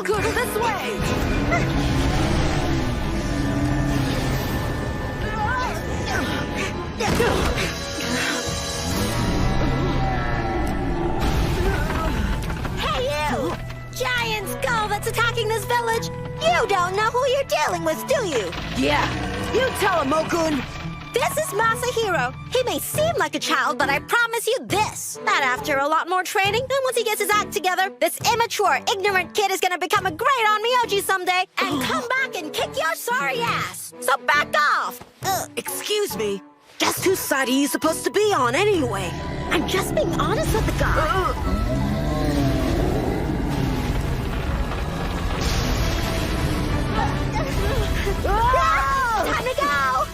Moku, this way! Hey, you! Giant skull that's attacking this village! You don't know who you're dealing with, do you? Yeah, you tell him, Mokun! This is Masahiro. He may seem like a child, but I promise you this. That after a lot more training, and once he gets his act together, this immature, ignorant kid is gonna become a great onmyoji someday and come back and kick your sorry ass. So back off! Excuse me, just whose side are you supposed to be on anyway? I'm just being honest with the guy. Time to go!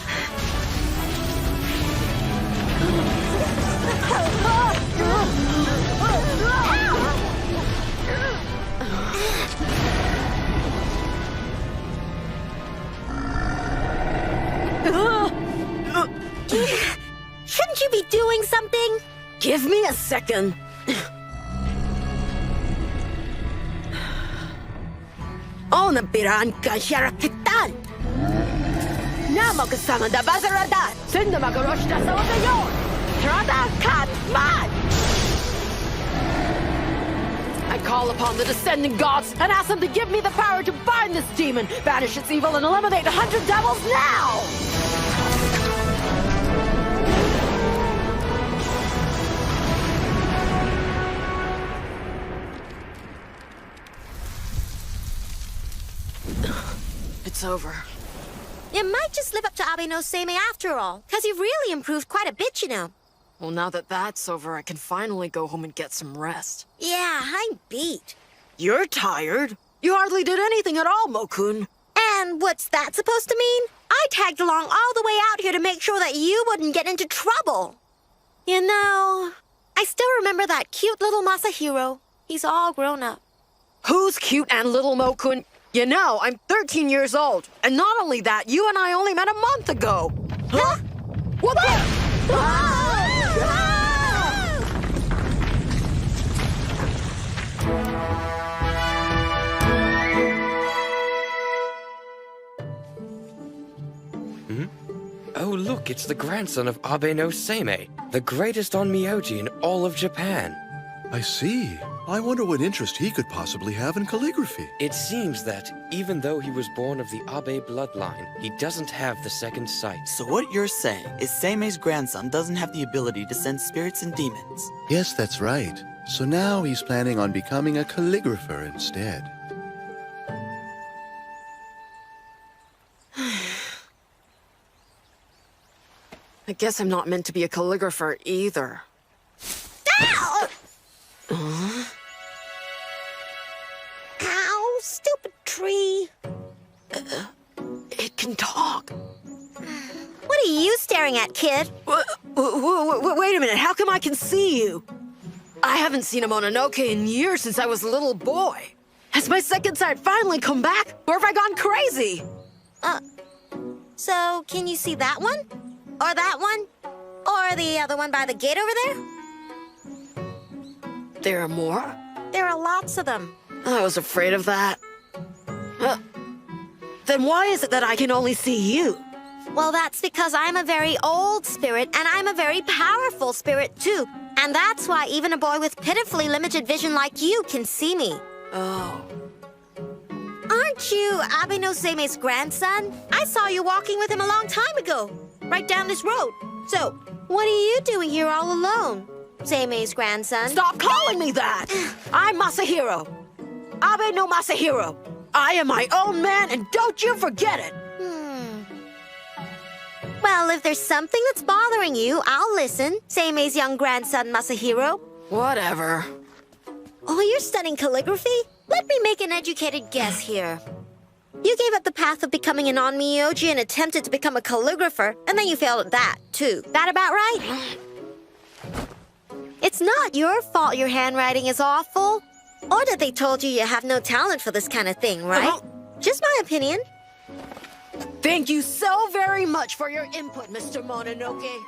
Shouldn't you be doing something? Give me a second. Ona biranka sharakitan. Namakasama da bazarada. Senda magarosh da sawayo. Trada kat man. I call upon the descending gods and ask them to give me the power to bind this demon, banish its evil, and eliminate 100 devils now! It's over. You might just live up to Abe no Seimei after all, because you've really improved quite a bit, you know. Well, now that that's over, I can finally go home and get some rest. Yeah, I'm beat. You're tired? You hardly did anything at all, Mokun. And what's that supposed to mean? I tagged along all the way out here to make sure that you wouldn't get into trouble. You know, I still remember that cute little Masahiro. He's all grown up. Who's cute and little Mokun? You know, I'm 13 years old. And not only that, you and I only met a month ago. Huh? What the? Oh, look, it's the grandson of Abe no Seimei, the greatest onmyoji in all of Japan. I see. I wonder what interest he could possibly have in calligraphy. It seems that, even though he was born of the Abe bloodline, he doesn't have the second sight. So what you're saying is Seimei's grandson doesn't have the ability to sense spirits and demons. Yes, that's right. So now he's planning on becoming a calligrapher instead. I guess I'm not meant to be a calligrapher either. Ow! Ow, stupid tree. It can talk. What are you staring at, kid? Wait a minute, how come I can see you? I haven't seen a Mononoke in years since I was a little boy. Has my second sight finally come back, or have I gone crazy? So can you see that one? Or that one? Or the other one by the gate over there? There are more? There are lots of them. I was afraid of that. Then why is it that I can only see you? Well, that's because I'm a very old spirit, and I'm a very powerful spirit, too. And that's why even a boy with pitifully limited vision like you can see me. Oh. Aren't you Abe no Seimei's grandson? I saw you walking with him a long time ago, right down this road. So, what are you doing here all alone, Seimei's grandson? Stop calling me that! I'm Masahiro. Abe no Masahiro. I am my own man, and don't you forget it! Well, if there's something that's bothering you, I'll listen, Seimei's young grandson Masahiro. Whatever. Oh, you're studying calligraphy? Let me make an educated guess here. You gave up the path of becoming an onmyoji and attempted to become a calligrapher, and then you failed at that, too. That about right? It's not your fault your handwriting is awful. Or that they told you you have no talent for this kind of thing, right? Just my opinion. Thank you so very much for your input, Mr. Mononoke.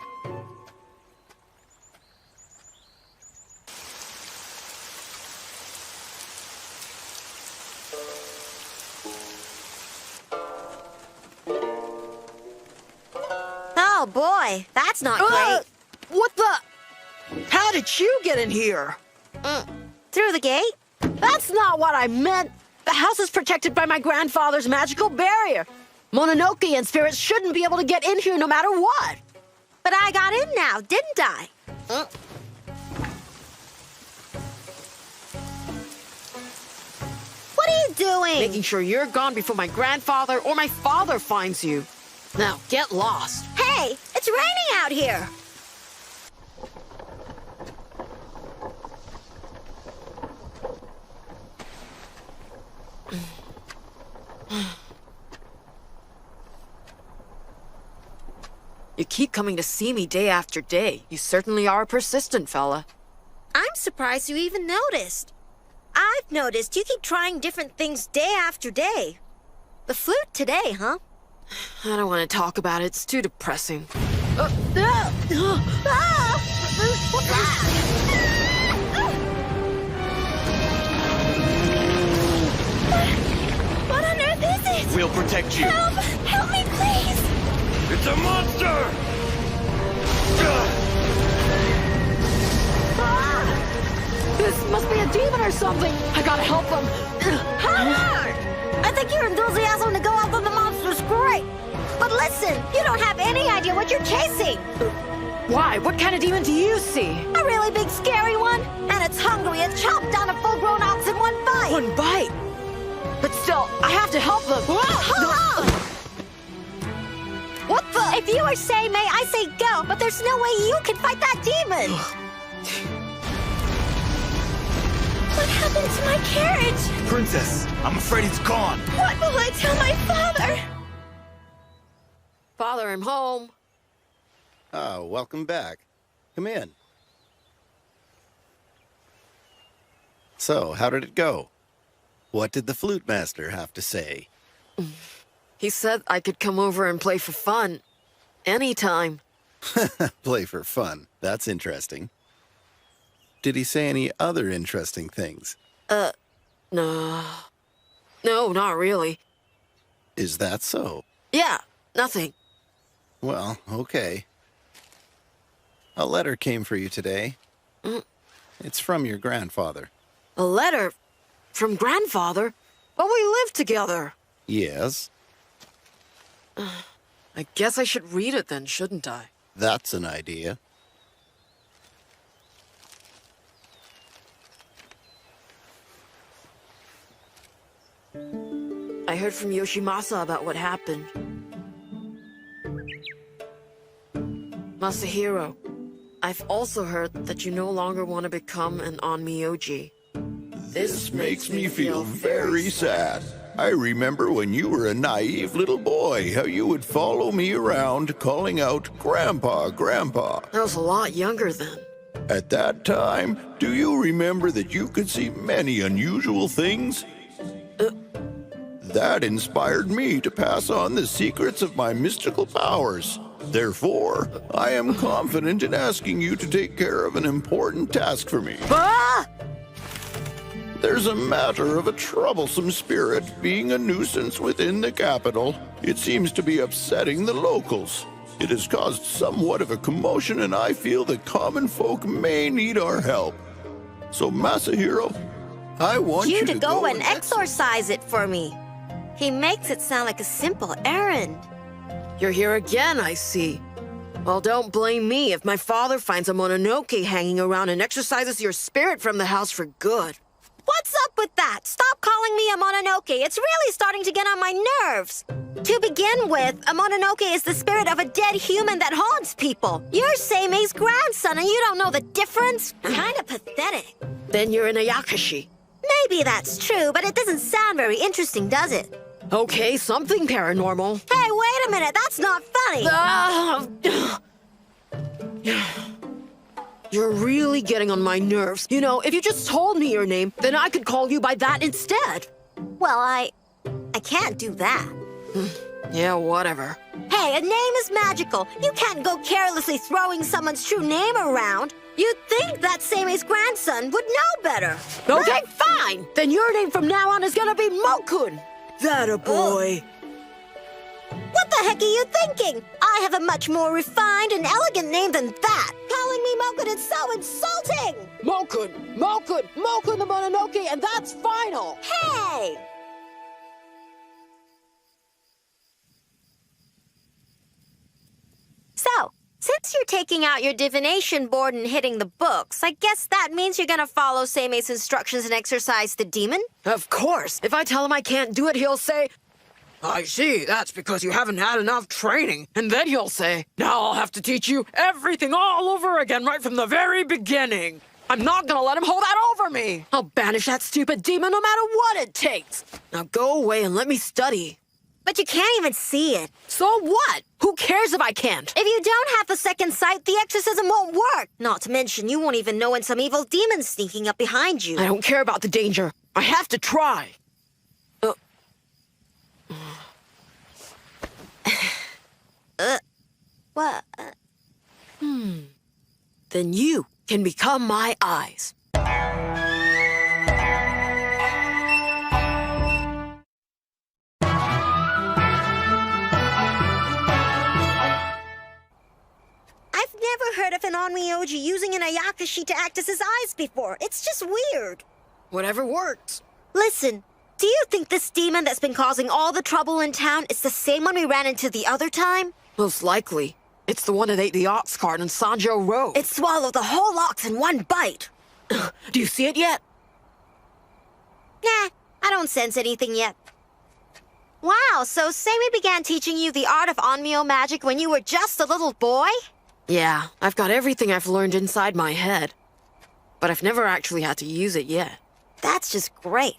boy, that's not great. What the? How did you get in here? Through the gate? That's not what I meant. The house is protected by my grandfather's magical barrier. Mononoke and spirits shouldn't be able to get in here no matter what. But I got in now, didn't I? What are you doing? Making sure you're gone before my grandfather or my father finds you. Now, get lost. Hey, it's raining out here. You keep coming to see me day after day. You certainly are a persistent fella. I'm surprised you even noticed. I've noticed you keep trying different things day after day. The flute today, huh? I don't want to talk about it. It's too depressing. What on earth is it? We'll protect you. Help! Help me, please! It's a monster! This must be a demon or something. I gotta help them. Howard! I think your enthusiasm to go after the monster's great. But listen, you don't have any idea what you're chasing. Why? What kind of demon do you see? A really big, scary one. And it's hungry. It chopped down a full-grown ox in one bite. One bite. But still, I have to help them. Hold on! What the? If you are say may, I say go. But there's no way you can fight that demon. What happened to my carriage? Princess, I'm afraid it's gone. What will I tell my father? Father, I'm home. Oh, welcome back. Come in. So, how did it go? What did the flute master have to say? He said I could come over and play for fun. Anytime. Play for fun. That's interesting. Did he say any other interesting things? No. No, not really. Is that so? Yeah, nothing. Well, okay. A letter came for you today. It's from your grandfather. A letter? From grandfather? But we live together. Yes, I guess I should read it then, shouldn't I? that's an idea. I heard from Yoshimasa about what happened. Masahiro, I've also heard that you no longer want to become an onmyoji. This makes me feel very sad. I remember when you were a naive little boy, how you would follow me around calling out, "Grandpa, Grandpa." I was a lot younger then. At that time, do you remember that you could see many unusual things? That inspired me to pass on the secrets of my mystical powers. Therefore, I am confident in asking you to take care of an important task for me. Ah! There's a matter of a troublesome spirit being a nuisance within the capital. It seems to be upsetting the locals. It has caused somewhat of a commotion, and I feel that common folk may need our help. So, Masahiro, I want You you to go and exorcise it for me. He makes it sound like a simple errand. You're here again, I see. Well, don't blame me if my father finds a Mononoke hanging around and exorcises your spirit from the house for good. What's up with that? Stop calling me a Mononoke. It's really starting to get on my nerves. To begin with, a Mononoke is the spirit of a dead human that haunts people. You're Seime's grandson and you don't know the difference? Kinda pathetic. Then you're an Ayakashi. Maybe that's true, but it doesn't sound very interesting, does it? Okay, something paranormal. Hey, wait a minute. That's not funny. You're really getting on my nerves. You know, if you just told me your name, then I could call you by that instead. Well, I can't do that. Yeah, whatever. Hey, a name is magical. You can't go carelessly throwing someone's true name around. You'd think that Seime's grandson would know better. Okay, fine. Then your name from now on is gonna be Mokun. That a boy. What the heck are you thinking? I I have a much more refined and elegant name than that. Calling me Mokun is so insulting! Mokun the Mononoke, and that's final! Hey! So, since you're taking out your divination board and hitting the books, I guess that means you're gonna follow Seime's instructions and exorcise the demon? Of course. If I tell him I can't do it, he'll say, I see, that's because you haven't had enough training. And then he'll say, now I'll have to teach you everything all over again right from the very beginning. I'm not gonna let him hold that over me. I'll banish that stupid demon no matter what it takes. Now go away and let me study. But you can't even see it. So what? Who cares if I can't? If you don't have the second sight, the exorcism won't work. Not to mention, you won't even know when some evil demon's sneaking up behind you. I don't care about the danger. I have to try. What? Then you can become my eyes. I've never heard of an Onmyoji using an Ayakashi to act as his eyes before. It's just weird. Whatever works. Listen, do you think this demon that's been causing all the trouble in town is the same one we ran into the other time? Most likely. It's the one that ate the ox cart on Sanjo Road. It swallowed the whole ox in one bite. Do you see it yet? Nah, I don't sense anything yet. Wow, so Seime began teaching you the art of Onmyo magic when you were just a little boy? Yeah, I've got everything I've learned inside my head. But I've never actually had to use it yet. That's just great.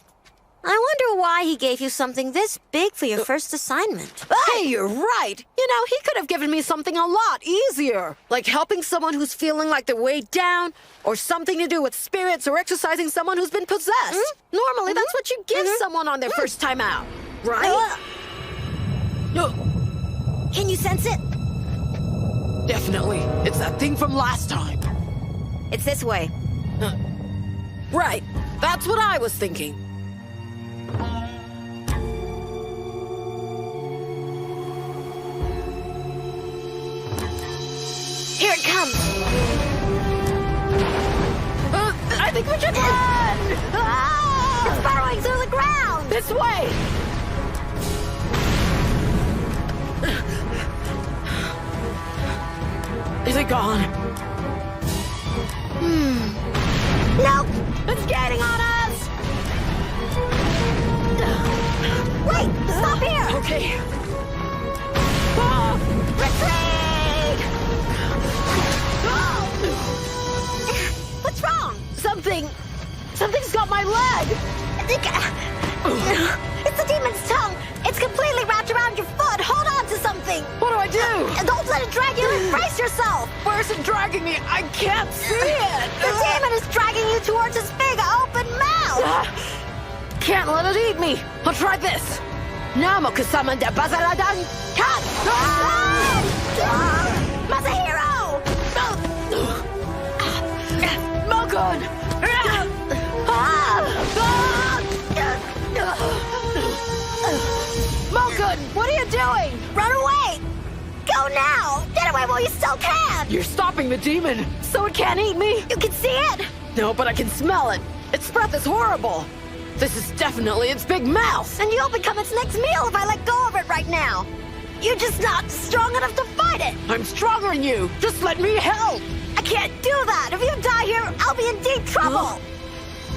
I wonder why he gave you something this big for your first assignment. Hey, you're right! You know, he could have given me something a lot easier. Like helping someone who's feeling like they're weighed down, or something to do with spirits, or exercising someone who's been possessed. Normally, that's what you give someone on their first time out, right? Can you sense it? Definitely. It's that thing from last time. It's this way. Right. That's what I was thinking. Here it comes. I think we should run! It's burrowing through the ground. This way! Is it gone? Nope. It's getting on us! Wait, stop here. Okay. Retreat. What's wrong? Something's got my leg! I think it's the demon's tongue. It's completely wrapped around your foot. Hold on to something. What do I do? And don't let it drag you. Brace yourself. Where's it dragging me? I can't see it! The demon is dragging you towards his big open mouth. Can't let it eat me. I'll try this. Namokusama de Bazaradan Cat! Masahiro! Mokun! Mokun, what are you doing? Run away! Go now! Get away while you still can! You're stopping the demon, so it can't eat me? You can see it! No, but I can smell it. Its breath is horrible. This is definitely its big mouth. And you'll become its next meal if I let go of it right now. You're just not strong enough to fight it. I'm stronger than you. Just let me help. I can't do that. If you die here, I'll be in deep trouble.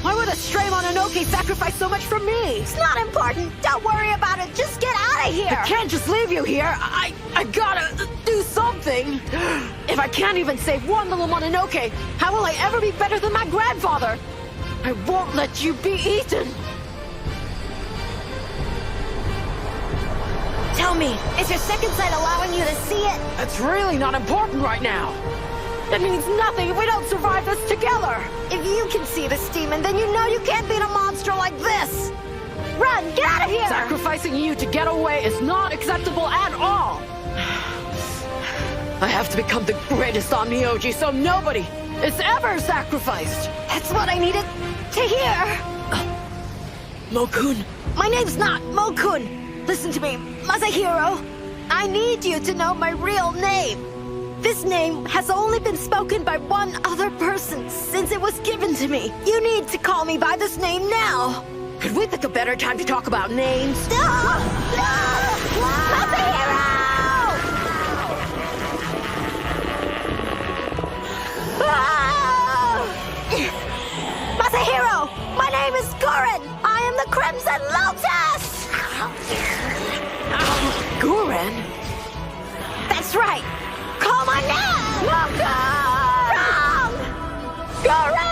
Why would a stray Mononoke sacrifice so much for me? It's not important. Don't worry about it. Just get out of here. I can't just leave you here. I gotta do something. If I can't even save one little Mononoke, how will I ever be better than my grandfather? I won't let you be eaten. Tell me, is your second sight allowing you to see it? That's really not important right now. It means nothing if we don't survive this together. If you can see this demon, then you know you can't beat a monster like this. Run, get out of here! Sacrificing you to get away is not acceptable at all. I have to become the greatest Onmyoji so nobody is ever sacrificed. That's what I needed to hear. Mokun. My name's not Mokun. Listen to me, Masahiro. I need you to know my real name. This name has only been spoken by one other person since it was given to me. You need to call me by this name now. Could we pick a better time to talk about names? No! Masahiro! Masahiro! My name is Gurren! I am the Crimson Lotus! Gurren? That's right! Call my name! Wrong! Gurren!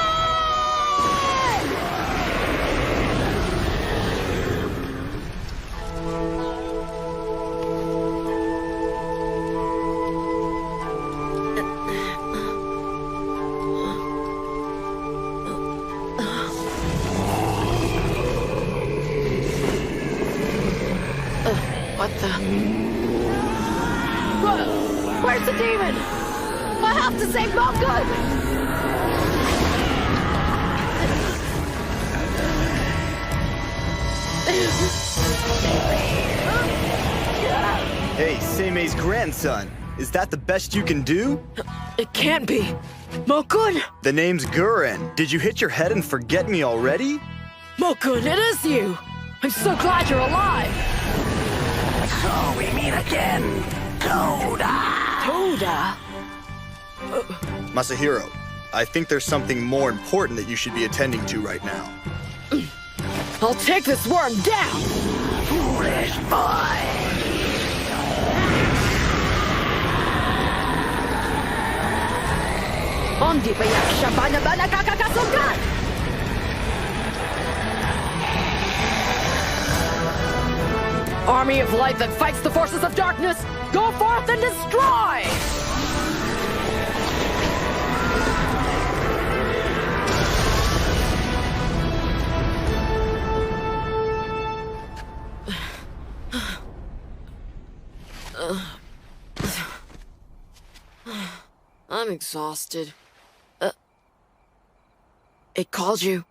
What the? Where's the demon? I have to save Mokun! Hey, Seimei's grandson. Is that the best you can do? It can't be. Mokun! The name's Gurren. Did you hit your head and forget me already? Mokun, it is you! I'm so glad you're alive! So we meet again, Toda. Toda? Masahiro, I think there's something more important that you should be attending to right now. I'll take this worm down! Foolish boy. Ondi bayak shabana bana kakakasukan! Army of light that fights the forces of darkness, go forth and destroy! I'm exhausted. It called you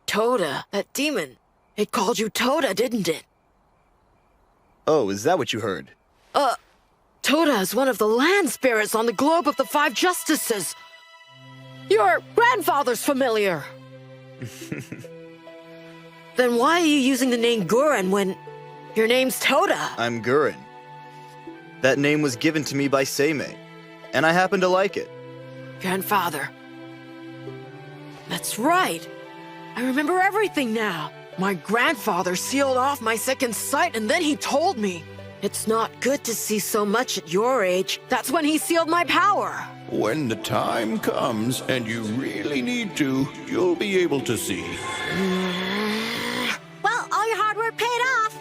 Toda, that demon. It called you Toda, didn't it? Oh, is that what you heard? Toda is one of the land spirits on the globe of the Five Justices. Your grandfather's familiar. Then why are you using the name Gurren when your name's Toda? I'm Gurren. That name was given to me by Seimei, and I happen to like it. Grandfather. That's right. I remember everything now. My grandfather sealed off my second sight, and then he told me, it's not good to see so much at your age. That's when he sealed my power. When the time comes and you really need to, you'll be able to see. Well, all your hard work paid off.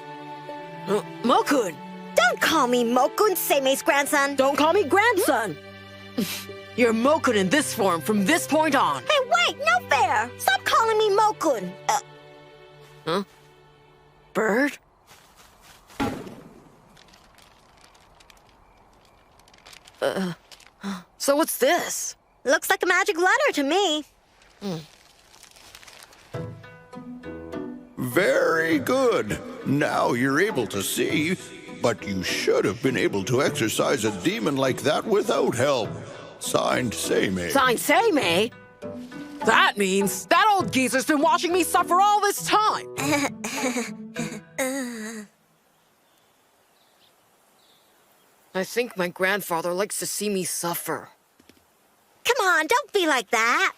Mokun, Don't call me Mokun, Seimei's grandson. don't call me grandson. You're Mokun in this form from this point on. Hey, wait, no fair. Stop calling me Mokun. Huh? Bird? So what's this? Looks like a magic letter to me. Very good. Now you're able to see, but you should have been able to exorcise a demon like that without help. Signed, Seimei. Signed Seimei? That means that old geezer's been watching me suffer all this time. I think my grandfather likes to see me suffer. Come on, don't be like that.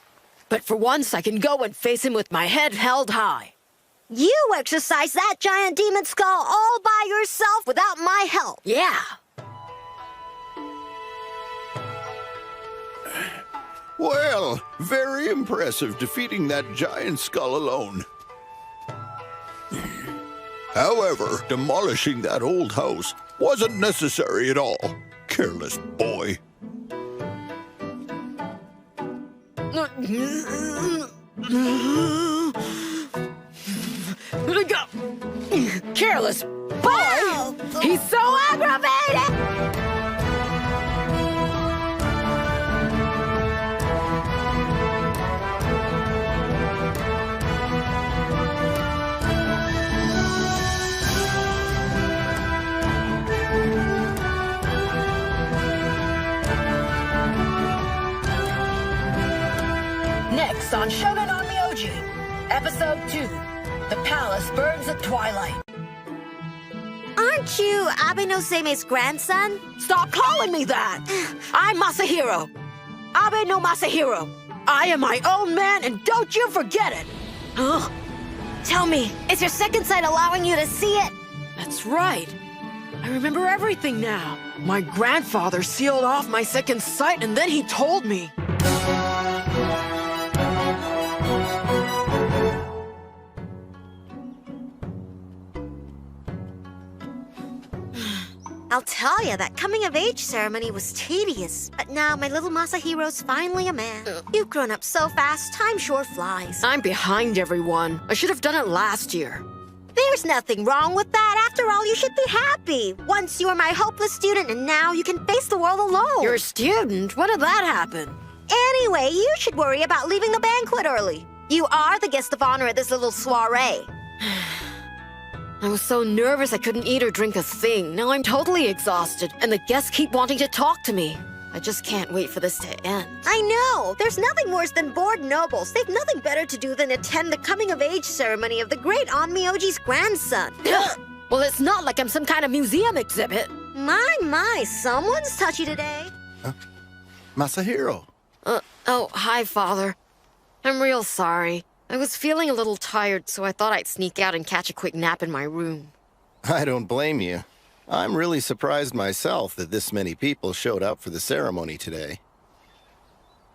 But for once, I can go and face him with my head held high. You exercised that giant demon skull all by yourself without my help. Yeah. Well, very impressive defeating that giant skull alone. However, demolishing that old house wasn't necessary at all. Careless boy. Careless boy! He's so aggravated! Next on Shonen on Myoji, Episode 2, The Palace Burns at Twilight. Aren't you Abe no Seime's grandson? Stop calling me that! I'm Masahiro. Abe no Masahiro. I am my own man, and don't you forget it! Ugh. Tell me, is your second sight allowing you to see it? That's right. I remember everything now. My grandfather sealed off my second sight, and then he told me. I'll tell you, that coming-of-age ceremony was tedious. But now my little Masahiro's finally a man. You've grown up so fast, time sure flies. I'm behind everyone. I should have done it last year. There's nothing wrong with that. After all, you should be happy. Once you were my hopeless student, and now you can face the world alone. You're a student? When did that happen? Anyway, you should worry about leaving the banquet early. You are the guest of honor at this little soiree. I was so nervous I couldn't eat or drink a thing. Now I'm totally exhausted, and the guests keep wanting to talk to me. I just can't wait for this to end. I know. There's nothing worse than bored nobles. They've nothing better to do than attend the coming-of-age ceremony of the great Onmyoji's grandson. Well, it's not like I'm some kind of museum exhibit. My, someone's touchy today. Masahiro. Oh, hi, Father. I'm real sorry. I was feeling a little tired, so I thought I'd sneak out and catch a quick nap in my room. I don't blame you. I'm really surprised myself that this many people showed up for the ceremony today.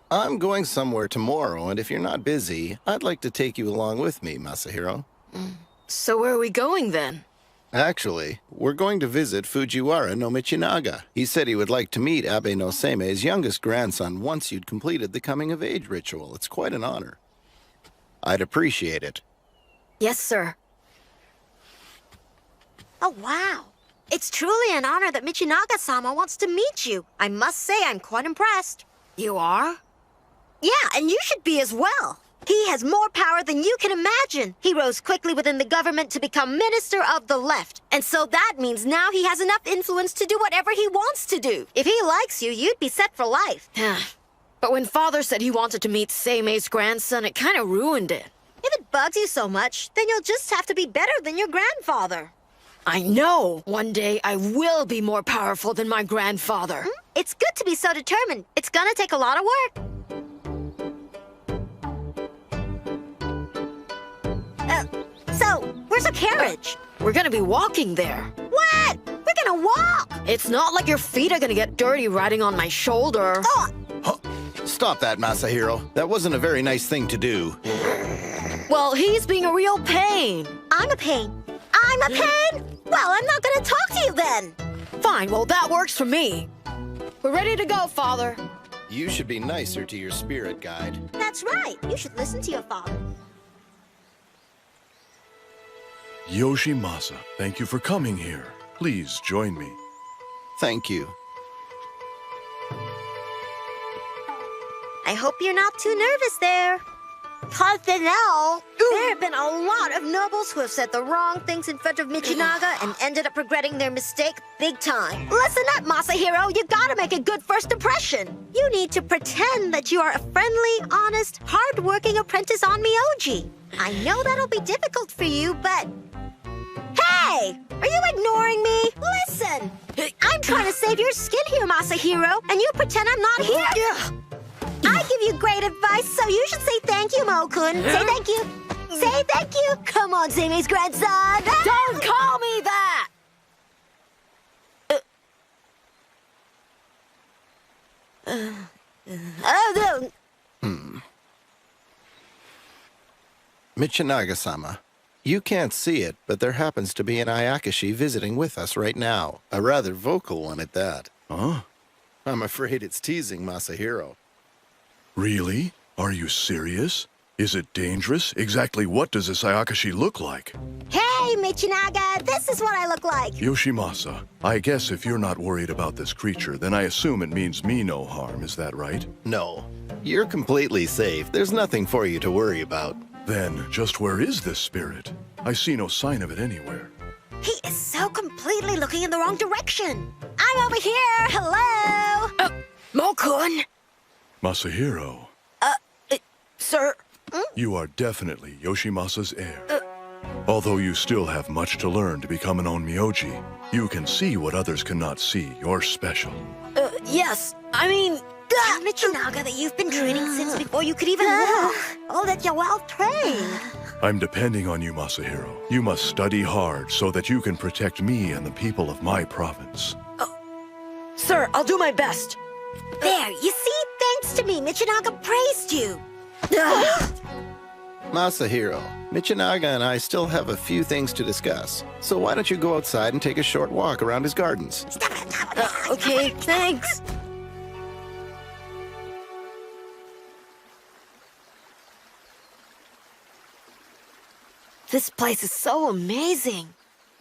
I'm going somewhere tomorrow, and if you're not busy, I'd like to take you along with me, Masahiro. So where are we going then? Actually, we're going to visit Fujiwara no Michinaga. He said he would like to meet Abe no Seime's youngest grandson once you'd completed the coming-of-age ritual. It's quite an honor. I'd appreciate it. Yes, sir. Oh, wow. It's truly an honor that Michinaga-sama wants to meet you. I must say I'm quite impressed. You are? Yeah, and you should be as well. He has more power than you can imagine. He rose quickly within the government to become Minister of the Left. And so that means now he has enough influence to do whatever he wants to do. If he likes you, you'd be set for life. But when Father said he wanted to meet Seime's grandson, it kind of ruined it. If it bugs you so much, then you'll just have to be better than your grandfather. I know! One day I will be more powerful than my grandfather. It's good to be so determined. It's gonna take a lot of work. So, where's our carriage? We're gonna be walking there. What? We're gonna walk! It's not like your feet are gonna get dirty riding on my shoulder. Oh, Stop that, Masahiro. That wasn't a very nice thing to do. Well, he's being a real pain. I'm a pain. I'm a pain? Well, I'm not gonna talk to you then. Fine, well, that works for me. We're ready to go, Father. You should be nicer to your spirit guide. That's right. You should listen to your father. Yoshimasa, thank you for coming here. Please join me. Thank you. I hope you're not too nervous there. Cardinal, there have been a lot of nobles who have said the wrong things in front of Michinaga and ended up regretting their mistake big time. Listen up, Masahiro. You gotta make a good first impression. You need to pretend that you are a friendly, honest, hard-working apprentice on Myoji. I know that'll be difficult for you, but... Hey! Are you ignoring me? Listen! I'm trying to save your skin here, Masahiro, and you pretend I'm not here. I give you great advice, so you should say thank you, Mo-kun. Say thank you. Say thank you. Come on, Seime's grandson. Don't call me that! Michinaga-sama, you can't see it, but there happens to be an Ayakashi visiting with us right now. A rather vocal one at that. Huh? I'm afraid it's teasing Masahiro. Really? Are you serious? Is it dangerous? Exactly what does this Ayakashi look like? Hey, Michinaga, this is what I look like. Yoshimasa, I guess if you're not worried about this creature, then I assume it means me no harm, is that right? No, you're completely safe. There's nothing for you to worry about. Then, just where is this spirit? I see no sign of it anywhere. He is so completely looking in the wrong direction. I'm over here. Hello. Mo-kun! Masahiro. Sir, You are definitely Yoshimasa's heir. Although you still have much to learn to become an Onmyoji, you can see what others cannot see. You're special. Yes. I mean... Tell Michinaga that you've been training since before you could even walk. Oh, that you're well trained. I'm depending on you, Masahiro. You must study hard so that you can protect me and the people of my province. Sir, I'll do my best. There, you see? Thanks to me, Michinaga praised you. Masahiro, Michinaga and I still have a few things to discuss. So why don't you go outside and take a short walk around his gardens? Okay, thanks. This place is so amazing.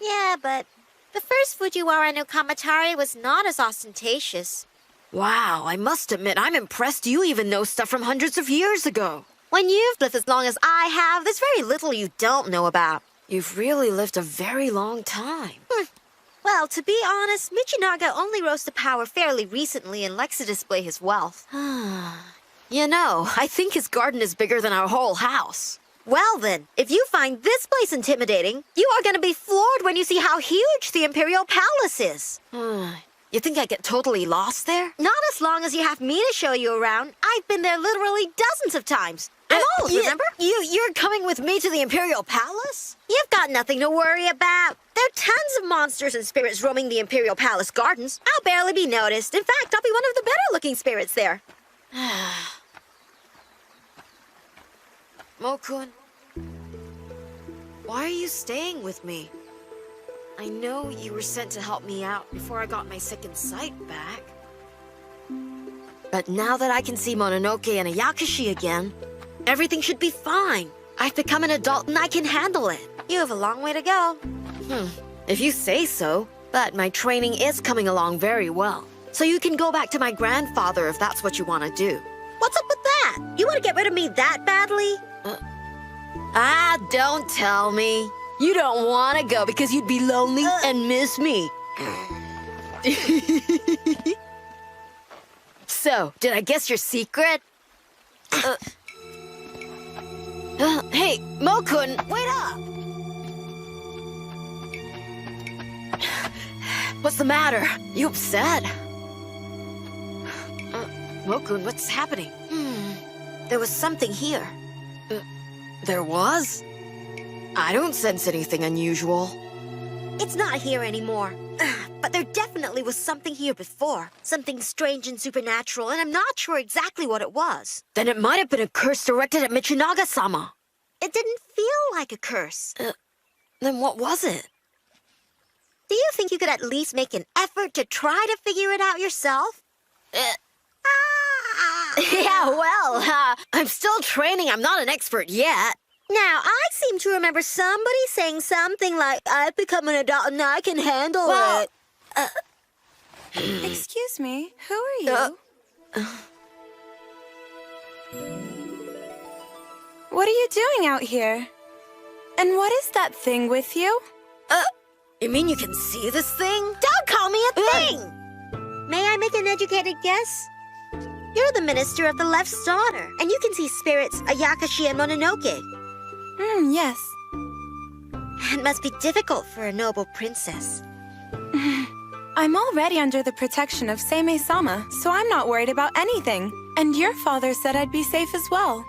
Yeah, but the first Fujiwara no Kamatari was not as ostentatious. Wow, I must admit, I'm impressed you even know stuff from hundreds of years ago. When you've lived as long as I have, there's very little you don't know about. You've really lived a very long time. Well, to be honest, Michinaga only rose to power fairly recently and likes to display his wealth. You know, I think his garden is bigger than our whole house. Well then, if you find this place intimidating, you are going to be floored when you see how huge the Imperial Palace is. You think I get totally lost there? Not as long as you have me to show you around. I've been there literally dozens of times. I'm old, remember? You're coming with me to the Imperial Palace? You've got nothing to worry about. There are tons of monsters and spirits roaming the Imperial Palace gardens. I'll barely be noticed. In fact, I'll be one of the better-looking spirits there. Mokun, why are you staying with me? I know you were sent to help me out before I got my second sight back. But now that I can see Mononoke and Ayakashi again, everything should be fine. I've become an adult and I can handle it. You have a long way to go. If you say so, but my training is coming along very well. So you can go back to my grandfather if that's what you want to do. What's up with that? You want to get rid of me that badly? Don't tell me. You don't want to go because you'd be lonely and miss me. So, did I guess your secret? Hey, Mokun, wait up! What's the matter? You upset? Mokun, what's happening? There was something here. There was? I don't sense anything unusual. It's not here anymore. But there definitely was something here before. Something strange and supernatural, and I'm not sure exactly what it was. Then it might have been a curse directed at Michinaga-sama. It didn't feel like a curse. Then what was it? Do you think you could at least make an effort to try to figure it out yourself? Yeah, well, I'm still training. I'm not an expert yet. Now, I seem to remember somebody saying something like, I've become an adult and I can handle it. Excuse me, who are you? What are you doing out here? And what is that thing with you? You mean you can see this thing? Don't call me a thing! May I make an educated guess? You're the minister of the left's daughter, and you can see spirits Ayakashi and Mononoke. Yes. It must be difficult for a noble princess. I'm already under the protection of Seimei-sama, so I'm not worried about anything. And your father said I'd be safe as well.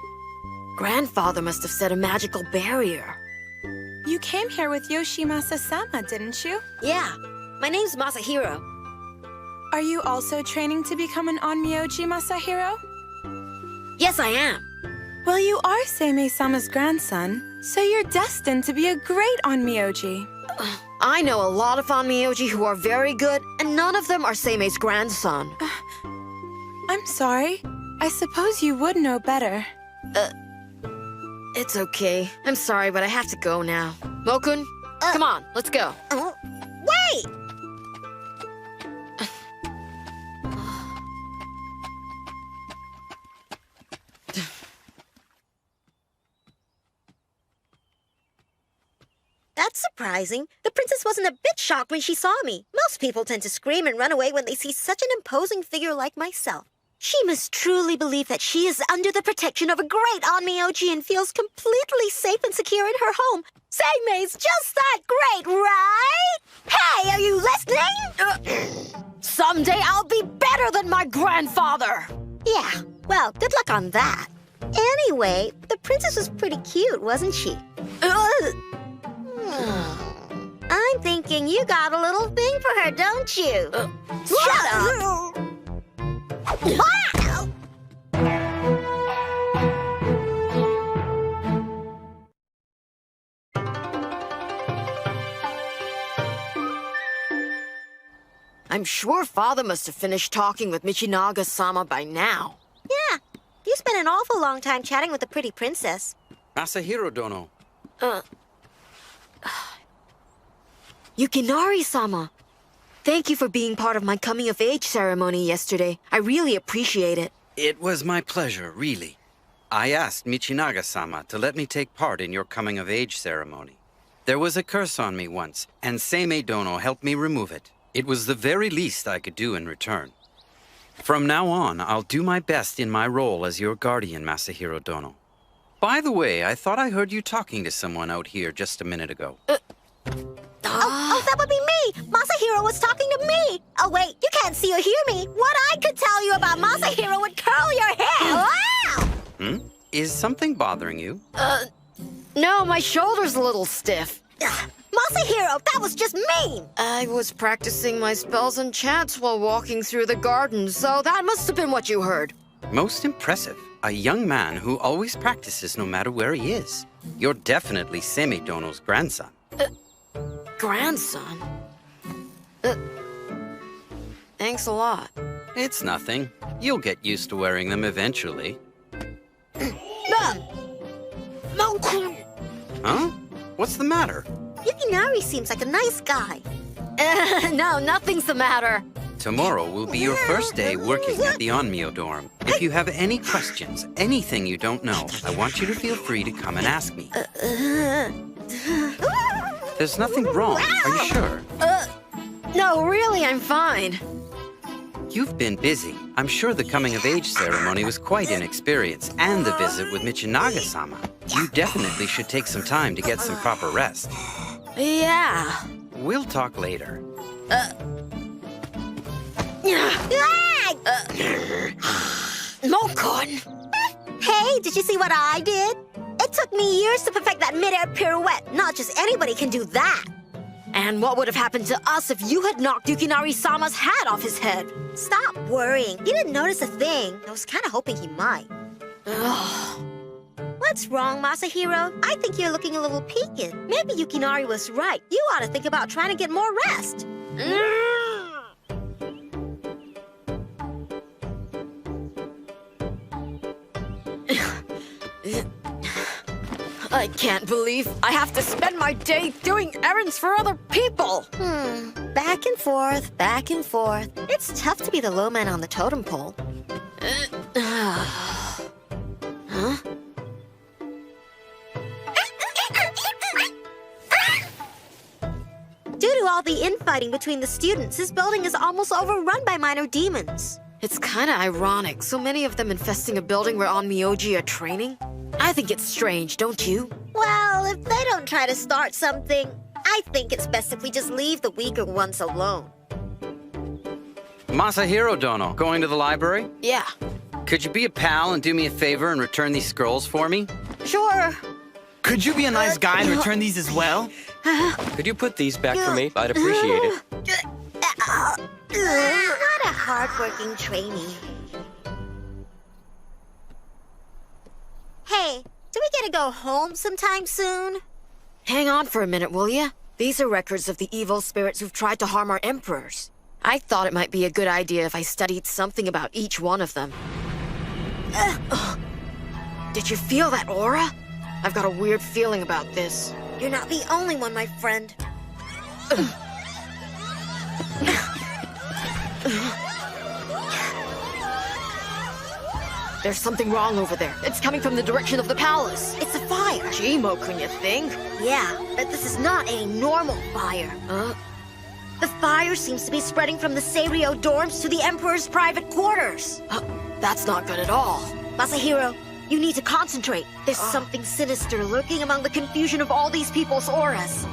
Grandfather must have set a magical barrier. You came here with Yoshimasa-sama, didn't you? Yeah, my name's Masahiro. Are you also training to become an Onmyoji, Masahiro? Yes, I am. Well, you are Seimei-sama's grandson, so you're destined to be a great Onmyoji. I know a lot of Onmyoji who are very good, and none of them are Seimei's grandson. I'm sorry. I suppose you would know better. It's okay. I'm sorry, but I have to go now. Mokun, come on, let's go. Wait! That's surprising. The princess wasn't a bit shocked when she saw me. Most people tend to scream and run away when they see such an imposing figure like myself. She must truly believe that she is under the protection of a great Onmyoji and feels completely safe and secure in her home. Seimei's just that great, right? Hey, are you listening? Someday I'll be better than my grandfather! Yeah, well, good luck on that. Anyway, the princess was pretty cute, wasn't she? I'm thinking you got a little thing for her, don't you? Shut up! Wow! I'm sure Father must have finished talking with Michinaga-sama by now. Yeah, you spent an awful long time chatting with the pretty princess. Masahiro Dono. Yukinari-sama, thank you for being part of my coming-of-age ceremony yesterday. I really appreciate it. It was my pleasure, really. I asked Michinaga-sama to let me take part in your coming-of-age ceremony. There was a curse on me once, and Seimei Dono helped me remove it. It was the very least I could do in return. From now on, I'll do my best in my role as your guardian, Masahiro Dono. By the way, I thought I heard you talking to someone out here just a minute ago. Oh, that would be me! Masahiro was talking to me! Oh, wait, you can't see or hear me. What I could tell you about Masahiro would curl your hair! Wow! Is something bothering you? No, my shoulder's a little stiff. Masahiro, that was just mean! I was practicing my spells and chants while walking through the garden, so that must have been what you heard. Most impressive. A young man who always practices no matter where he is. You're definitely Seimei Dono's grandson. Grandson? Thanks a lot. It's nothing. You'll get used to wearing them eventually. Huh? What's the matter? Yukinari seems like a nice guy. No, nothing's the matter. Tomorrow will be your first day working at the Onmyo dorm. If you have any questions, anything you don't know, I want you to feel free to come and ask me. There's nothing wrong, are you sure? No, really, I'm fine. You've been busy. I'm sure the coming-of-age ceremony was quite an experience, and the visit with Michinaga-sama. You definitely should take some time to get some proper rest. Yeah. We'll talk later. Mokon! Hey, did you see what I did? It took me years to perfect that mid-air pirouette. Not just anybody can do that. And what would have happened to us if you had knocked Yukinari-sama's hat off his head? Stop worrying. He didn't notice a thing. I was kind of hoping he might. What's wrong, Masahiro? I think you're looking a little peaked. Maybe Yukinari was right. You ought to think about trying to get more rest. I can't believe I have to spend my day doing errands for other people. Back and forth, back and forth. It's tough to be the low man on the totem pole. Huh? Due to all the infighting between the students, this building is almost overrun by minor demons. It's kind of ironic, so many of them infesting a building where Onmyoji are training. I think it's strange, don't you? Well, if they don't try to start something, I think it's best if we just leave the weaker ones alone. Masahiro Dono, going to the library? Yeah. Could you be a pal and do me a favor and return these scrolls for me? Sure. Could you be a nice guy and return these as well? Could you put these back for me? I'd appreciate it. Not a hard-working trainee. Hey, do we get to go home sometime soon? Hang on for a minute, will ya? These are records of the evil spirits who've tried to harm our emperors. I thought it might be a good idea if I studied something about each one of them. Did you feel that aura? I've got a weird feeling about this. You're not the only one, my friend. There's something wrong over there. It's coming from the direction of the palace. It's a fire. Jimo, can you think? Yeah, but this is not a normal fire. The fire seems to be spreading from the Seiryō dorms to the Emperor's private quarters. That's not good at all. Masahiro, you need to concentrate. There's something sinister lurking among the confusion of all these people's auras.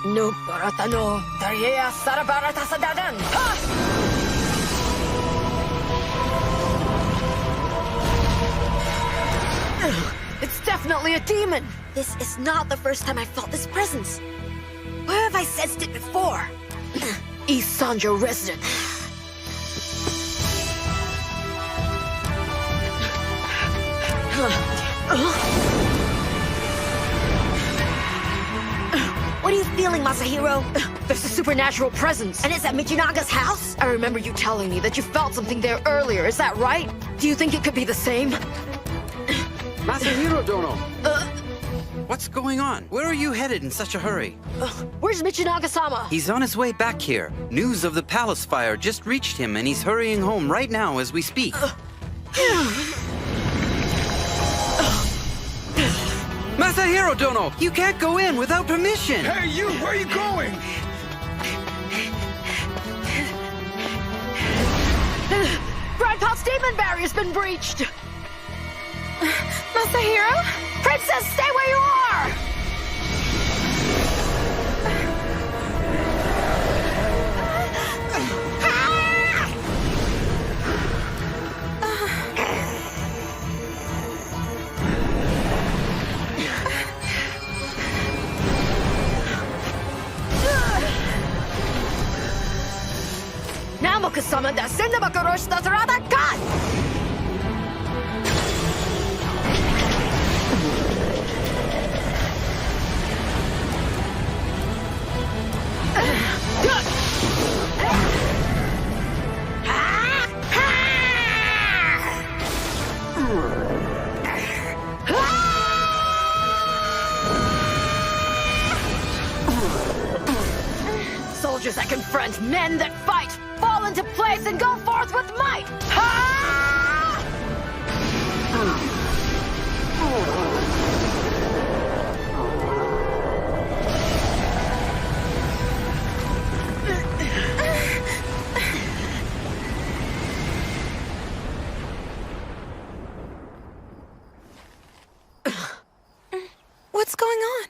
No barata no Daria Sarabarata Sadadan. It's definitely a demon. This is not the first time I've felt this presence. Where have I sensed it before? East Sanjo resident. What are you feeling, Masahiro? There's a supernatural presence. And it's at Michinaga's house? I remember you telling me that you felt something there earlier. Is that right? Do you think it could be the same? Masahiro Dono! What's going on? Where are you headed in such a hurry? Where's Michinaga-sama? He's on his way back here. News of the palace fire just reached him, and he's hurrying home right now as we speak. Masahiro Dono! You can't go in without permission! Hey, you! Where are you going? Grandpa's demon barrier's been breached! Masahiro? Princess, stay where you are! Namoku-sama da Sindabakarosh da Zarada God! Soldiers that confront, men that fight, fall into place and go forth with might! What's going on?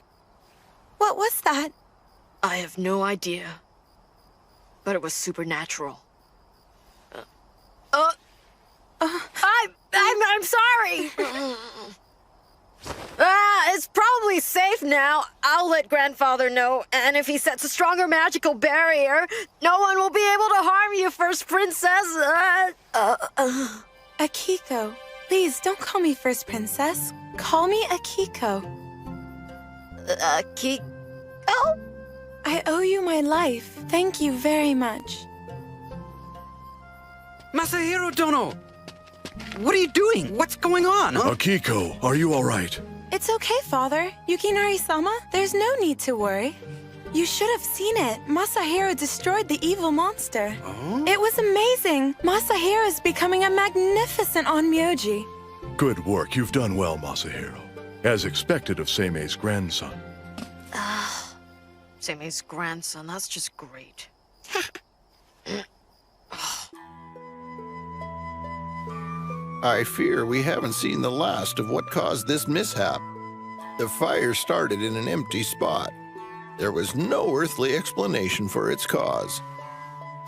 What was that? I have no idea. But it was supernatural. I'm sorry! It's probably safe now. I'll let Grandfather know, and if he sets a stronger magical barrier, no one will be able to harm you, First Princess. Akiko. Please, don't call me First Princess. Call me Akiko. Akiko? I owe you my life. Thank you very much. Masahiro Dono! What are you doing? What's going on? Huh? Akiko, are you all right? It's okay, Father. Yukinari-sama, there's no need to worry. You should have seen it. Masahiro destroyed the evil monster. Oh? It was amazing. Masahiro's becoming a magnificent onmyoji. Good work. You've done well, Masahiro. As expected of Seimei's grandson. Seimei's grandson, that's just great. I fear we haven't seen the last of what caused this mishap. The fire started in an empty spot. There was no earthly explanation for its cause.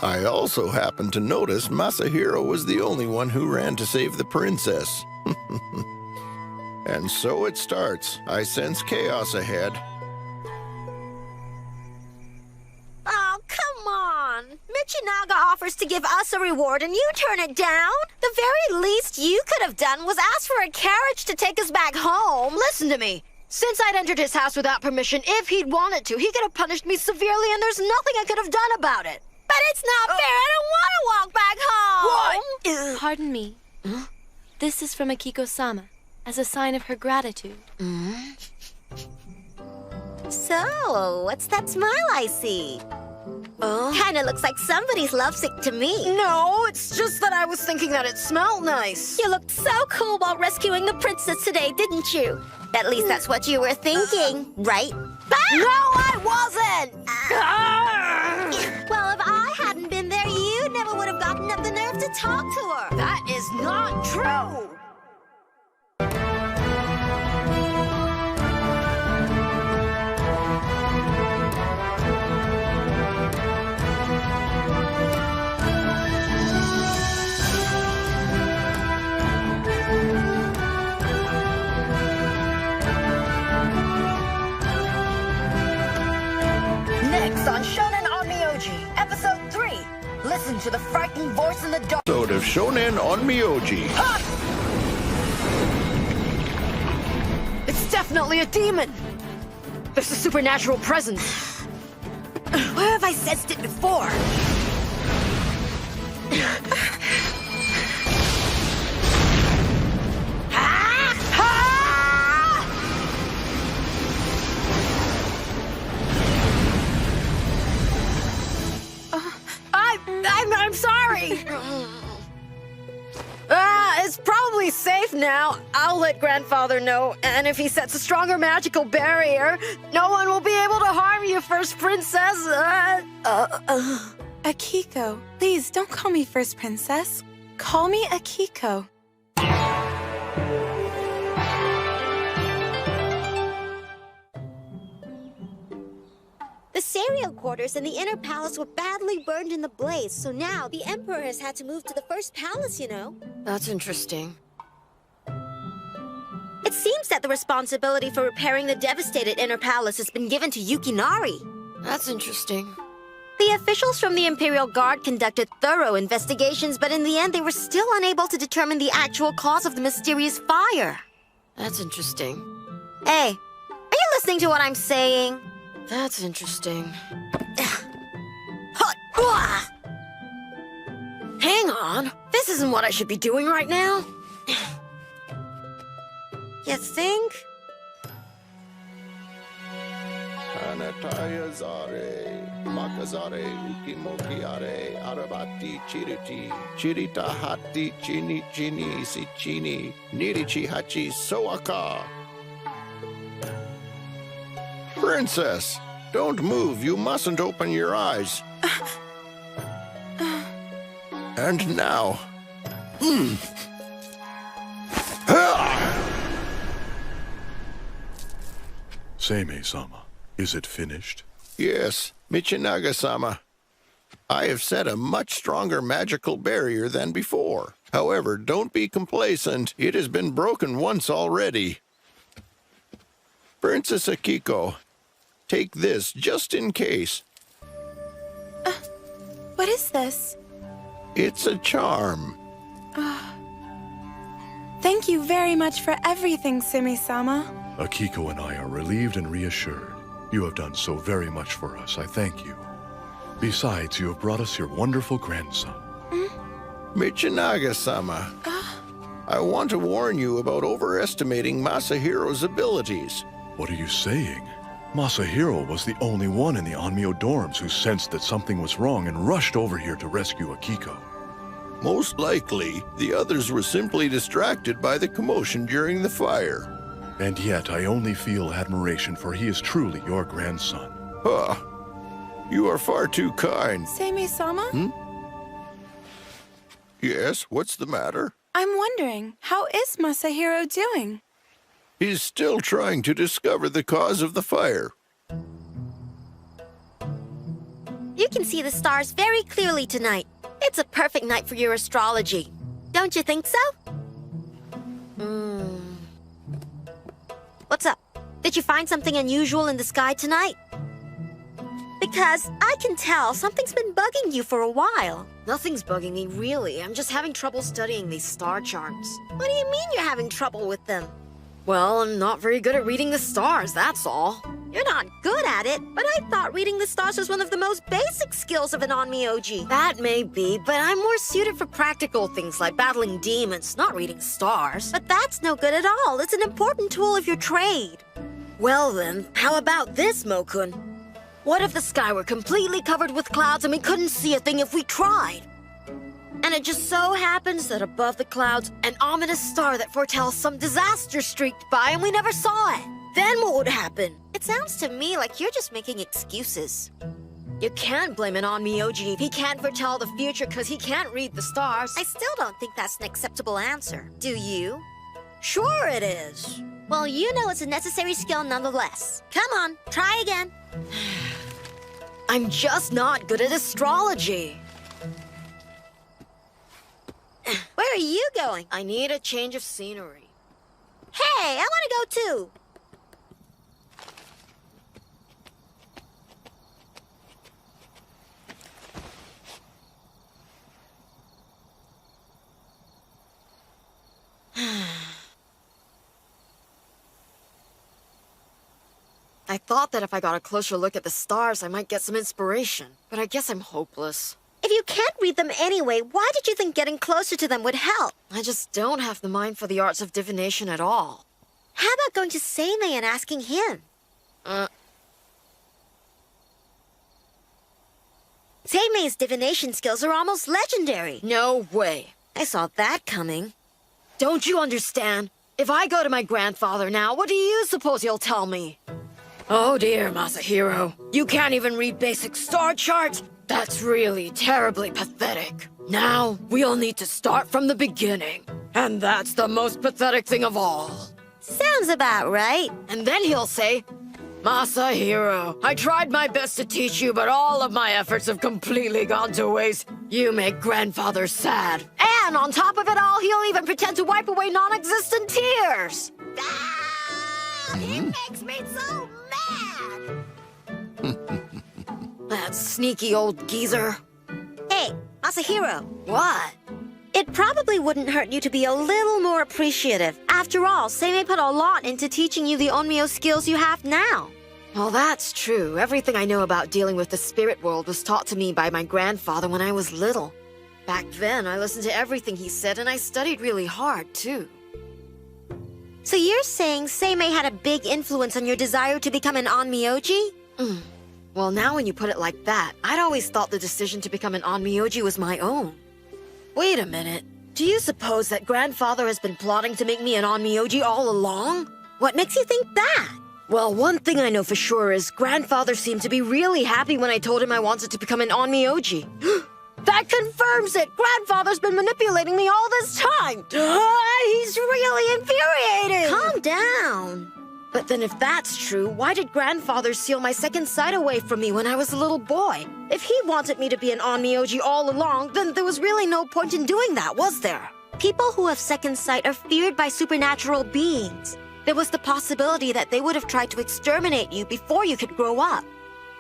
I also happened to notice Masahiro was the only one who ran to save the princess. And so it starts. I sense chaos ahead. Oh, come on. Michinaga offers to give us a reward and you turn it down? The very least you could have done was ask for a carriage to take us back home. Listen to me. Since I'd entered his house without permission, if he'd wanted to, he could have punished me severely and there's nothing I could have done about it. But it's not fair. I don't want to walk back home. What? Pardon me. This is from Akiko-sama, as a sign of her gratitude. So, what's that smile I see? Kinda looks like somebody's lovesick to me. No, it's just that I was thinking that it smelled nice. You looked so cool while rescuing the princess today, didn't you? At least that's what you were thinking, right? No, I wasn't! Well, if I hadn't been there, you never would have gotten up the nerve to talk to her. That is not true! Next on Shonen on Myoji, Episode 3. Listen to the frightening voice in the dark. Episode of Shonen on Myoji. It's definitely a demon! There's a supernatural presence. Where have I sensed it before? I'm sorry! It's probably safe now. I'll let Grandfather know, and if he sets a stronger magical barrier, no one will be able to harm you, First Princess. Akiko, please don't call me First Princess. Call me Akiko. The cereal quarters in the inner palace were badly burned in the blaze, so now the Emperor has had to move to the first palace, you know. That's interesting. It seems that the responsibility for repairing the devastated inner palace has been given to Yukinari. That's interesting. The officials from the Imperial Guard conducted thorough investigations, but in the end they were still unable to determine the actual cause of the mysterious fire. That's interesting. Hey, are you listening to what I'm saying? That's interesting. Hang on. This isn't what I should be doing right now. You think? Anataya Zare, Makazare, Ukimokiare, Arabati Chiriti, Chirita Hati Chini Chini Sichini, Nirichi Hachi Soaka. Princess, don't move. You mustn't open your eyes. And now. Seimei-sama, is it finished? Yes, Michinaga-sama. I have set a much stronger magical barrier than before. However, don't be complacent. It has been broken once already. Princess Akiko, take this just in case. What is this? It's a charm. Thank you very much for everything, Seimei-sama. Akiko and I are relieved and reassured. You have done so very much for us. I thank you. Besides, you have brought us your wonderful grandson. Michinaga-sama, I want to warn you about overestimating Masahiro's abilities. What are you saying? Masahiro was the only one in the Onmyo dorms who sensed that something was wrong and rushed over here to rescue Akiko. Most likely, the others were simply distracted by the commotion during the fire. And yet, I only feel admiration, for he is truly your grandson. You are far too kind. Seimei-sama? Yes, what's the matter? I'm wondering, how is Masahiro doing? He's still trying to discover the cause of the fire. You can see the stars very clearly tonight. It's a perfect night for your astrology. Don't you think so? What's up? Did you find something unusual in the sky tonight? Because I can tell something's been bugging you for a while. Nothing's bugging me, really. I'm just having trouble studying these star charts. What do you mean you're having trouble with them? Well, I'm not very good at reading the stars, that's all. You're not good at it, but I thought reading the stars was one of the most basic skills of an Onmyoji. That may be, but I'm more suited for practical things like battling demons, not reading stars. But that's no good at all. It's an important tool of your trade. Well then, how about this, Mo-kun? What if the sky were completely covered with clouds and we couldn't see a thing if we tried? And it just so happens that above the clouds, an ominous star that foretells some disaster streaked by and we never saw it. then what would happen? It sounds to me like you're just making excuses. You can't blame it on Miyoji if he can't foretell the future because he can't read the stars. I still don't think that's an acceptable answer. Do you? Sure it is. Well, you know it's a necessary skill nonetheless. Come on, try again. I'm just not good at astrology. Where are you going? I need a change of scenery. Hey, I want to go too. I thought that if I got a closer look at the stars, I might get some inspiration. But I guess I'm hopeless. If you can't read them anyway, why did you think getting closer to them would help? I just don't have the mind for the arts of divination at all. How about going to Seimei and asking him? Seimei's divination skills are almost legendary. No way. I saw that coming. Don't you understand? If I go to my grandfather now, what do you suppose he'll tell me? Oh dear, Masahiro. You can't even read basic star charts? That's really terribly pathetic. Now, we'll need to start from the beginning. And that's the most pathetic thing of all. Sounds about right. And then he'll say, Masahiro, I tried my best to teach you, but all of my efforts have completely gone to waste. You make grandfather sad. And on top of it all, he'll even pretend to wipe away non-existent tears. It makes me so mad! That sneaky old geezer. Hey, Masahiro. What? It probably wouldn't hurt you to be a little more appreciative. After all, Seimei put a lot into teaching you the Onmyo skills you have now. Well, that's true. Everything I know about dealing with the spirit world was taught to me by my grandfather when I was little. Back then, I listened to everything he said, and I studied really hard, too. So you're saying Seimei had a big influence on your desire to become an Onmyoji? Well, now when you put it like that, I'd always thought the decision to become an Onmyoji was my own. Wait a minute. Do you suppose that grandfather has been plotting to make me an Onmyoji all along? What makes you think that? Well, one thing I know for sure is grandfather seemed to be really happy when I told him I wanted to become an Onmyoji. That confirms it! Grandfather's been manipulating me all this time! He's really infuriating! Calm down. But then if that's true, why did grandfather seal my second sight away from me when I was a little boy? If he wanted me to be an Onmyoji all along, then there was really no point in doing that, was there? People who have second sight are feared by supernatural beings. There was the possibility that they would have tried to exterminate you before you could grow up.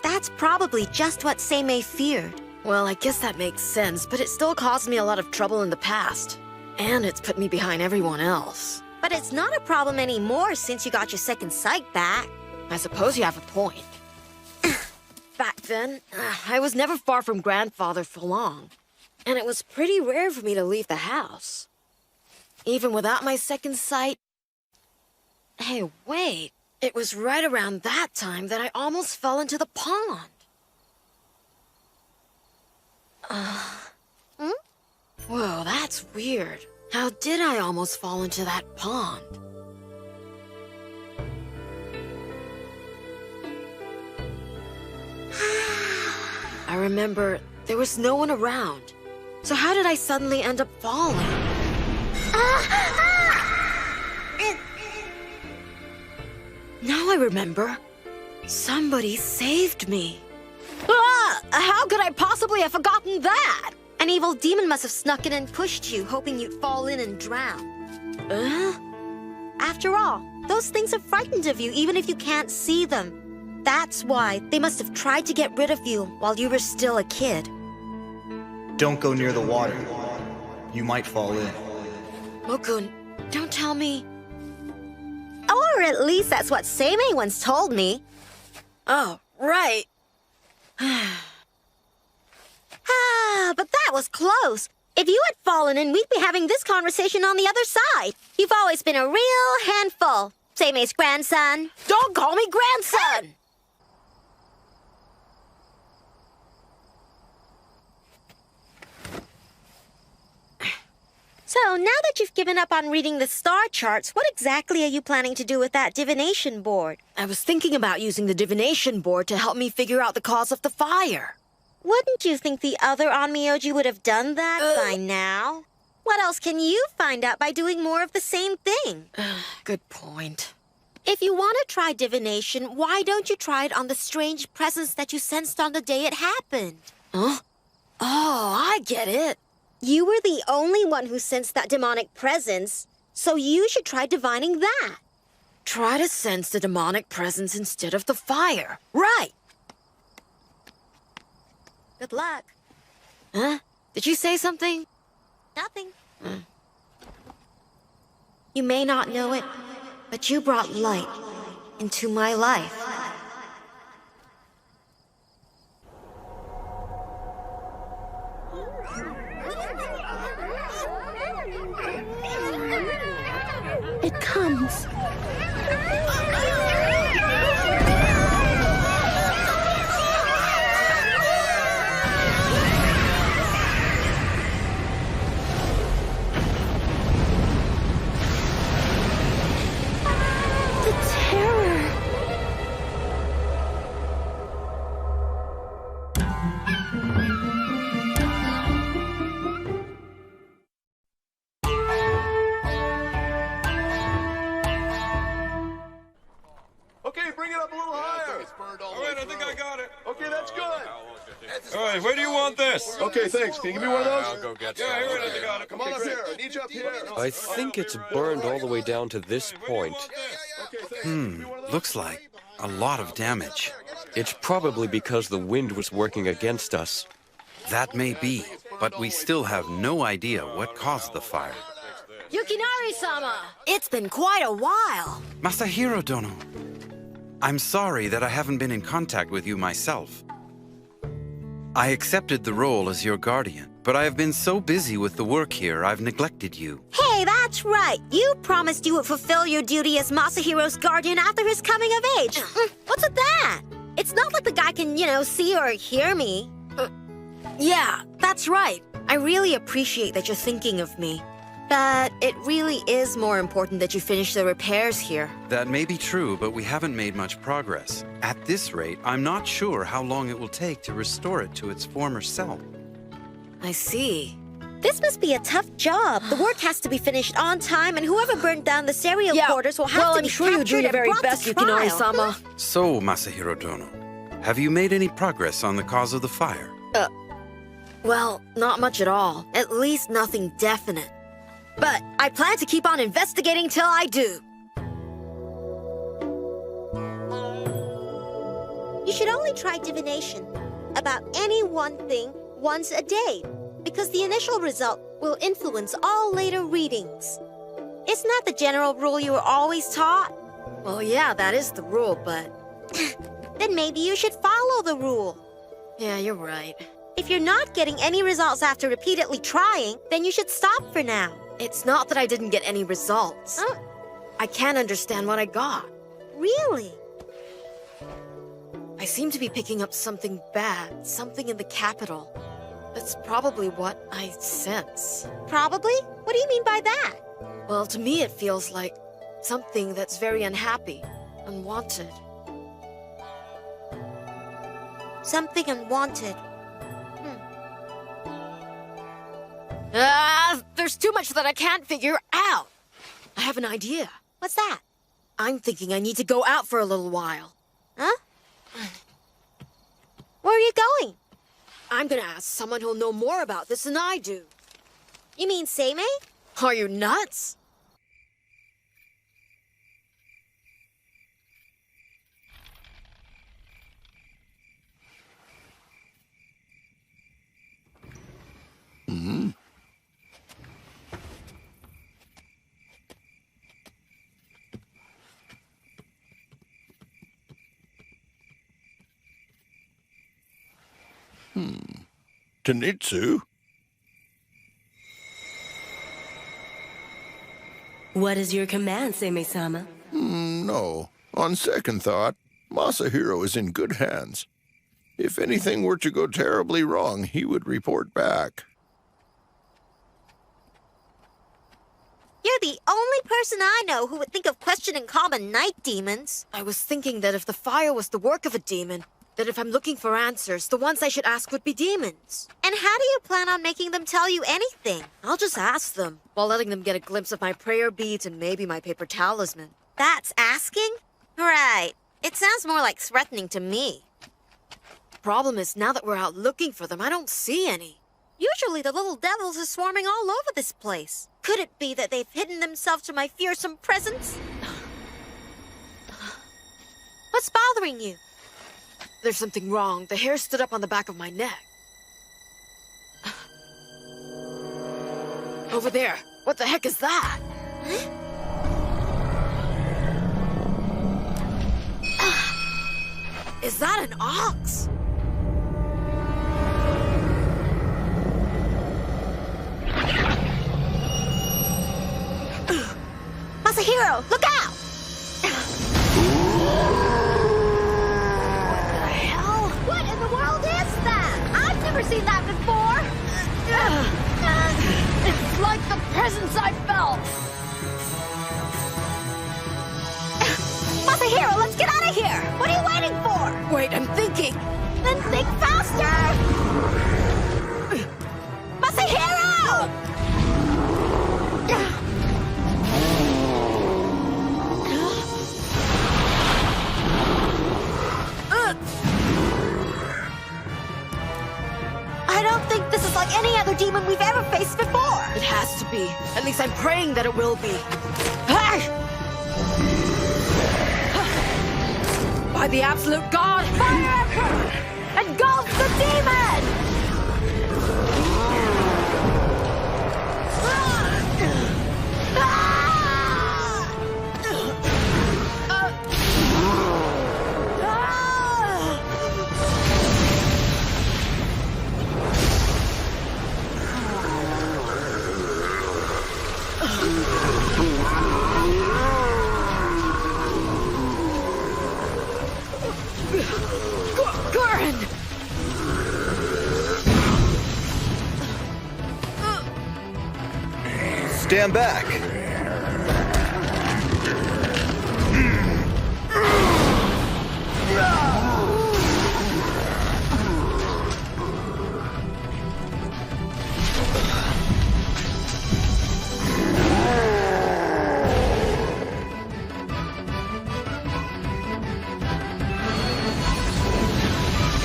That's probably just what Seimei feared. Well, I guess that makes sense, but it still caused me a lot of trouble in the past. And it's put me behind everyone else. But it's not a problem anymore since you got your second sight back. I suppose you have a point. Back then, I was never far from grandfather for long. And it was pretty rare for me to leave the house. Even without my second sight... Hey, wait. It was right around that time that I almost fell into the pond. Whoa, that's weird. How did I almost fall into that pond? I remember there was no one around. So how did I suddenly end up falling? Now I remember. Somebody saved me. How could I possibly have forgotten that? An evil demon must have snuck in and pushed you, hoping you'd fall in and drown. After all, those things are frightened of you, even if you can't see them. That's why they must have tried to get rid of you while you were still a kid. Don't go near the water. You might fall in. Mokun, don't tell me. Or at least that's what Seimei once told me. Oh, right. But that was close. If you had fallen in, we'd be having this conversation on the other side. You've always been a real handful, Seimei's grandson. Don't call me grandson! So, now that you've given up on reading the star charts, what exactly are you planning to do with that divination board? I was thinking about using the divination board to help me figure out the cause of the fire. Wouldn't you think the other Onmyoji would have done that by now? What else can you find out by doing more of the same thing? Good point. If you want to try divination, why don't you try it on the strange presence that you sensed on the day it happened? Huh? Oh, I get it. You were the only one who sensed that demonic presence, so you should try divining that. Try to sense the demonic presence instead of the fire. Right. Good luck. Huh? Did you say something? Nothing. You may not know it, but you brought light into my life. It comes. The terror. Okay, bring it up a little higher. All right, I think I got it. Okay, that's good. All right, where do you want this? Okay, thanks. Can you give me one of those? I'll go get some. Yeah, here it is. I got it. Come on up here. I need you up here. I think it's burned all the way down to this point. Looks like a lot of damage. It's probably because the wind was working against us. That may be, but we still have no idea what caused the fire. Yukinari-sama! It's been quite a while. Masahiro Dono, I'm sorry that I haven't been in contact with you myself. I accepted the role as your guardian, but I have been so busy with the work here, I've neglected you. Hey, that's right. You promised you would fulfill your duty as Masahiro's guardian after his coming of age. What's with that? It's not like the guy can, see or hear me. Yeah, that's right. I really appreciate that you're thinking of me. But it really is more important that you finish the repairs here. That may be true, but we haven't made much progress. At this rate, I'm not sure how long it will take to restore it to its former self. I see. This must be a tough job. The work has to be finished on time, and whoever burned down the cereal quarters will have to be sure you do your very best, Yukinari-sama. So, Masahiro Dono, have you made any progress on the cause of the fire? Well, not much at all. At least nothing definite. But I plan to keep on investigating till I do. You should only try divination about any one thing once a day, because the initial result will influence all later readings. Isn't that the general rule you were always taught? Well, yeah, that is the rule, but... Then maybe you should follow the rule. Yeah, you're right. If you're not getting any results after repeatedly trying, then you should stop for now. It's not that I didn't get any results. I can't understand what I got. Really? I seem to be picking up something bad, something in the capital. That's probably what I sense. Probably? What do you mean by that? Well, to me it feels like something that's very unhappy, unwanted. Something unwanted. There's too much that I can't figure out. I have an idea. What's that? I'm thinking I need to go out for a little while. Huh? Where are you going? I'm gonna ask someone who'll know more about this than I do. You mean Seimei? Are you nuts? Tenitsu? What is your command, Seimei-sama? No. On second thought, Masahiro is in good hands. If anything were to go terribly wrong, he would report back. You're the only person I know who would think of questioning common night demons. I was thinking that if the fire was the work of a demon, that if I'm looking for answers, the ones I should ask would be demons. And how do you plan on making them tell you anything? I'll just ask them, while letting them get a glimpse of my prayer beads and maybe my paper talisman. That's asking? Right. It sounds more like threatening to me. Problem is, now that we're out looking for them, I don't see any. Usually the little devils are swarming all over this place. Could it be that they've hidden themselves from my fearsome presence? What's bothering you? There's something wrong. The hair stood up on the back of my neck. Over there. What the heck is that? Is that an ox? Masahiro, look out! What in the world is that? I've never seen that before! It's like the presence I felt! Masahiro, let's get out of here! What are you waiting for? Wait, I'm thinking! Then think faster! Masahiro! I don't think this is like any other demon we've ever faced before. It has to be. At least I'm praying that it will be. Hey! By the absolute God, fire Emperor! Engulf the demon! Stand back.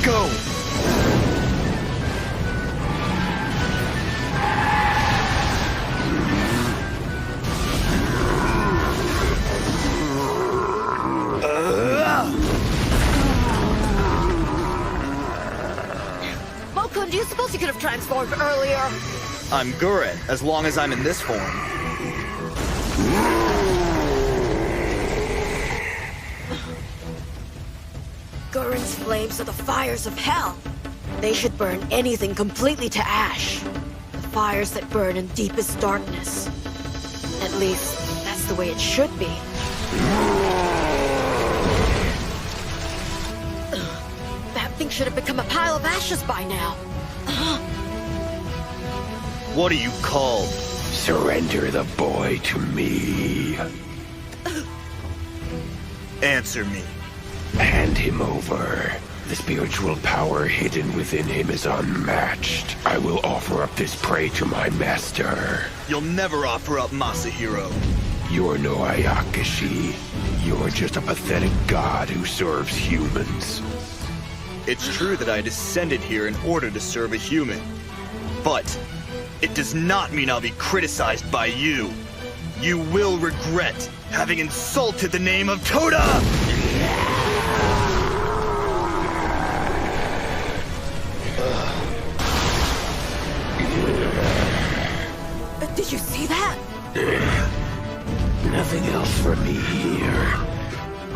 Go. Mokun, do you suppose you could have transformed earlier? I'm Gurren, as long as I'm in this form. Gurren's flames are the fires of hell. They should burn anything completely to ash. The fires that burn in deepest darkness. At least, that's the way it should be. That thing should have become a pile of ashes by now. What are you called? Surrender the boy to me. Answer me. Hand him over. The spiritual power hidden within him is unmatched. I will offer up this prey to my master. You'll never offer up Masahiro. You're no Ayakashi. You're just a pathetic god who serves humans. It's true that I descended here in order to serve a human. But it does not mean I'll be criticized by you. You will regret having insulted the name of Toda! Did you see that? Nothing else for me here.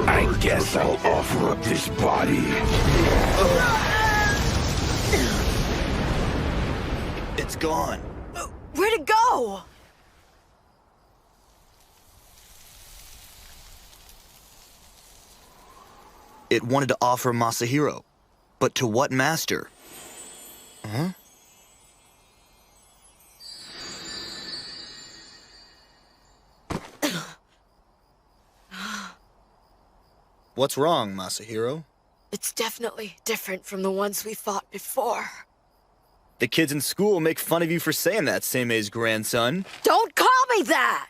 I guess I'll offer up this body. It's gone. Where'd it go? It wanted to offer Masahiro. But to what master? Huh? What's wrong, Masahiro? It's definitely different from the ones we fought before. The kids in school make fun of you for saying that, Seimei's grandson. Don't call me that!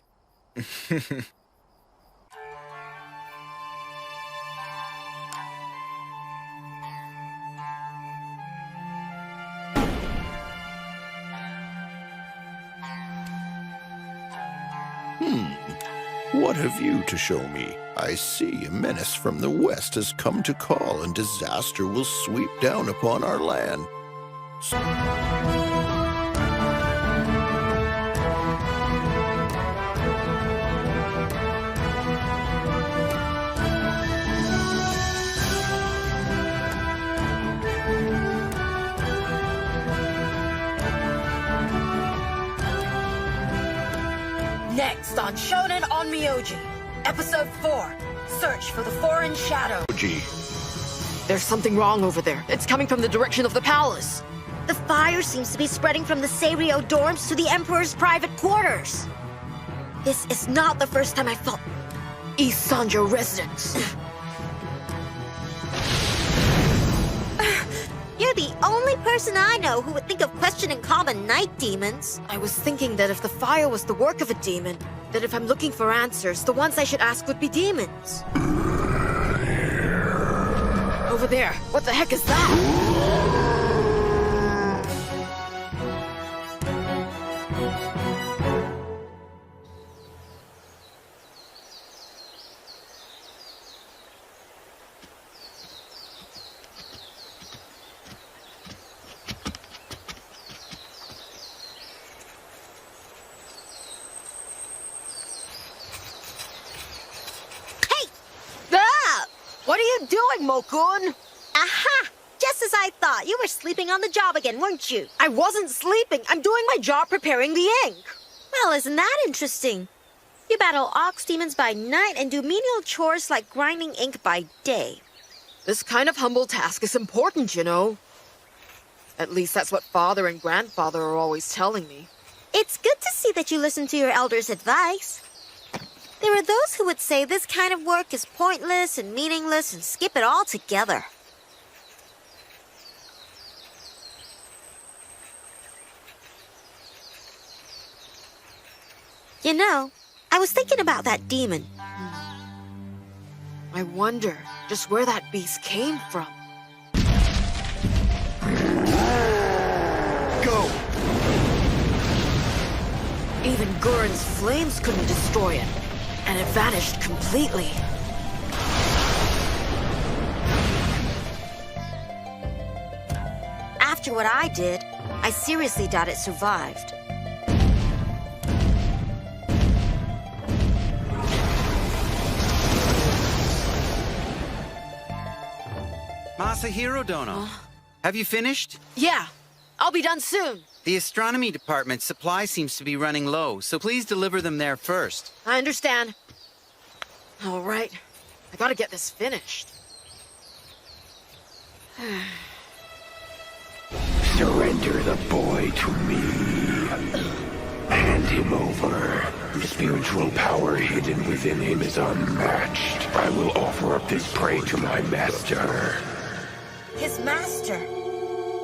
What have you to show me? I see a menace from the west has come to call, and disaster will sweep down upon our land. Next on Shonen on Myoji, Episode 4, Search for the Foreign Shadow. There's something wrong over there. It's coming from the direction of the palace. The fire seems to be spreading from the Seiryō dorms to the Emperor's private quarters. This is not the first time I felt... East Sanjo residence. You're the only person I know who would think of questioning common night demons. I was thinking that if the fire was the work of a demon, that if I'm looking for answers, the ones I should ask would be demons. Over there. What the heck is that? What are you doing, Mokun? Aha! Just as I thought. You were sleeping on the job again, weren't you? I wasn't sleeping. I'm doing my job preparing the ink. Well, isn't that interesting? You battle ox demons by night and do menial chores like grinding ink by day. This kind of humble task is important, you know. At least that's what father and grandfather are always telling me. It's good to see that you listen to your elders' advice. There are those who would say this kind of work is pointless and meaningless and skip it all together. You know, I was thinking about that demon. I wonder just where that beast came from. Go! Even Gurren's flames couldn't destroy it. And it vanished completely. After what I did, I seriously doubt it survived. Masahiro Dono, have you finished? Yeah, I'll be done soon. The astronomy department's supply seems to be running low, so please deliver them there first. I understand. All right, I gotta get this finished. Surrender the boy to me. Hand him over. The spiritual power hidden within him is unmatched. I will offer up this prey to my master. His master.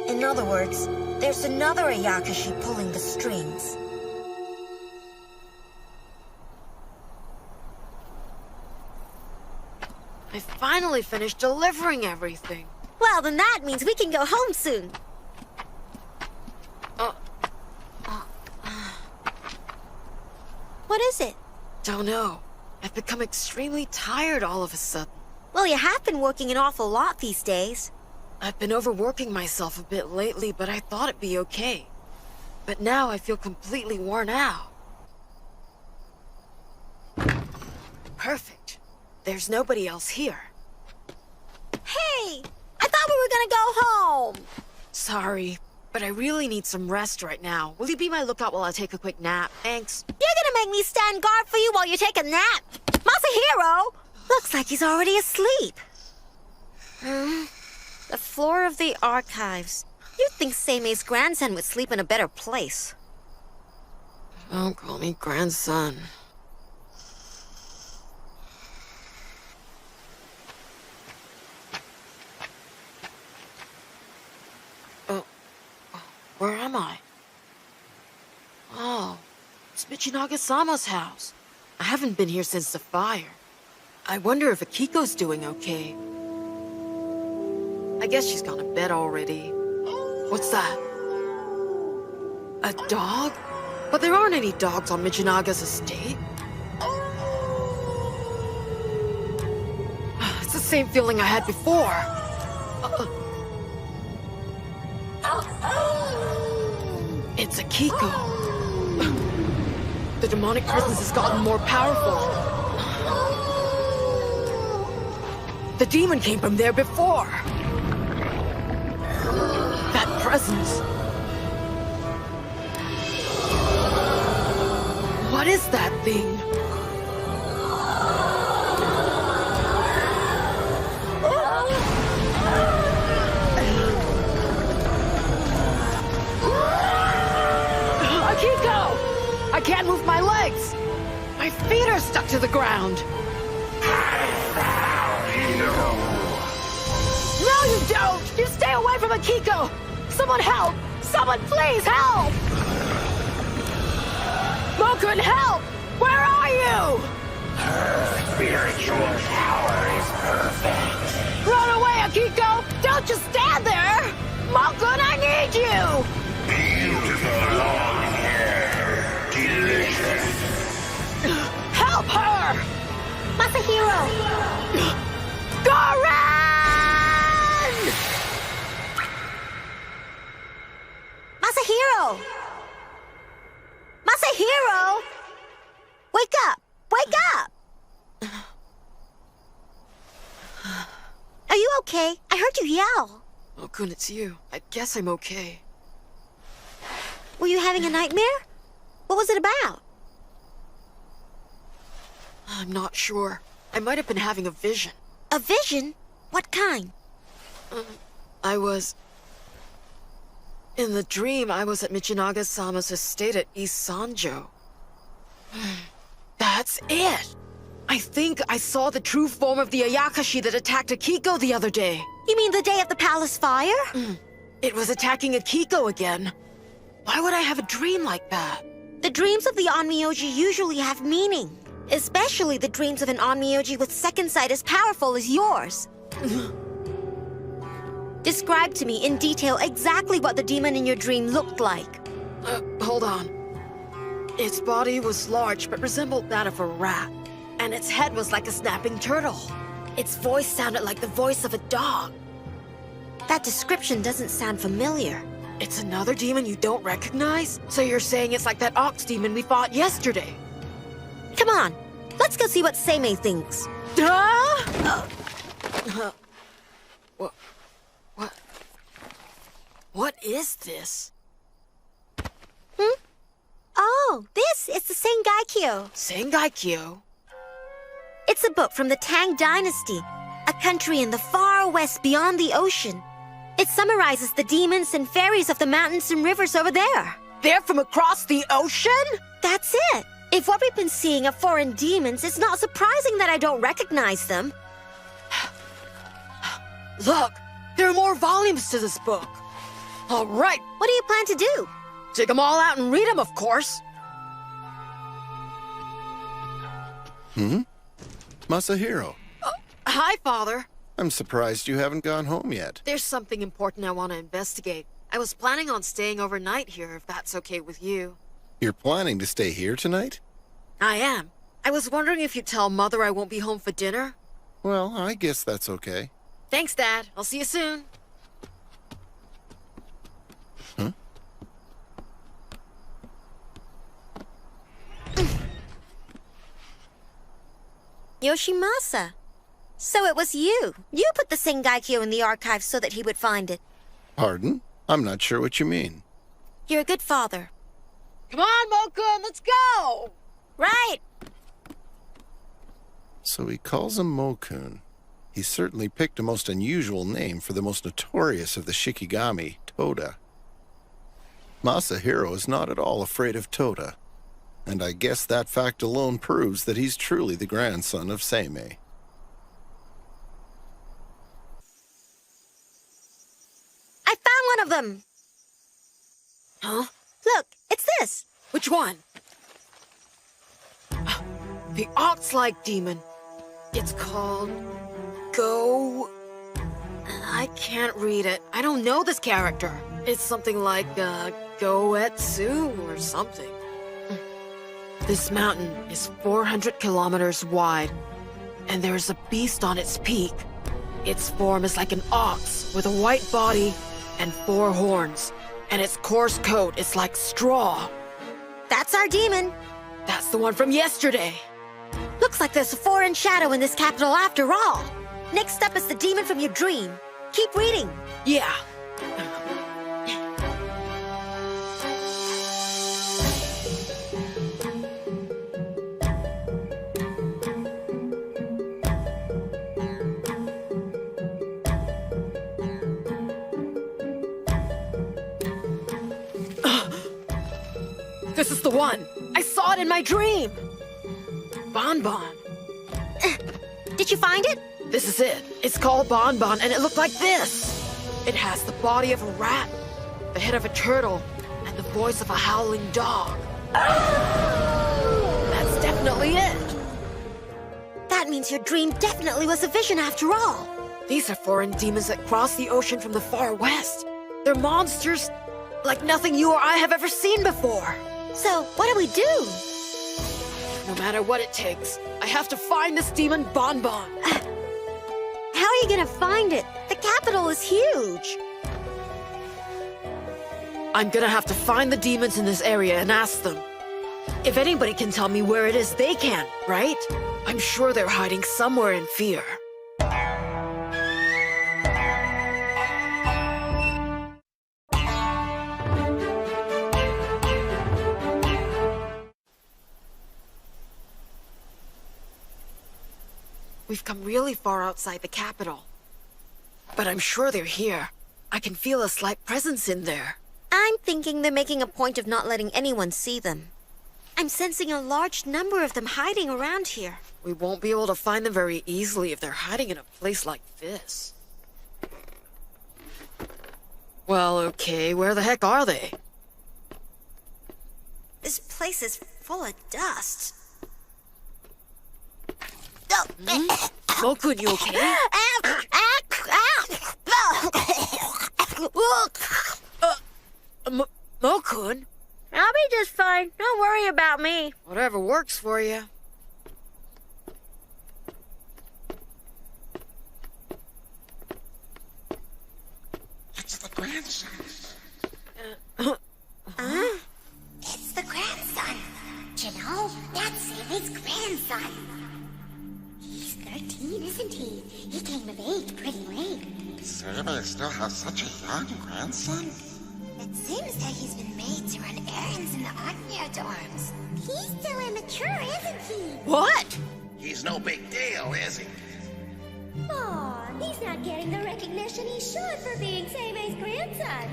In other words, there's another Ayakashi pulling the strings. I finally finished delivering everything. Well, then that means we can go home soon. What is it? Don't know. I've become extremely tired all of a sudden. Well, you have been working an awful lot these days. I've been overworking myself a bit lately, but I thought it'd be okay. But now I feel completely worn out. Perfect. There's nobody else here. Hey! I thought we were gonna go home! Sorry, but I really need some rest right now. Will you be my lookout while I take a quick nap? Thanks. You're gonna make me stand guard for you while you take a nap? Masahiro! Looks like he's already asleep. The floor of the archives. You'd think Seimei's grandson would sleep in a better place. Don't call me grandson. Where am I? Oh, it's Michinaga-sama's house. I haven't been here since the fire. I wonder if Akiko's doing okay. I guess she's gone to bed already. What's that? A dog? But there aren't any dogs on Michinaga's estate. It's the same feeling I had before. It's Akiko. The demonic presence has gotten more powerful. The demon came from there before. That presence. What is that thing? Akiko! I can't move my legs! My feet are stuck to the ground! No, you don't! You stay away from Akiko! Someone help! Someone please help! Mokun, help! Where are you? Her spiritual power is perfect. Run away, Akiko! Don't just stand there! Mokun, I need you! Beautiful long hair. Delicious. Help her! Masahiro! Goran! Masahiro! Masahiro! Wake up! Wake up! Are you okay? I heard you yell. Mokun, it's you. I guess I'm okay. Were you having a nightmare? What was it about? I'm not sure. I might have been having a vision. A vision? What kind? I was... In the dream, I was at Michinaga-sama's estate at East Sanjo. That's it! I think I saw the true form of the Ayakashi that attacked Akiko the other day. You mean the day of the palace fire? It was attacking Akiko again. Why would I have a dream like that? The dreams of the Onmyoji usually have meaning. Especially the dreams of an Onmyoji with second sight as powerful as yours. Describe to me in detail exactly what the demon in your dream looked like. Hold on. Its body was large but resembled that of a rat. And its head was like a snapping turtle. Its voice sounded like the voice of a dog. That description doesn't sound familiar. It's another demon you don't recognize? So you're saying it's like that ox demon we fought yesterday? Come on, let's go see what Seimei thinks. What is this? Oh, this is the Sengaikyo. Sengaikyo? It's a book from the Tang Dynasty, a country in the far west beyond the ocean. It summarizes the demons and fairies of the mountains and rivers over there. They're from across the ocean? That's it. If what we've been seeing are foreign demons, it's not surprising that I don't recognize them. Look, there are more volumes to this book. All right. What do you plan to do? Take them all out and read them, of course. Masahiro. Hi, Father. I'm surprised you haven't gone home yet. There's something important I want to investigate. I was planning on staying overnight here, if that's okay with you. You're planning to stay here tonight? I am. I was wondering if you'd tell Mother I won't be home for dinner. Well, I guess that's okay. Thanks, Dad. I'll see you soon. Yoshimasa. So it was you. You put the Sengaikyo in the archives so that he would find it. Pardon? I'm not sure what you mean. You're a good father. Come on, Mokun, let's go! Right! So he calls him Mokun. He certainly picked a most unusual name for the most notorious of the Shikigami, Toda. Masahiro is not at all afraid of Toda, and I guess that fact alone proves that he's truly the grandson of Seimei. I found one of them! Huh? Look, it's this. Which one? The ox-like demon. It's called... Go... I can't read it. I don't know this character. It's something like, Goetsu or something. This mountain is 400 kilometers wide, and there's a beast on its peak. Its form is like an ox with a white body and 4 horns, and its coarse coat is like straw. That's our demon. That's the one from yesterday. Looks like there's a foreign shadow in this capital after all. Next up is the demon from your dream. Keep reading. Yeah. This is the one. I saw it in my dream. Bonbon. Did you find it? This is it. It's called Bonbon, and it looked like this. It has the body of a rat, the head of a turtle, and the voice of a howling dog. That's definitely it. That means your dream definitely was a vision after all. These are foreign demons that cross the ocean from the far west. They're monsters like nothing you or I have ever seen before. So, what do we do? No matter what it takes, I have to find this demon Bonbon. How are you gonna find it? The capital is huge. I'm gonna have to find the demons in this area and ask them. If anybody can tell me where it is, they can, right? I'm sure they're hiding somewhere in fear. We've come really far outside the capital. But I'm sure they're here. I can feel a slight presence in there. I'm thinking they're making a point of not letting anyone see them. I'm sensing a large number of them hiding around here. We won't be able to find them very easily if they're hiding in a place like this. Well, okay, where the heck are they? This place is full of dust. Mokun, you okay? Mokun? I'll be just fine. Don't worry about me. Whatever works for you. It's the grandson. It's the grandson. You know, that's Sammy's grandson. He's 13, isn't he? He came of age pretty late. Sammy still has such a young grandson? It seems that he's been made to run errands in the Anya dorms. He's still immature, isn't he? What? He's no big deal, is he? Aw, he's not getting the recognition he should for being Sammy's grandson.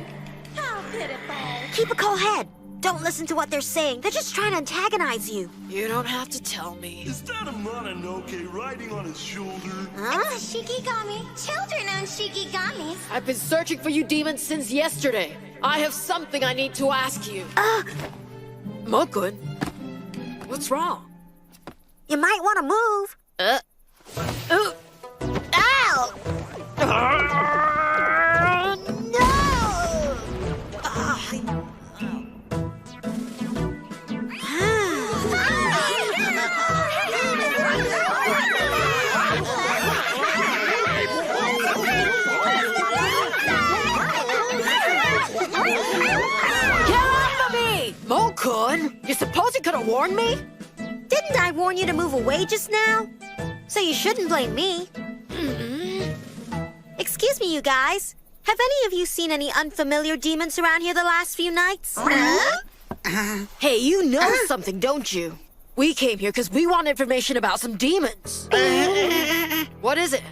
How pitiful. Keep a cool head. Don't listen to what they're saying. They're just trying to antagonize you. You don't have to tell me. Is that a Mononoke riding on his shoulder? Huh? It's a Shikigami. Children own Shikigamis. I've been searching for you demons since yesterday. I have something I need to ask you. Mokun? What's wrong? You might want to move. Ow! Mokun, you suppose you could have warned me? Didn't I warn you to move away just now? So you shouldn't blame me. Excuse me, you guys. Have any of you seen any unfamiliar demons around here the last few nights? Hey, you know something, don't you? We came here because we want information about some demons. What is it?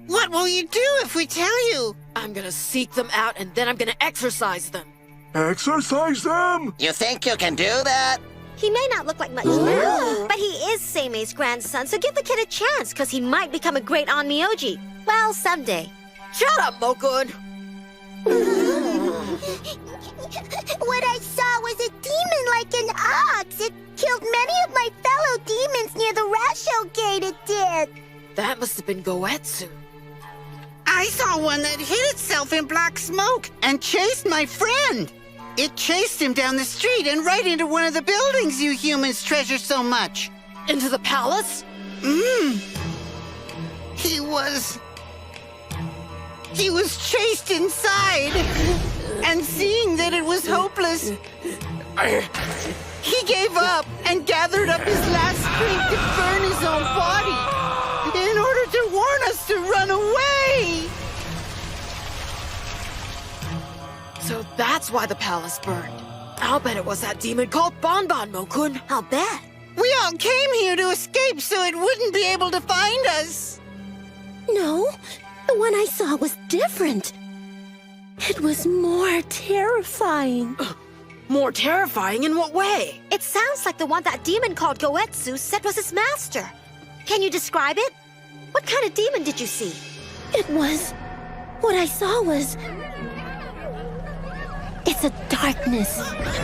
What will you do if we tell you? I'm gonna seek them out and then I'm gonna exorcise them. Exercise them? You think you can do that? He may not look like much now, but he is Seimei's grandson, so give the kid a chance, because he might become a great Onmyoji. Well, someday. Shut up, Mokun! What I saw was a demon like an ox. It killed many of my fellow demons near the Rasho Gate, it did. That must have been Goetsu. I saw one that hid itself in black smoke and chased my friend. It chased him down the street and right into one of the buildings you humans treasure so much. Into the palace? He was chased inside, and seeing that it was hopeless, he gave up and gathered up his last strength to burn his own body in order to warn us to run away. So that's why the palace burned. I'll bet it was that demon called Bonbon, Mokun. I'll bet. We all came here to escape so it wouldn't be able to find us. No, the one I saw was different. It was more terrifying. More terrifying in what way? It sounds like the one that demon called Goetsu said was his master. Can you describe it? What kind of demon did you see? What I saw was... It's a darkness,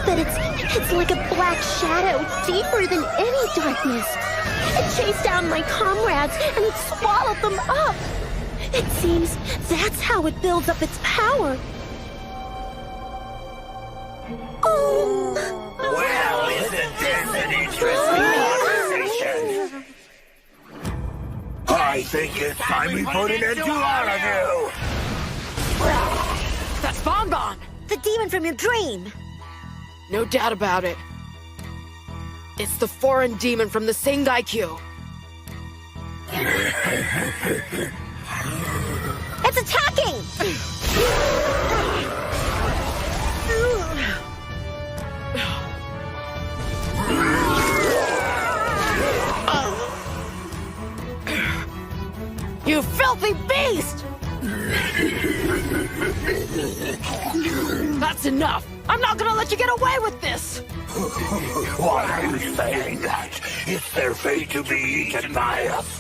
but it's like a black shadow, deeper than any darkness. It chased down my comrades and it swallowed them up. It seems that's how it builds up its power. Oh! Well, isn't this an interesting conversation? I think it's time we put an end to all of you! That's Bonbon! The demon from your dream! No doubt about it. It's the foreign demon from the Sengaikyo. It's attacking! You filthy beast! That's enough! I'm not gonna let you get away with this! Why are you saying that? It's their fate to be eaten by us.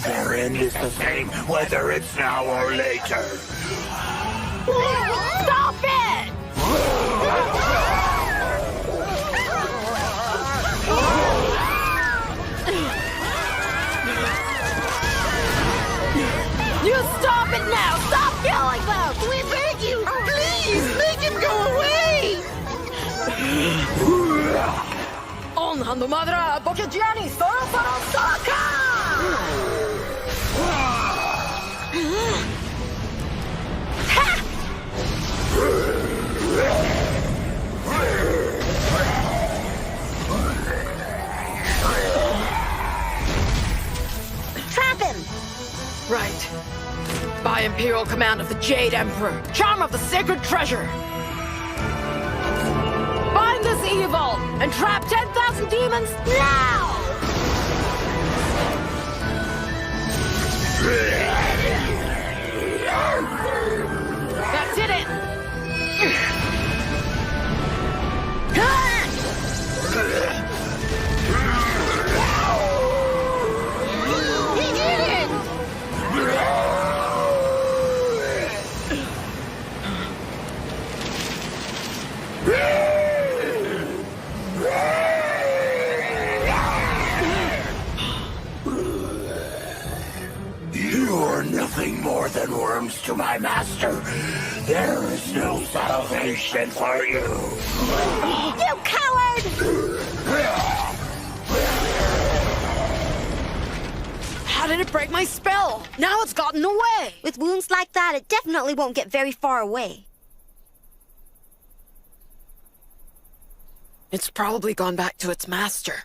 Their end is the same, whether it's now or later. Stop it! You stop it now! Stop killing them! We beg you, please, make him go away! Onna no madra bokejiani soro soro soka! Trap him! Right. By imperial command of the Jade Emperor, charm of the sacred treasure. Bind this evil and trap 10,000 demons now! That did it! He did it! You are nothing more than worms to my master. There is no salvation for you. You coward! How did it break my spell? Now it's gotten away! With wounds like that, it definitely won't get very far away. It's probably gone back to its master.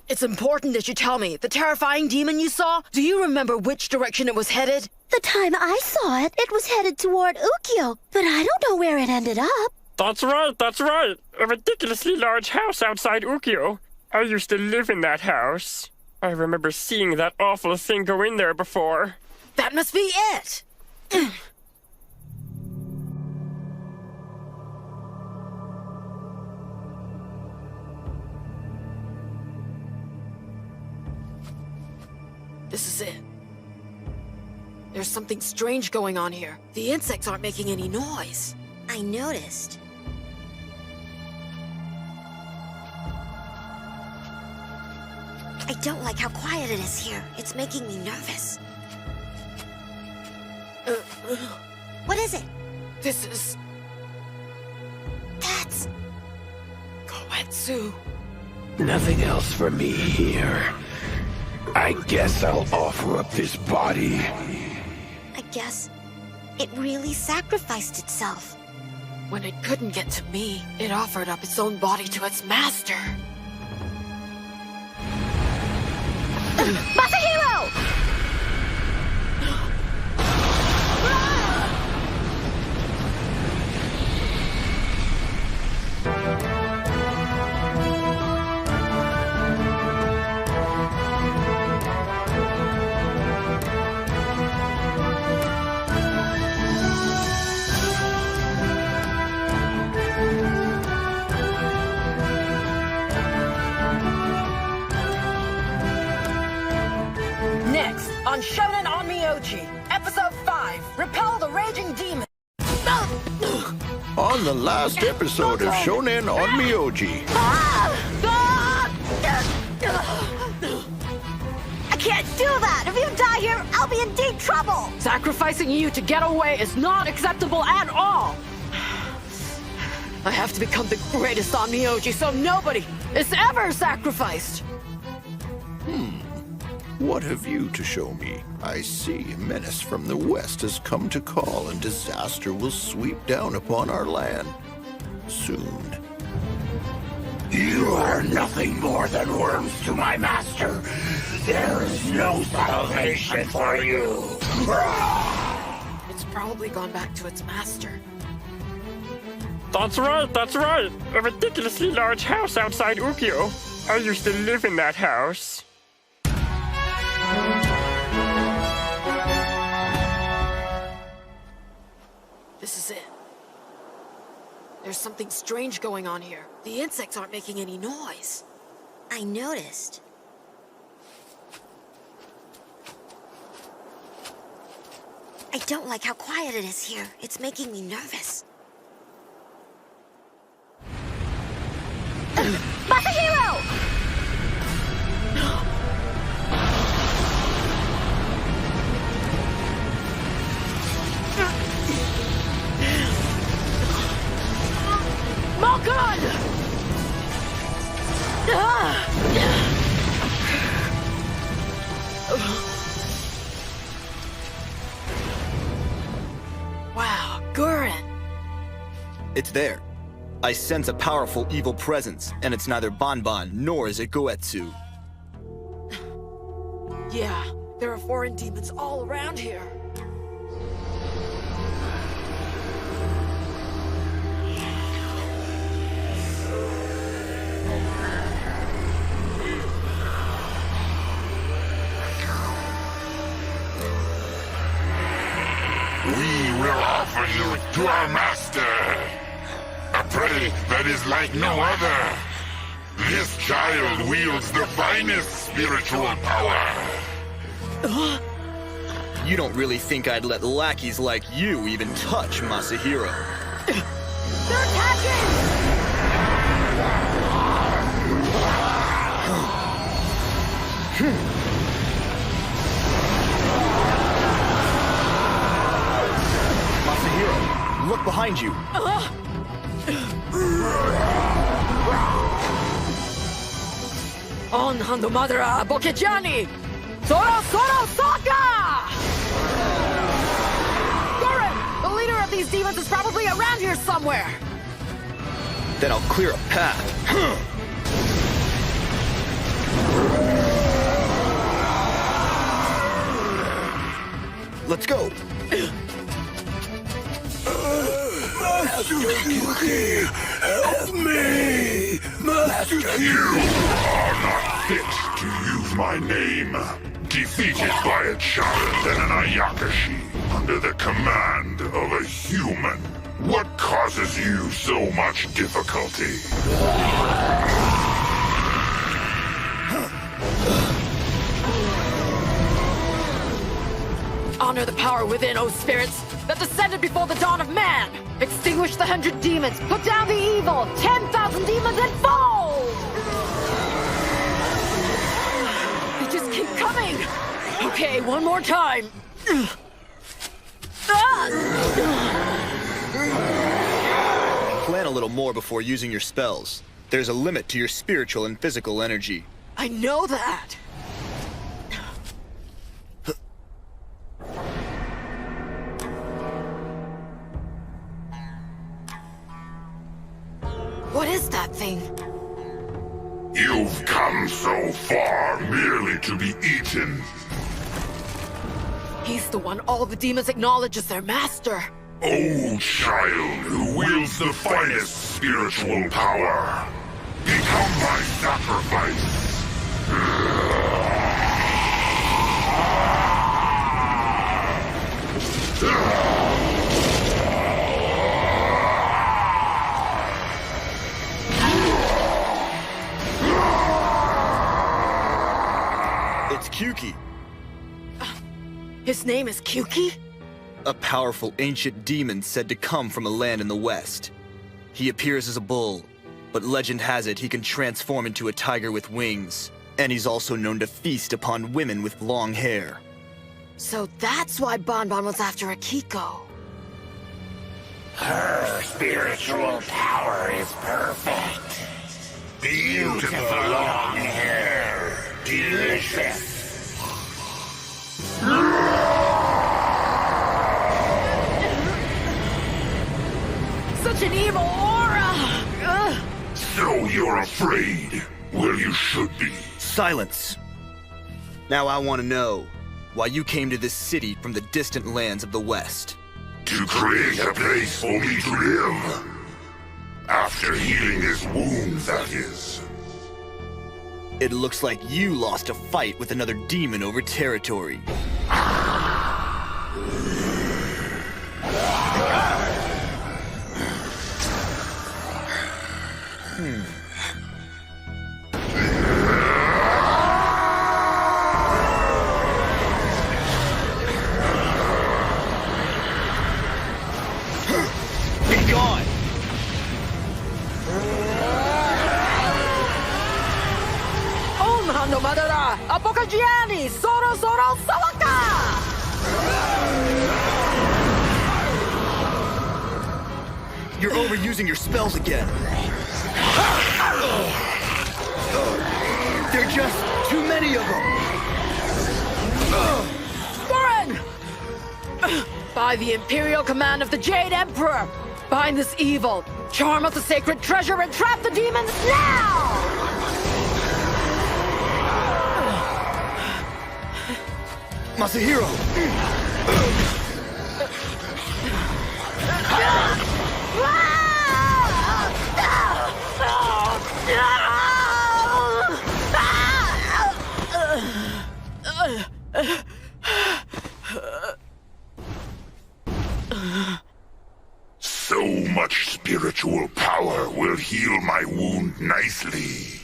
It's important that you tell me, the terrifying demon you saw, do you remember which direction it was headed? The time I saw it, it was headed toward Ukyo, but I don't know where it ended up. That's right, that's right. A ridiculously large house outside Ukyo. I used to live in that house. I remember seeing that awful thing go in there before. That must be it! This is it. There's something strange going on here. The insects aren't making any noise. I noticed. I don't like how quiet it is here. It's making me nervous. What is it? This is... That's... Koetsu. Nothing else for me here. I guess I'll offer up this body. I guess it really sacrificed itself. When it couldn't get to me, it offered up its own body to its master. Masahiro! Next, on Shonen on Myoji, Episode 5, Repel the Raging Demon. On the last episode of Shonen on Myoji. I can't do that! If you die here, I'll be in deep trouble! Sacrificing you to get away is not acceptable at all! I have to become the greatest on Myoji so nobody is ever sacrificed! What have you to show me? I see a menace from the west has come to call, and disaster will sweep down upon our land. Soon. You are nothing more than worms to my master. There is no salvation for you. It's probably gone back to its master. That's right, that's right. A ridiculously large house outside Ukyo. I used to live in that house. This is it. There's something strange going on here. The insects aren't making any noise. I noticed. I don't like how quiet it is here. It's making me nervous. Masahiro! Malkan! Wow, Gurren! It's there. I sense a powerful evil presence, and it's neither Banban nor is it Goetsu. Yeah, there are foreign demons all around here. We will offer you to our master. A prey that is like no other. This child wields the finest spiritual power. You don't really think I'd let lackeys like you even touch Masahiro? They're attacking! Masahiro, look behind you. On Handomadara Bokejani! Soro Soro Sokka! Gurren! The leader of these demons is probably around here somewhere! Then I'll clear a path. Let's go. Master Yuki, help me! Master You are not fit to use my name. Defeated by a child and an Ayakashi under the command of a human. What causes you so much difficulty? Honor the power within, O spirits, that descended before the dawn of man! Extinguish the 100 demons! Put down the evil! 10,000 demons and fall! They just keep coming! Okay, one more time! Plan a little more before using your spells. There's a limit to your spiritual and physical energy. I know that! What is that thing? You've come so far merely to be eaten. He's the one all the demons acknowledge as their master. O child who wields the finest spiritual power, become my sacrifice. It's Kyuki. His name is Kyuki? A powerful ancient demon said to come from a land in the west. He appears as a bull, but legend has it he can transform into a tiger with wings. And he's also known to feast upon women with long hair. So that's why Bonbon was after Akiko. Her spiritual power is perfect. Beautiful long hair. Delicious. Such an evil aura! Ugh. So you're afraid? Well, you should be. Silence! Now I want to know why you came to this city from the distant lands of the West. To create a place for me to live. After healing his wounds, that is. It looks like you lost a fight with another demon over territory. Be gone! Hando Madara! Apokajiani! Soro Soro Sawaka! You're overusing your spells again. There are just too many of them. Warren! By the imperial command of the Jade Emperor, bind this evil, charm up the sacred treasure, and trap the demons now! Masahiro! So much spiritual power will heal my wound nicely.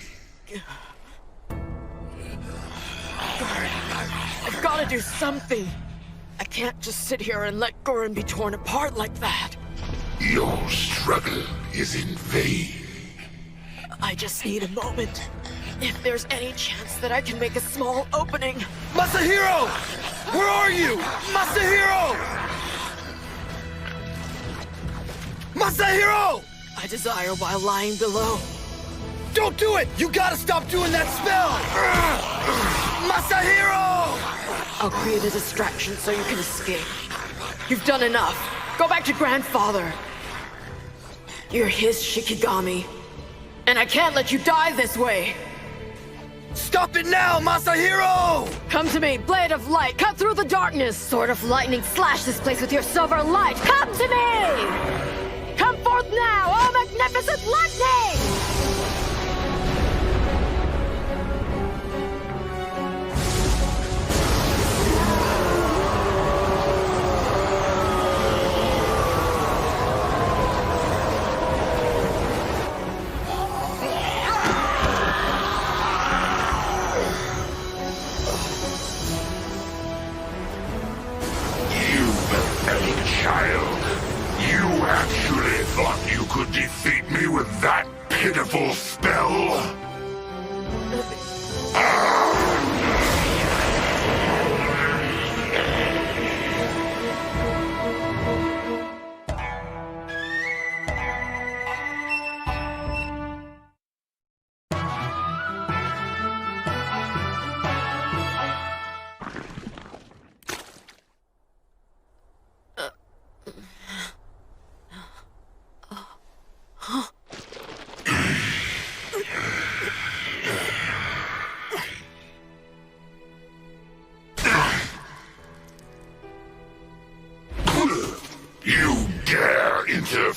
I've got to do something. I can't just sit here and let Goran be torn apart like that. Your struggle is in vain. I just need a moment. If there's any chance that I can make a small opening. Masahiro! Where are you? Masahiro! Masahiro! I desire while lying below. Don't do it! You gotta stop doing that spell! Masahiro! I'll create a distraction so you can escape. You've done enough. Go back to Grandfather. You're his Shikigami. And I can't let you die this way. Stop it now, Masahiro! Come to me, blade of light. Cut through the darkness. Sword of lightning, slash this place with your silver light. Come to me! Come forth now, oh magnificent lightning!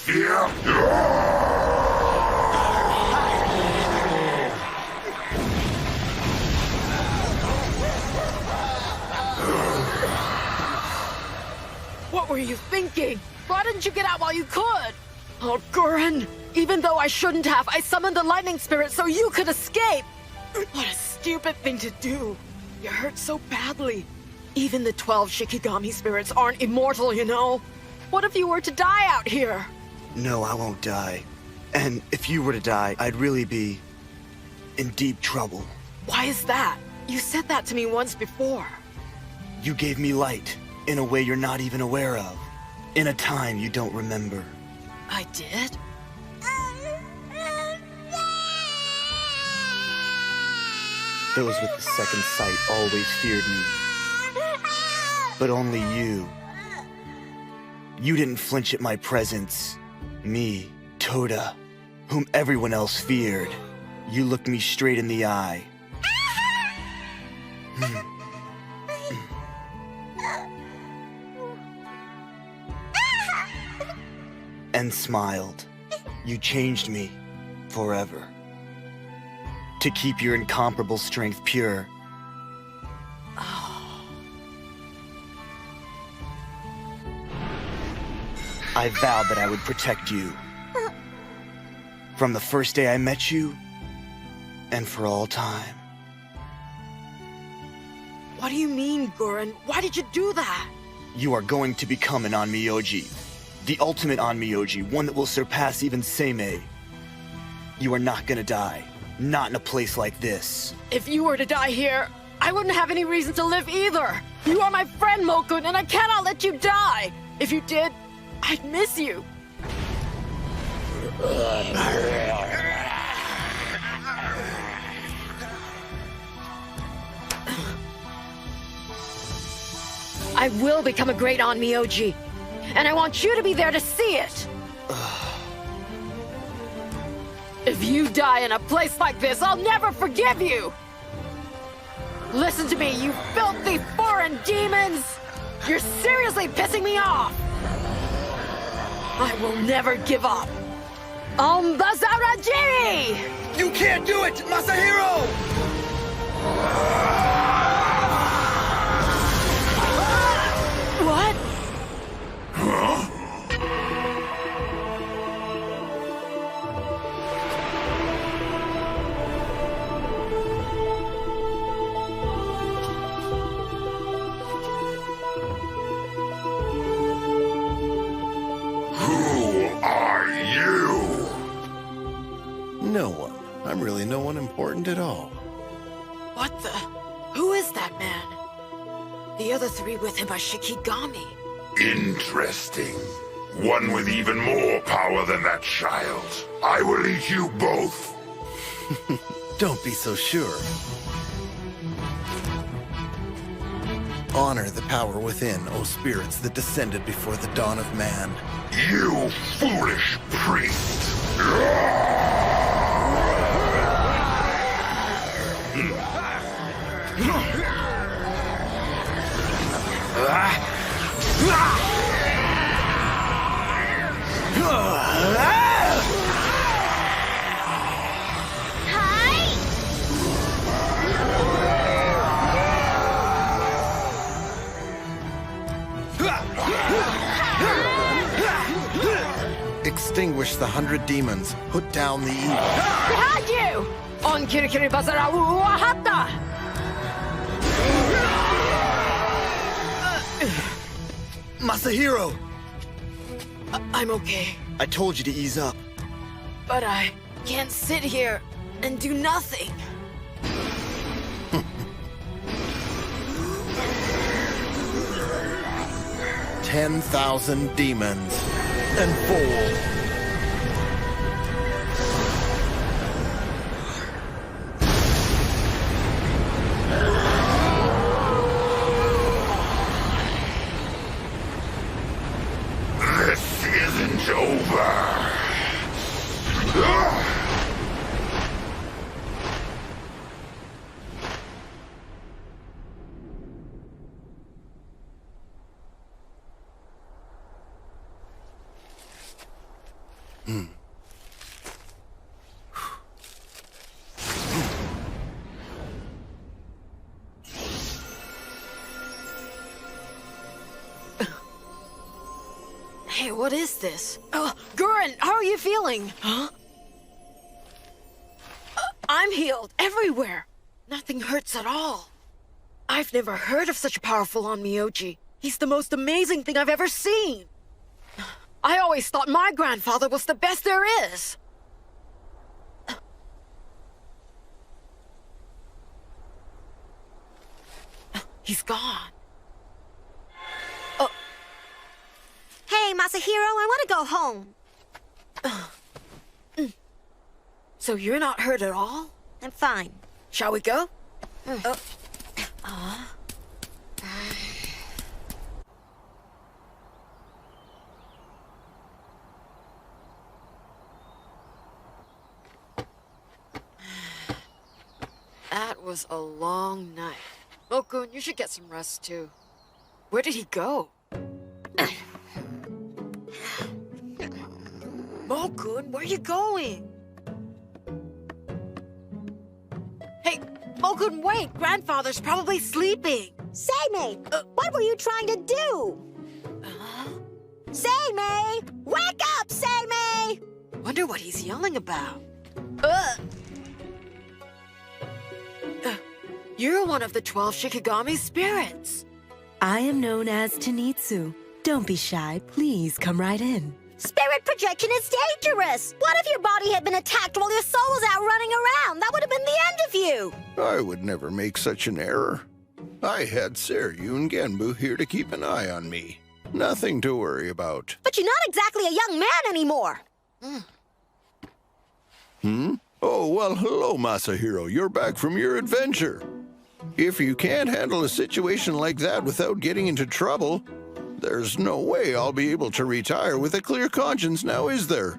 fear? What were you thinking? Why didn't you get out while you could? Oh, Gurren, even though I shouldn't have, I summoned the lightning spirit so you could escape. What a stupid thing to do. You hurt so badly. Even the 12 Shikigami spirits aren't immortal, you know. What if you were to die out here? No, I won't die. And if you were to die, I'd really be in deep trouble. Why is that? You said that to me once before. You gave me light in a way you're not even aware of. In a time you don't remember. I did? Those with the second sight always feared me. But only you. You didn't flinch at my presence. Me, Toda, whom everyone else feared. You looked me straight in the eye. And smiled. You changed me forever. To keep your incomparable strength pure. I vowed that I would protect you. From the first day I met you, and for all time. What do you mean, Gurren? Why did you do that? You are going to become an Onmyoji. The ultimate Onmyoji, one that will surpass even Seimei. You are not gonna die. Not in a place like this. If you were to die here, I wouldn't have any reason to live either. You are my friend, Mokun, and I cannot let you die. If you did, I'd miss you. I will become a great Onmyoji, and I want you to be there to see it. If you die in a place like this, I'll never forgive you! Listen to me, you filthy foreign demons! You're seriously pissing me off! I will never give up. Bazarajiri! You can't do it, Masahiro! What? No one. I'm really no one important at all. What the? Who is that man? The other three with him are Shikigami. Interesting. One with even more power than that child. I will eat you both. Don't be so sure. Honor the power within, O spirits that descended before the dawn of man. You foolish priest! Extinguish the 100 demons. Put down the evil. Behind you! On Kirikiri Bazara Uahata! Masahiro! I'm okay, I told you to ease up. but I can't sit here and do nothing. $10,000 demons and fall. This isn't over. Hey, what is this? Gurren, how are you feeling? Huh? I'm healed everywhere. Nothing hurts at all. I've never heard of such a powerful Onmyoji. He's the most amazing thing I've ever seen. I always thought my grandfather was the best there is. He's gone. Hey, Masahiro, I want to go home. So you're not hurt at all? I'm fine. Shall we go? That was a long night. Mokun, you should get some rest too. Where did he go? Mokun, where are you going? Hey, Mokun, wait! Grandfather's probably sleeping. Seimei, what were you trying to do? Seimei! Wake up, Seimei! Wonder what he's yelling about. You're one of the 12 Shikigami spirits. I am known as Tenitsu. Don't be shy. Please come right in. Spirit projection is dangerous! What if your body had been attacked while your soul was out running around? That would have been the end of you! I would never make such an error. I had Seryu and Genbu here to keep an eye on me. Nothing to worry about. But you're not exactly a young man anymore! Oh, well, hello, Masahiro. You're back from your adventure. If you can't handle a situation like that without getting into trouble, there's no way I'll be able to retire with a clear conscience now, is there?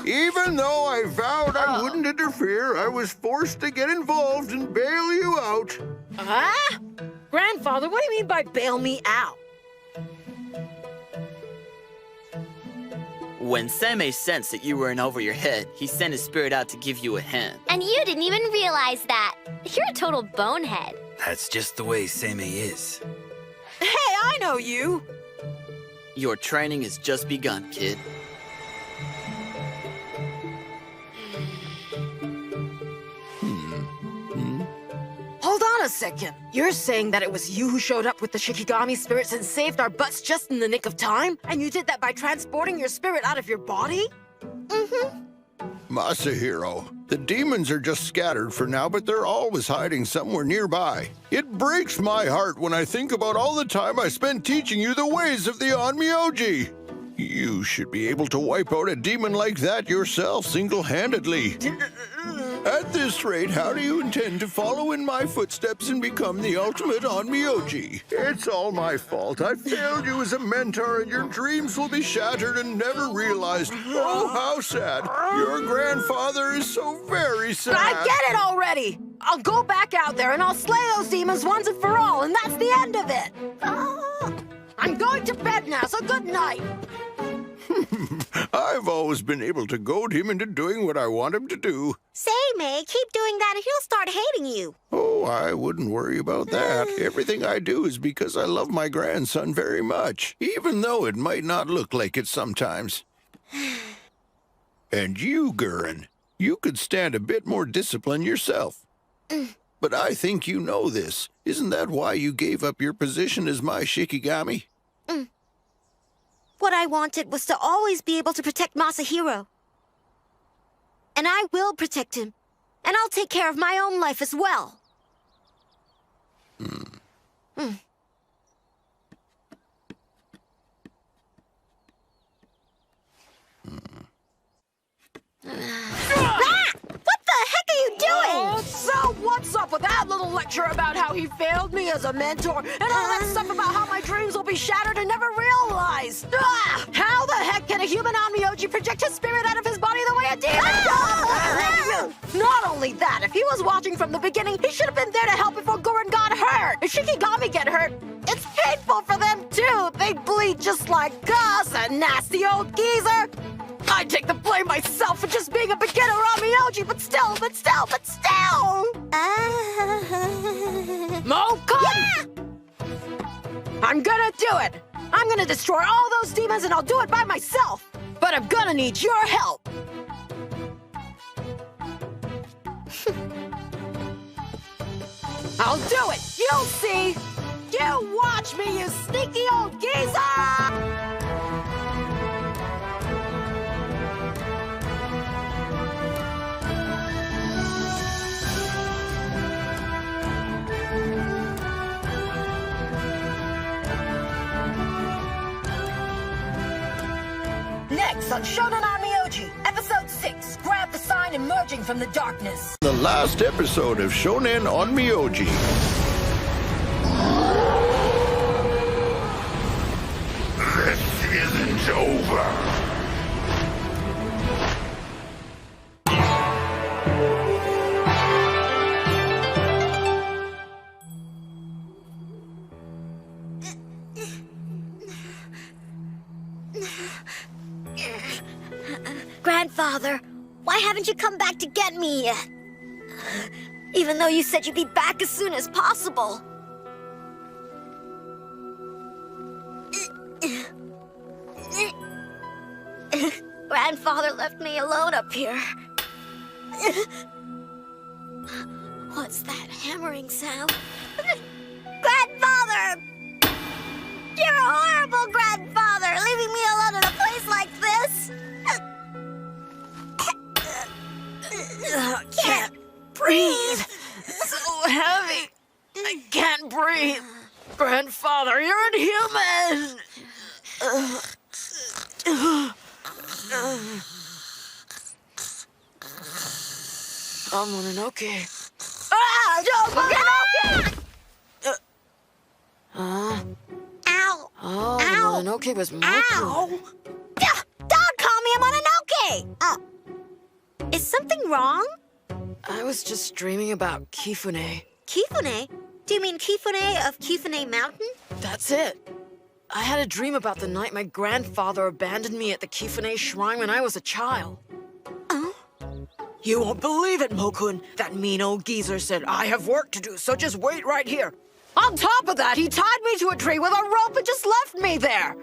Even though I vowed I wouldn't interfere, I was forced to get involved and bail you out. Grandfather, what do you mean by bail me out? When Seimei sensed that you were in over your head, he sent his spirit out to give you a hand. And you didn't even realize that. You're a total bonehead. That's just the way Seimei is. Hey, I know you! Your training has just begun, kid. Hold on a second. You're saying that it was you who showed up with the Shikigami spirits and saved our butts just in the nick of time? And you did that by transporting your spirit out of your body? Masahiro, the demons are just scattered for now, but they're always hiding somewhere nearby. It breaks my heart when I think about all the time I spent teaching you the ways of the Onmyoji. You should be able to wipe out a demon like that yourself single-handedly. At this rate, how do you intend to follow in my footsteps and become the ultimate Onmyoji? It's all my fault. I failed you as a mentor, and your dreams will be shattered and never realized. Oh, how sad. Your grandfather is so very sad. I get it already! I'll go back out there and I'll slay those demons once and for all, and that's the end of it! I'm going to bed now, so good night! I've always been able to goad him into doing what I want him to do. Seimei, keep doing that and he'll start hating you. Oh, I wouldn't worry about that. Everything I do is because I love my grandson very much, even though it might not look like it sometimes. And you, Gurren, you could stand a bit more discipline yourself. But I think you know this. Isn't that why you gave up your position as my Shikigami? What I wanted was to always be able to protect Masahiro. And I will protect him. And I'll take care of my own life as well. What the heck are you doing? So what's up with that little lecture about how he failed me as a mentor and all that stuff about how my dreams will be shattered and never realized? How the heck can a human Onmyoji project his spirit out of his body the way a demon does? Not only that, if he was watching from the beginning, he should have been there to help before Gurren got hurt. If Shikigami get hurt, it's painful for them too. They bleed just like us, a nasty old geezer. I take the blame myself for just being a beginner Onmyoji, but still! Mokun! Yeah! I'm gonna do it! I'm gonna destroy all those demons and I'll do it by myself! But I'm gonna need your help! I'll do it! You'll see! You watch me, you sneaky old geezer! Next on Shonen Onmyoji, Episode 6, Grab the Sign Emerging from the Darkness. The last episode of Shonen Onmyoji. This isn't over. Grandfather, why haven't you come back to get me yet? Even though you said you'd be back as soon as possible. Grandfather left me alone up here. What's that hammering sound? Grandfather! You're a horrible grandfather, leaving me alone in a place like this. I can't breathe. So heavy. I can't breathe. Grandfather, you're inhuman. Mononoke. Ah! No, Mononoke! Ow! Oh, Ow! Mononoke was Moku. Ow! Don't call me a Mononoke! Is something wrong? I was just dreaming about Kifune. Kifune? Do you mean Kifune of Kifune Mountain? That's it. I had a dream about the night my grandfather abandoned me at the Kifune Shrine when I was a child. Oh? You won't believe it, Mokun. That mean old geezer said, I have work to do, so just wait right here. On top of that, he tied me to a tree with a rope and just left me there.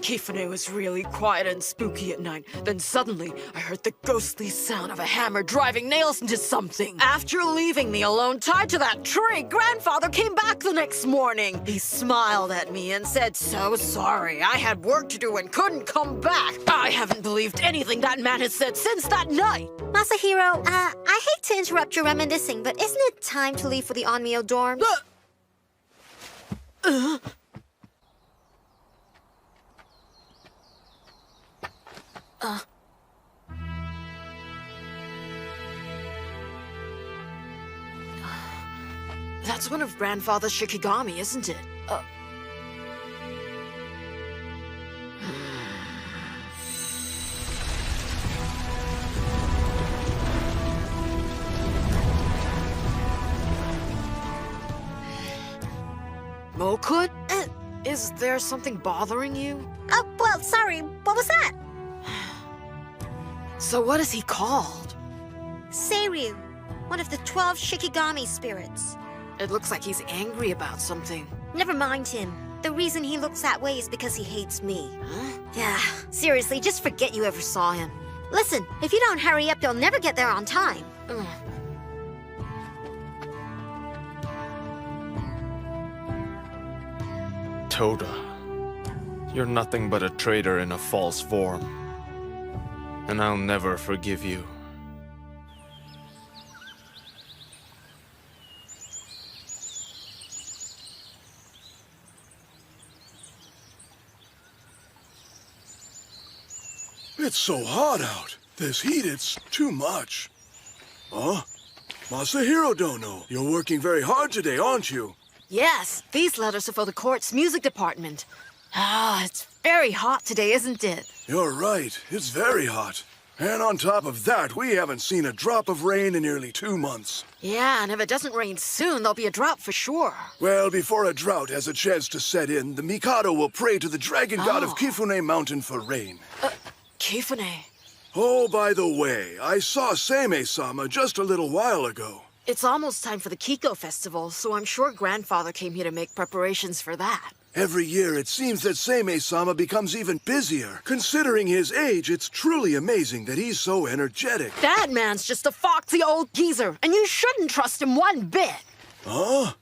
Kifune was really quiet and spooky at night. Then suddenly, I heard the ghostly sound of a hammer driving nails into something. After leaving me alone tied to that tree, Grandfather came back the next morning. He smiled at me and said, so sorry, I had work to do and couldn't come back. I haven't believed anything that man has said since that night. Masahiro, I hate to interrupt your reminiscing, but isn't it time to leave for the Onmyo dorms? That's one of Grandfather's Shikigami, isn't it? Mokun? Is there something bothering you? Well, sorry, what was that? So what is he called? Seiryu, one of the 12 Shikigami spirits. It looks like he's angry about something. Never mind him. The reason he looks that way is because he hates me. Huh? Yeah, seriously, just forget you ever saw him. Listen, if you don't hurry up, you'll never get there on time. Toda, you're nothing but a traitor in a false form. And I'll never forgive you. It's so hot out. This heat, it's too much. Huh? Masahiro Dono, you're working very hard today, aren't you? Yes, these letters are for the court's music department. Ah, it's very hot today, isn't it? You're right. It's very hot. And on top of that, we haven't seen a drop of rain in nearly 2 months. Yeah, and if it doesn't rain soon, there'll be a drought for sure. Well, before a drought has a chance to set in, the Mikado will pray to the dragon god of Kifune Mountain for rain. Kifune. Oh, by the way, I saw Seimei-sama just a little while ago. It's almost time for the Kiko Festival, so I'm sure Grandfather came here to make preparations for that. Every year it seems that Seimei-sama becomes even busier. Considering his age, it's truly amazing that he's so energetic. That man's just a foxy old geezer, and you shouldn't trust him one bit. Huh?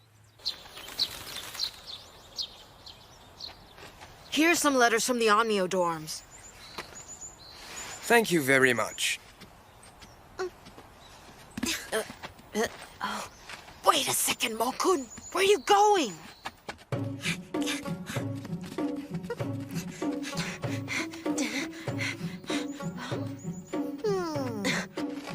Here's some letters from the Onmyo dorms. Thank you very much. Wait a second, Mokun. Where are you going?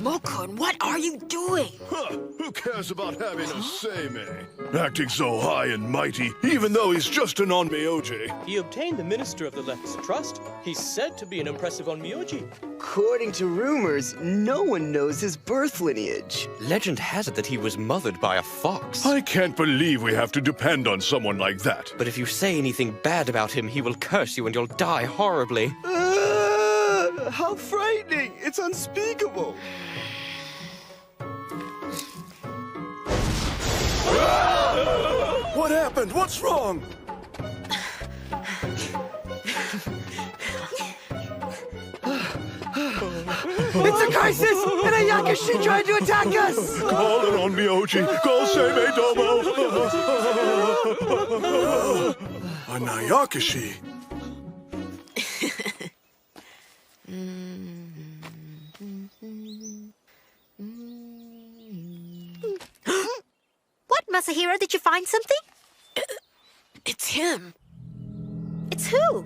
Mokun, what are you doing? Huh, who cares about having a Seimei? Acting so high and mighty, even though he's just an Onmyoji. He obtained the Minister of the Left's trust. He's said to be an impressive Onmyoji. According to rumors, no one knows his birth lineage. Legend has it that he was mothered by a fox. I can't believe we have to depend on someone like that. But if you say anything bad about him, he will curse you and you'll die horribly. How frightening! It's unspeakable! What happened? What's wrong? It's a crisis! And a Yakashi tried to attack us! Call it on Myoji! Call Seimei Domo! A Nayakashi! What, Masahiro? Did you find something? It's him. It's who?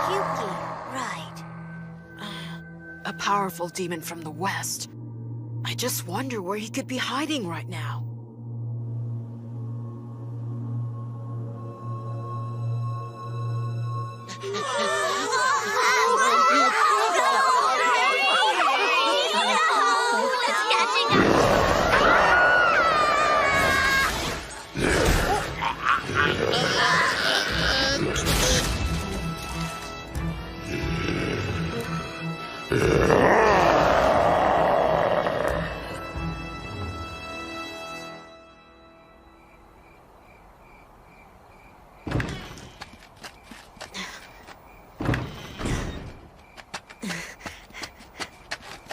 Yuki, right. A powerful demon from the West. I just wonder where he could be hiding right now.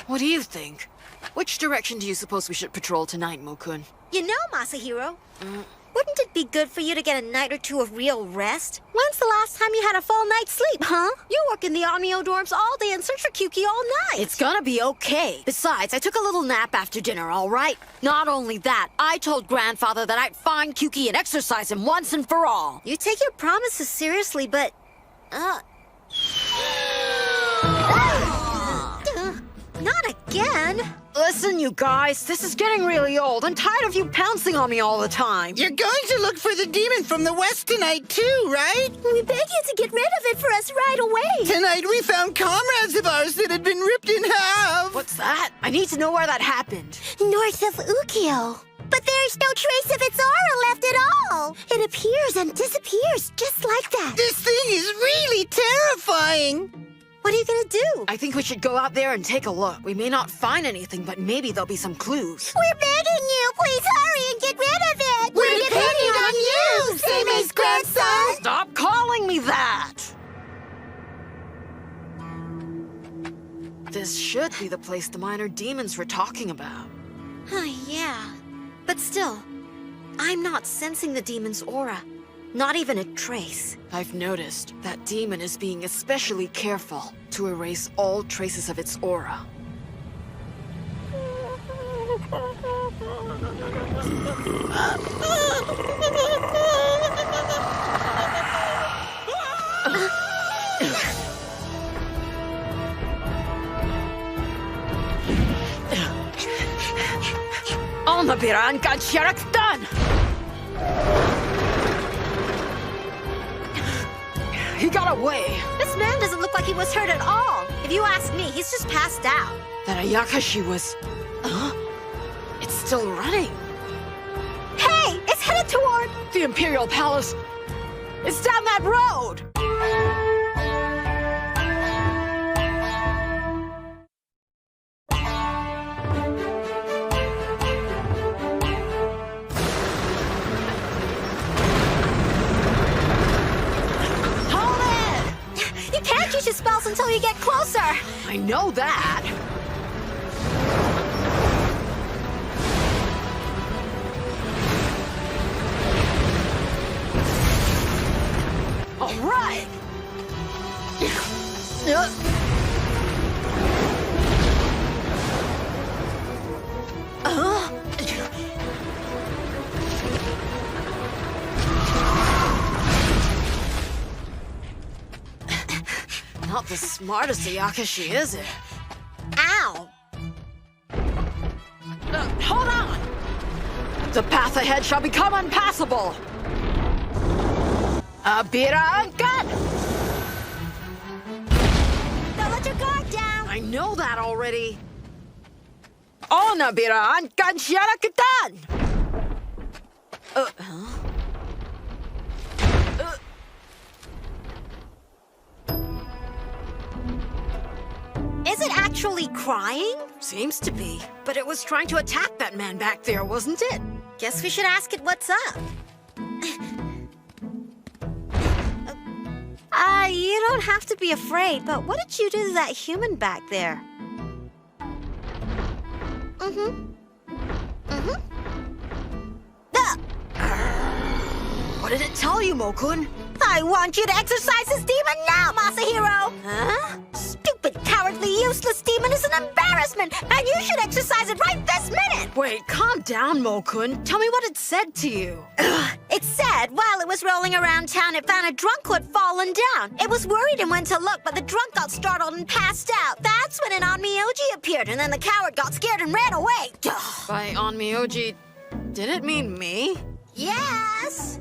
What do you think? Which direction do you suppose we should patrol tonight, Mokun? You know, Masahiro, wouldn't it be good for you to get a night or two of real rest? When's the last time you had a full night's sleep, huh? You work in the Onmyo dorms all day and search for Kyuki all night. It's gonna be okay. Besides, I took a little nap after dinner, all right? Not only that, I told Grandfather that I'd find Kyuki and exercise him once and for all. You take your promises seriously, but... Not again! Listen, you guys, this is getting really old. I'm tired of you pouncing on me all the time. You're going to look for the demon from the West tonight, too, right? We beg you to get rid of it for us right away. Tonight we found comrades of ours that had been ripped in half. What's that? I need to know where that happened. North of Ukiyo. But there's no trace of its aura left at all. It appears and disappears just like that. This thing is really terrifying. What are you gonna do? I think we should go out there and take a look. We may not find anything, but maybe there'll be some clues. We're begging you, please hurry and get rid of it. We're depending on you, Seimei's grandson. Stop calling me that! This should be the place the minor demons were talking about. Yeah. But still, I'm not sensing the demon's aura. Not even a trace. I've noticed that demon is being especially careful to erase all traces of its aura. Almabiran Gansharaktan! He got away. This man doesn't look like he was hurt at all. If you ask me, he's just passed out. That Ayakashi was... It's still running. Hey, it's headed toward... The Imperial Palace. It's down that road. I know that. All right. Not the smartest Ayakashi, is it? Ow! Hold on! The path ahead shall become unpassable! Abira Ankan! Don't let your guard down! I know that already. On Abira Ankan Shiarakatan! Huh? Is it actually crying? Seems to be. But it was trying to attack that man back there, wasn't it? Guess we should ask it what's up. You don't have to be afraid, but what did you do to that human back there? What did it tell you, Mokun? I want you to exercise this demon now, Masahiro! Huh? Stupid, cowardly, useless demon is an embarrassment, and you should exercise it right this minute! Wait, calm down, Mokun. Tell me what it said to you. It said, while it was rolling around town, it found a drunk who had fallen down. It was worried and went to look, but the drunk got startled and passed out. That's when an Onmyoji appeared, and then the coward got scared and ran away. By Onmyoji, did it mean me? Yes!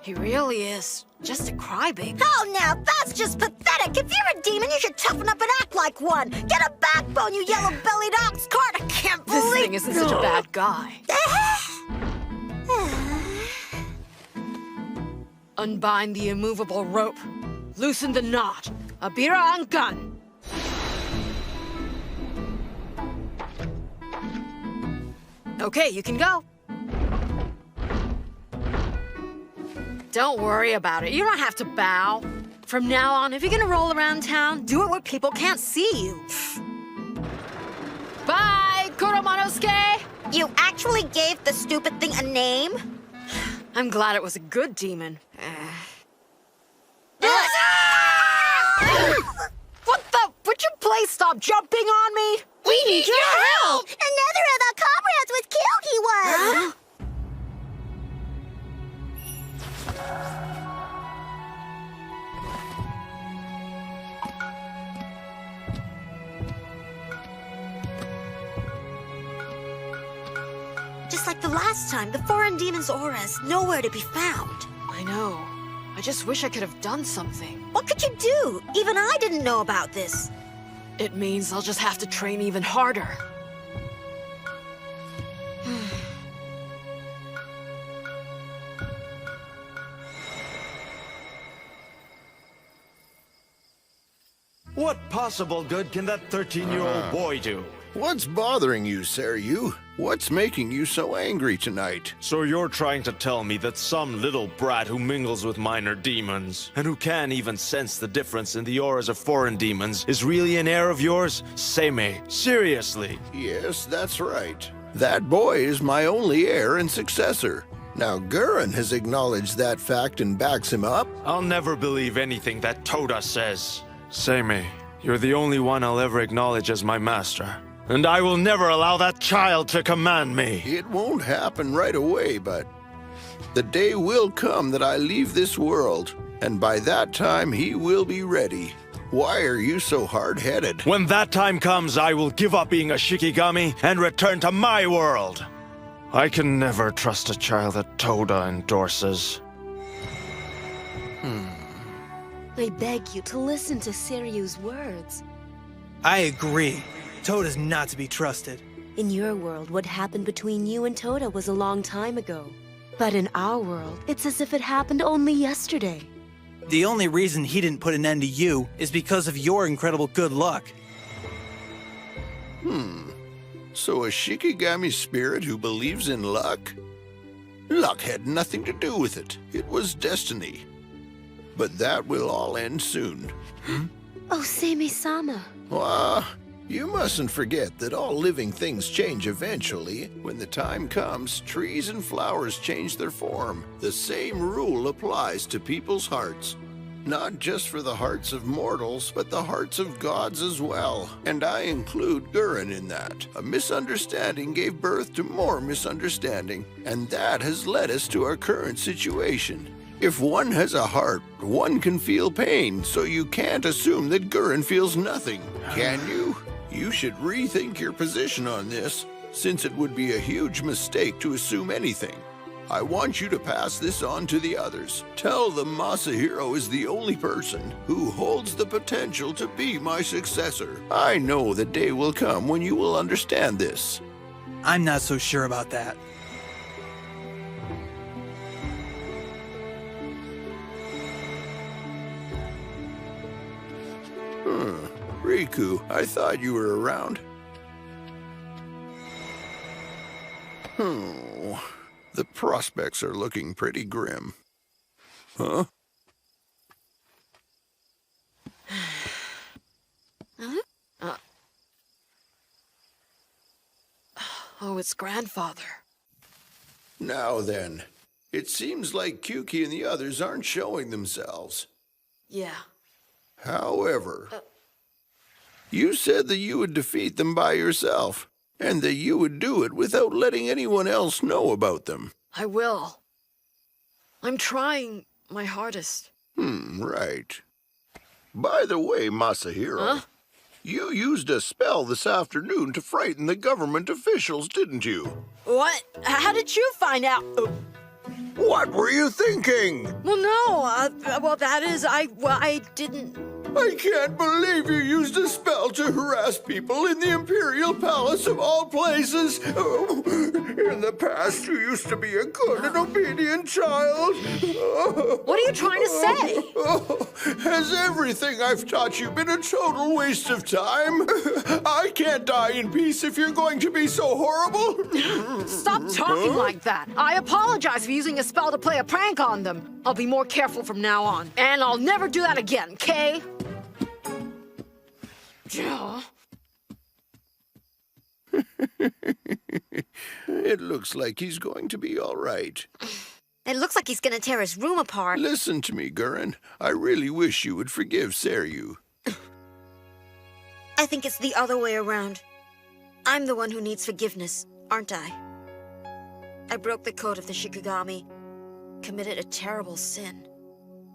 He really is just a crybaby. Oh, now that's just pathetic. If you're a demon, you should toughen up and act like one. Get a backbone, you yellow-bellied ox cart. I can't believe... This thing isn't such a bad guy. Unbind the immovable rope. Loosen the knot. Abira Ankan. Okay, you can go. Don't worry about it. You don't have to bow. From now on, if you're gonna roll around town, do it where people can't see you. Bye, Kuromanosuke! You actually gave the stupid thing a name? I'm glad it was a good demon. What the? Would you please stop jumping on me? We need your help! Another of the comrades was killed, he was! Just like the last time, the foreign demon's aura is nowhere to be found. I know. I just wish I could have done something. What could you do? Even I didn't know about this. It means I'll just have to train even harder. What possible good can that 13-year-old boy do? What's bothering you, Seryu? What's making you so angry tonight? So you're trying to tell me that some little brat who mingles with minor demons, and who can't even sense the difference in the auras of foreign demons, is really an heir of yours? Seimei, seriously? Yes, that's right. That boy is my only heir and successor. Now, Gurren has acknowledged that fact and backs him up. I'll never believe anything that Toda says. Seimei, you're the only one I'll ever acknowledge as my master. And I will never allow that child to command me. It won't happen right away, but the day will come that I leave this world, and by that time he will be ready. Why are you so hard-headed? When that time comes, I will give up being a Shikigami and return to my world. I can never trust a child that Toda endorses. I beg you to listen to Seryu's words. I agree. Toda's not to be trusted. In your world, what happened between you and Toda was a long time ago. But in our world, it's as if it happened only yesterday. The only reason he didn't put an end to you is because of your incredible good luck. So a Shikigami spirit who believes in luck? Luck had nothing to do with it. It was destiny. But that will all end soon. Oh, Seimei-sama. You mustn't forget that all living things change eventually. When the time comes, trees and flowers change their form. The same rule applies to people's hearts. Not just for the hearts of mortals, but the hearts of gods as well. And I include Gurren in that. A misunderstanding gave birth to more misunderstanding, and that has led us to our current situation. If one has a heart, one can feel pain, so you can't assume that Gurren feels nothing, can you? You should rethink your position on this, since it would be a huge mistake to assume anything. I want you to pass this on to the others. Tell them Masahiro is the only person who holds the potential to be my successor. I know the day will come when you will understand this. I'm not so sure about that. Riku, I thought you were around. The prospects are looking pretty grim. Huh? Oh, it's grandfather. Now then, it seems like Kyuki and the others aren't showing themselves. Yeah. However, you said that you would defeat them by yourself, and that you would do it without letting anyone else know about them. I will. I'm trying my hardest. Right. By the way, Masahiro, you used a spell this afternoon to frighten the government officials, didn't you? What? How did you find out? What were you thinking? Well, no. Well, that is, I didn't. I can't believe you used a spell to harass people in the Imperial Palace of all places. In the past, you used to be a good and obedient child. What are you trying to say? Has everything I've taught you been a total waste of time? I can't die in peace if you're going to be so horrible. Stop talking like that. I apologize for using a spell to play a prank on them. I'll be more careful from now on. And I'll never do that again, okay? It looks like he's going to be all right. It looks like he's gonna tear his room apart. Listen to me, Gurren. I really wish you would forgive Seryu. I think it's the other way around. I'm the one who needs forgiveness, aren't I? I broke the code of the Shikigami, committed a terrible sin.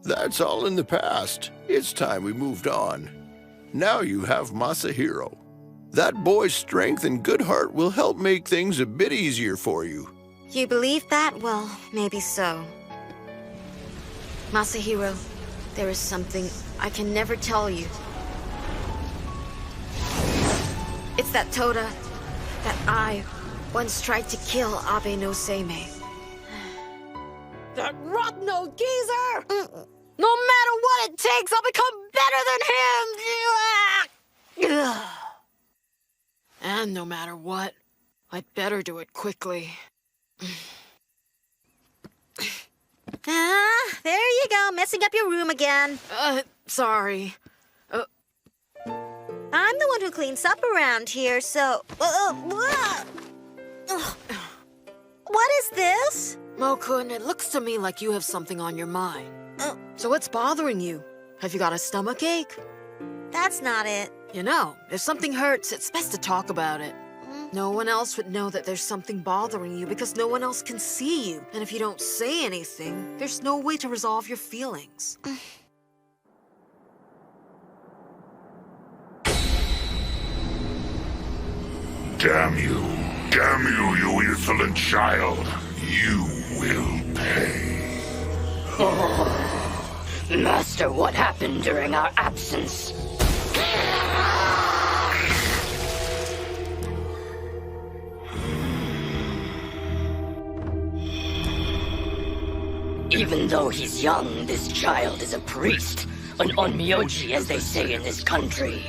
That's all in the past. It's time we moved on. Now you have Masahiro. That boy's strength and good heart will help make things a bit easier for you. You believe that? Well, maybe so. Masahiro, there is something I can never tell you. It's that Toda that I once tried to kill Abe no Seimei. That rotten-old geezer! No matter what it takes, I'll become better than him! And no matter what, I'd better do it quickly. There you go, messing up your room again. Sorry. I'm the one who cleans up around here, so... What is this? Mo-kun, it looks to me like you have something on your mind. So what's bothering you? Have you got a stomachache? That's not it. You know, if something hurts, it's best to talk about it. No one else would know that there's something bothering you because no one else can see you. And if you don't say anything, there's no way to resolve your feelings. Damn you, you insolent child. You will pay. Master, what happened during our absence? Even though he's young, this child is a priest, an onmyoji as they say in this country.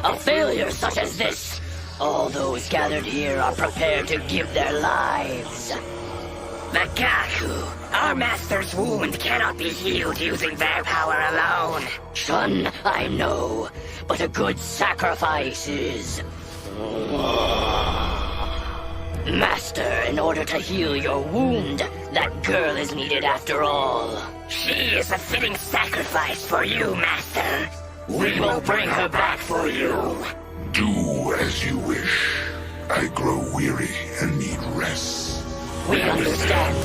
A failure such as this, all those gathered here are prepared to give their lives. The Gaku! Our master's wound cannot be healed using their power alone. Shun, I know, but a good sacrifice is... Master, in order to heal your wound, that girl is needed after all. She is a fitting sacrifice for you, Master. We will bring her back for you. Do as you wish. I grow weary and need rest. We understand.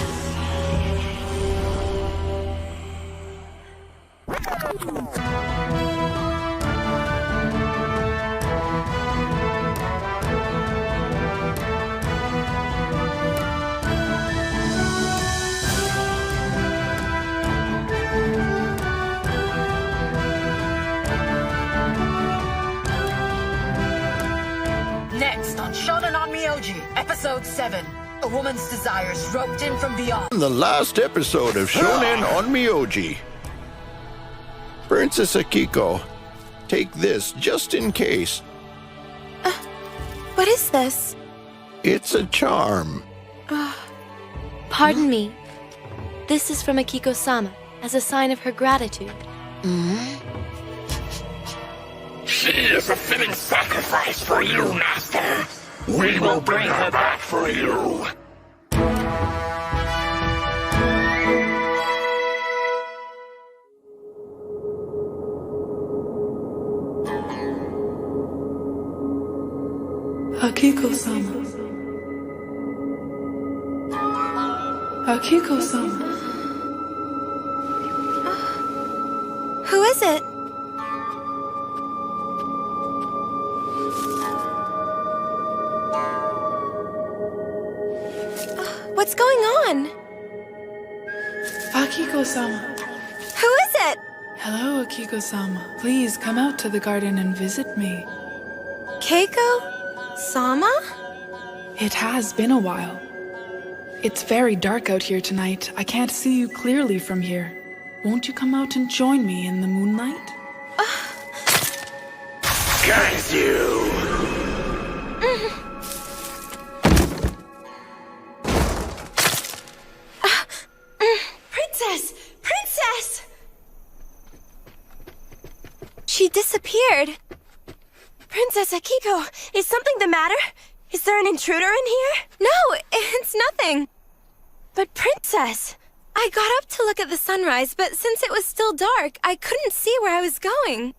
Next on Shonen on Myoji, Episode 7. A woman's desires roped in from beyond. The last episode of Shonen on Myoji. Princess Akiko, take this just in case. What is this? It's a charm. Pardon me. This is from Akiko-sama, as a sign of her gratitude. She is a fitting sacrifice for you, Master. We will bring her back for you. Akiko-sama. Akiko-sama. Who is it? What's going on? Akiko-sama. Who is it? Hello, Akiko-sama. Please come out to the garden and visit me. Keiko-sama? It has been a while. It's very dark out here tonight. I can't see you clearly from here. Won't you come out and join me in the moonlight? Curse you! Princess! Princess! She disappeared. Princess Akiko, is something the matter? Is there an intruder in here? No, it's nothing. But Princess, I got up to look at the sunrise, but since it was still dark, I couldn't see where I was going.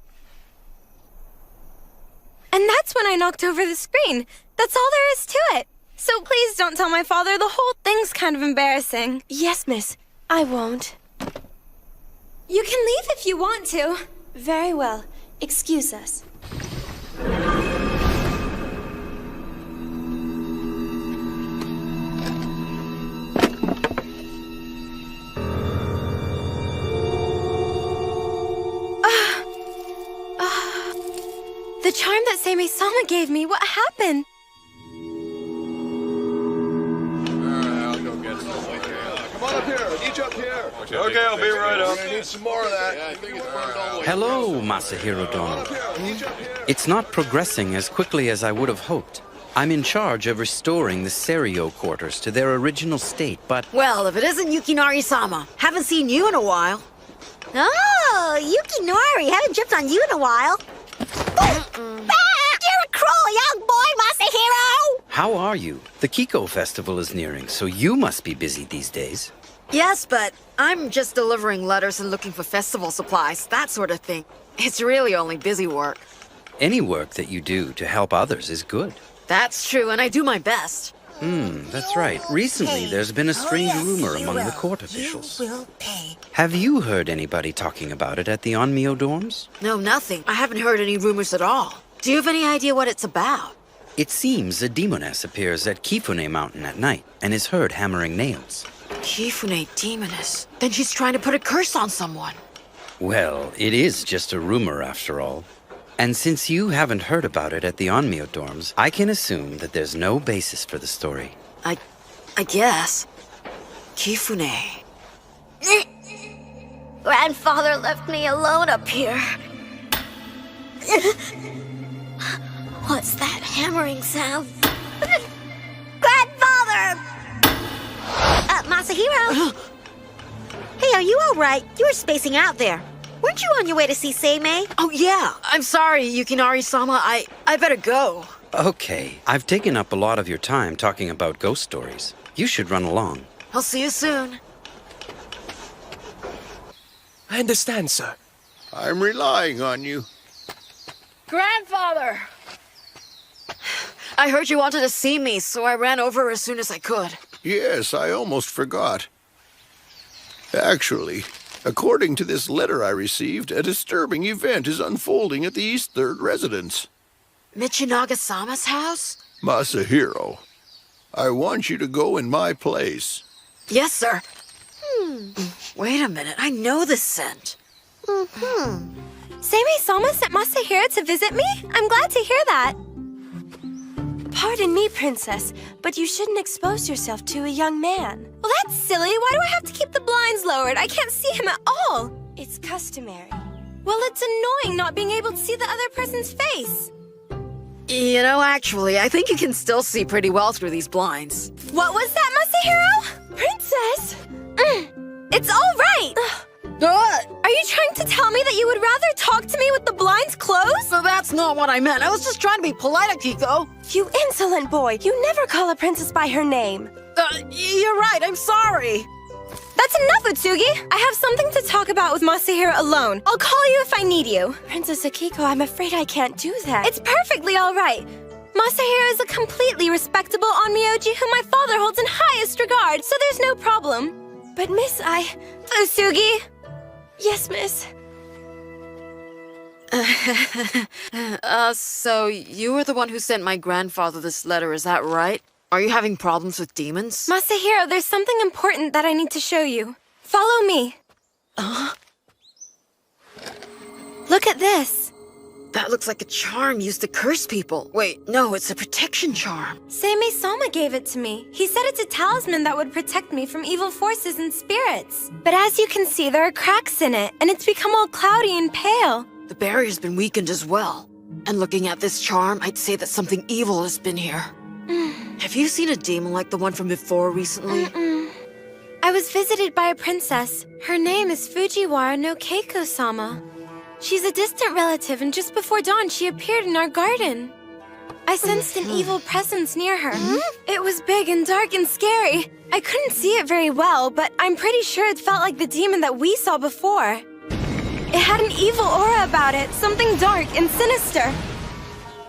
And that's when I knocked over the screen. That's all there is to it. So please don't tell my father. The whole thing's kind of embarrassing. Yes, miss. I won't. You can leave if you want to. Very well. Excuse us. The charm that Seimei-sama gave me, what happened? Come on up here, each up here. Okay, I'll be right up. I need some more of that. Hello, Masahiro Dono. It's not progressing as quickly as I would have hoped. I'm in charge of restoring the Serio quarters to their original state, but... Well, if it isn't Yukinari-sama, haven't seen you in a while. Oh, Yukinari, haven't jumped on you in a while. You're a cruel young boy, Masahiro! How are you? The Kiko Festival is nearing, so you must be busy these days. Yes, but I'm just delivering letters and looking for festival supplies, that sort of thing. It's really only busy work. Any work that you do to help others is good. That's true, and I do my best. That's right. Recently, there's been a strange rumor among the court officials. Have you heard anybody talking about it at the Onmyo dorms? No, nothing. I haven't heard any rumors at all. Do you have any idea what it's about? It seems a demoness appears at Kifune Mountain at night and is heard hammering nails. Kifune demoness? Then she's trying to put a curse on someone. Well, it is just a rumor after all. And since you haven't heard about it at the Onmyo dorms, I can assume that there's no basis for the story. I guess. Kifune. Grandfather left me alone up here. What's that hammering sound? Grandfather! all right. You were spacing out there. Weren't you on your way to see Seimei? Oh, yeah. I'm sorry, Yukinari-sama. I better go. Okay, I've taken up a lot of your time talking about ghost stories. You should run along. I'll see you soon. I understand, sir. I'm relying on you. Grandfather! I heard you wanted to see me, so I ran over as soon as I could. Yes, I almost forgot. Actually, according to this letter I received, a disturbing event is unfolding at the East Third residence. Michinaga-sama's house? Masahiro, I want you to go in my place. Yes, sir. Wait a minute, I know this scent. Seimei-sama sent Masahiro to visit me? I'm glad to hear that. Pardon me, Princess, but you shouldn't expose yourself to a young man. Well, that's silly. Why do I have to keep the blinds lowered? I can't see him at all. It's customary. Well, it's annoying not being able to see the other person's face. You know, actually, I think you can still see pretty well through these blinds. What was that, Masahiro? Princess! It's all right. Are you trying to tell me that you would rather talk to me with the blinds closed? So that's not what I meant. I was just trying to be polite, Akiko. You insolent boy! You never call a princess by her name. You're right. I'm sorry. That's enough, Utsugi. I have something to talk about with Masahiro alone. I'll call you if I need you. Princess Akiko, I'm afraid I can't do that. It's perfectly all right. Masahiro is a completely respectable onmyoji whom my father holds in highest regard, so there's no problem. But miss, Utsugi? Yes, miss. So you were the one who sent my grandfather this letter, is that right? Are you having problems with demons? Masahiro, there's something important that I need to show you. Follow me. Look at this. That looks like a charm used to curse people. Wait, no, it's a protection charm. Seimei-sama gave it to me. He said it's a talisman that would protect me from evil forces and spirits. But as you can see, there are cracks in it, and it's become all cloudy and pale. The barrier's been weakened as well. And looking at this charm, I'd say that something evil has been here. Have you seen a demon like the one from before recently? I was visited by a princess. Her name is Fujiwara no Keiko-sama. She's a distant relative, and just before dawn, she appeared in our garden. I sensed an evil presence near her. It was big and dark and scary. I couldn't see it very well, but I'm pretty sure it felt like the demon that we saw before. It had an evil aura about it, something dark and sinister.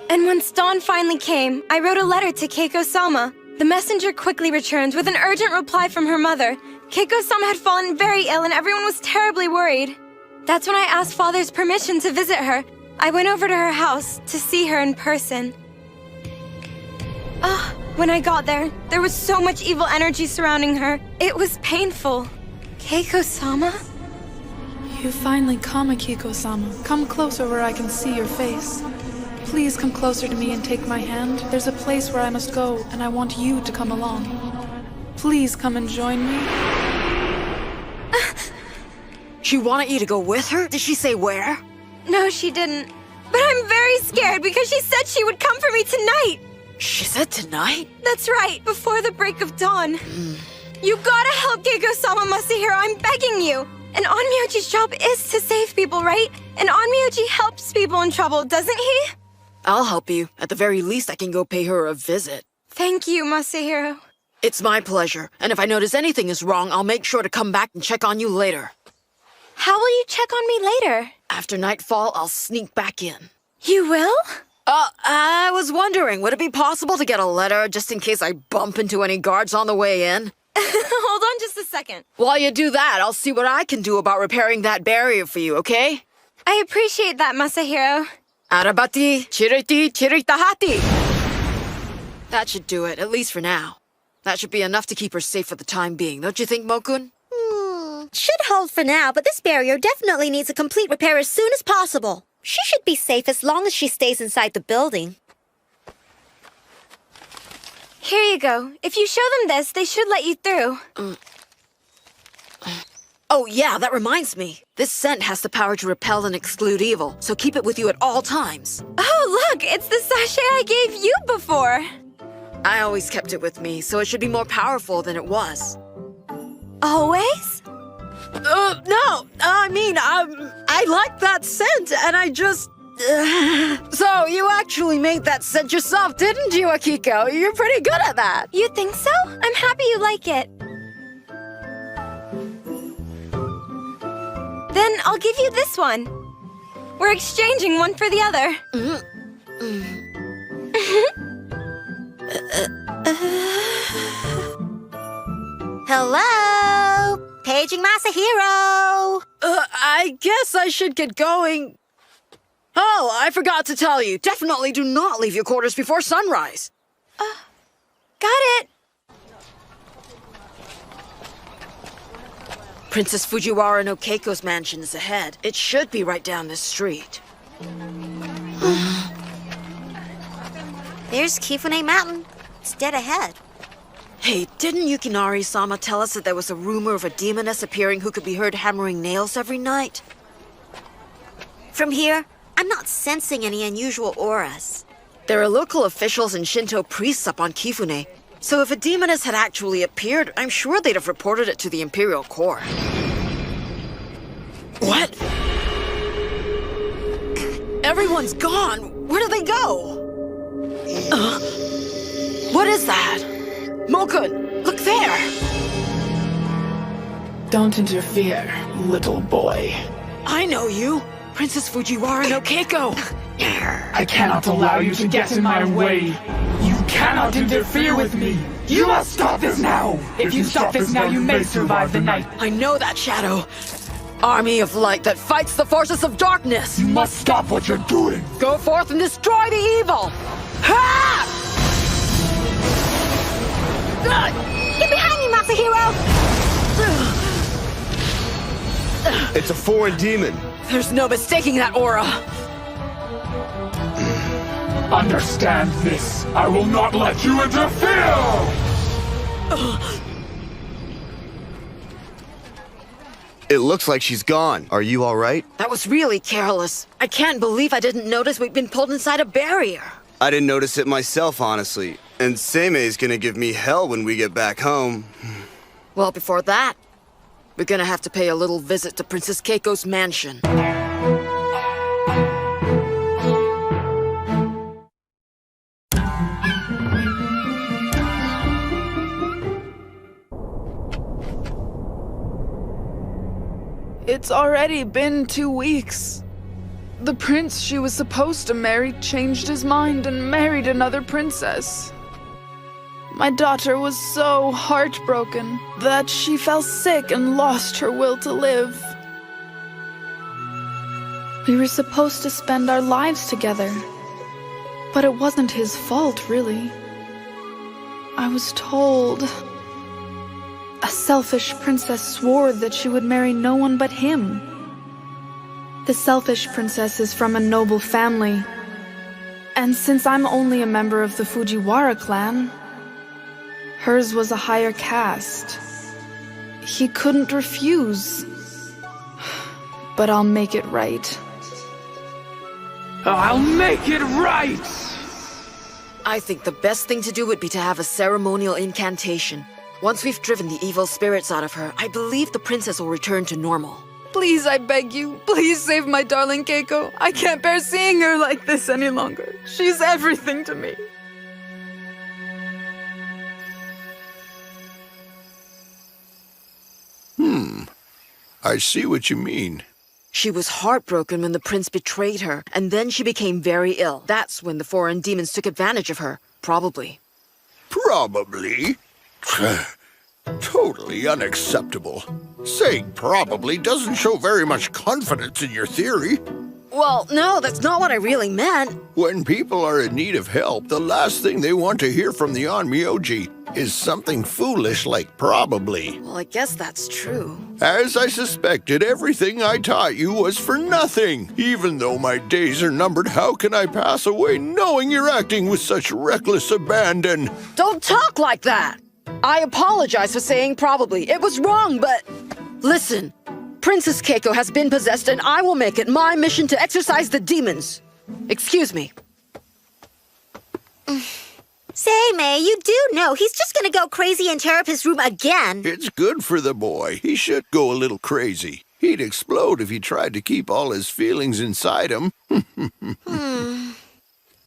And once dawn finally came, I wrote a letter to Keiko-sama. The messenger quickly returned with an urgent reply from her mother. Keiko-sama had fallen very ill and everyone was terribly worried. That's when I asked Father's permission to visit her. I went over to her house to see her in person. When I got there, there was so much evil energy surrounding her. It was painful. Keiko-sama? You finally come, Akiko-sama. Come closer where I can see your face. Please come closer to me and take my hand. There's a place where I must go, and I want you to come along. Please come and join me. She wanted you to go with her? Did she say where? No, she didn't. But I'm very scared because she said she would come for me tonight. She said tonight? That's right, before the break of dawn. You gotta help Keiko-sama, Masahiro, I'm begging you. An onmyoji's job is to save people, right? An onmyoji helps people in trouble, doesn't he? I'll help you. At the very least, I can go pay her a visit. Thank you, Masahiro. It's my pleasure. And if I notice anything is wrong, I'll make sure to come back and check on you later. How will you check on me later? After nightfall, I'll sneak back in. You will? I was wondering, would it be possible to get a letter just in case I bump into any guards on the way in? Hold on just a second. While you do that, I'll see what I can do about repairing that barrier for you, okay? I appreciate that, Masahiro. Arabati, chiriti, chiritahati. That should do it, at least for now. That should be enough to keep her safe for the time being, don't you think, Mokun? Should hold for now, but this barrier definitely needs a complete repair as soon as possible. She should be safe as long as she stays inside the building. Here you go. If you show them this, they should let you through. Oh, yeah, that reminds me. This scent has the power to repel and exclude evil, so keep it with you at all times. Oh, look, it's the sachet I gave you before. I always kept it with me, so it should be more powerful than it was. Always? No, I mean, I like that scent, and I just... So, you actually made that scent yourself, didn't you, Akiko? You're pretty good at that. You think so? I'm happy you like it. Then I'll give you this one. We're exchanging one for the other. Hello? Paging Masahiro! I guess I should get going. Oh, I forgot to tell you. Definitely do not leave your quarters before sunrise. Got it. Princess Fujiwara no Keiko's mansion is ahead. It should be right down this street. There's Kifune Mountain. It's dead ahead. Hey, didn't Yukinari-sama tell us that there was a rumor of a demoness appearing who could be heard hammering nails every night? From here, I'm not sensing any unusual auras. There are local officials and Shinto priests up on Kifune, so if a demoness had actually appeared, I'm sure they'd have reported it to the Imperial Court. What? Everyone's gone! Where do they go? What is that? Mokun, look there! Don't interfere, little boy. I know you! Princess Fujiwara no Keiko! I cannot allow you to get in my way. You cannot interfere with me. You must stop this now. If you stop this now, you may survive the night. I know that shadow. Army of light that fights the forces of darkness. You must stop what you're doing. Go forth and destroy the evil. Ha! Get behind me, Masahiro! It's a foreign demon. There's no mistaking that aura. Understand this. I will not let you interfere! It looks like she's gone. Are you all right? That was really careless. I can't believe I didn't notice we'd been pulled inside a barrier. I didn't notice it myself, honestly. And Seimei's gonna give me hell when we get back home. Well, before that, we're gonna have to pay a little visit to Princess Keiko's mansion. It's already been 2 weeks. The prince she was supposed to marry changed his mind and married another princess. My daughter was so heartbroken that she fell sick and lost her will to live. We were supposed to spend our lives together, but it wasn't his fault, really. I was told a selfish princess swore that she would marry no one but him. The selfish princess is from a noble family, and since I'm only a member of the Fujiwara clan, hers was a higher caste. He couldn't refuse. But I'll make it right. I'll make it right! I think the best thing to do would be to have a ceremonial incantation. Once we've driven the evil spirits out of her, I believe the princess will return to normal. Please, I beg you, please save my darling Keiko. I can't bear seeing her like this any longer. She's everything to me. I see what you mean. She was heartbroken when the prince betrayed her, and then she became very ill. That's when the foreign demons took advantage of her, probably. Probably? Totally unacceptable. Saying probably doesn't show very much confidence in your theory. Well, no, that's not what I really meant. When people are in need of help, the last thing they want to hear from the Onmyoji is something foolish like probably. Well, I guess that's true. As I suspected, everything I taught you was for nothing. Even though my days are numbered, how can I pass away knowing you're acting with such reckless abandon? Don't talk like that! I apologize for saying probably. It was wrong, but... Listen, Princess Keiko has been possessed, and I will make it my mission to exorcise the demons. Excuse me. Say, May, you do know he's just gonna go crazy and tear up his room again. It's good for the boy. He should go a little crazy. He'd explode if he tried to keep all his feelings inside him.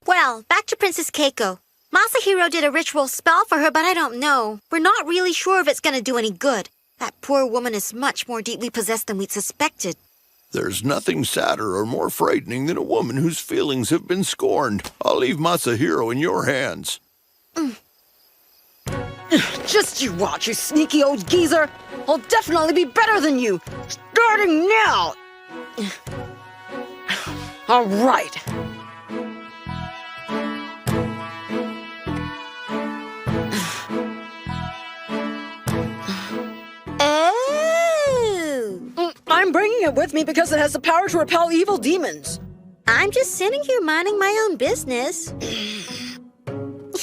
Well, back to Princess Keiko. Masahiro did a ritual spell for her, but I don't know. We're not really sure if it's gonna do any good. That poor woman is much more deeply possessed than we'd suspected. There's nothing sadder or more frightening than a woman whose feelings have been scorned. I'll leave Masahiro in your hands. Just you watch, you sneaky old geezer. I'll definitely be better than you. Starting now. All right. Oh! I'm bringing it with me because it has the power to repel evil demons. I'm just sitting here minding my own business.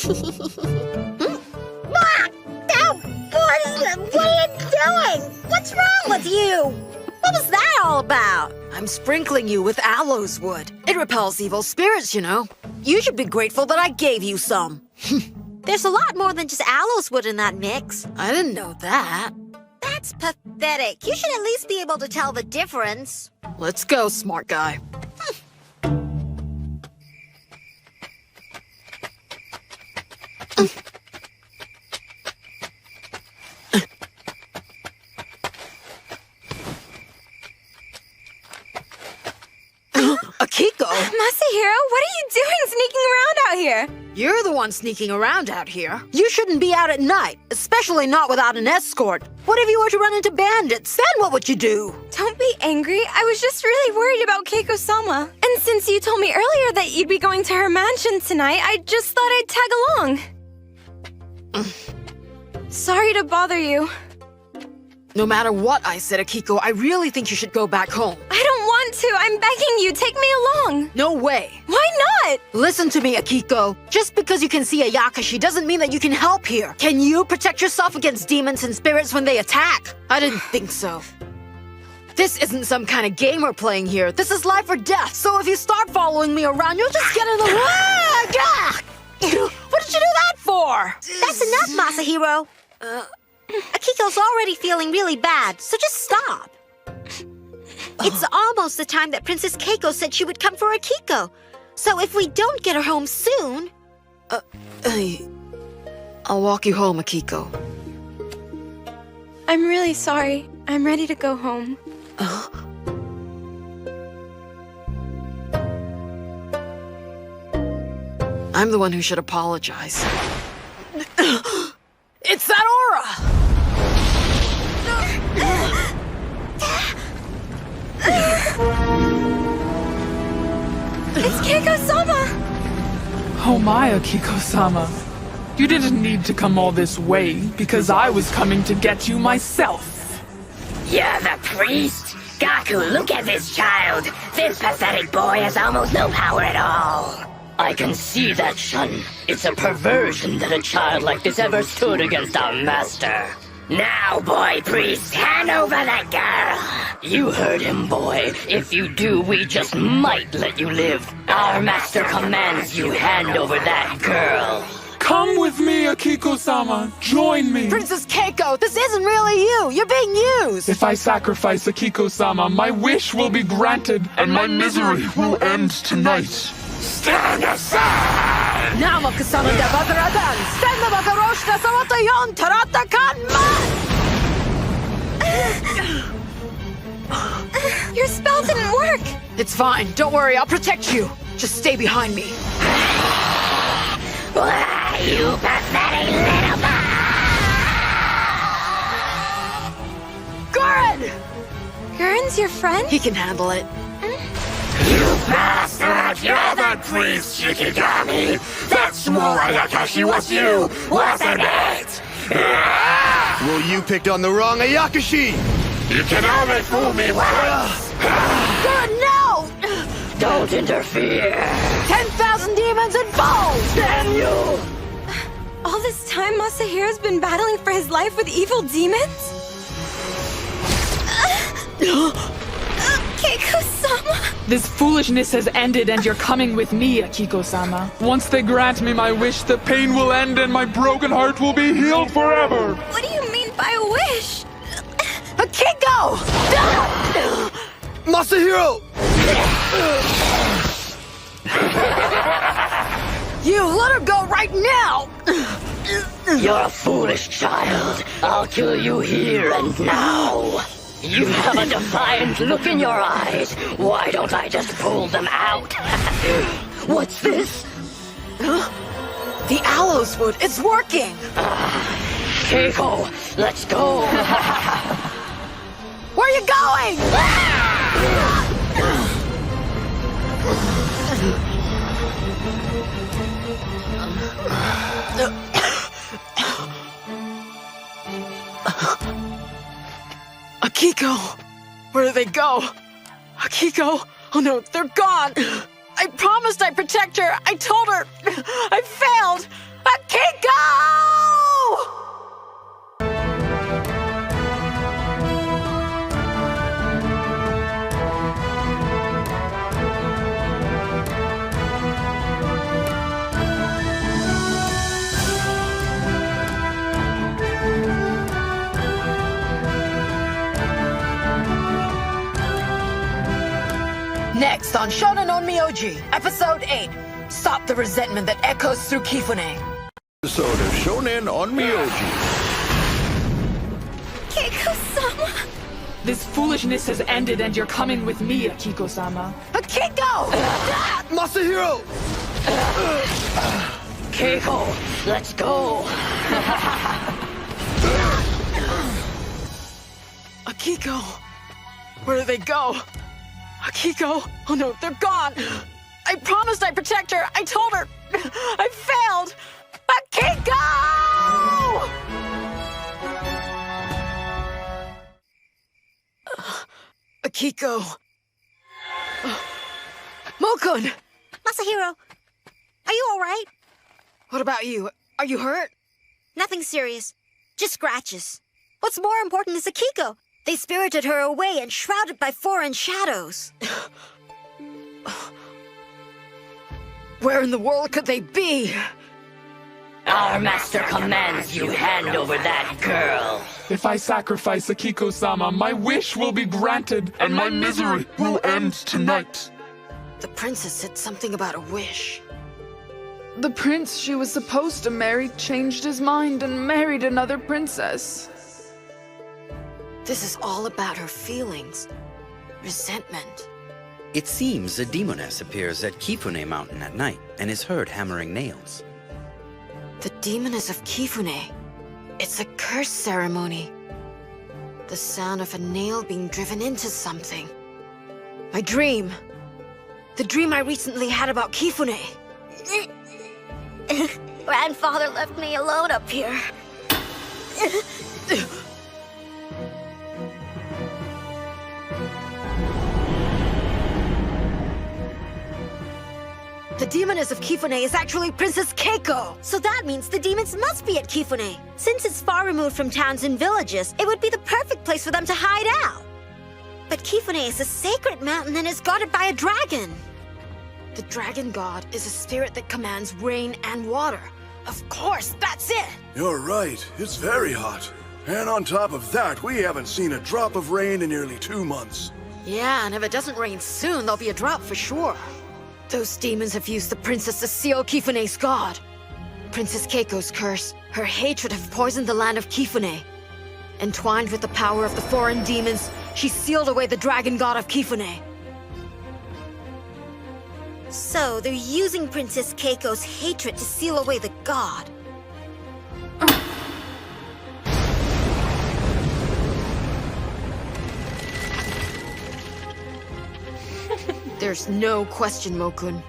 What are you doing? What's wrong with you? What was that all about? I'm sprinkling you with aloes wood. It repels evil spirits, you know. You should be grateful that I gave you some. There's a lot more than just aloes wood in that mix. I didn't know that. That's pathetic. You should at least be able to tell the difference. Let's go, smart guy. Akiko! Masahiro, what are you doing sneaking around out here? You're the one sneaking around out here. You shouldn't be out at night, especially not without an escort. What if you were to run into bandits? Then what would you do? Don't be angry. I was just really worried about Keiko-sama. And since you told me earlier that you'd be going to her mansion tonight, I just thought I'd tag along. Sorry to bother you. No matter what I said, Akiko, I really think you should go back home. I don't want to. I'm begging you. Take me along. No way. Why not? Listen to me, Akiko. Just because you can see a Yakashi doesn't mean that you can help here. Can you protect yourself against demons and spirits when they attack? I didn't think so. This isn't some kind of game we're playing here. This is life or death. So if you start following me around, you'll just get in the way. What did you do that for? That's enough, Masahiro. Akiko's already feeling really bad, so just stop. It's almost the time that Princess Keiko said she would come for Akiko. So if we don't get her home soon... I'll walk you home, Akiko. I'm really sorry. I'm ready to go home. I'm the one who should apologize. It's that aura! It's Keiko-sama! Oh my, Akiko-sama. You didn't need to come all this way, because I was coming to get you myself. You're the priest? Gaku, look at this child! This pathetic boy has almost no power at all! I can see that, Shun. It's a perversion that a child like this ever stood against our master. Now, boy priest, hand over that girl! You heard him, boy. If you do, we just might let you live. Our master commands you hand over that girl. Come with me, Akiko-sama. Join me. Princess Keiko, this isn't really you. You're being used. If I sacrifice Akiko-sama, my wish will be granted, and my misery will end tonight. Stand aside! Namakasana de Bataradan, Stenda Bakaroshta Sawatayon Taratakan Your spell didn't work! It's fine. Don't worry. I'll protect you. Just stay behind me. Why, you pathetic little boy! Gurren! Gurren's your friend? He can handle it. You bastard! You're the priest, Shikigami! That small Ayakashi was you, wasn't it? Well, you picked on the wrong Ayakashi! You can only fool me once! Gurren, no! Don't interfere! 10,000 demons involved! Damn you! All this time, Masahiro's been battling for his life with evil demons? Keiko-sama? This foolishness has ended and you're coming with me, Akiko-sama. Once they grant me my wish, the pain will end and my broken heart will be healed forever. What do you mean by a wish? Akiko! Masahiro! You let her go right now! You're a foolish child. I'll kill you here and now. You have a defiant look in your eyes. Why don't I just pull them out? What's this? Huh? The aloes wood, it's working! Keiko, let's go! Where are you going? Akiko! Where did they go? Akiko! Oh no, they're gone! I promised I'd protect her! I told her! I failed! Akiko! Next on Shonen on Myoji, Episode 8, Stop the Resentment That Echoes Through Kifune. Episode of Shonen on Myoji. Keiko-sama! This foolishness has ended and you're coming with me, Akiko-sama. Akiko! Masahiro! Keiko, let's go! Akiko! Where did they go? Akiko! Oh no, they're gone! I promised I'd protect her! I told her! I failed! Akiko! Akiko! Mokun! Masahiro, are you alright? What about you? Are you hurt? Nothing serious. Just scratches. What's more important is Akiko. They spirited her away and shrouded by foreign shadows. Where in the world could they be? Our master commands you hand over that girl. If I sacrifice Akiko-sama, my wish will be granted and my misery will end tonight. The princess said something about a wish. The prince she was supposed to marry changed his mind and married another princess. This is all about her feelings. Resentment. It seems a demoness appears at Kifune Mountain at night and is heard hammering nails. The demoness of Kifune. It's a curse ceremony. The sound of a nail being driven into something. My dream. The dream I recently had about Kifune. Grandfather left me alone up here. The demoness of Kifune is actually Princess Keiko! So that means the demons must be at Kifune. Since it's far removed from towns and villages, it would be the perfect place for them to hide out. But Kifune is a sacred mountain and is guarded by a dragon. The dragon god is a spirit that commands rain and water. Of course, that's it! You're right, it's very hot. And on top of that, we haven't seen a drop of rain in nearly 2 months. Yeah, and if it doesn't rain soon, there'll be a drought for sure. Those demons have used the princess to seal Kifune's god. Princess Keiko's curse, her hatred have poisoned the land of Kifune. Entwined with the power of the foreign demons, she sealed away the dragon god of Kifune. So they're using Princess Keiko's hatred to seal away the god. There's no question, Mokun.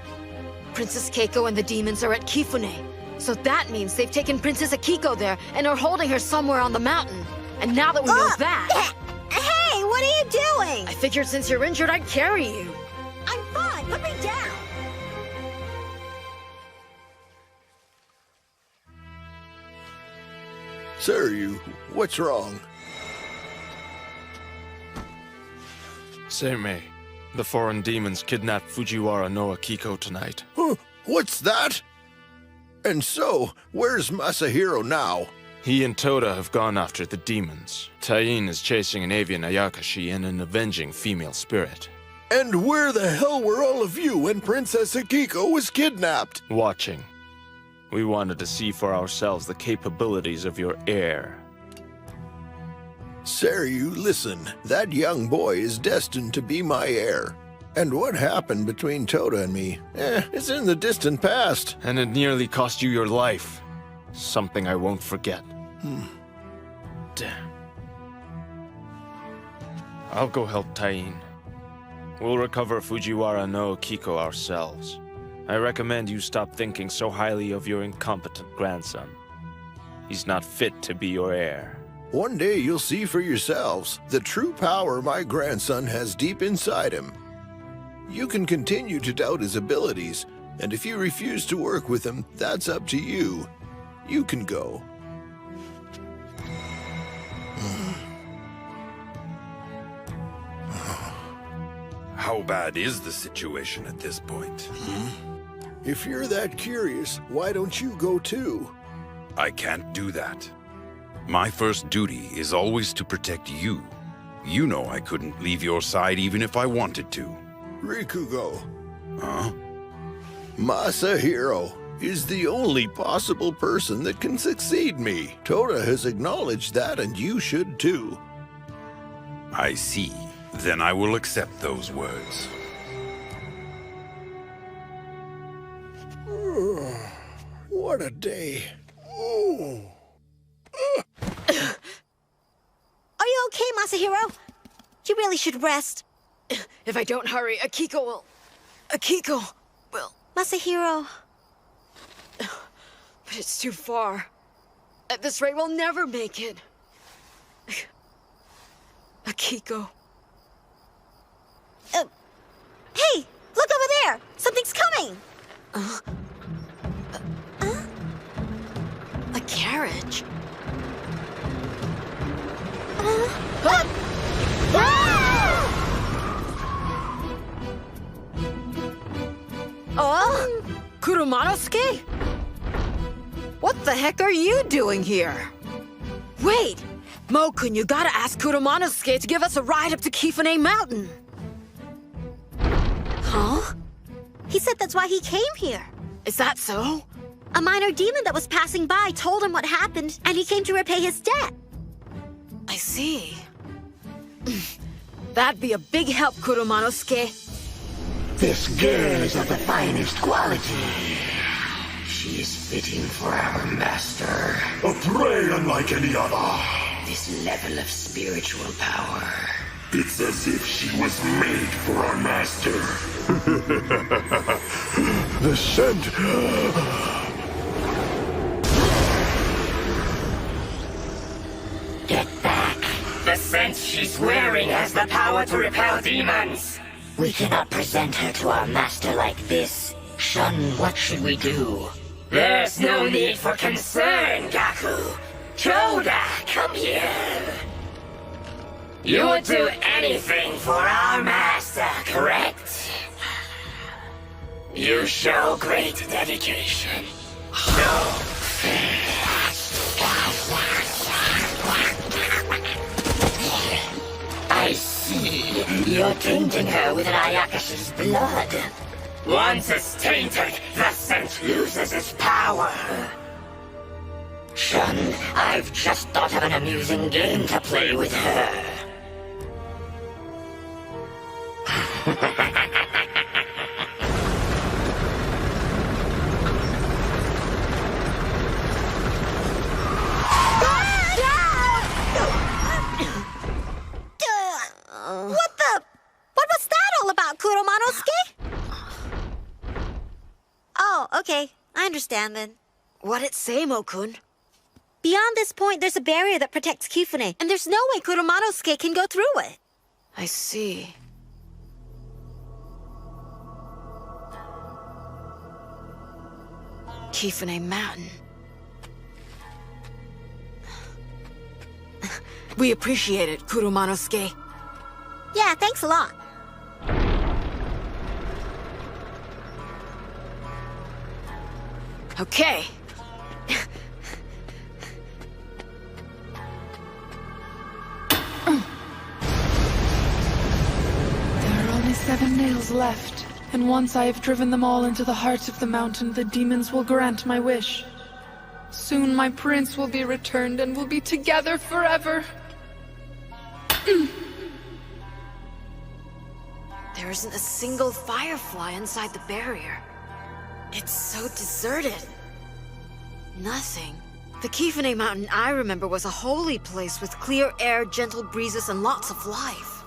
Princess Keiko and the demons are at Kifune. So that means they've taken Princess Akiko there and are holding her somewhere on the mountain. And now that we know that... Hey, what are you doing? I figured since you're injured, I'd carry you. I'm fine, put me down. Soryu, what's wrong? Seimei, The foreign demons kidnapped Fujiwara no Akiko tonight. Huh, what's that? And so, where's Masahiro now? He and Toda have gone after the demons. Tain is chasing an avian Ayakashi and an avenging female spirit. And where the hell were all of you when Princess Akiko was kidnapped? Watching. We wanted to see for ourselves the capabilities of your heir. Saryu, listen. That young boy is destined to be my heir. And what happened between Toda and me, it's in the distant past. And it nearly cost you your life. Something I won't forget. Damn. I'll go help Tain. We'll recover Fujiwara no Akiko ourselves. I recommend you stop thinking so highly of your incompetent grandson. He's not fit to be your heir. One day you'll see for yourselves the true power my grandson has deep inside him. You can continue to doubt his abilities, and if you refuse to work with him, that's up to you. You can go. How bad is the situation at this point? If you're that curious, why don't you go too? I can't do that. My first duty is always to protect you. You know I couldn't leave your side even if I wanted to. Rikugo. Huh? Masahiro is the only possible person that can succeed me. Toda has acknowledged that, and you should too. I see. Then I will accept those words. What a day. Are you okay, Masahiro? You really should rest. If I don't hurry, Akiko will... Masahiro... But it's too far. At this rate, we'll never make it. Akiko... Hey! Look over there! Something's coming! A carriage? Oh? Kurumanosuke? What the heck are you doing here? Wait! Mo-kun, you gotta ask Kurumanosuke to give us a ride up to Kifune Mountain. Huh? He said that's why he came here. Is that so? A minor demon that was passing by told him what happened, and he came to repay his debt. I see. That'd be a big help, Kurumanosuke. This girl is of the finest quality. She is fitting for our master. A prey unlike any other. This level of spiritual power. It's as if she was made for our master. The scent. Get back. The scent she's wearing has the power to repel demons. We cannot present her to our master like this. Shun, what should we do? There's no need for concern, Gaku. Toda, come here. You would do anything for our master, correct? You show great dedication. I see. You're tainting her with an Ayakashi's blood. Once it's tainted, the scent loses its power. Shun, I've just thought of an amusing game to play with her. What was that all about, Kurumanosuke? Oh, okay. I understand then. What'd it say, Mo-kun? Beyond this point, there's a barrier that protects Kifune, and there's no way Kurumanosuke can go through it. I see. Kifune Mountain. We appreciate it, Kurumanosuke. Yeah, thanks a lot. Okay. There are only 7 nails left, and once I have driven them all into the heart of the mountain, the demons will grant my wish. Soon my prince will be returned and we'll be together forever. There isn't a single firefly inside the barrier. It's so deserted. Nothing. The Kifune Mountain I remember was a holy place with clear air, gentle breezes, and lots of life.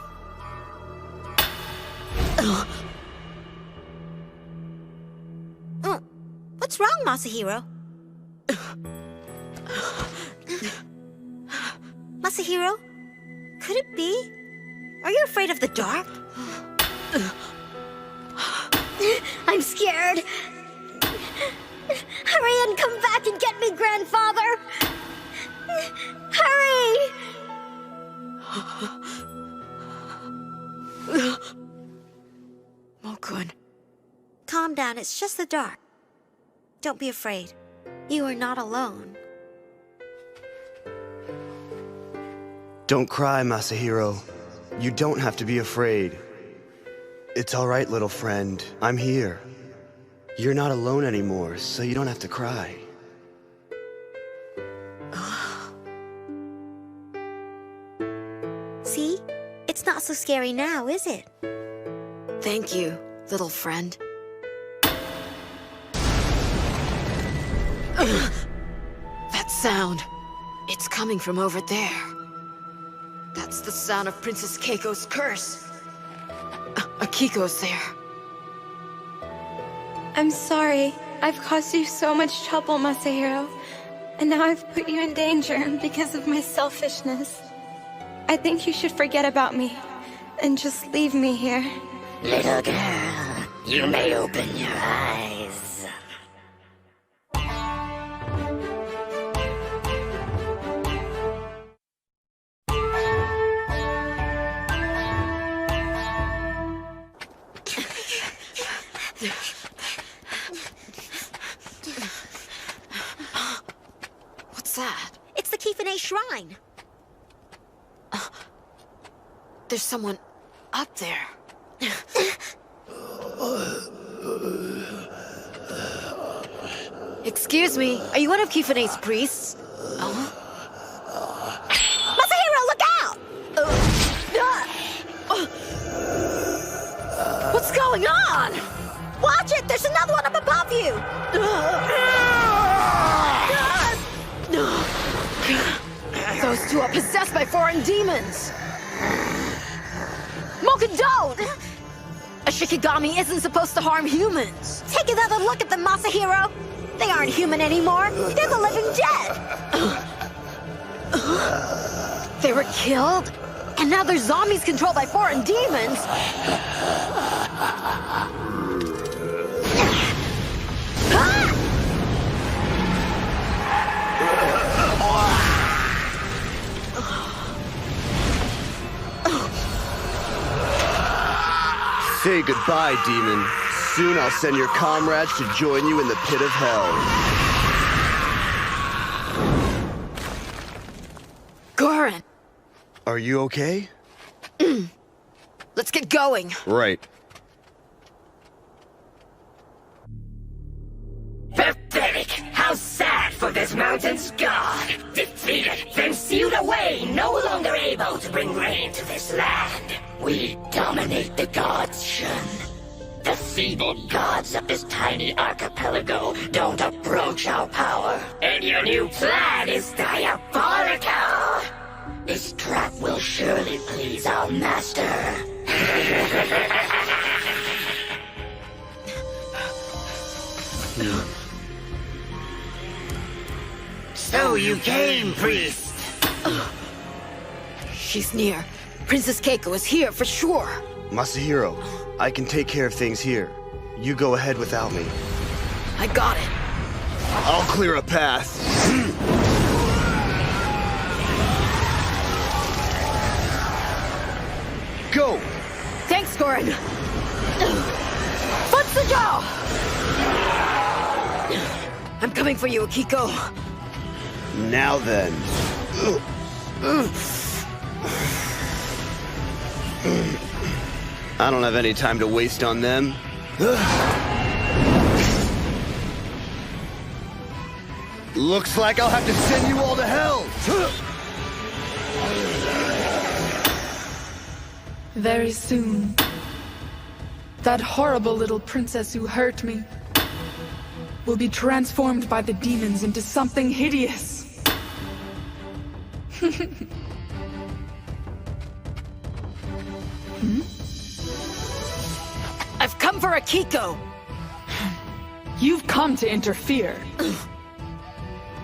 Oh, what's wrong, Masahiro? Masahiro? Could it be? Are you afraid of the dark? I'm scared. Hurry and come back and get me, grandfather! Hurry! Mokun. Calm down, it's just the dark. Don't be afraid. You are not alone. Don't cry, Masahiro. You don't have to be afraid. It's all right, little friend. I'm here. You're not alone anymore, so you don't have to cry. See? It's not so scary now, is it? Thank you, little friend. That sound. It's coming from over there. That's the sound of Princess Keiko's curse. Akiko's there. I'm sorry. I've caused you so much trouble, Masahiro. And now I've put you in danger because of my selfishness. I think you should forget about me and just leave me here. Little girl, you may open your eyes. What's that? It's the Kifune Shrine. There's someone up there. Excuse me, are you one of Kifune's priests? Masahiro, look out! What's going on? Watch it! There's another one up above you! Those two are possessed by foreign demons! Mokun, don't! A Shikigami isn't supposed to harm humans! Take another look at them, Masahiro! They aren't human anymore! They're the living dead! They were killed? And now they're zombies controlled by foreign demons? Say goodbye, demon. Soon I'll send your comrades to join you in the pit of hell. Goran! Are you okay? Let's get going. Right. Pathetic! How sad for this mountain's god! Defeated, then sealed away, no longer able to bring rain to this land. We dominate the gods, Shun. The feeble gods of this tiny archipelago don't approach our power. And your new plan is diabolical! This trap will surely please our master. So you came, priest. She's near. Princess Keiko is here for sure. Masahiro, I can take care of things here. You go ahead without me. I got it. I'll clear a path. Go! Thanks, Goran. Futsujo! I'm coming for you, Akiko. Now then. I don't have any time to waste on them. Looks like I'll have to send you all to hell! Very soon. That horrible little princess who hurt me will be transformed by the demons into something hideous. I've come for Akiko! You've come to interfere.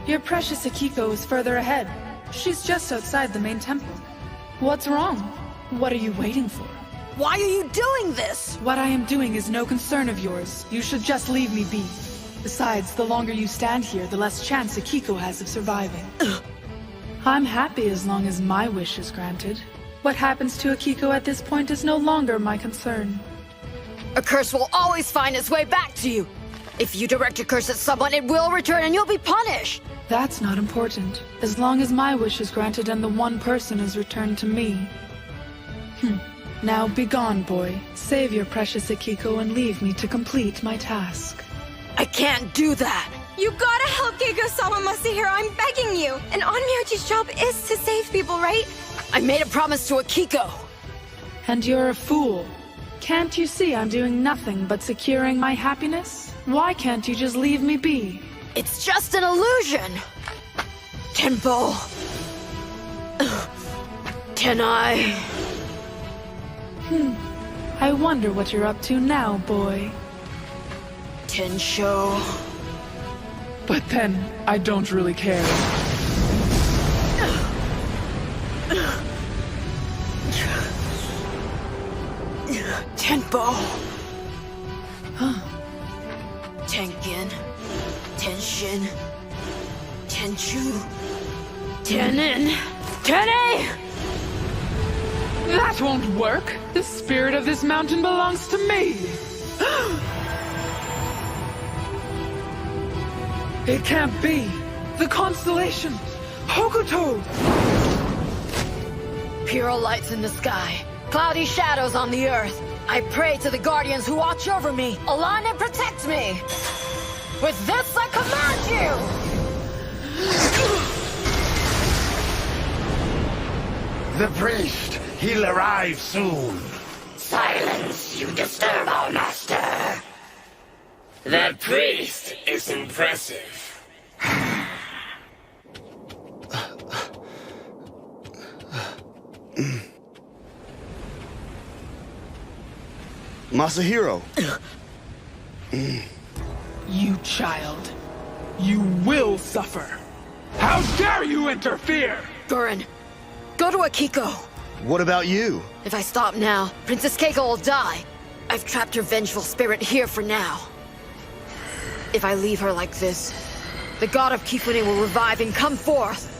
Your precious Akiko is further ahead. She's just outside the main temple. What's wrong? What are you waiting for? Why are you doing this? What I am doing is no concern of yours. You should just leave me be. Besides, the longer you stand here, the less chance Akiko has of surviving. I'm happy as long as my wish is granted. What happens to Akiko at this point is no longer my concern. A curse will always find its way back to you. If you direct a curse at someone, it will return and you'll be punished. That's not important, as long as my wish is granted and the one person is returned to me. Now be gone, boy. Save your precious Akiko and leave me to complete my task. I can't do that. You gotta help Keiko-sama, Masahiro. I'm begging you. An Onmyoji's job is to save people, right? I made a promise to Akiko. And you're a fool. Can't you see I'm doing nothing but securing my happiness? Why can't you just leave me be? It's just an illusion. Tenpo. Tenai. I wonder what you're up to now, boy. Tensho. But then, I don't really care. Tenpo. Tengen. Tenshin. Tenchu. Tenin. Tene! That won't work. The spirit of this mountain belongs to me. It can't be. The constellation. Hokuto! Pure lights in the sky. Cloudy shadows on the earth. I pray to the guardians who watch over me. Align and protect me. With this, I command you! The priest, he'll arrive soon. Silence, you disturb our master. That priest is impressive. Masahiro! You child. You will suffer. How dare you interfere! Gurren, go to Akiko. What about you? If I stop now, Princess Keiko will die. I've trapped her vengeful spirit here for now. If I leave her like this, the god of Kifune will revive and come forth.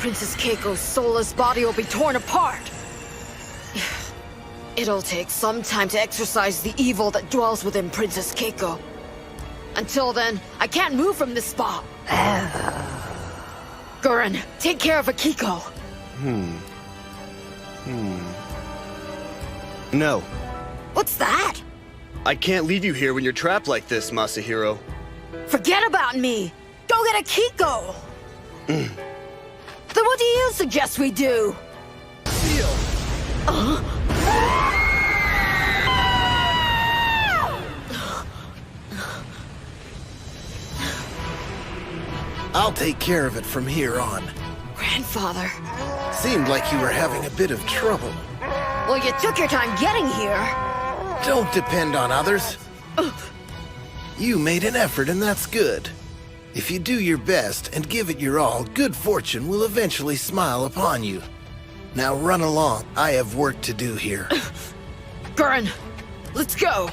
Princess Keiko's soulless body will be torn apart. It'll take some time to exorcise the evil that dwells within Princess Keiko. Until then, I can't move from this spot. Gurren, take care of Akiko. No. What's that? I can't leave you here when you're trapped like this, Masahiro. Forget about me. Go get Akiko. Then what do you suggest we do? I'll take care of it from here on. Grandfather. Seemed like you were having a bit of trouble. Well, you took your time getting here. Don't depend on others. You made an effort, and that's good. If you do your best and give it your all, good fortune will eventually smile upon you. Now run along. I have work to do here. Gurren, let's go.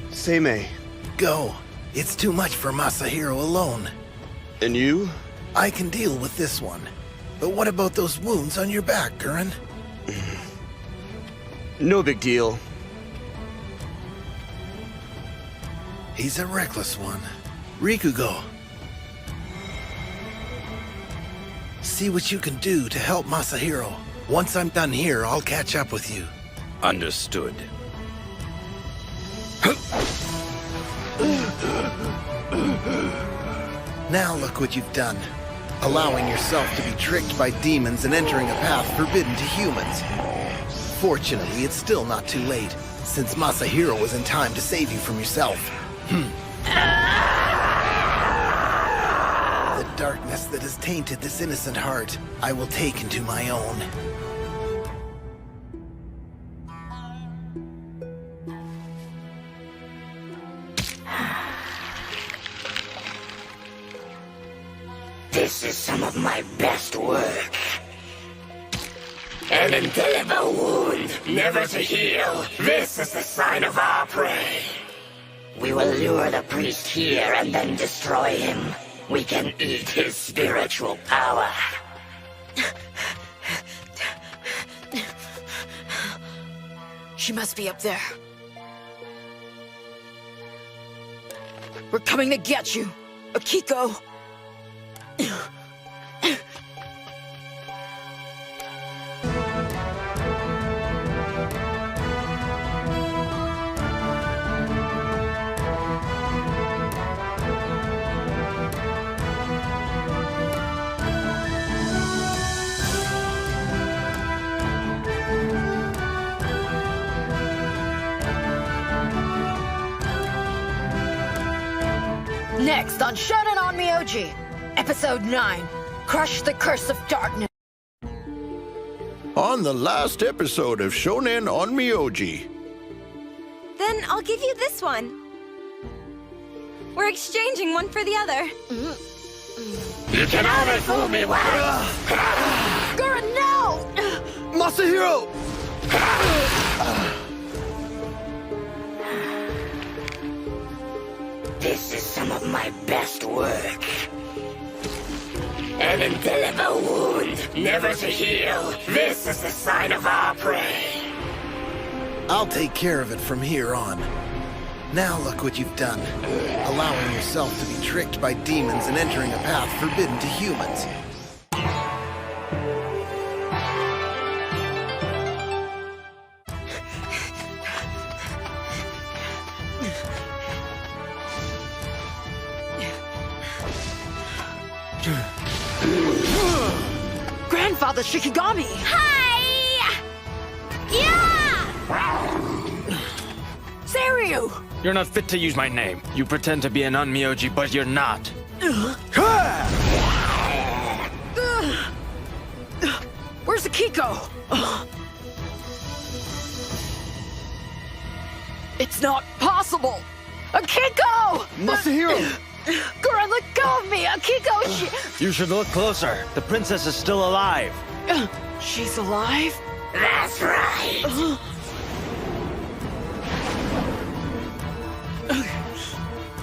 Seimei. Go. It's too much for Masahiro alone. And you? I can deal with this one. But what about those wounds on your back, Gurren? No big deal. He's a reckless one. Rikugo. See what you can do to help Masahiro. Once I'm done here, I'll catch up with you. Understood. Now look what you've done. Allowing yourself to be tricked by demons and entering a path forbidden to humans. Fortunately, it's still not too late, since Masahiro was in time to save you from yourself. The darkness that has tainted this innocent heart, I will take into my own. This is some of my best work. An indelible wound, never to heal. This is the sign of our prey. We will lure the priest here and then destroy him. We can eat his spiritual power. She must be up there. We're coming to get you, Akiko. Next on Shonen on Myoji, Episode 9, Crush the Curse of Darkness. On the last episode of Shonen on Myoji. Then I'll give you this one. We're exchanging one for the other. You can only fool me once. Gurren, no! Masahiro! This is some of my best work. An indelible wound, never to heal. This is the sign of our prey. I'll take care of it from here on. Now look what you've done. Allowing yourself to be tricked by demons and entering a path forbidden to humans. Grandfather Shikigami! Hi! Yeah! Seiryu! You're not fit to use my name. You pretend to be an Onmyoji, but you're not. Where's Akiko? It's not possible! Akiko! Masahiro! Gurren, let go of me! Akiko, You should look closer. The princess is still alive. She's alive? That's right.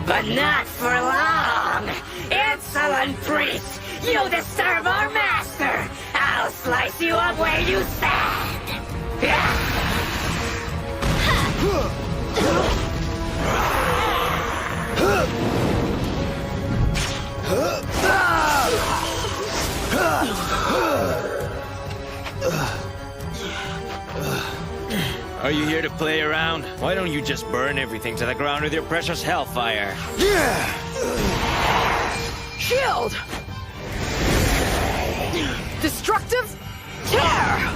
But not for long. Insolent priest, you disturb our master. I'll slice you up where you stand. Are you here to play around? Why don't you just burn everything to the ground with your precious hellfire? Shield! Destructive tear!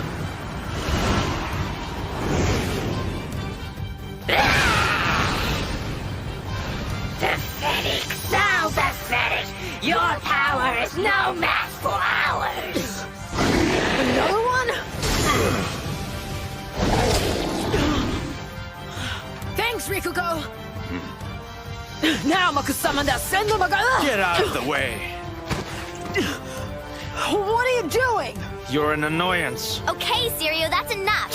Pathetic, so pathetic. Your power is no match for ours. Another one? Thanks, Rikugo! Now, Makusama, that send them Get out of the way! What are you doing? You're an annoyance. Okay, Seiryu, that's enough.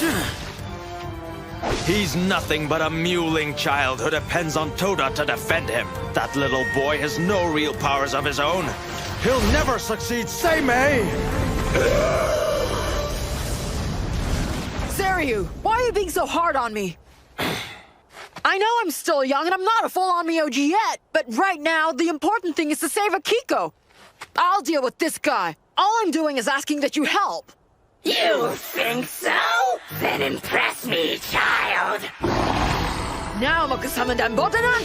He's nothing but a mewling child who depends on Toda to defend him. That little boy has no real powers of his own. He'll never succeed, Seimei! are you? Why are you being so hard on me? I know I'm still young and I'm not a full-on Myoji yet, but right now, the important thing is to save Akiko. I'll deal with this guy. All I'm doing is asking that you help. You think so? Then impress me, child. Now, Mokusama dan Botanan!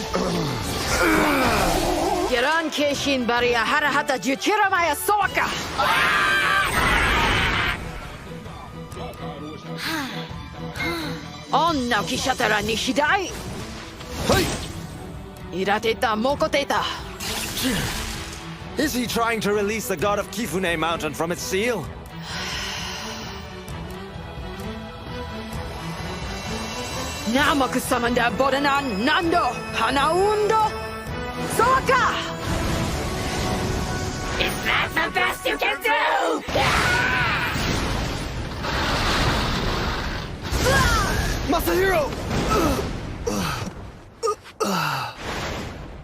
Kiran Keishin Baria Harahata Juchira Maya Soaka! On Naoki Shatara Nishidai! Irateta Mokoteta! Is he trying to release the god of Kifune Mountain from its seal? Now Mokusama dan Botanan Nando Hanaundo Soaka! Is that the best you can do? Masahiro!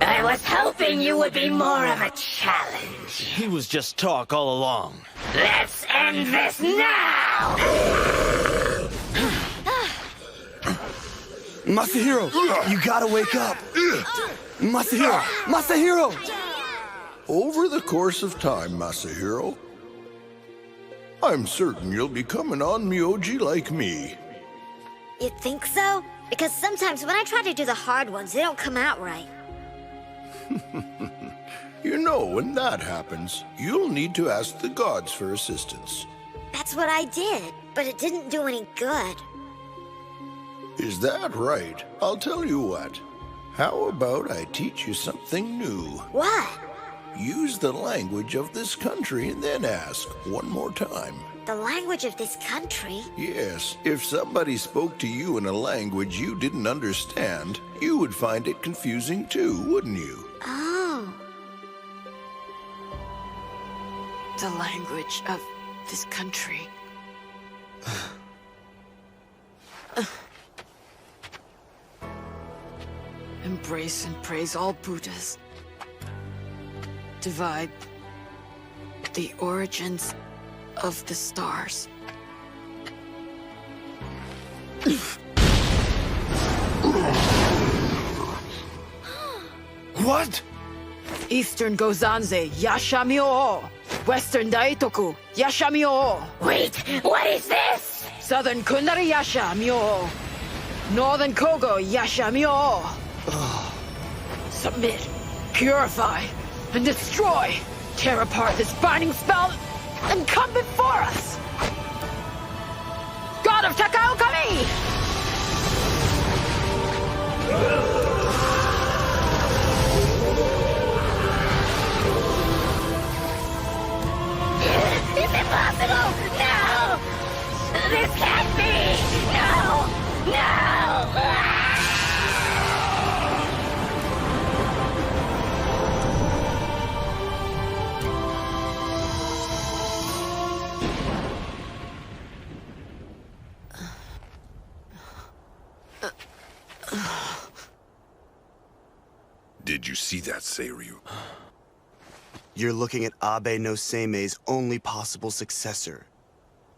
I was hoping you would be more of a challenge. He was just talk all along. Let's end this now! Masahiro, you gotta wake up. Masahiro! Masahiro! Over the course of time, Masahiro, I'm certain you'll become an on-Myoji like me. You think so? Because sometimes when I try to do the hard ones, they don't come out right. You know, when that happens, you'll need to ask the gods for assistance. That's what I did, but it didn't do any good. Is that right? I'll tell you what. How about I teach you something new? What? Use the language of this country and then ask one more time. The language of this country? Yes, if somebody spoke to you in a language you didn't understand, you would find it confusing too, wouldn't you? Oh. The language of this country. Embrace and praise all Buddhas. Divide the origins of the stars. What? Eastern Gozanze, Yashamyo. Western Daitoku, Yashamyo. Wait, what is this? Southern Kundari Yashamyo. Northern Kogo Yashamyo. Submit, purify, and destroy. Tear apart this binding spell and come before us. God of Takaokami! It's impossible! No! This can't be! No! No! Did you see that, Seiryu? You're looking at Abe no Seimei's only possible successor.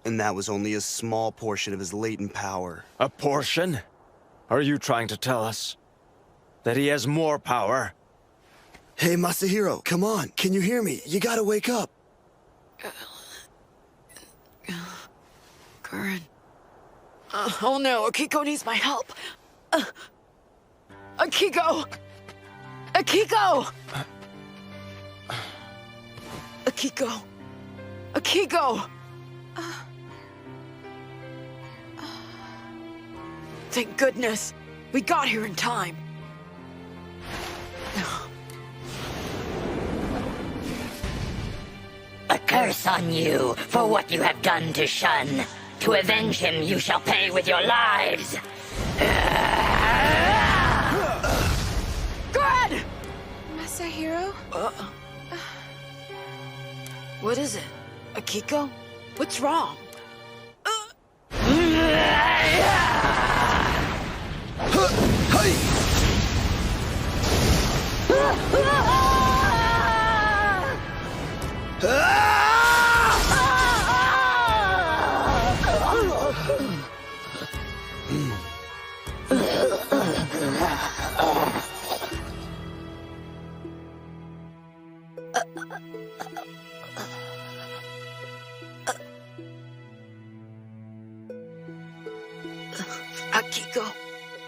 And that was only a small portion of his latent power. A portion? Are you trying to tell us that he has more power? Hey, Masahiro, come on. Can you hear me? You gotta wake up. Curran. Oh no, Akiko needs my help. Akiko! Akiko! Akiko! Akiko! Thank goodness. We got here in time. A curse on you for what you have done to Shun. To avenge him, you shall pay with your lives. Good! Masahiro? What is it? Akiko? What's wrong? Akiko,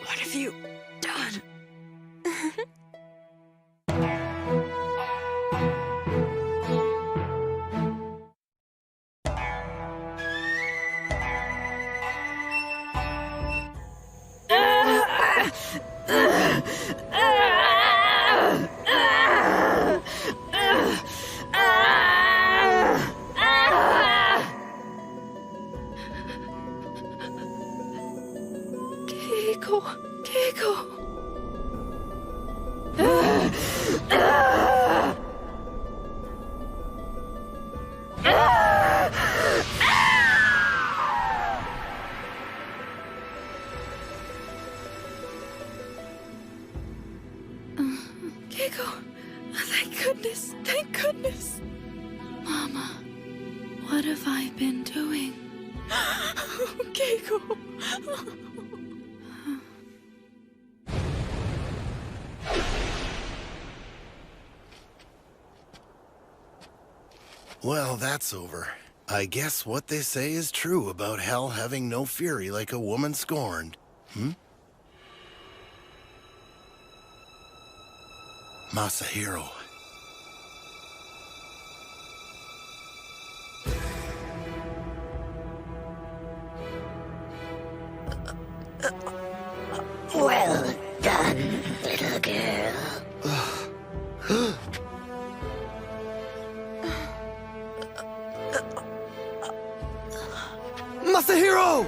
what have you done? Thank goodness. Mama, what have I been doing? Keiko. Well, that's over. I guess what they say is true about hell having no fury like a woman scorned. Masahiro. Well done, little girl. Masahiro!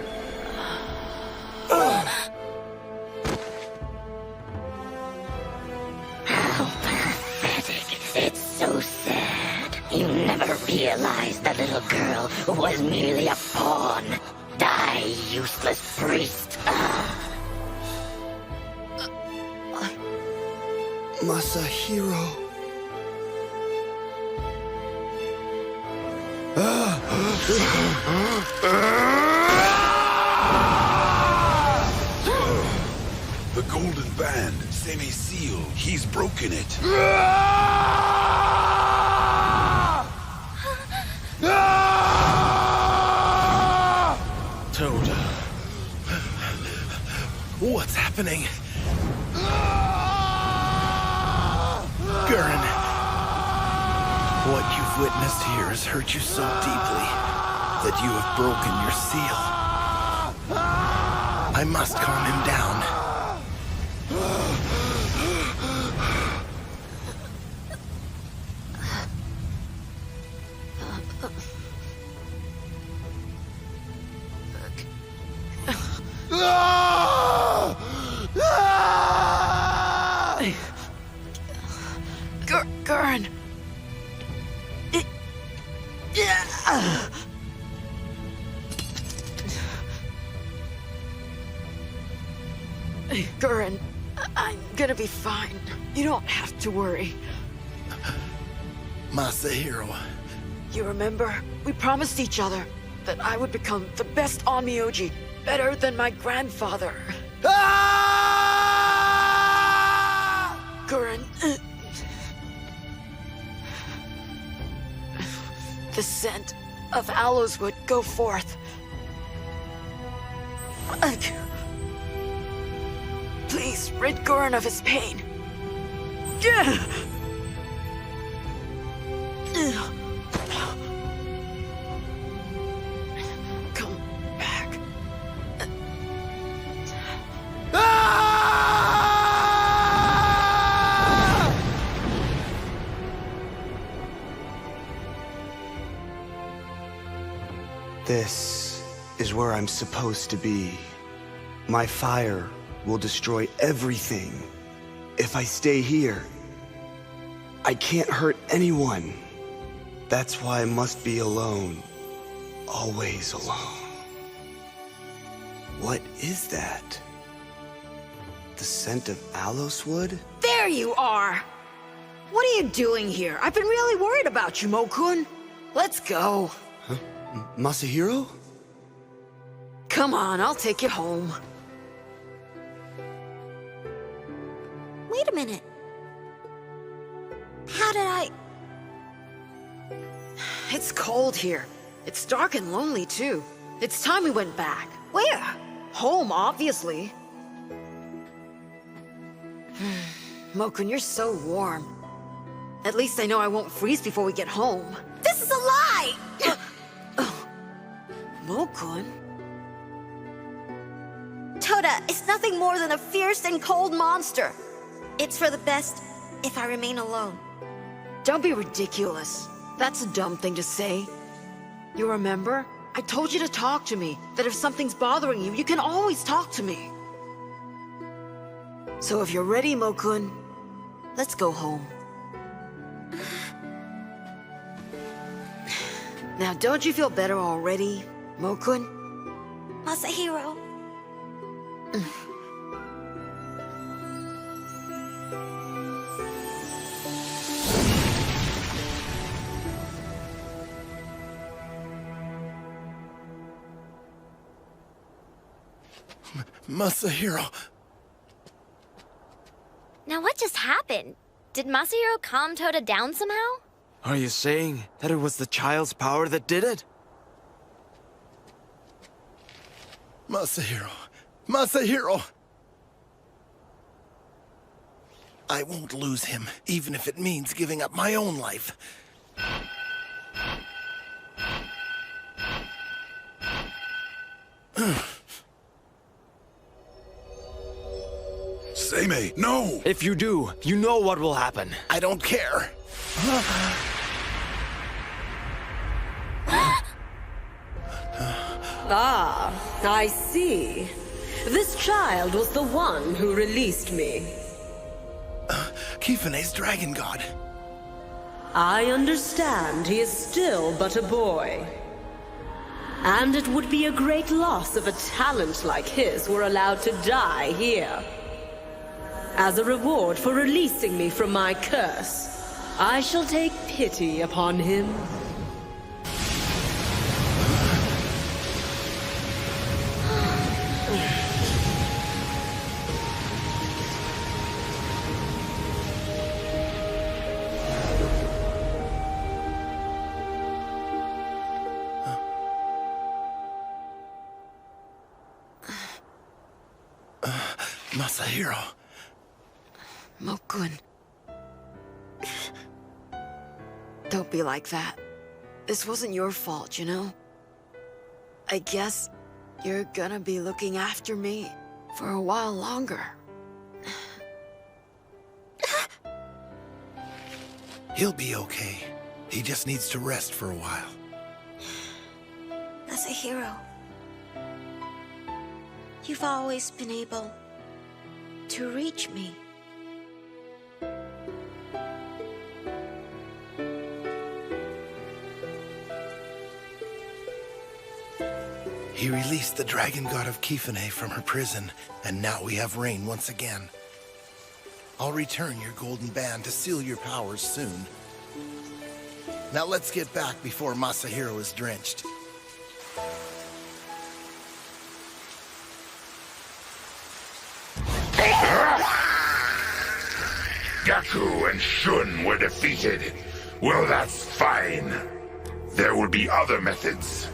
How pathetic. It's so sad. You never realized the little girl was merely a pawn. Die, useless priest. Masahiro. The golden band, semi-sealed. He's broken it. Toad. What's happening? Gurren. What you've witnessed here has hurt you so deeply that you have broken your seal. I must calm him down. Gurren! Gurren, I'm gonna be fine. You don't have to worry. Masahiro. You remember? We promised each other that I would become the best Onmyoji, better than my grandfather. Gurren. The scent of aloes would go forth. Please rid Gurren of his pain. Come back. This is where I'm supposed to be. My fire will destroy everything. If I stay here, I can't hurt anyone. That's why I must be alone. Always alone. What is that? The scent of aloes wood? There you are! What are you doing here? I've been really worried about you, Mo-kun. Let's go. Huh? Masahiro? Come on, I'll take you home. Wait a minute. How did I... It's cold here. It's dark and lonely, too. It's time we went back. Where? Home, obviously. Mokun, you're so warm. At least I know I won't freeze before we get home. This is a lie! Mokun? Toda is nothing more than a fierce and cold monster. It's for the best if I remain alone. Don't be ridiculous. That's a dumb thing to say. You remember? I told you to talk to me, that if something's bothering you, you can always talk to me. So if you're ready, Mokun, let's go home. Now, don't you feel better already, Mokun? Masahiro. Masahiro. Now what just happened? Did Masahiro calm Toda down somehow? Are you saying that it was the child's power that did it? Masahiro. Masahiro! I won't lose him, even if it means giving up my own life. Seimei, no! If you do, you know what will happen. I don't care. Ah, I see. This child was the one who released me. Kifune's dragon god. I understand he is still but a boy. And it would be a great loss if a talent like his were allowed to die here. As a reward for releasing me from my curse, I shall take pity upon him. Masahiro. Mokun. Don't be like that. This wasn't your fault, you know? I guess you're gonna be looking after me for a while longer. He'll be okay. He just needs to rest for a while. Masahiro. You've always been able to reach me. He released the dragon god of Kifune from her prison, and now we have rain once again. I'll return your golden band to seal your powers soon. Now let's get back before Masahiro is drenched. Gaku and Shun were defeated. Well, that's fine. There will be other methods.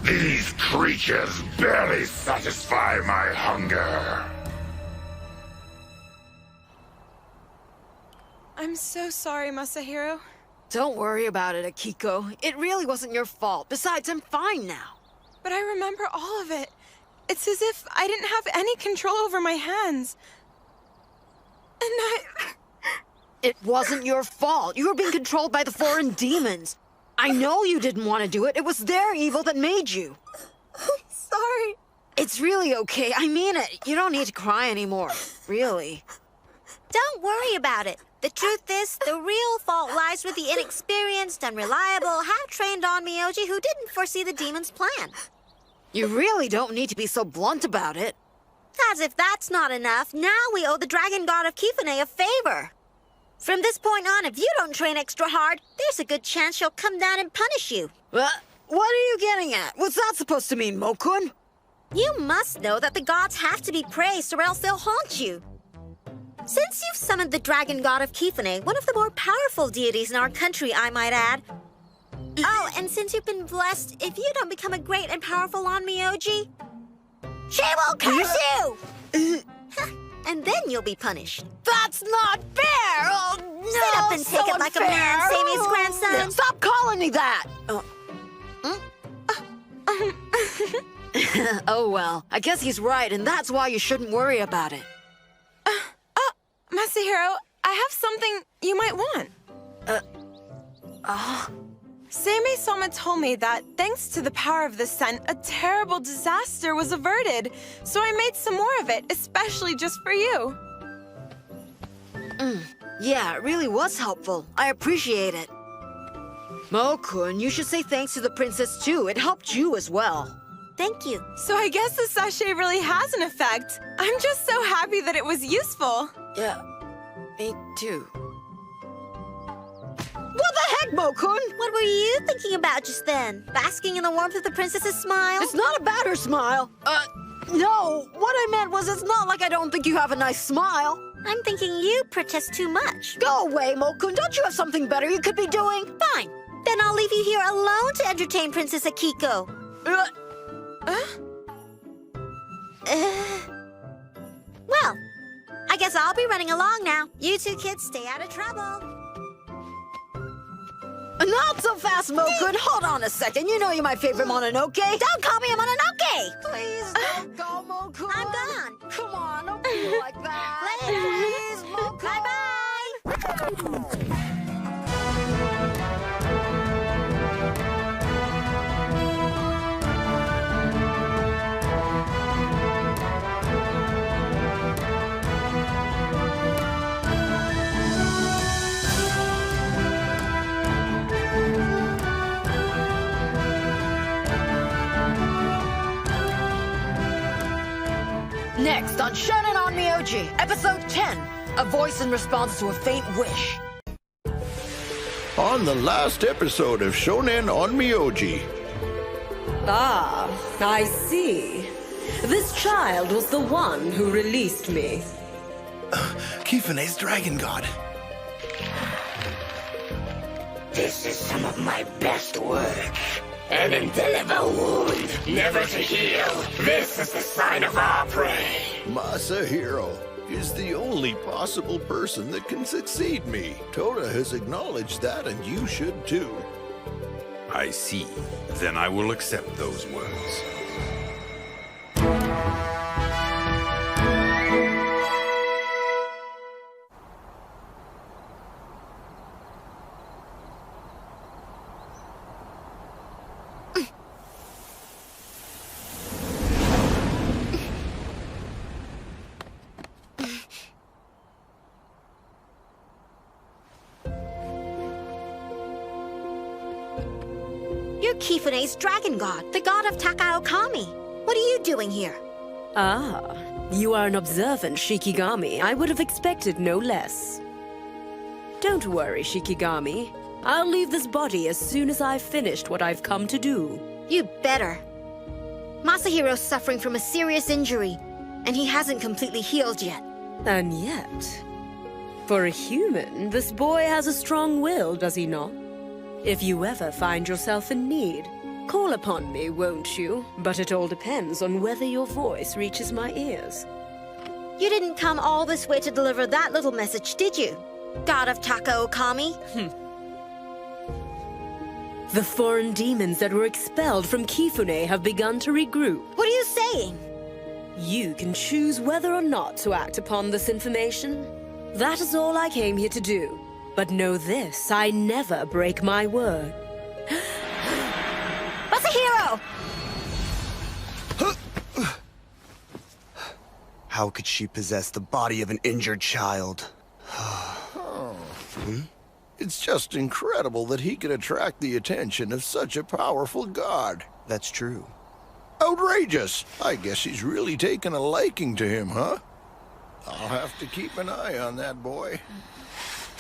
These creatures barely satisfy my hunger. I'm so sorry, Masahiro. Don't worry about it, Akiko. It really wasn't your fault. Besides, I'm fine now. But I remember all of it. It's as if I didn't have any control over my hands. And It wasn't your fault. You were being controlled by the foreign demons. I know you didn't want to do it. It was their evil that made you. I'm sorry. It's really okay. I mean it. You don't need to cry anymore. Really. Don't worry about it. The truth is, the real fault lies with the inexperienced, unreliable, half-trained Onmyoji who didn't foresee the demon's plan. You really don't need to be so blunt about it. As if that's not enough, now we owe the dragon god of Kifune a favor. From this point on, if you don't train extra hard, there's a good chance she'll come down and punish you. What are you getting at? What's that supposed to mean, Mokun? You must know that the gods have to be praised or else they'll haunt you. Since you've summoned the dragon god of Kifune, one of the more powerful deities in our country, I might add. Oh, and since you've been blessed, if you don't become a great and powerful Onmyoji, she will curse you! And then you'll be punished. That's not fair! Oh, no! Sit up and take it like a man, Sammy's grandson. Stop calling me that! Oh, well, I guess he's right, and that's why you shouldn't worry about it. Masahiro, I have something you might want. Seimei-sama told me that, thanks to the power of the scent, a terrible disaster was averted. So I made some more of it, especially just for you. Yeah, it really was helpful. I appreciate it. Mokun, you should say thanks to the princess, too. It helped you as well. Thank you. So I guess the sachet really has an effect. I'm just so happy that it was useful. Yeah, me too. What the heck, Mokun? What were you thinking about just then? Basking in the warmth of the princess's smile? It's not about her smile. No, what I meant was it's not like I don't think you have a nice smile. I'm thinking you protest too much. Go away, Mokun. Don't you have something better you could be doing? Fine. Then I'll leave you here alone to entertain Princess Akiko. Well, I guess I'll be running along now. You two kids stay out of trouble. Not so fast, Mokun. Hold on a second. You know you're my favorite Mononoke. Don't call me a Mononoke! Please don't go, Mokun. I'm gone. Come on, don't be like that. Later. Please, Mokun. Bye-bye. Next on Shonen Onmyoji, Episode 10, A Voice in Response to a Faint Wish. On the last episode of Shonen Onmyoji. Ah, I see. This child was the one who released me. Kifune's dragon god. This is some of my best work. An indelible wound, never to heal. This is the sign of our prey. Masahiro is the only possible person that can succeed me. Toda has acknowledged that, and you should too. I see. Then I will accept those words. You're Kifune's dragon god, the god of Takaokami. What are you doing here? Ah, you are an observant Shikigami. I would have expected no less. Don't worry, Shikigami. I'll leave this body as soon as I've finished what I've come to do. You better. Masahiro's suffering from a serious injury, and he hasn't completely healed yet. And yet, for a human, this boy has a strong will, does he not? If you ever find yourself in need, call upon me, won't you? But it all depends on whether your voice reaches my ears. You didn't come all this way to deliver that little message, did you? God of Takaokami? The foreign demons that were expelled from Kifune have begun to regroup. What are you saying? You can choose whether or not to act upon this information. That is all I came here to do. But know this, I never break my word. Masahiro! How could she possess the body of an injured child? It's just incredible that he could attract the attention of such a powerful god. That's true. Outrageous! I guess he's really taken a liking to him, huh? I'll have to keep an eye on that boy.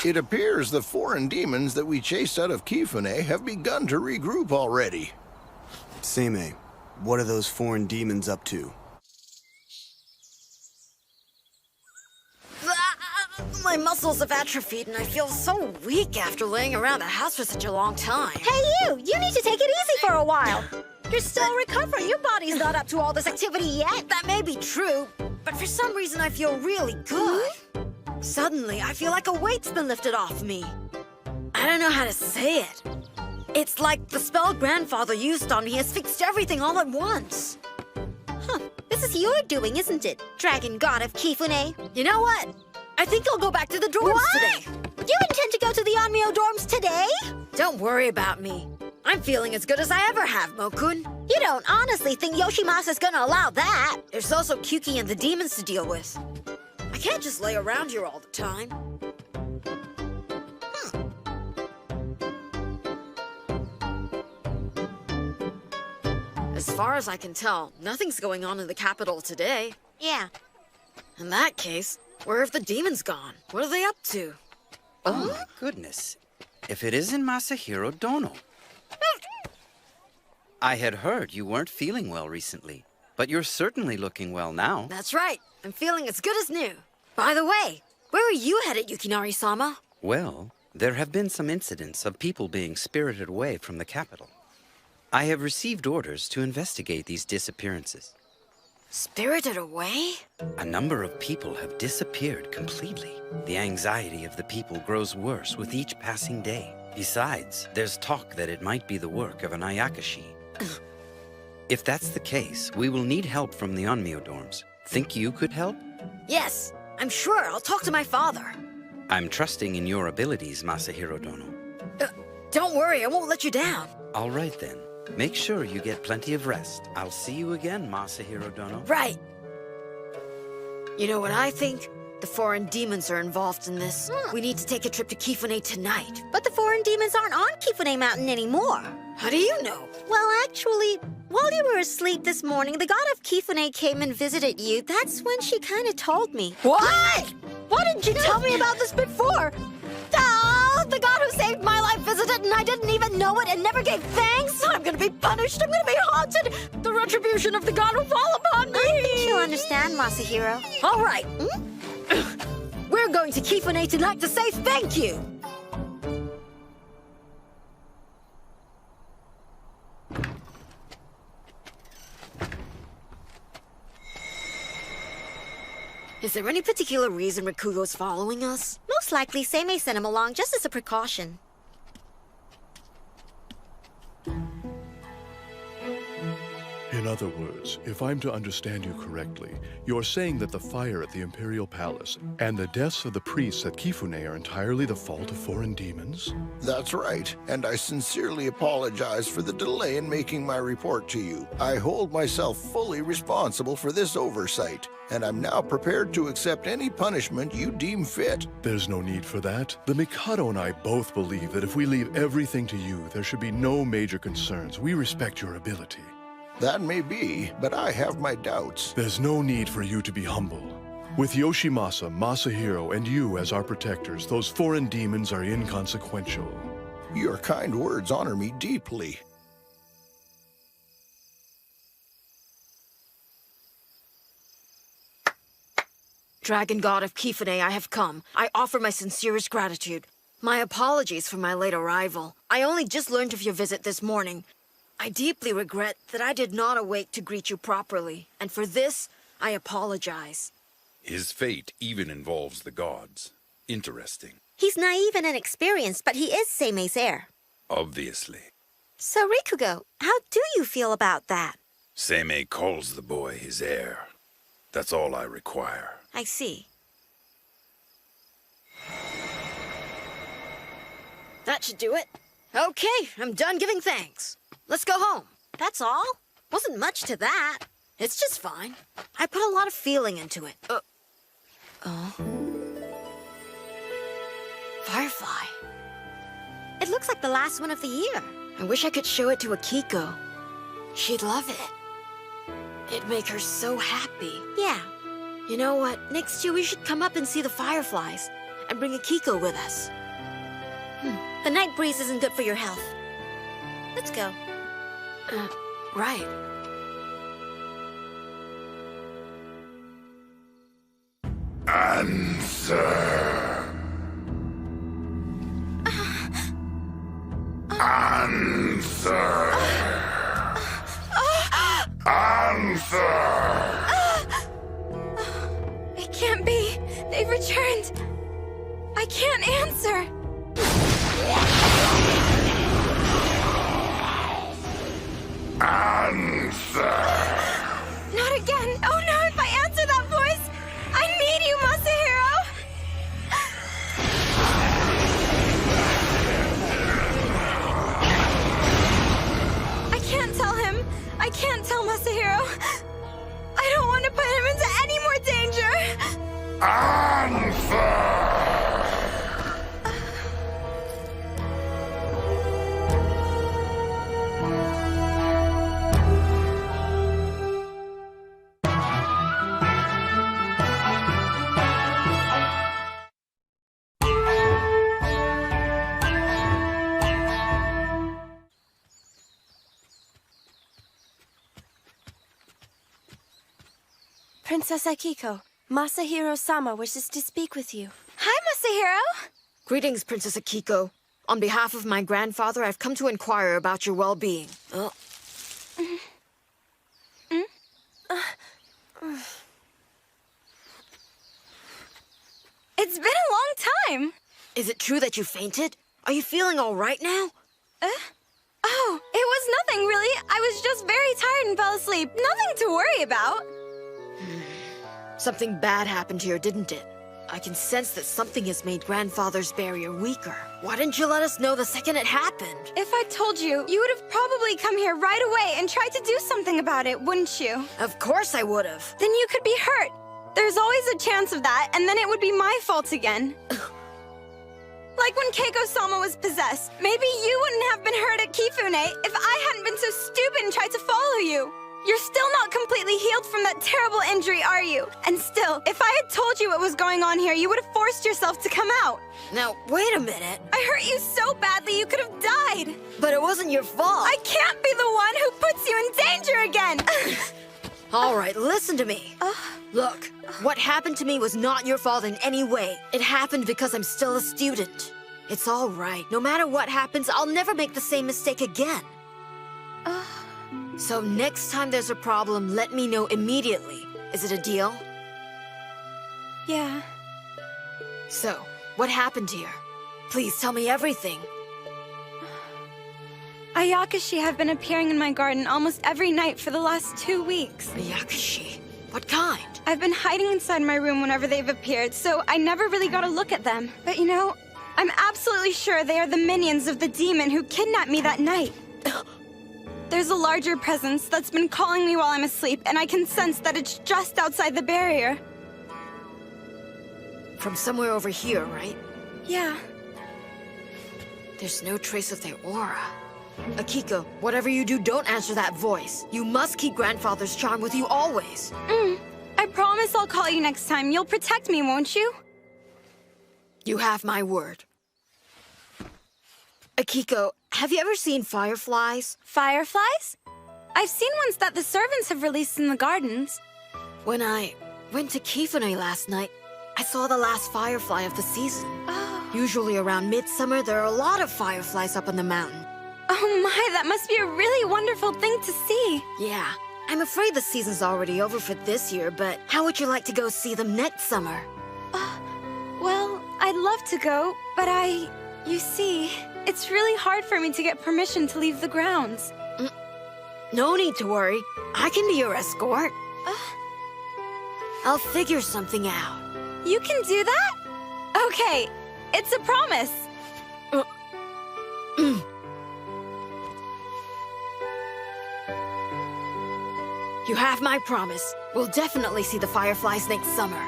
It appears the foreign demons that we chased out of Kifune have begun to regroup already. Seimei, what are those foreign demons up to? My muscles have atrophied and I feel so weak after laying around the house for such a long time. Hey, you! You need to take it easy for a while. You're still recovering. Your body's not up to all this activity yet. That may be true, but for some reason I feel really good. Suddenly, I feel like a weight's been lifted off me. I don't know how to say it. It's like the spell Grandfather used on me has fixed everything all at once. Huh. This is your doing, isn't it? Dragon God of Kifune. You know what? I think I'll go back to the dorms today. You intend to go to the Onmyo dorms today? Don't worry about me. I'm feeling as good as I ever have, Mokun. You don't honestly think Yoshimasa's gonna allow that? There's also Kyuki and the demons to deal with. I can't just lay around here all the time. As far as I can tell, nothing's going on in the capital today. Yeah. In that case, where have the demons gone? What are they up to? Oh my goodness. If it isn't Masahiro Dono. I had heard you weren't feeling well recently, but you're certainly looking well now. That's right. I'm feeling as good as new. By the way, where are you headed, Yukinari-sama? Well, there have been some incidents of people being spirited away from the capital. I have received orders to investigate these disappearances. Spirited away? A number of people have disappeared completely. The anxiety of the people grows worse with each passing day. Besides, there's talk that it might be the work of an Ayakashi. If that's the case, we will need help from the Onmyo dorms. Think you could help? Yes, I'm sure. I'll talk to my father. I'm trusting in your abilities, Masahiro Dono. Don't worry, I won't let you down. All right then. Make sure you get plenty of rest. I'll see you again, Masahiro Dono. Right. You know what I think? The foreign demons are involved in this. We need to take a trip to Kifune tonight. But the foreign demons aren't on Kifune Mountain anymore. How do you know? Well, actually, while you were asleep this morning, the god of Kifune came and visited you. That's when she kind of told me. What? Why didn't you tell me about this before? The god who saved my life visited and I didn't even know it and never gave thanks. I'm gonna be punished. I'm gonna be haunted. The retribution of the god will fall upon me. I think you'll understand, Masahiro. All right. We're going to Kifune tonight to say thank you. Is there any particular reason Rikugo's following us? Most likely, Seimei sent him along just as a precaution. In other words, if I'm to understand you correctly, you're saying that the fire at the Imperial Palace and the deaths of the priests at Kifune are entirely the fault of foreign demons? That's right, and I sincerely apologize for the delay in making my report to you. I hold myself fully responsible for this oversight, and I'm now prepared to accept any punishment you deem fit. There's no need for that. The Mikado and I both believe that if we leave everything to you, there should be no major concerns. We respect your ability. That may be, but I have my doubts. There's no need for you to be humble. With Yoshimasa, Masahiro, and you as our protectors, those foreign demons are inconsequential. Your kind words honor me deeply. Dragon God of Kifune, I have come. I offer my sincerest gratitude. My apologies for my late arrival. I only just learned of your visit this morning. I deeply regret that I did not awake to greet you properly, and for this, I apologize. His fate even involves the gods. Interesting. He's naive and inexperienced, but he is Seimei's heir. Obviously. So, Rikugo, how do you feel about that? Seimei calls the boy his heir. That's all I require. I see. That should do it. Okay, I'm done giving thanks. Let's go home. That's all? Wasn't much to that. It's just fine. I put a lot of feeling into it. Firefly. It looks like the last one of the year. I wish I could show it to Akiko. She'd love it. It'd make her so happy. Yeah. You know what? Next year we should come up and see the fireflies and bring Akiko with us. The night breeze isn't good for your health. Let's go. right. Answer. Answer. Answer. It can't be. They've returned. I can't answer. Answer. Not again. Oh no, if I answer that voice, I need you, Masahiro. I can't tell him. I can't tell Masahiro. I don't want to put him into any more danger. Answer. Princess Akiko, Masahiro-sama wishes to speak with you. Hi, Masahiro. Greetings, Princess Akiko. On behalf of my grandfather, I've come to inquire about your well-being. Oh. It's been a long time. Is it true that you fainted? Are you feeling all right now? Oh, it was nothing, really. I was just very tired and fell asleep. Nothing to worry about. Something bad happened here, didn't it? I can sense that something has made Grandfather's barrier weaker. Why didn't you let us know the second it happened? If I told you, you would have probably come here right away and tried to do something about it, wouldn't you? Of course I would have. Then you could be hurt. There's always a chance of that, and then it would be my fault again. Like when Keiko-sama was possessed. Maybe you wouldn't have been hurt at Kifune if I hadn't been so stupid and tried to follow you. You're still not completely healed from that terrible injury, are you? And still, if I had told you what was going on here, you would have forced yourself to come out. Now, wait a minute. I hurt you so badly you could have died. But it wasn't your fault. I can't be the one who puts you in danger again. All right, listen to me. Look, what happened to me was not your fault in any way. It happened because I'm still a student. It's all right. No matter what happens, I'll never make the same mistake again. So next time there's a problem, let me know immediately. Is it a deal? Yeah. So, what happened here? Please tell me everything. Ayakashi have been appearing in my garden almost every night for the last 2 weeks. Ayakashi? What kind? I've been hiding inside my room whenever they've appeared, so I never really got a look at them. But you know, I'm absolutely sure they are the minions of the demon who kidnapped me that night. There's a larger presence that's been calling me while I'm asleep, and I can sense that it's just outside the barrier. From somewhere over here, right? Yeah. There's no trace of their aura. Akiko, whatever you do, don't answer that voice. You must keep Grandfather's charm with you always. I promise I'll call you next time. You'll protect me, won't you? You have my word. Akiko, have you ever seen fireflies? Fireflies? I've seen ones that the servants have released in the gardens. When I went to Kifune last night, I saw the last firefly of the season. Usually around midsummer, there are a lot of fireflies up on the mountain. Oh my, that must be a really wonderful thing to see. Yeah. I'm afraid the season's already over for this year, but how would you like to go see them next summer? Well, I'd love to go, but you see, it's really hard for me to get permission to leave the grounds. No need to worry. I can be your escort. I'll figure something out. You can do that? Okay, it's a promise. You have my promise. We'll definitely see the fireflies next summer.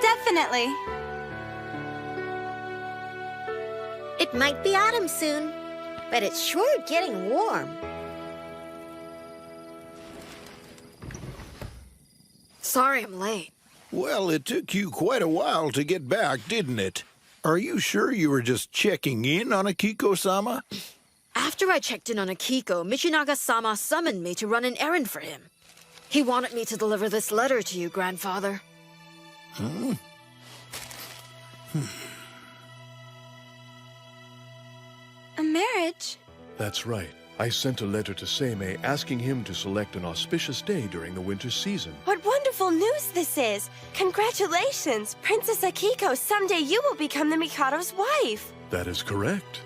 Definitely. It might be autumn soon, but it's sure getting warm. Sorry I'm late. Well, it took you quite a while to get back, didn't it? Are you sure you were just checking in on Akiko-sama? After I checked in on Akiko, Michinaga-sama summoned me to run an errand for him. He wanted me to deliver this letter to you, Grandfather. A marriage? That's right. I sent a letter to Seimei asking him to select an auspicious day during the winter season. What wonderful news this is! Congratulations! Princess Akiko, someday you will become the Mikado's wife! That is correct.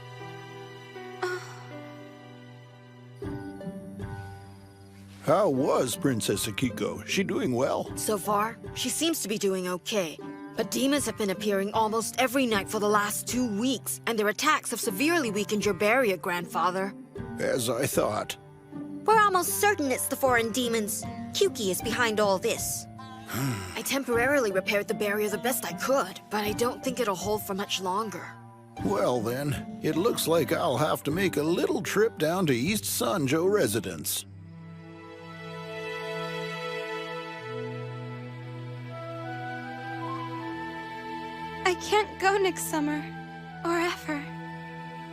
How was Princess Akiko? She doing well? So far, she seems to be doing okay. But demons have been appearing almost every night for the last 2 weeks, and their attacks have severely weakened your barrier, Grandfather. As I thought. We're almost certain it's the foreign demons. Kyuki is behind all this. I temporarily repaired the barrier the best I could, but I don't think it'll hold for much longer. Well then, it looks like I'll have to make a little trip down to East Sanjo residence. I can't go next summer. Or ever.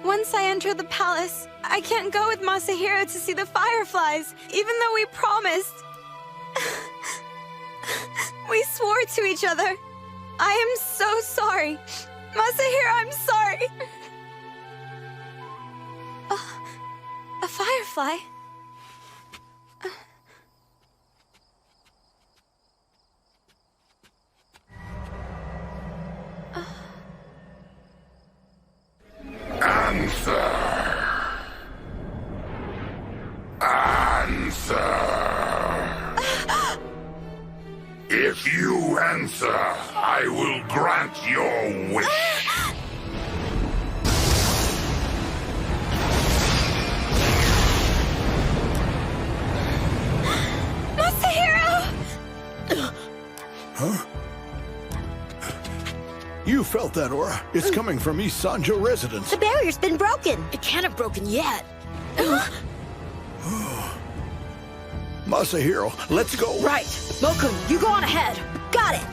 Once I enter the palace, I can't go with Masahiro to see the fireflies, even though we promised. We swore to each other. I am so sorry. Masahiro, I'm sorry. A firefly? Answer! Answer! If you answer, I will grant your wish. Masahiro! Huh? You felt that aura. It's coming from East Sanjo residence. The barrier's been broken. It can't have broken yet. Masahiro, let's go. Right. Mokun, you go on ahead. Got it.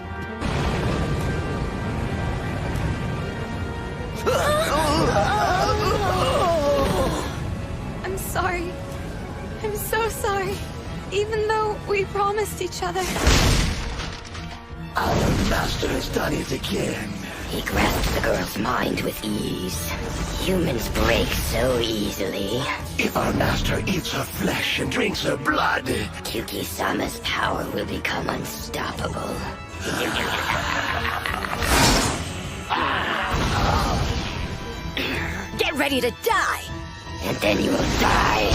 I'm sorry. I'm so sorry. Even though we promised each other. Our master has done it again. He grasped the girl's mind with ease. Humans break so easily. If our master eats her flesh and drinks her blood, Kyuki-sama's power will become unstoppable. Get ready to die! And then you will die.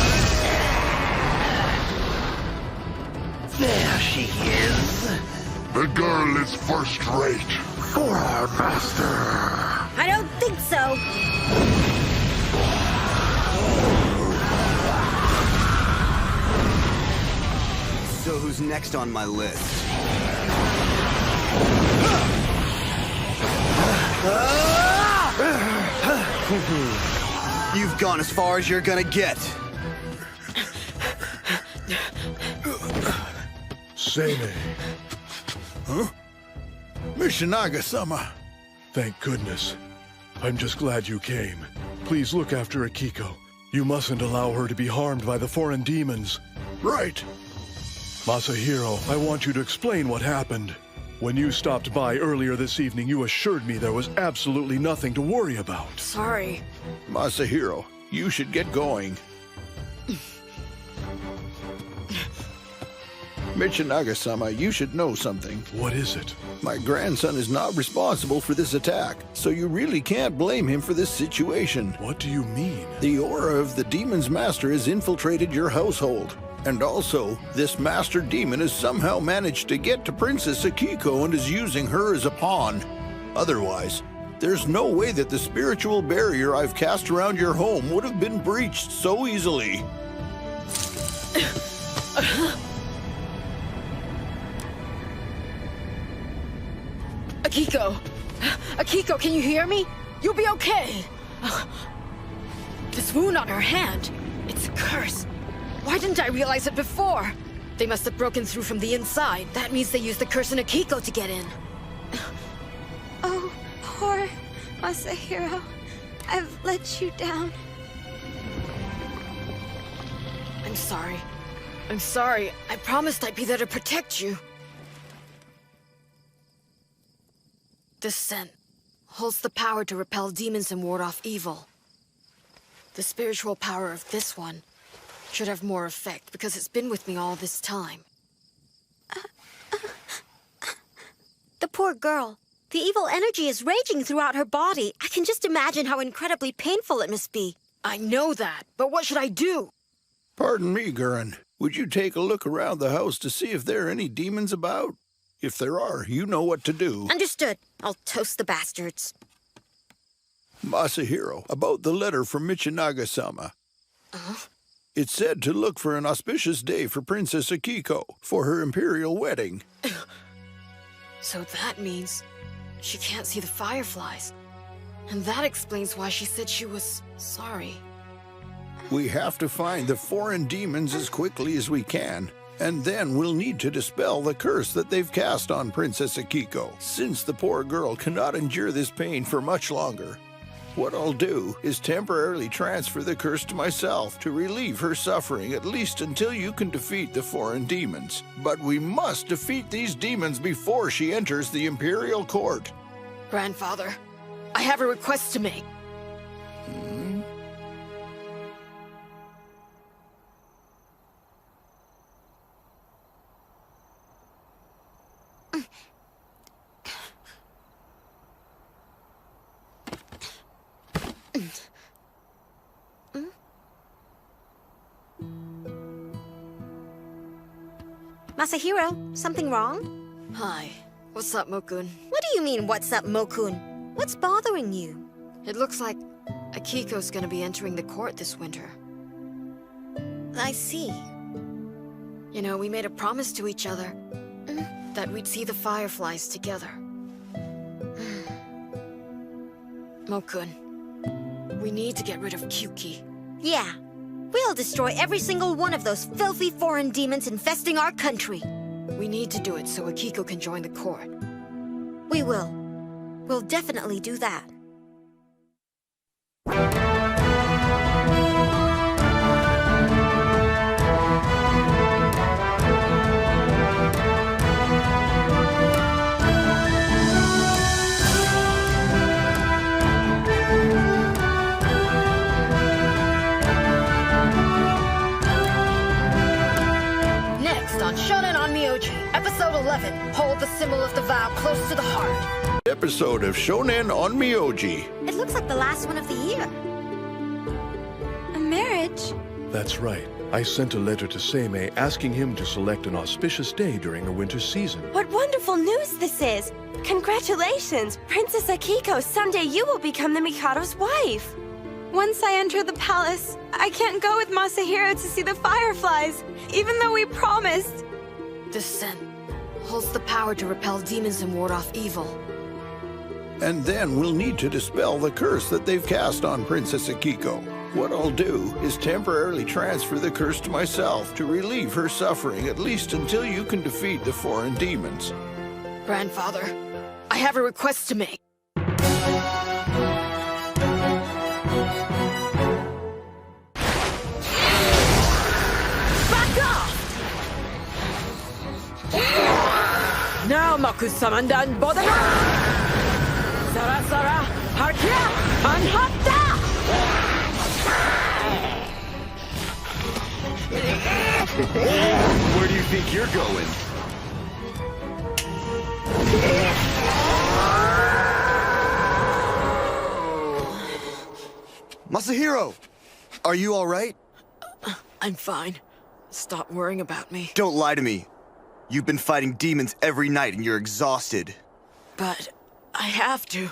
there she is. The girl is first rate. For our master. I don't think so. So who's next on my list? You've gone as far as you're gonna get. Seimei. Huh? Michinaga-sama. Thank goodness. I'm just glad you came. Please look after Akiko. You mustn't allow her to be harmed by the foreign demons. Right. Masahiro, I want you to explain what happened. When you stopped by earlier this evening, you assured me there was absolutely nothing to worry about. Sorry. Masahiro, you should get going. Michinaga-sama, you should know something. What is it? My grandson is not responsible for this attack, so you really can't blame him for this situation. What do you mean? The aura of the demon's master has infiltrated your household. And also, this master demon has somehow managed to get to Princess Akiko and is using her as a pawn. Otherwise, there's no way that the spiritual barrier I've cast around your home would have been breached so easily. Akiko! Akiko, can you hear me? You'll be okay! This wound on her hand, it's a curse. Why didn't I realize it before? They must have broken through from the inside. That means they used the curse in Akiko to get in. Oh, poor Masahiro. I've let you down. I'm sorry. I'm sorry. I promised I'd be there to protect you. This scent holds the power to repel demons and ward off evil. The spiritual power of this one should have more effect because it's been with me all this time. The poor girl. The evil energy is raging throughout her body. I can just imagine how incredibly painful it must be. I know that, but what should I do? Pardon me, Gurren. Would you take a look around the house to see if there are any demons about? If there are, you know what to do. Understood. I'll toast the bastards. Masahiro, about the letter from Michinaga-sama. It said to look for an auspicious day for Princess Akiko for her imperial wedding. So that means she can't see the fireflies. And that explains why she said she was sorry. We have to find the foreign demons as quickly as we can, and then we'll need to dispel the curse that they've cast on Princess Akiko, since the poor girl cannot endure this pain for much longer. What I'll do is temporarily transfer the curse to myself to relieve her suffering, at least until you can defeat the foreign demons. But we must defeat these demons before she enters the Imperial Court. Grandfather, I have a request to make. Masahiro, something wrong? Hi. What's up, Mokun? What do you mean, what's up, Mokun? What's bothering you? It looks like Akiko's gonna be entering the court this winter. I see. You know, we made a promise to each other that we'd see the fireflies together. Mokun, we need to get rid of Kyuki. Yeah. We'll destroy every single one of those filthy foreign demons infesting our country. We need to do it so Akiko can join the court. We will. We'll definitely do that. Shonen on Myoji, Episode 11, Hold the Symbol of the Vow Close to the Heart. Episode of Shonen on Myoji. It looks like the last one of the year. A marriage? That's right. I sent a letter to Seimei asking him to select an auspicious day during the winter season. What wonderful news this is! Congratulations! Princess Akiko, someday you will become the Mikado's wife! Once I enter the palace, I can't go with Masahiro to see the fireflies, even though we promised. This scent holds the power to repel demons and ward off evil. And then we'll need to dispel the curse that they've cast on Princess Akiko. What I'll do is temporarily transfer the curse to myself to relieve her suffering, at least until you can defeat the foreign demons. Grandfather, I have a request to make. Now, Maku-samandan Bodana! Sara Sara, Harkia, Anhatta! Where do you think you're going? Masahiro! Are you all right? I'm fine. Stop worrying about me. Don't lie to me. You've been fighting demons every night and you're exhausted. But I have to.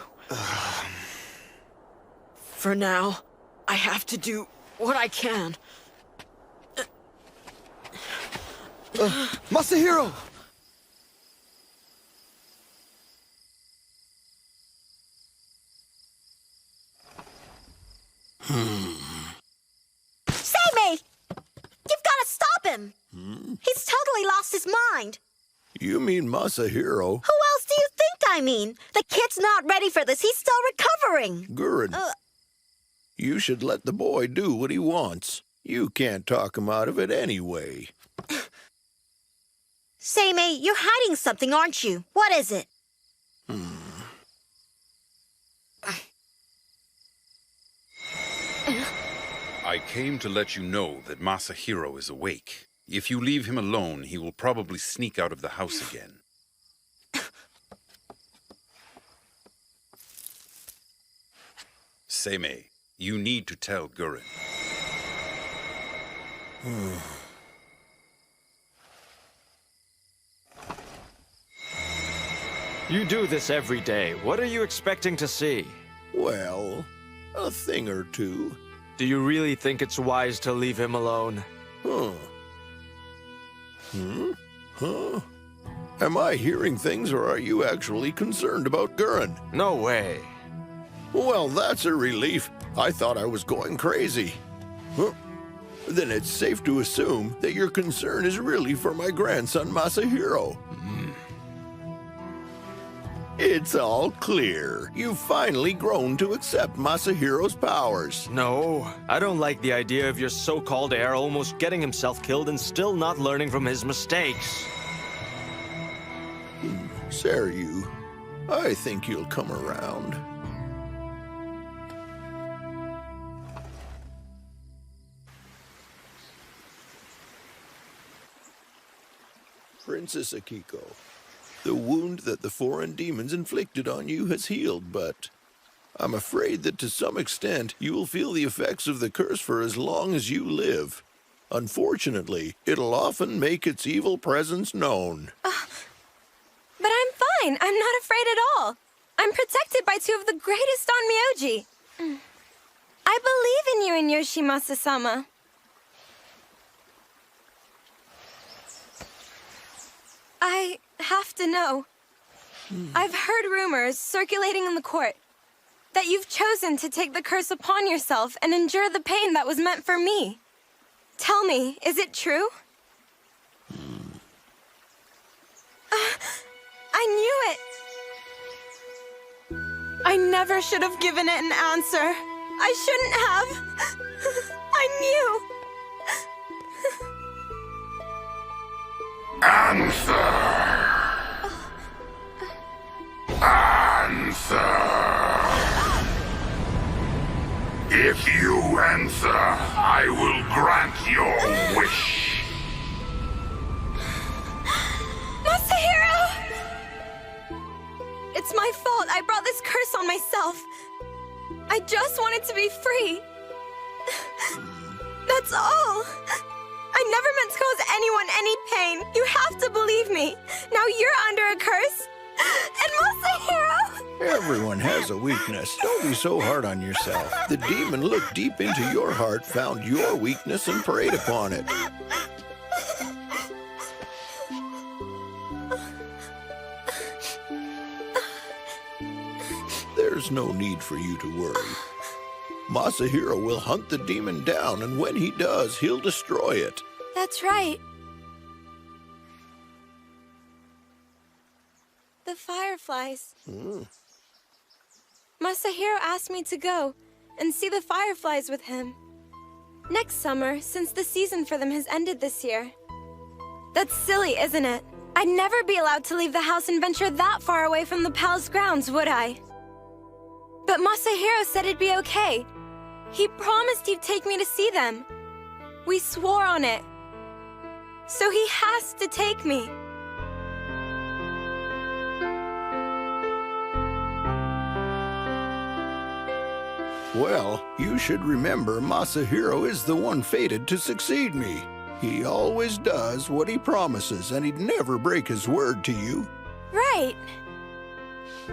For now, I have to do what I can. Masahiro! Seimei! You've got to stop him! He's totally lost his mind. You mean Masahiro? Who else do you think I mean? The kid's not ready for this. He's still recovering. Gurren. You should let the boy do what he wants. You can't talk him out of it anyway. Seimei, you're hiding something, aren't you? What is it? I came to let you know that Masahiro is awake. If you leave him alone, he will probably sneak out of the house again. Seimei, you need to tell Guren. You do this every day. What are you expecting to see? Well, a thing or two. Do you really think it's wise to leave him alone? Huh? Am I hearing things, or are you actually concerned about Guren? No way. Well, that's a relief. I thought I was going crazy. Huh? Then it's safe to assume that your concern is really for my grandson, Masahiro. It's all clear. You've finally grown to accept Masahiro's powers. No, I don't like the idea of your so-called heir almost getting himself killed and still not learning from his mistakes. Seryu, I think you'll come around. Princess Akiko, the wound that the foreign demons inflicted on you has healed, but I'm afraid that to some extent you will feel the effects of the curse for as long as you live. Unfortunately, it'll often make its evil presence known. But I'm fine. I'm not afraid at all. I'm protected by two of the greatest onmyoji. I believe in you and Yoshimasa-sama. I have to know. I've heard rumors circulating in the court that you've chosen to take the curse upon yourself and endure the pain that was meant for me. Tell me, is it true? I knew it. I never should have given it an answer. I shouldn't have. I knew. Answer! Answer! If you answer, I will grant your wish. Masahiro! It's my fault. I brought this curse on myself. I just wanted to be free. That's all. I never meant to cause anyone any pain. You have to believe me. Now you're under a curse. And Masahiro! Everyone has a weakness. Don't be so hard on yourself. The demon looked deep into your heart, found your weakness, and preyed upon it. There's no need for you to worry. Masahiro will hunt the demon down, and when he does, he'll destroy it. That's right. The fireflies. Masahiro asked me to go and see the fireflies with him. Next summer, since the season for them has ended this year. That's silly, isn't it? I'd never be allowed to leave the house and venture that far away from the palace grounds, would I? But Masahiro said it'd be okay. He promised he'd take me to see them. We swore on it. So he has to take me. Well, you should remember Masahiro is the one fated to succeed me. He always does what he promises, and he'd never break his word to you. Right.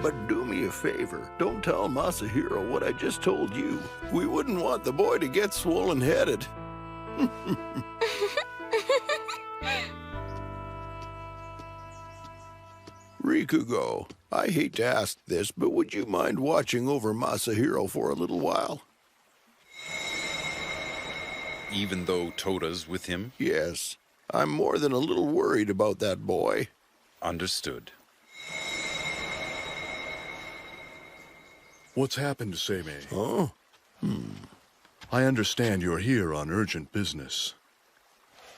But do me a favor, don't tell Masahiro what I just told you. We wouldn't want the boy to get swollen-headed. Rikugo, I hate to ask this, but would you mind watching over Masahiro for a little while? Even though Toda's with him? Yes. I'm more than a little worried about that boy. Understood. What's happened, Seimei? Huh? I understand you're here on urgent business.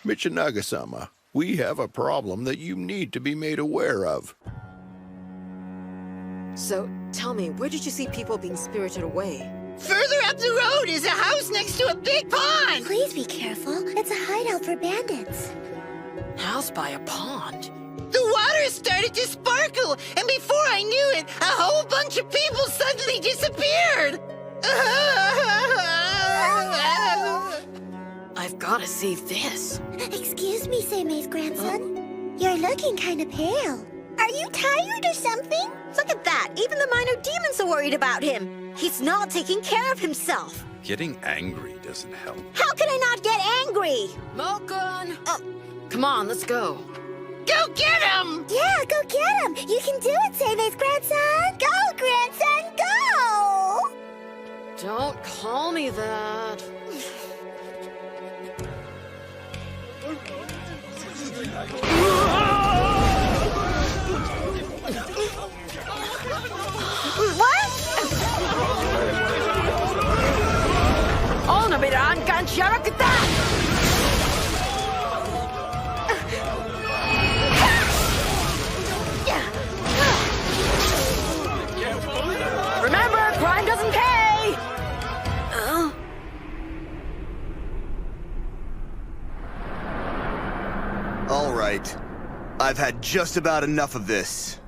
Michinaga-sama, we have a problem that you need to be made aware of. So, tell me, where did you see people being spirited away? Further up the road is a house next to a big pond! Please be careful. It's a hideout for bandits. House by a pond? The water started to sparkle, and before I knew it, a whole bunch of people suddenly disappeared! I've got to see this. Excuse me, Seimei's grandson. You're looking kind of pale. Are you tired or something? Look at that! Even the minor demons are worried about him! He's not taking care of himself! Getting angry doesn't help. How can I not get angry? Malkun! Come on, let's go. Go get him! Yeah, go get him! You can do it, Seimei's grandson! Go, grandson, go! Don't call me that. What? Onabiran Gansharakata! Remember, crime doesn't pay! All right. I've had just about enough of this.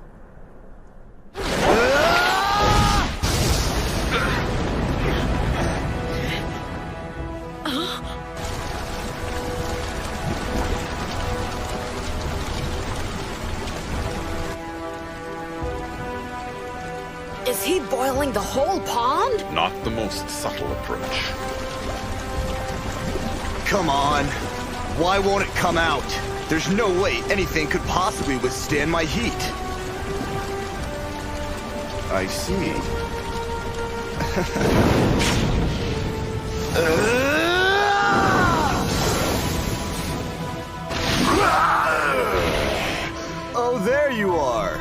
Is he boiling the whole pond? Not the most subtle approach. Come on. Why won't it come out? There's no way anything could possibly withstand my heat. I see. Oh, there you are.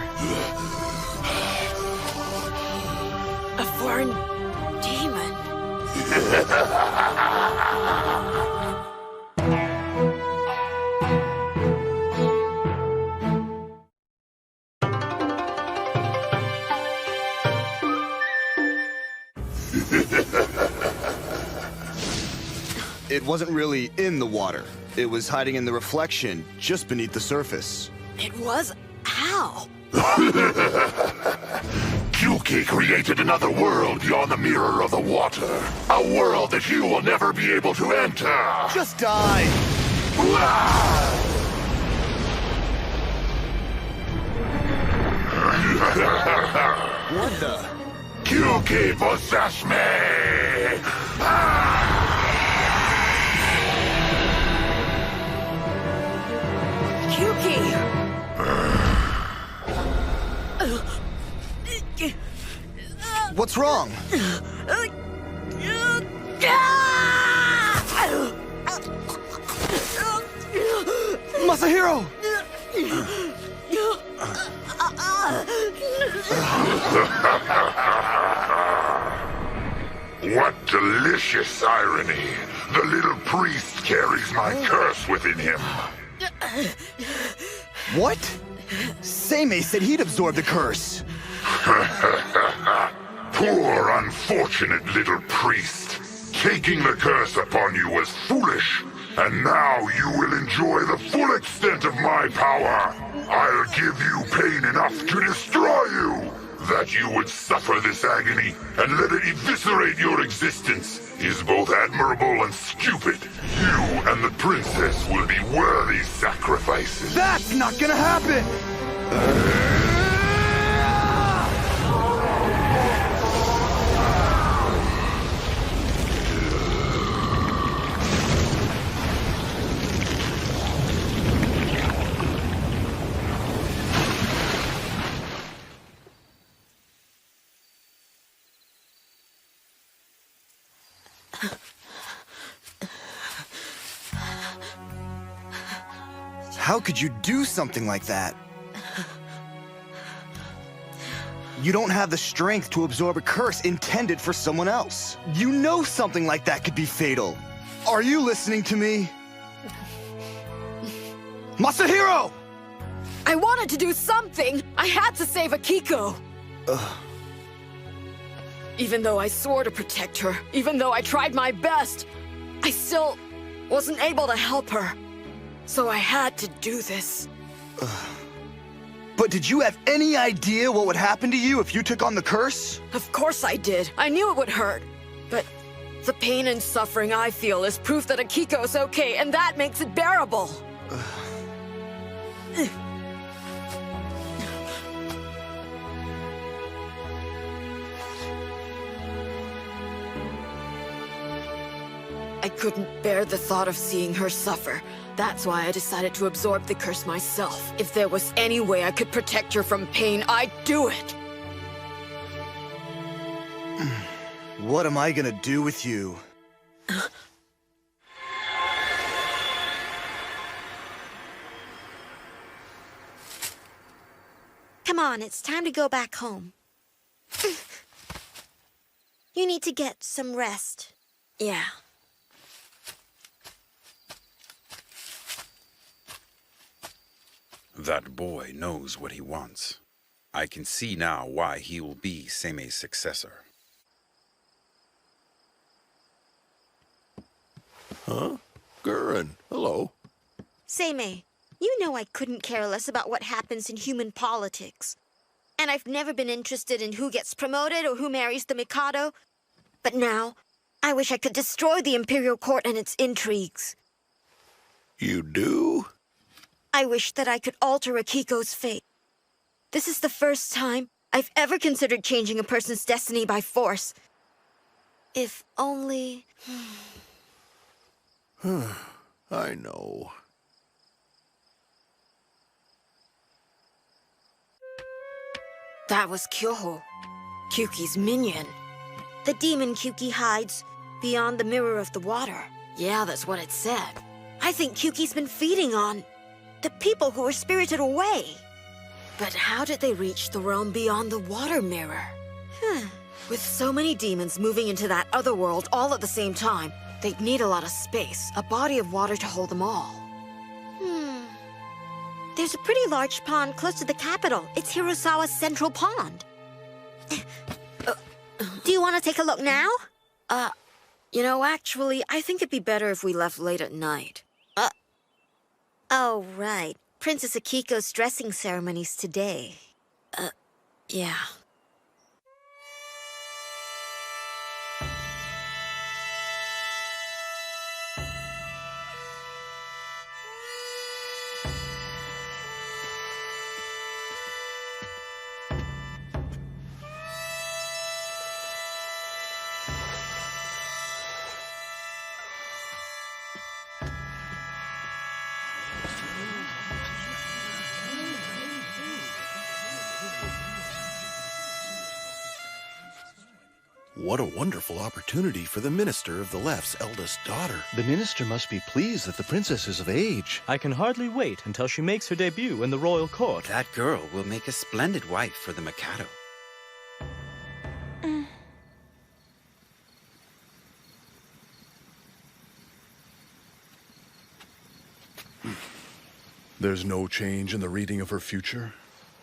A foreign demon. It wasn't really in the water. It was hiding in the reflection just beneath the surface. It was? How? Kyuki created another world beyond the mirror of the water. A world that you will never be able to enter. Just die! What the? Kyuki possess me! Kyuki! What's wrong? Masahiro! What delicious irony! The little priest carries my curse within him. What? Seimei said he'd absorb the curse. Poor, unfortunate little priest. Taking the curse upon you was foolish, and now you will enjoy the full extent of my power. I'll give you pain enough to destroy you. That you would suffer this agony and let it eviscerate your existence is both admirable and stupid. You and the princess will be worthy sacrifices. That's not gonna happen! How could you do something like that? You don't have the strength to absorb a curse intended for someone else. You know something like that could be fatal. Are you listening to me? Masahiro! I wanted to do something! I had to save Akiko! Even though I swore to protect her, even though I tried my best, I still wasn't able to help her. So I had to do this. But did you have any idea what would happen to you if you took on the curse? Of course I did. I knew it would hurt. But the pain and suffering I feel is proof that Akiko's okay, and that makes it bearable. I couldn't bear the thought of seeing her suffer. That's why I decided to absorb the curse myself. If there was any way I could protect her from pain, I'd do it. What am I gonna do with you? Come on, it's time to go back home. You need to get some rest. Yeah. That boy knows what he wants. I can see now why he will be Seimei's successor. Huh? Gurren, hello. Seimei, you know I couldn't care less about what happens in human politics. And I've never been interested in who gets promoted or who marries the Mikado. But now, I wish I could destroy the Imperial Court and its intrigues. You do? I wish that I could alter Akiko's fate. This is the first time I've ever considered changing a person's destiny by force. If only... I know. That was Kyoho, Kyuki's minion. The demon Kyuki hides beyond the mirror of the water. Yeah, that's what it said. I think Kyuki's been feeding on the people who were spirited away. But how did they reach the realm beyond the water mirror? With so many demons moving into that other world all at the same time, they'd need a lot of space, a body of water to hold them all. There's a pretty large pond close to the capital. It's Hirasawa's central pond. Do you want to take a look now? You know, actually, I think it'd be better if we left late at night. Oh, right. Princess Akiko's dressing ceremony's today. Yeah. What a wonderful opportunity for the Minister of the Left's eldest daughter. The minister must be pleased that the princess is of age. I can hardly wait until she makes her debut in the royal court. That girl will make a splendid wife for the Mikado. There's no change in the reading of her future?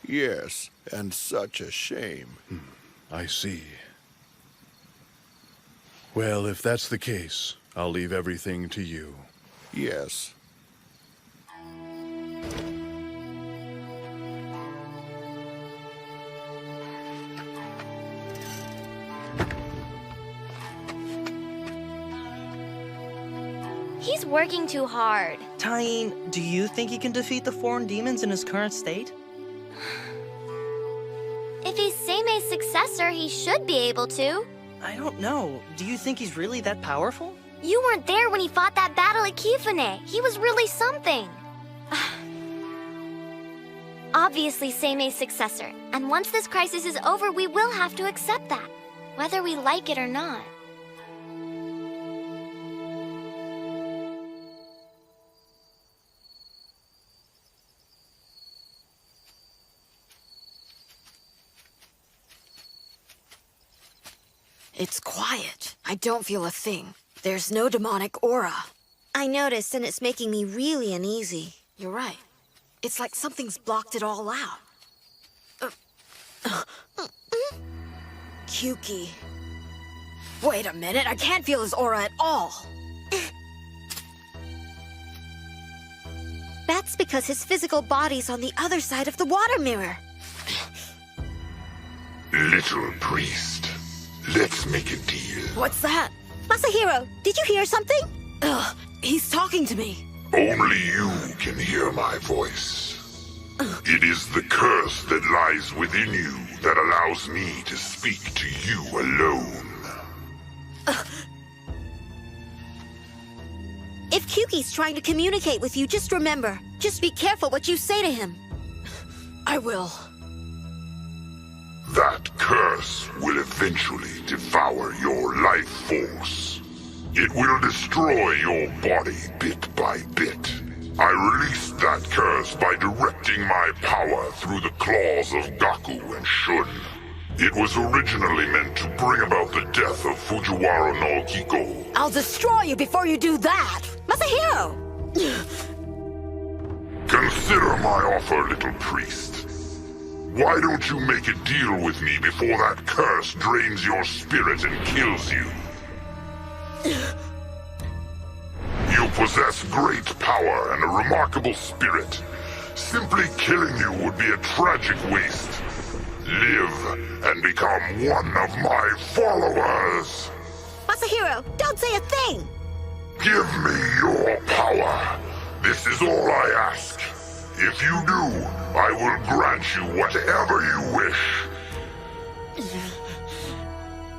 Yes, and such a shame. I see. Well, if that's the case, I'll leave everything to you. Yes. He's working too hard. Tyene, do you think he can defeat the foreign demons in his current state? If he's Seimei's successor, he should be able to. I don't know. Do you think he's really that powerful? You weren't there when he fought that battle at Kifune. He was really something. Obviously Seimei's successor. And once this crisis is over, we will have to accept that. Whether we like it or not. It's quiet. I don't feel a thing. There's no demonic aura. I noticed, and it's making me really uneasy. You're right. It's like something's blocked it all out. Kyuki. Wait a minute, I can't feel his aura at all. That's because his physical body's on the other side of the water mirror. Little priest, let's make a deal. What's that? Masahiro, did you hear something? He's talking to me. Only you can hear my voice. It is the curse that lies within you that allows me to speak to you alone. If Kyuki's trying to communicate with you, just remember, just be careful what you say to him. I will. That curse will eventually devour your life force. It will destroy your body bit by bit. I released that curse by directing my power through the claws of Gaku and Shun. It was originally meant to bring about the death of Fujiwara no Kiko. I'll destroy you before you do that! Masahiro! Consider my offer, little priest. Why don't you make a deal with me before that curse drains your spirit and kills you? You possess great power and a remarkable spirit. Simply killing you would be a tragic waste. Live and become one of my followers. Masahiro, don't say a thing! Give me your power. This is all I ask. If you do, I will grant you whatever you wish.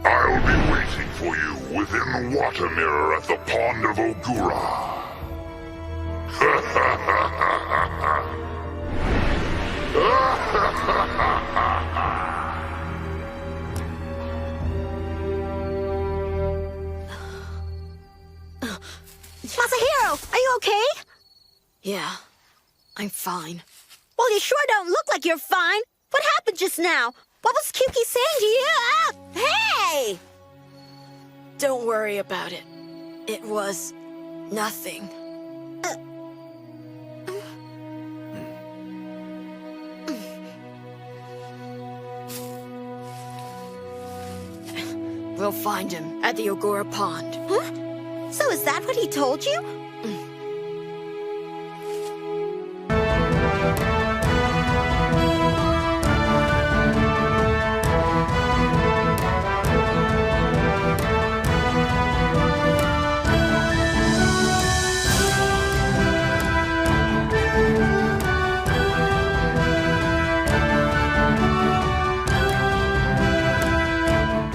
I'll be waiting for you within the water mirror at the pond of Ogura. Masahiro, are you okay? Yeah, I'm fine. Well, you sure don't look like you're fine. What happened just now? What was Kyuki saying to you? Hey! Don't worry about it. It was nothing. We'll find him at the Ogura Pond. Huh? So is that what he told you?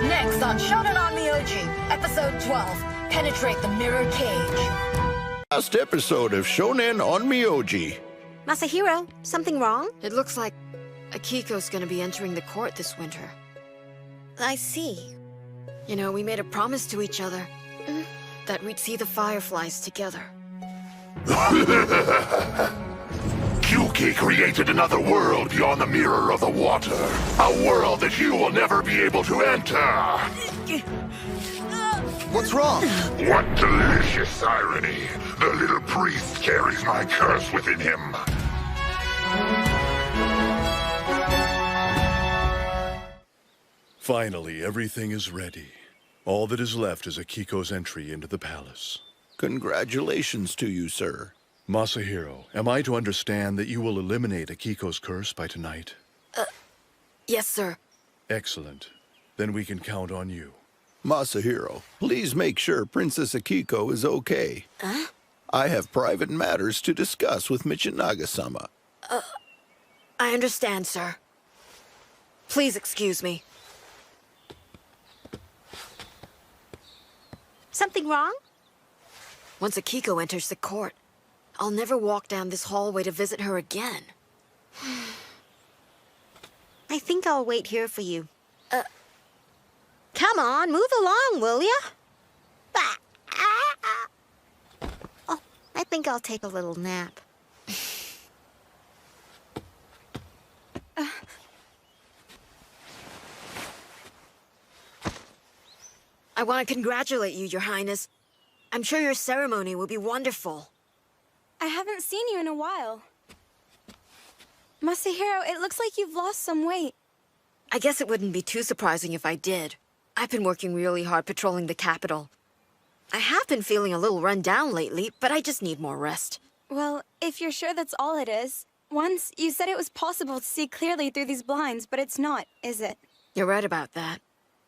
Next on Shonen on Myoji, episode 12, Penetrate the Mirror Cage. Last episode of Shonen on Myoji. Masahiro, something wrong? It looks like Akiko's gonna be entering the court this winter. I see. You know, we made a promise to each other that we'd see the fireflies together. Kyuki created another world beyond the mirror of the water. A world that you will never be able to enter. What's wrong? What delicious irony. The little priest carries my curse within him. Finally, everything is ready. All that is left is Akiko's entry into the palace. Congratulations to you, sir. Masahiro, am I to understand that you will eliminate Akiko's curse by tonight? Yes, sir. Excellent. Then we can count on you. Masahiro, please make sure Princess Akiko is okay. Huh? I have private matters to discuss with Michinaga-sama. I understand, sir. Please excuse me. Something wrong? Once Akiko enters the court, I'll never walk down this hallway to visit her again. I think I'll wait here for you. Come on, move along, will ya? Oh, I think I'll take a little nap. I want to congratulate you, Your Highness. I'm sure your ceremony will be wonderful. I haven't seen you in a while. Masahiro, it looks like you've lost some weight. I guess it wouldn't be too surprising if I did. I've been working really hard patrolling the capital. I have been feeling a little run down lately, but I just need more rest. Well, if you're sure that's all it is. Once, you said it was possible to see clearly through these blinds, but it's not, is it? You're right about that.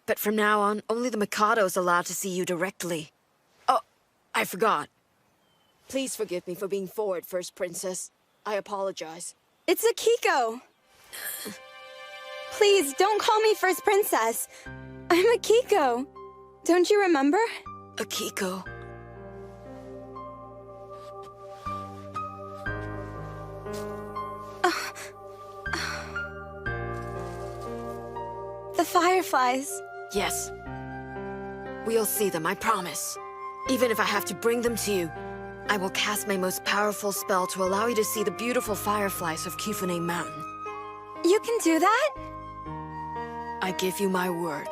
But from now on, only the Mikado's allowed to see you directly. Oh, I forgot. Please forgive me for being forward, First Princess. I apologize. It's Akiko! Please, don't call me First Princess. I'm Akiko. Don't you remember? Akiko. The fireflies. Yes. We'll see them, I promise. Even if I have to bring them to you, I will cast my most powerful spell to allow you to see the beautiful fireflies of Kifune Mountain. You can do that? I give you my word.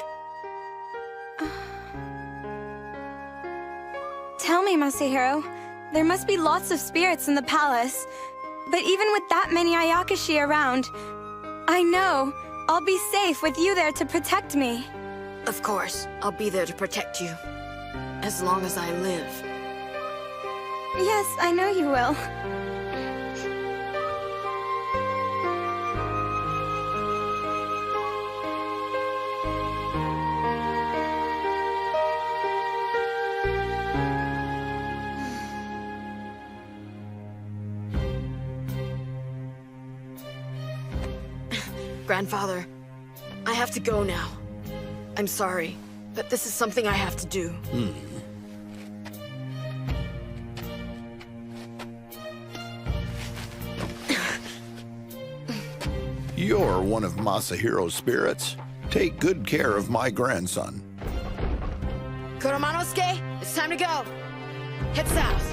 Tell me, Masahiro. There must be lots of spirits in the palace. But even with that many Ayakashi around, I know I'll be safe with you there to protect me. Of course, I'll be there to protect you. As long as I live. Yes, I know you will. Grandfather, I have to go now. I'm sorry, but this is something I have to do. You're one of Masahiro's spirits. Take good care of my grandson. Kuromanosuke, it's time to go. Head south.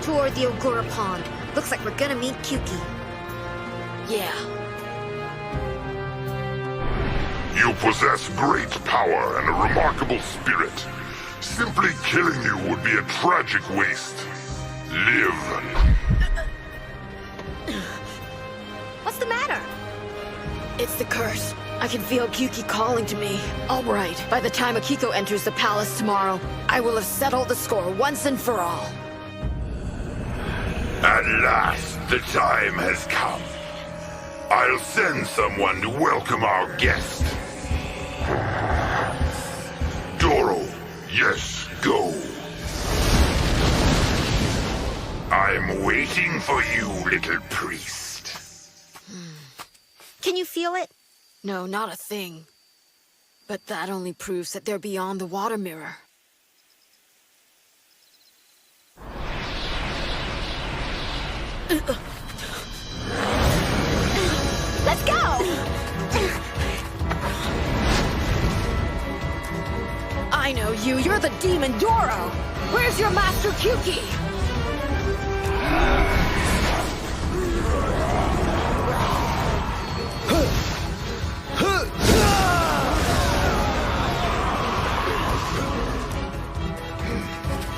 Toward the Ogura Pond. Looks like we're gonna meet Kyuki. Yeah. You possess great power and a remarkable spirit. Simply killing you would be a tragic waste. Live. What's the matter? It's the curse. I can feel Kyuki calling to me. All right, by the time Akiko enters the palace tomorrow, I will have settled the score once and for all. At last, the time has come. I'll send someone to welcome our guest. Doro, yes, go. I'm waiting for you, little priest. Can you feel it? No, not a thing. But that only proves that they're beyond the water mirror. Let's go! I know you. You're the demon Doro. Where's your master Kyuki?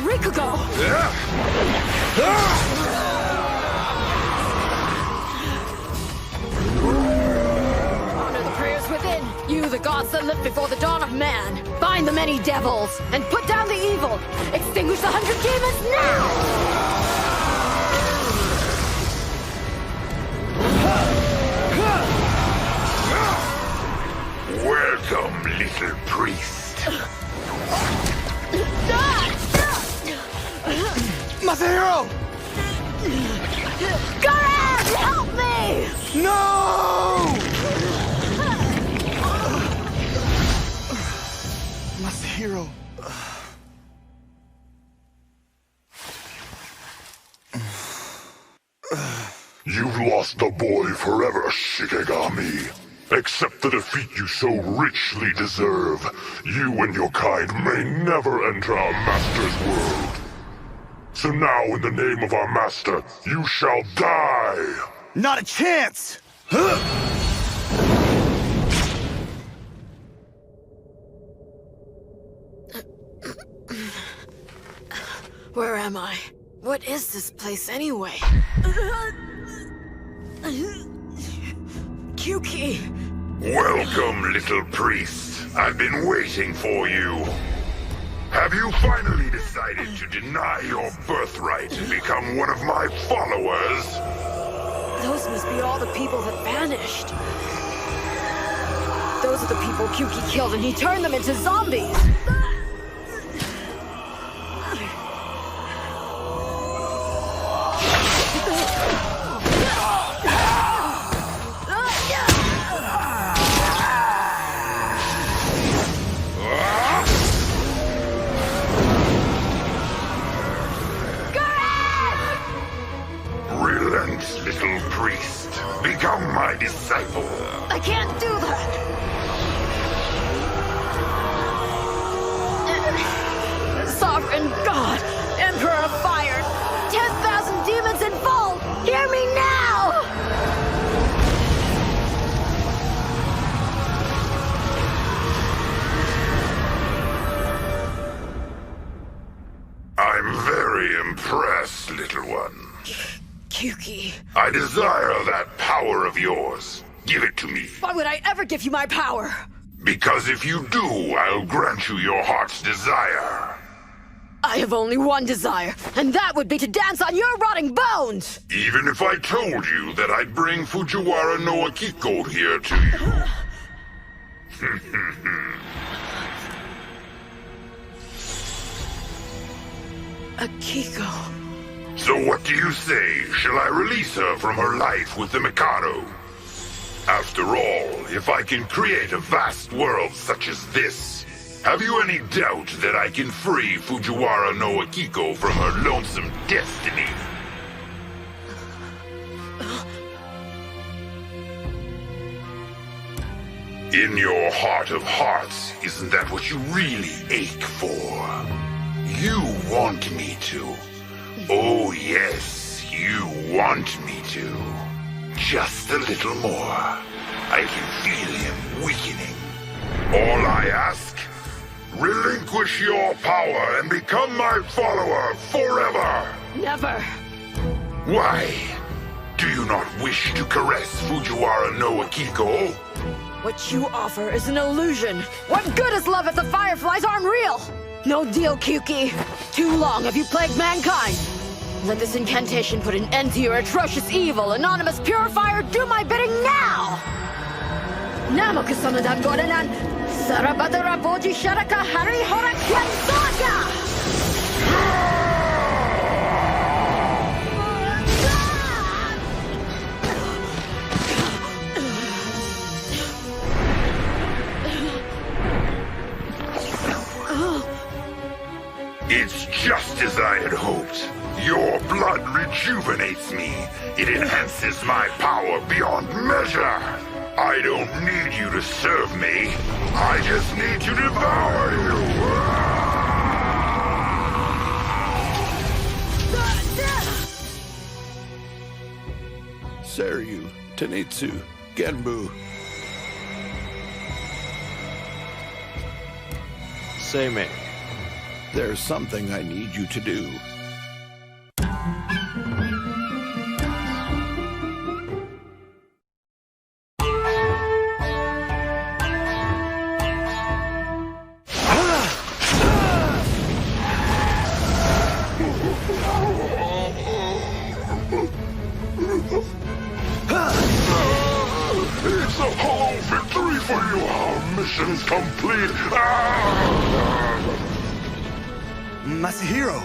Rikugo! Honor the prayers within. You, the gods that live before the dawn of man. Bind the many devils and put down the evil. Extinguish the 100 demons now! Welcome, little priest. Masahiro! Garan, help me! No! Masahiro. You've lost the boy forever, Shikigami. Accept the defeat you so richly deserve. You and your kind may never enter our master's world. So now, in the name of our master, you shall die! Not a chance! Where am I? What is this place anyway? Kyuki! Welcome, little priest. I've been waiting for you. Have you finally decided to deny your birthright and become one of my followers? Those must be all the people that vanished. Those are the people Kyuki killed and he turned them into zombies! Relent, little priest. Become my disciple. I can't do that! Sovereign God! Emperor of Fire! 10,000 demons involved! Hear me now! I'm very impressed, little one. Kyuki. I desire that power of yours. Give it to me. Why would I ever give you my power? Because if you do, I'll grant you your heart's desire. I have only one desire, and that would be to dance on your rotting bones! Even if I told you that I'd bring Fujiwara no Akiko here to you. Akiko. So what do you say? Shall I release her from her life with the Mikado? After all, if I can create a vast world such as this, have you any doubt that I can free Fujiwara no Akiko from her lonesome destiny? In your heart of hearts, isn't that what you really ache for? You want me to. Oh yes, you want me to. Just a little more. I can feel him weakening. All I ask? Relinquish your power and become my follower forever! Never! Why? Do you not wish to caress Fujiwara no Akiko? What you offer is an illusion. What good is love if the fireflies aren't real? No deal, Kyuki. Too long have you plagued mankind. Let this incantation put an end to your atrocious evil. Anonymous Purifier, do my bidding now! Namokusama Gorenan, Sarabadara Boji Sharaka Hari Horakyan Saga! It's just as I had hoped. Your blood rejuvenates me. It enhances my power beyond measure. I don't need you to serve me. I just need to devour you. Seryu, Tenetsu, Genbu. Seimei. There's something I need you to do. It's a hollow victory for you. Our mission's complete. Masahiro!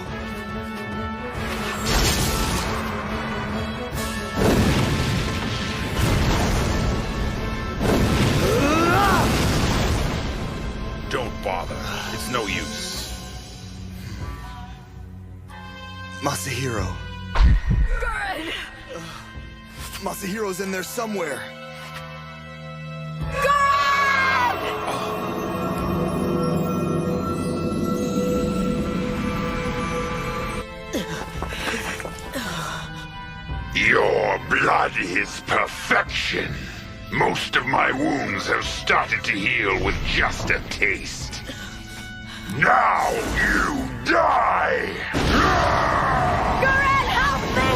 Don't bother. It's no use. Masahiro. Masahiro's in there somewhere. Your blood is perfection. Most of my wounds have started to heal with just a taste. Now you die! Gurren, help me!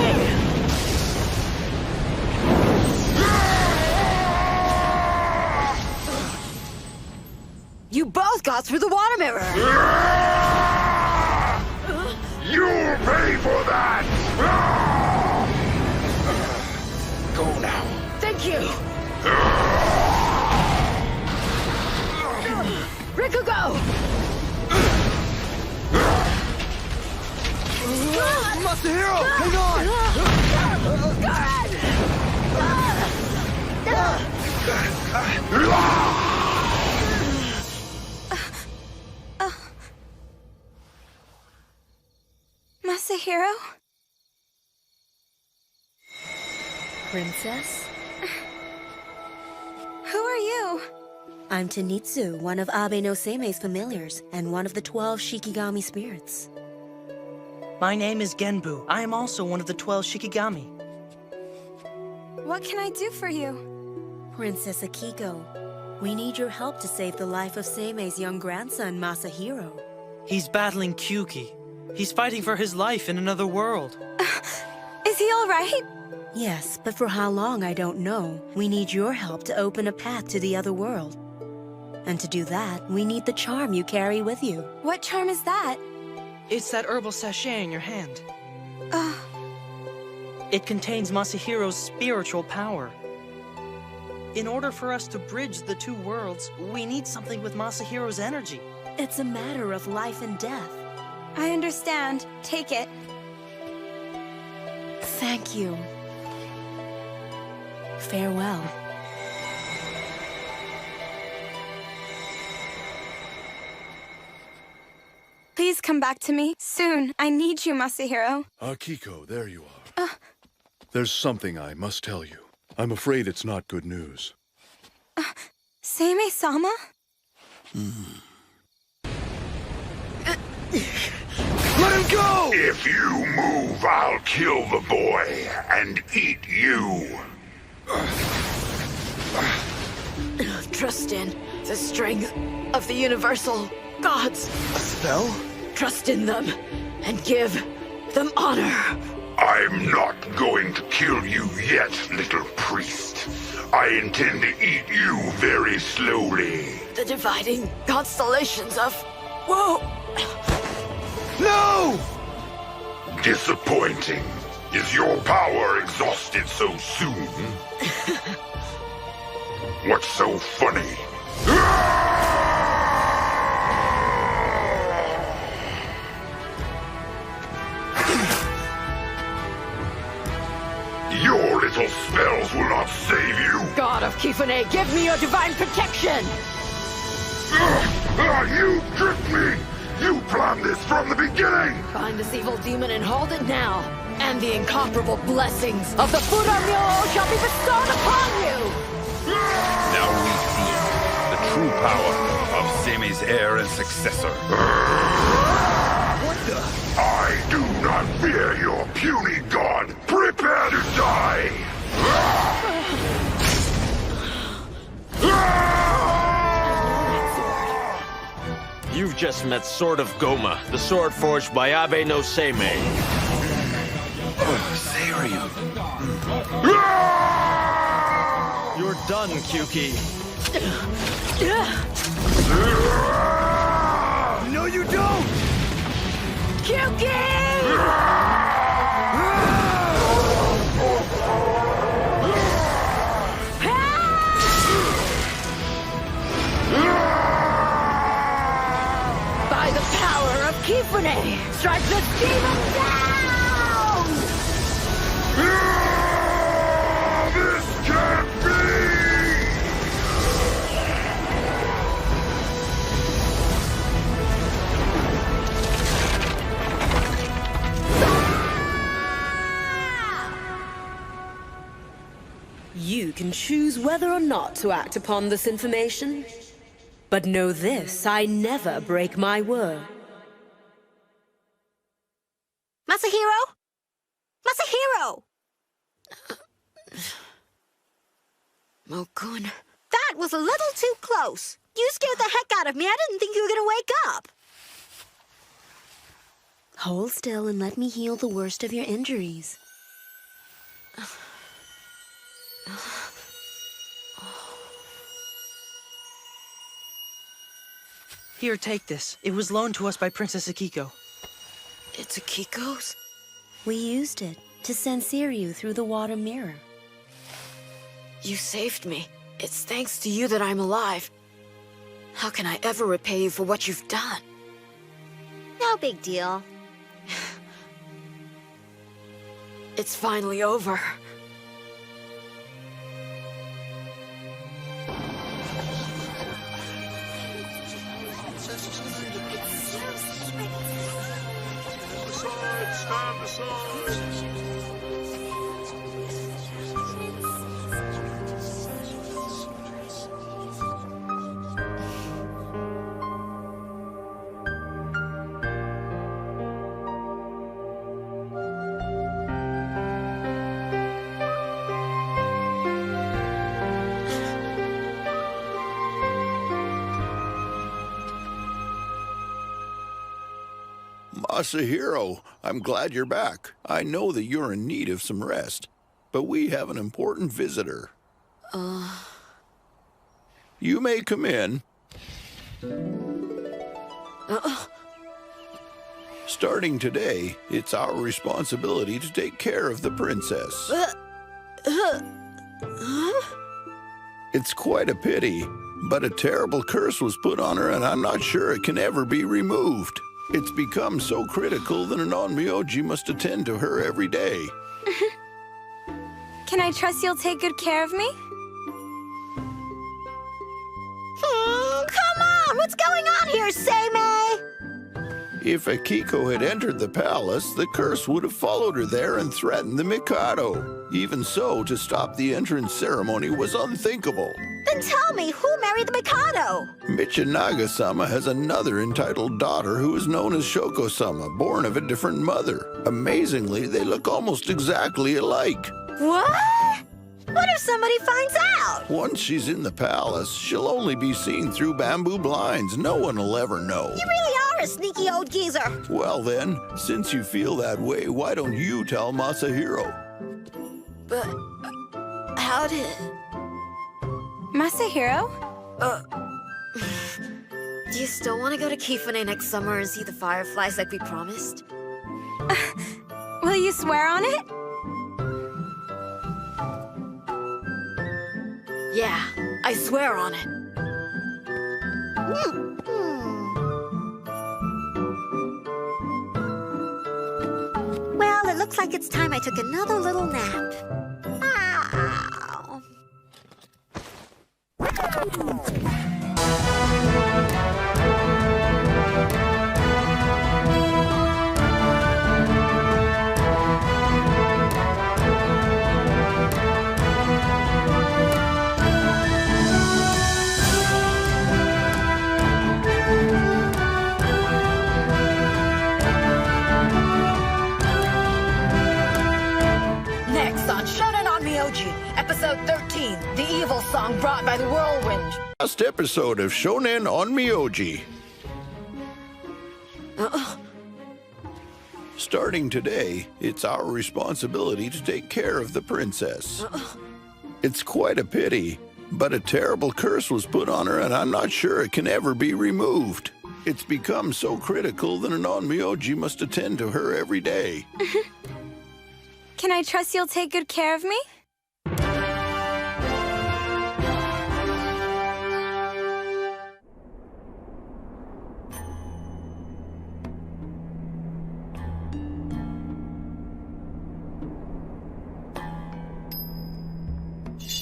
You both got through the water mirror! You'll pay for that! Go now. Thank you! Rikugo! Masahiro, hang on! Masahiro? Princess? Who are you? I'm Tenitsu, one of Abe no Seime's familiars, and one of the 12 Shikigami spirits. My name is Genbu. I am also one of the 12 Shikigami. What can I do for you? Princess Akiko, we need your help to save the life of Seime's young grandson, Masahiro. He's battling Kyuki. He's fighting for his life in another world. Is he all right? Yes, but for how long I don't know. We need your help to open a path to the other world. And to do that, we need the charm you carry with you. What charm is that? It's that herbal sachet in your hand. It contains Masahiro's spiritual power. In order for us to bridge the two worlds, we need something with Masahiro's energy. It's a matter of life and death. I understand. Take it. Thank you. Farewell. Please come back to me. Soon. I need you, Masahiro. Akiko, there you are. There's something I must tell you. I'm afraid it's not good news. Seimei-sama? Let him go! If you move, I'll kill the boy and eat you. Trust in the strength of the universal gods. A spell? Trust in them and give them honor. I'm not going to kill you yet, little priest. I intend to eat you very slowly. The dividing constellations of woe. No! Disappointing. Is your power exhausted so soon? What's so funny? Your little spells will not save you! God of Kifune, give me your divine protection! You tricked me! You planned this from the beginning! Find this evil demon and hold it now! And the incomparable blessings of the Furamyo shall be bestowed upon you! Now we see the true power of Seime's heir and successor. What the? I do not fear your puny god! Prepare to die! You've just met Sword of Goma, the sword forged by Abe no Seimei. Sarium. You're done, Kyuki. No, you don't! Kyuki! By the power of Kifune, strike the demon down! This can't be! You can choose whether or not to act upon this information. But know this, I never break my word. Masahiro? Masahiro! Mokun. That was a little too close. You scared the heck out of me. I didn't think you were gonna wake up. Hold still and let me heal the worst of your injuries. Here, take this. It was loaned to us by Princess Akiko. It's Akiko's? We used it to send Siryu through the water mirror. You saved me. It's thanks to you that I'm alive. How can I ever repay you for what you've done? No big deal. It's finally over. Stand aside! Masahiro, I'm glad you're back. I know that you're in need of some rest, but we have an important visitor. You may come in. Starting today, it's our responsibility to take care of the princess. It's quite a pity, but a terrible curse was put on her, and I'm not sure it can ever be removed. It's become so critical that an onmyoji must attend to her every day. Can I trust you'll take good care of me? Come on! What's going on here, Seimei? If Akiko had entered the palace, the curse would have followed her there and threatened the Mikado. Even so, to stop the entrance ceremony was unthinkable. Then tell me, who married the Mikado? Michinaga-sama has another entitled daughter who is known as Shoko-sama, born of a different mother. Amazingly, they look almost exactly alike. What? What if somebody finds out? Once she's in the palace, she'll only be seen through bamboo blinds. No one will ever know. You really are a sneaky old geezer. Well then, since you feel that way, why don't you tell Masahiro? But how did... Masahiro? Do you still want to go to Kifune next summer and see the fireflies like we promised? Will you swear on it? Yeah, I swear on it. Well, it looks like it's time I took another little nap. Next on Shonen on Myoji, episode 13, the evil song brought by the whirlwind. Last episode of Shonen on Myoji. Starting today, it's our responsibility to take care of the princess. It's quite a pity, but a terrible curse was put on her, and I'm not sure it can ever be removed. It's become so critical that an onmyoji must attend to her every day. Can I trust you'll take good care of me?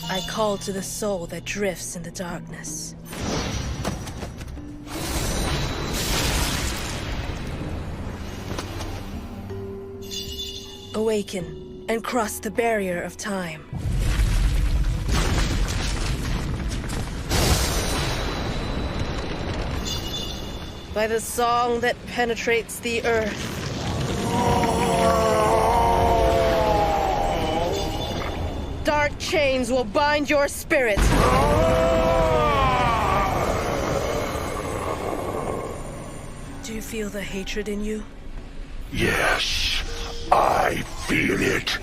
I call to the soul that drifts in the darkness. Awaken and cross the barrier of time. By the song that penetrates the earth. Dark chains will bind your spirit. Do you feel the hatred in you? Yes, I feel it.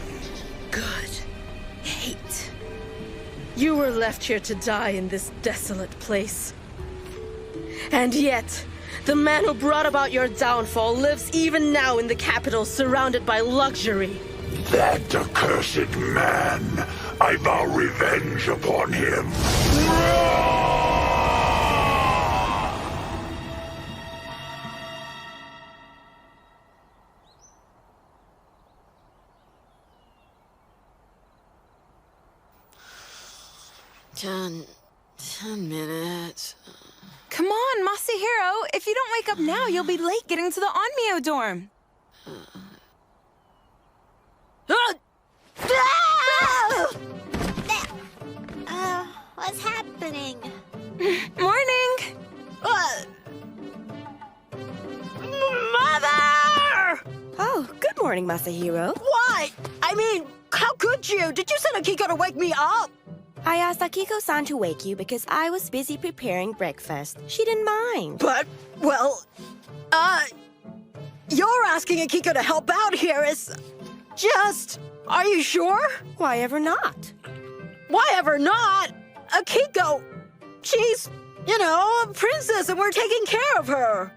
Good. Hate. You were left here to die in this desolate place. And yet, the man who brought about your downfall lives even now in the capital, surrounded by luxury. That accursed man. I vow revenge upon him. Ten minutes. Come on, Masahiro. If you don't wake up now, you'll be late getting to the Onmyo dorm. What's happening? Morning! Mother! Oh, good morning, Masahiro. Why? I mean, how could you? Did you send Akiko to wake me up? I asked Akiko-san to wake you because I was busy preparing breakfast. She didn't mind. But, well, you're asking Akiko to help out here is just... Are you sure? Why ever not? Why ever not? Akiko, she's, you know, a princess and we're taking care of her.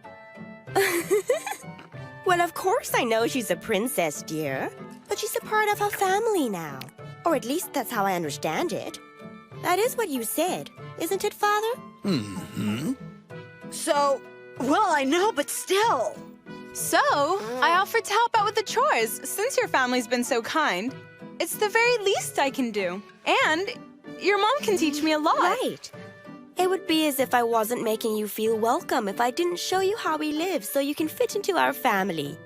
Well, of course I know she's a princess, dear. But she's a part of our family now. Or at least that's how I understand it. That is what you said, isn't it, Father? Mm-hmm. So, well, I know, but still. So, I offered to help out with the chores, since your family's been so kind. It's the very least I can do. And your mom can teach me a lot. Right. It would be as if I wasn't making you feel welcome if I didn't show you how we live so you can fit into our family.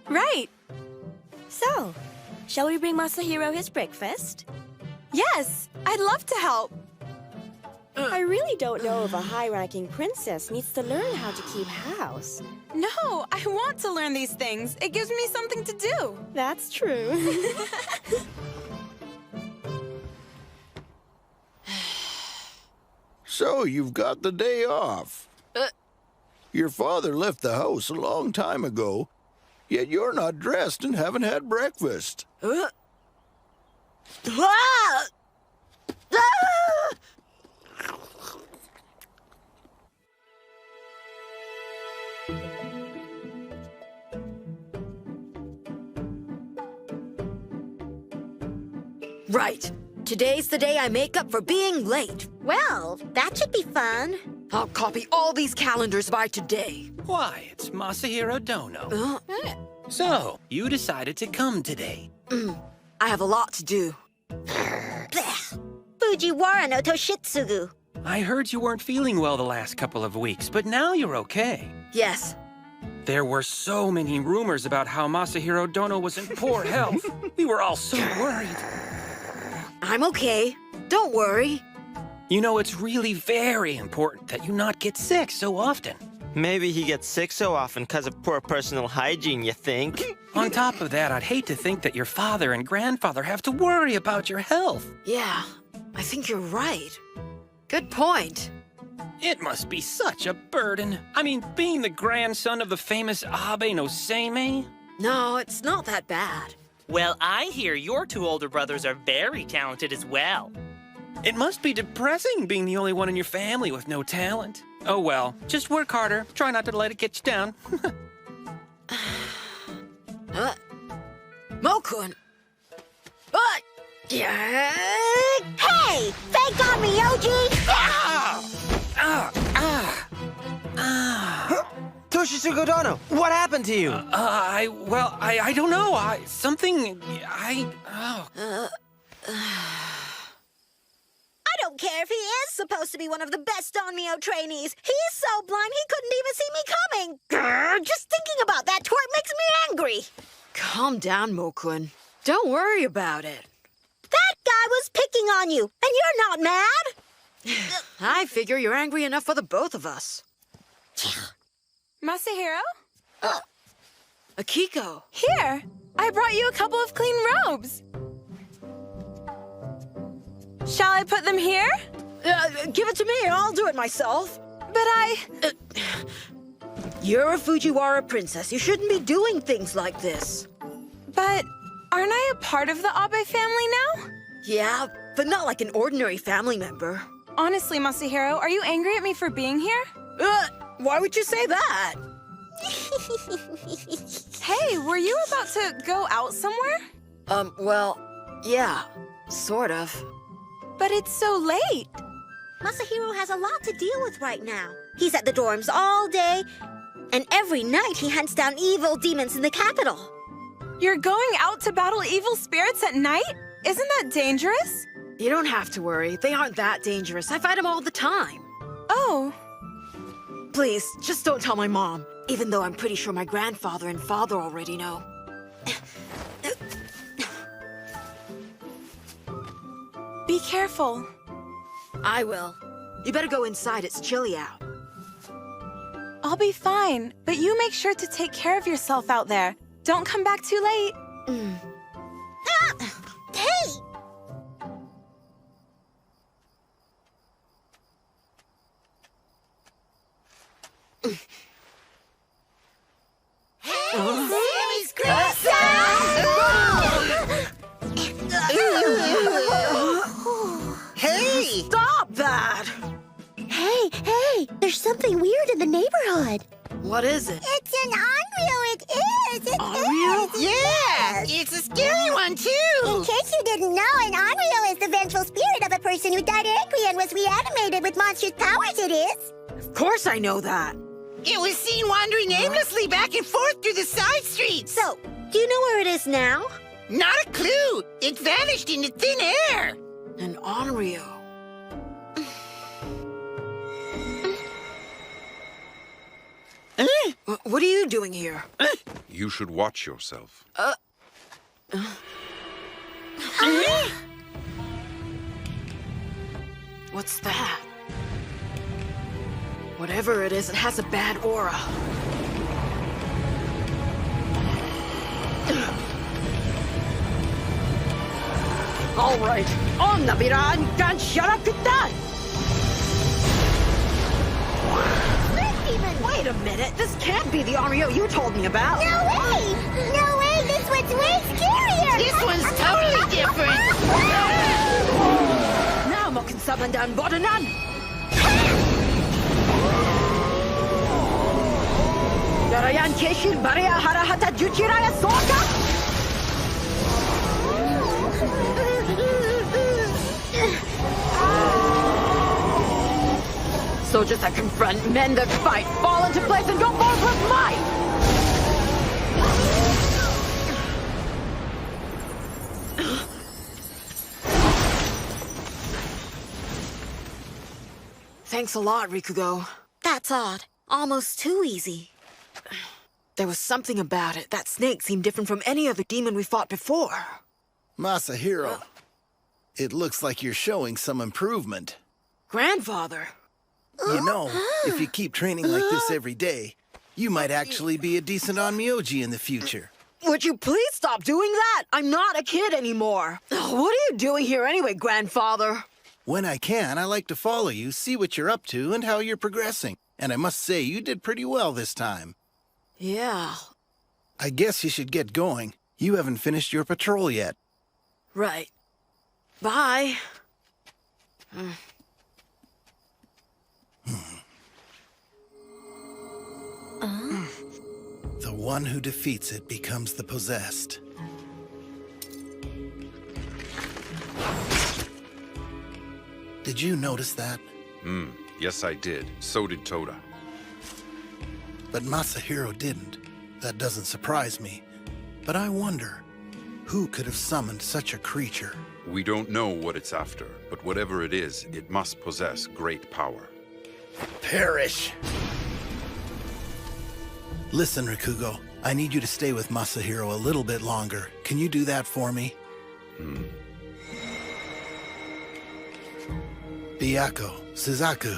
Right. So, shall we bring Masahiro his breakfast? Yes, I'd love to help. I really don't know if a high-ranking princess needs to learn how to keep house. No, I want to learn these things. It gives me something to do. That's true. So you've got the day off. Your father left the house a long time ago, yet you're not dressed and haven't had breakfast. Right. Today's the day I make up for being late. Well, that should be fun. I'll copy all these calendars by today. Why, it's Masahiro Dono. So, you decided to come today. I have a lot to do. Fujiwara no Toshitsugu. I heard you weren't feeling well the last couple of weeks, but now you're okay. Yes. There were so many rumors about how Masahiro Dono was in poor health. We were all so worried. I'm okay. Don't worry. You know, it's really very important that you not get sick so often. Maybe he gets sick so often because of poor personal hygiene, you think? On top of that, I'd hate to think that your father and grandfather have to worry about your health. Yeah, I think you're right. Good point. It must be such a burden. I mean, being the grandson of the famous Abe no Seimei. No, it's not that bad. Well, I hear your two older brothers are very talented as well. It must be depressing being the only one in your family with no talent. Oh well, just work harder. Try not to let it get you down. Mokun! Hey! Fake on me, Yoji! Toshitsugu Dono, what happened to you? I don't know. I don't care if he is supposed to be one of the best Onmyo trainees. He's so blind he couldn't even see me coming. Grr, just thinking about that twerp makes me angry. Calm down, Mokun. Don't worry about it. That guy was picking on you, and you're not mad. I figure you're angry enough for the both of us. Masahiro? Akiko. Here! I brought you a couple of clean robes. Shall I put them here? Give it to me, I'll do it myself. But You're a Fujiwara princess. You shouldn't be doing things like this. But aren't I a part of the Abe family now? Yeah, but not like an ordinary family member. Honestly, Masahiro, are you angry at me for being here? Why would you say that? Hey, were you about to go out somewhere? Well, yeah, sort of. But it's so late. Masahiro has a lot to deal with right now. He's at the dorms all day, and every night he hunts down evil demons in the capital. You're going out to battle evil spirits at night? Isn't that dangerous? You don't have to worry. They aren't that dangerous. I fight them all the time. Oh. Please, just don't tell my mom. Even though I'm pretty sure my grandfather and father already know. Be careful. I will. You better go inside. It's chilly out. I'll be fine, but you make sure to take care of yourself out there. Don't come back too late. Hey! Sammy's grandson! Hey! Stop that! Hey! There's something weird in the neighborhood. What is it? It's an Onryo, it is! Onryo? Yeah! It's a scary one, too! In case you didn't know, an Onryo is the vengeful spirit of a person who died angry and was reanimated with monstrous powers, it is! Of course I know that. It was seen wandering aimlessly back and forth through the side streets! So, do you know where it is now? Not a clue! It vanished into thin air! An Onryo. What are you doing here? You should watch yourself. What's that? Whatever it is, it has a bad aura. All right, on Nabiran Gansharakutan! Wait a minute, this can't be the Onryo you told me about. No way! No way! This one's way scarier! This one's totally different! Now mo can summon down Bodanan! Narayan Keshin Baria Harahata Juchiraya Soka! Soldiers that confront, men that fight, fall into place and go forth with might! Thanks a lot, Rikugo. That's odd. Almost too easy. There was something about it. That snake seemed different from any other demon we fought before. Masahiro, it looks like you're showing some improvement. Grandfather? You know, if you keep training like this every day, you might actually be a decent onmyoji in the future. Would you please stop doing that? I'm not a kid anymore. What are you doing here anyway, Grandfather? When I can, I like to follow you, see what you're up to, and how you're progressing. And I must say, you did pretty well this time. Yeah. I guess you should get going. You haven't finished your patrol yet. Right. Bye. The one who defeats it becomes the possessed. Did you notice that? Yes, I did. So did Toda. But Masahiro didn't. That doesn't surprise me. But I wonder, who could have summoned such a creature? We don't know what it's after, but whatever it is, it must possess great power. Perish! Listen, Rikugo, I need you to stay with Masahiro a little bit longer. Can you do that for me? Byaku, Suzaku.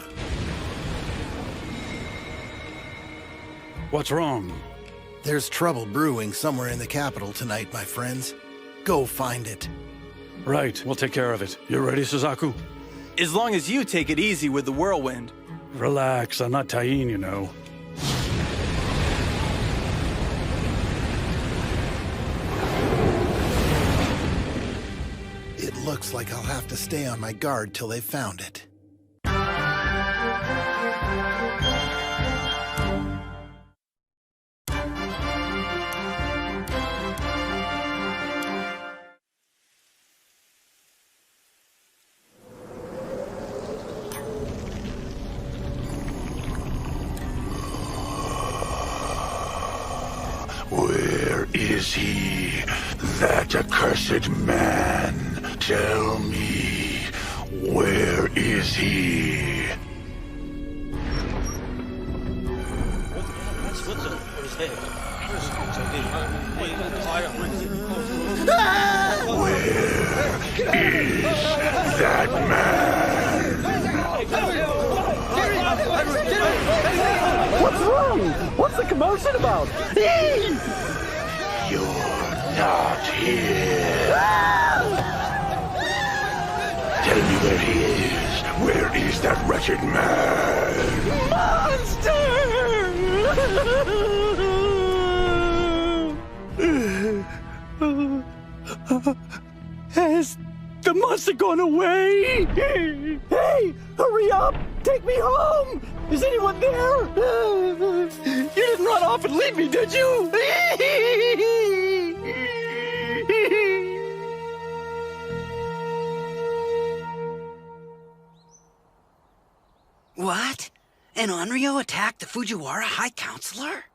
What's wrong? There's trouble brewing somewhere in the capital tonight, my friends. Go find it. Right, we'll take care of it. You ready, Suzaku? As long as you take it easy with the whirlwind. Relax, I'm not Tain, you know. It looks like I'll have to stay on my guard till they've found it. Where is he? That accursed man. Tell me, where is he? Where is that man? What's wrong? What's the commotion about? You're not here. Tell me where he is. Where is that wretched man? Monster! Has the monster gone away? Hey, hurry up! Take me home! Is anyone there? You didn't run off and leave me, did you? What? An Onryo attacked the Fujiwara High Counselor?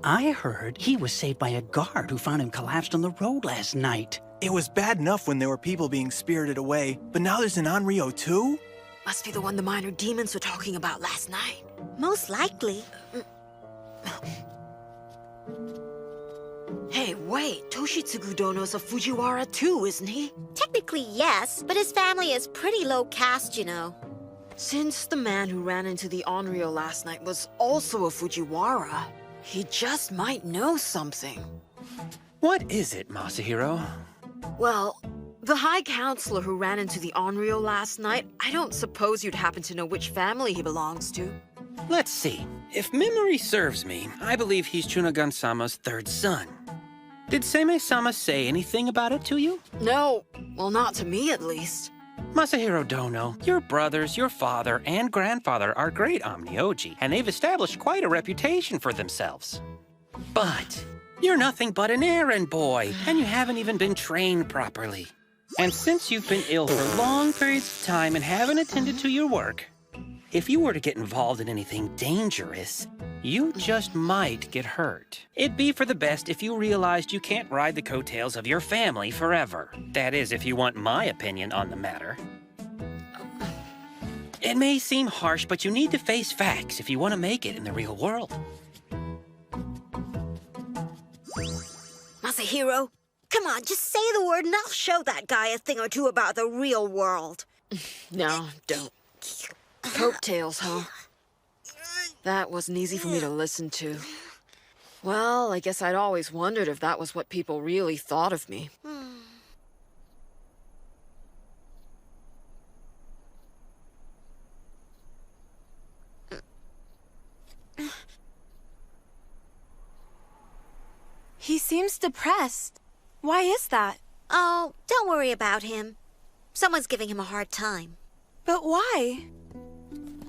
I heard he was saved by a guard who found him collapsed on the road last night. It was bad enough when there were people being spirited away, but now there's an Onryo too? Must be the one the minor demons were talking about last night. Most likely. Hey, wait. Toshitsugu Dono's a Fujiwara too, isn't he? Technically, yes, but his family is pretty low caste, you know. Since the man who ran into the Onryo last night was also a Fujiwara, he just might know something. What is it, Masahiro? Well, the High Counselor who ran into the Onryo last night, I don't suppose you'd happen to know which family he belongs to. Let's see. If memory serves me, I believe he's Chunagan-sama's third son. Did Seimei-sama say anything about it to you? No. Well, not to me, at least. Masahiro Dono, your brothers, your father, and grandfather are great Omnioji, and they've established quite a reputation for themselves. But you're nothing but an errand boy, and you haven't even been trained properly. And since you've been ill for long periods of time and haven't attended to your work, if you were to get involved in anything dangerous, you just might get hurt. It'd be for the best if you realized you can't ride the coattails of your family forever. That is, if you want my opinion on the matter. It may seem harsh, but you need to face facts if you want to make it in the real world. Masahiro, come on, just say the word and I'll show that guy a thing or two about the real world. No, don't. Coattails, huh? That wasn't easy for me to listen to. Well, I guess I'd always wondered if that was what people really thought of me. He seems depressed. Why is that? Oh, don't worry about him. Someone's giving him a hard time. But why?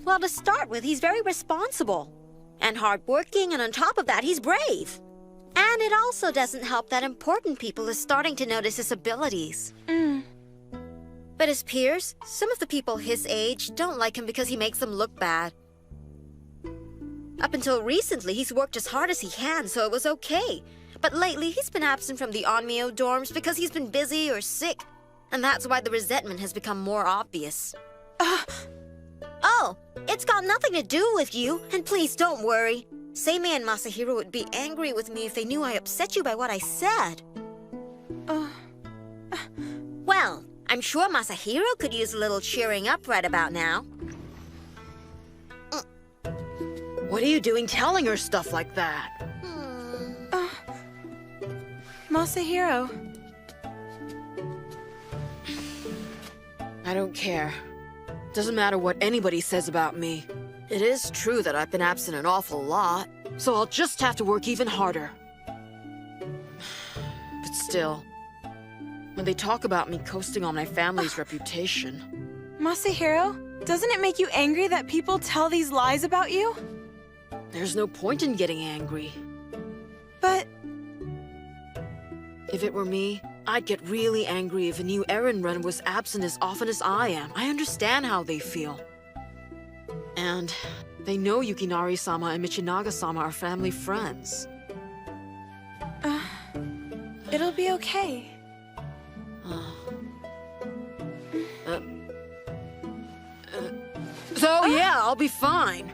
Well, to start with, he's very responsible and hardworking, and on top of that, he's brave. And it also doesn't help that important people are starting to notice his abilities. But his peers, some of the people his age, don't like him because he makes them look bad. Up until recently, he's worked as hard as he can, so it was okay. But lately, he's been absent from the Onmyo dorms because he's been busy or sick. And that's why the resentment has become more obvious. Oh, it's got nothing to do with you. And please don't worry. Seimei and Masahiro would be angry with me if they knew I upset you by what I said. Well, I'm sure Masahiro could use a little cheering up right about now. What are you doing telling her stuff like that? Masahiro. I don't care. Doesn't matter what anybody says about me. It is true that I've been absent an awful lot, so I'll just have to work even harder. But still, when they talk about me coasting on my family's reputation... Masahiro, doesn't it make you angry that people tell these lies about you? There's no point in getting angry. But... If it were me, I'd get really angry if a new errand runner was absent as often as I am. I understand how they feel. And they know Yukinari-sama and Michinaga-sama are family friends. It'll be okay. So yeah, I'll be fine.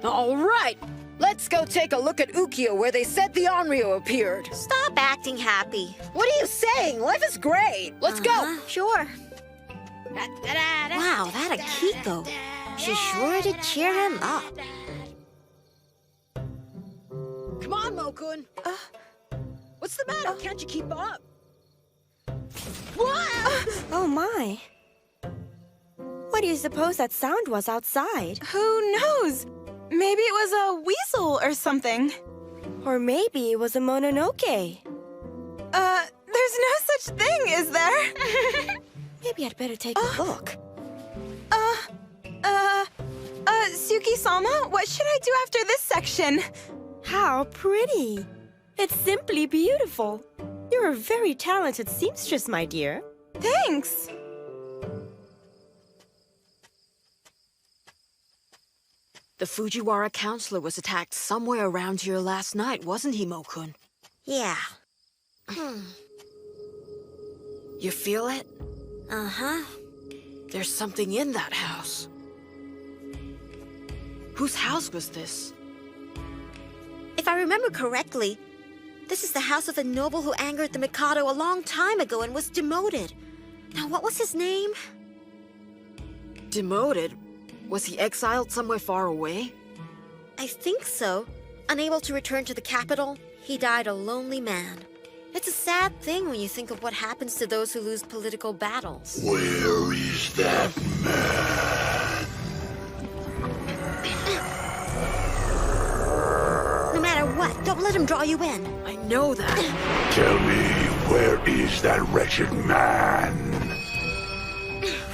All right, let's go take a look at Ukiyo where they said the Onryo appeared. Stop acting happy. What are you saying? Life is great. Let's go. Sure. Wow, that Akiko. She's sure to cheer him up. Come on, Mokun. What's the matter? Can't you keep up? Oh my. What do you suppose that sound was outside? Who knows? Maybe it was a weasel or something. Or maybe it was a Mononoke. There's no such thing, is there? Maybe I'd better take a look. Suki-sama, what should I do after this section? How pretty. It's simply beautiful. You're a very talented seamstress, my dear. Thanks. The Fujiwara counselor was attacked somewhere around here last night, wasn't he, Mokun? Yeah. You feel it? Uh-huh. There's something in that house. Whose house was this? If I remember correctly, this is the house of a noble who angered the Mikado a long time ago and was demoted. Now, what was his name? Demoted? Was he exiled somewhere far away? I think so. Unable to return to the capital, he died a lonely man. It's a sad thing when you think of what happens to those who lose political battles. Where is that man? No matter what, don't let him draw you in. I know that. Tell me, where is that wretched man?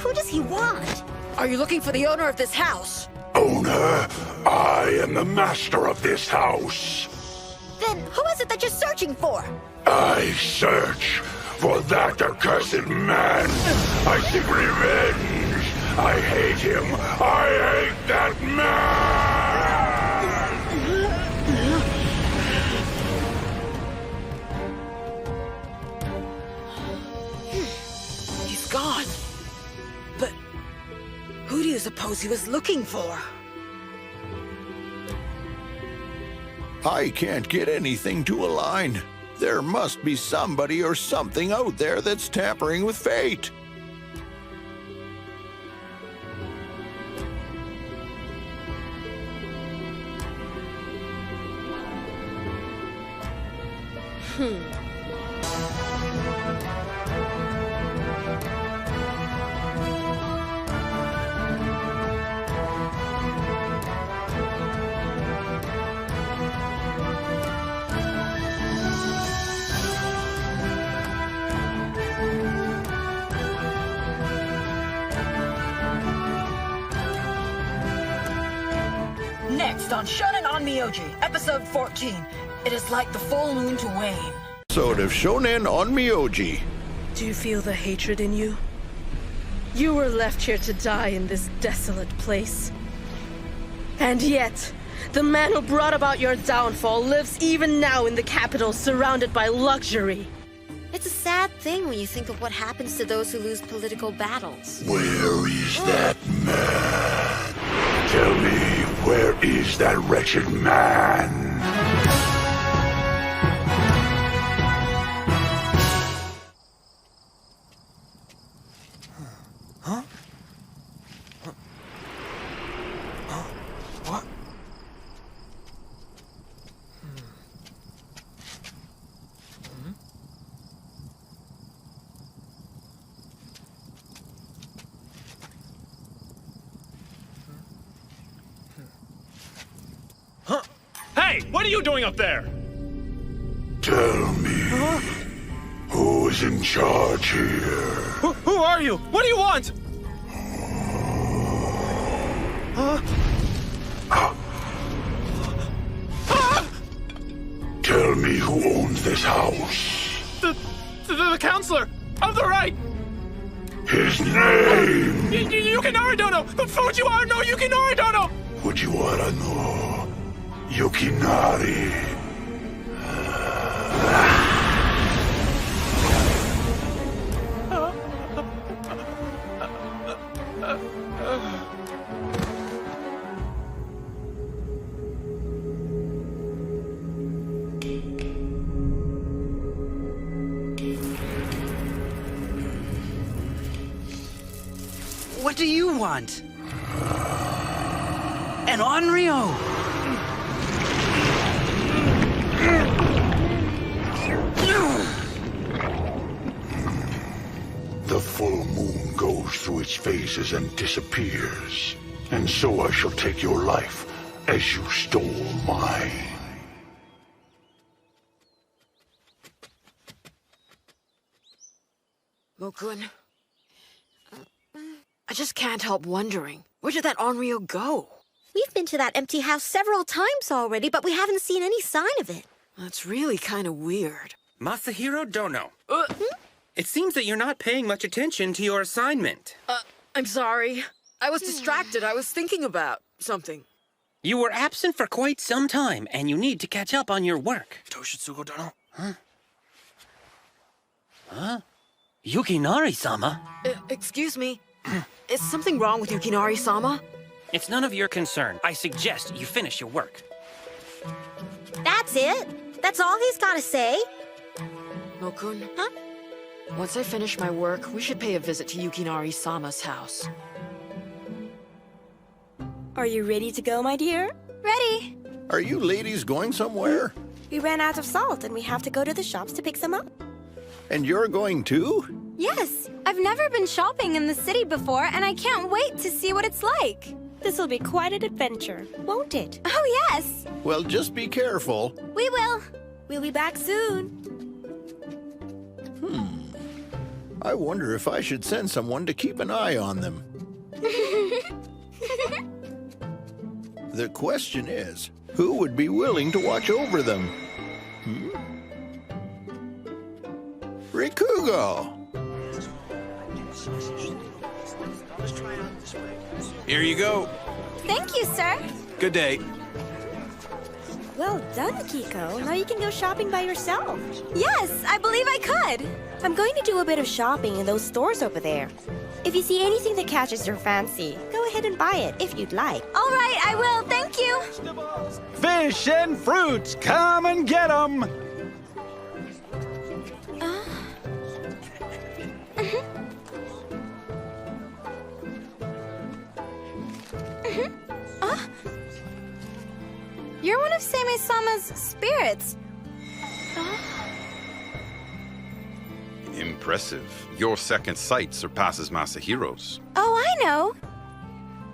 Who does he want? Are you looking for the owner of this house? Owner, I am the master of this house. Then who is it that you're searching for? I search for that accursed man. I seek revenge. I hate him. I hate that man! He's gone. But who do you suppose he was looking for? I can't get anything to align. There must be somebody or something out there that's tampering with fate. Next on Shonen on Myoji, episode 14. It is like the full moon to wane. Episode of Shonen on Myoji. Do you feel the hatred in you? You were left here to die in this desolate place. And yet, the man who brought about your downfall lives even now in the capital, surrounded by luxury. It's a sad thing when you think of what happens to those who lose political battles. Where is that man? Tell me, where is that wretched man? Huh? What? Hey, what are you doing up there? Tell me, who's in charge here? Who are you? What do you want? Tell me who owns this house. The counselor of the right. His name! Yukinari Dono! Fujiwara no Yukinari Dono! Fujiwara no Yukinari. What do you want? An Onryo! The full moon goes through its phases and disappears. And so I shall take your life as you stole mine. Mokun, I just can't help wondering, where did that Onryo go? We've been to that empty house several times already, but we haven't seen any sign of it. That's really kind of weird. Masahiro Dono. It seems that you're not paying much attention to your assignment. I'm sorry. I was distracted. I was thinking about something. You were absent for quite some time, and you need to catch up on your work. Toshitsugu Dono? Huh? Yukinari-sama? Excuse me. Is something wrong with Yukinari-sama? It's none of your concern. I suggest you finish your work. That's it? That's all he's got to say? Mokun, once I finish my work, we should pay a visit to Yukinari-sama's house. Are you ready to go, my dear? Ready. Are you ladies going somewhere? We ran out of salt and we have to go to the shops to pick some up. And you're going too? Yes, I've never been shopping in the city before, and I can't wait to see what it's like. This'll be quite an adventure, won't it? Oh, yes. Well, just be careful. We will. We'll be back soon. I wonder if I should send someone to keep an eye on them. The question is, who would be willing to watch over them? Rikugo! Here you go. Thank you, sir. Good day. Well done, Kiko. Now you can go shopping by yourself. Yes, I believe I could. I'm going to do a bit of shopping in those stores over there. If you see anything that catches your fancy, go ahead and buy it if you'd like. All right, I will. Thank you. Fish and fruits, come and get 'em! You're one of Seimei-sama's spirits. Impressive. Your second sight surpasses Masahiro's. Oh, I know.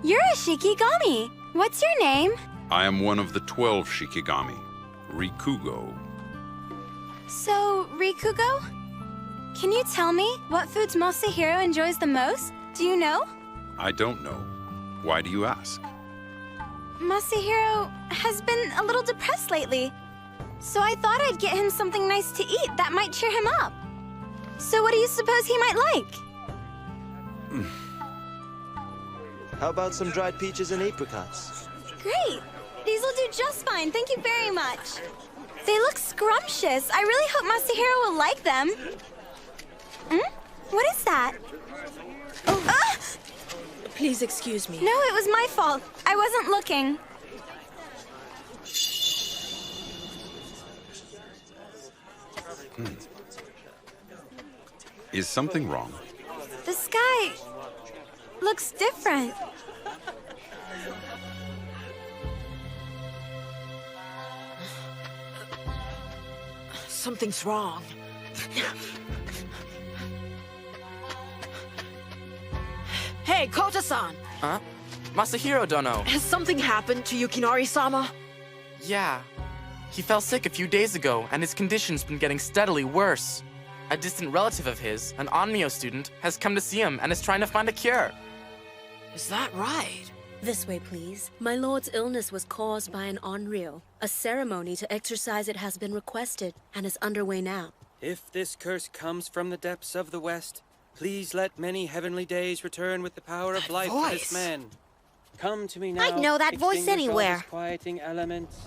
You're a Shikigami. What's your name? I am one of the 12 Shikigami, Rikugo. So, Rikugo? Can you tell me what foods Masahiro enjoys the most? Do you know? I don't know. Why do you ask? Masahiro has been a little depressed lately, so I thought I'd get him something nice to eat that might cheer him up. So what do you suppose he might like? How about some dried peaches and apricots? Great! These will do just fine, thank you very much. They look scrumptious. I really hope Masahiro will like them. What is that? Oh. Ah! Please excuse me. No, it was my fault. I wasn't looking. Is something wrong? The sky looks different. Something's wrong. Hey, Kota-san! Huh? Masahiro Dono. Has something happened to Yukinari-sama? Yeah. He fell sick a few days ago, and his condition's been getting steadily worse. A distant relative of his, an Onmyo student, has come to see him and is trying to find a cure. Is that right? This way, please. My lord's illness was caused by an onryo. A ceremony to exorcise it has been requested and is underway now. If this curse comes from the depths of the west, please let many heavenly days return with the power of life to this man. Come to me now. I'd know that voice extinguish all anywhere. disquieting elements.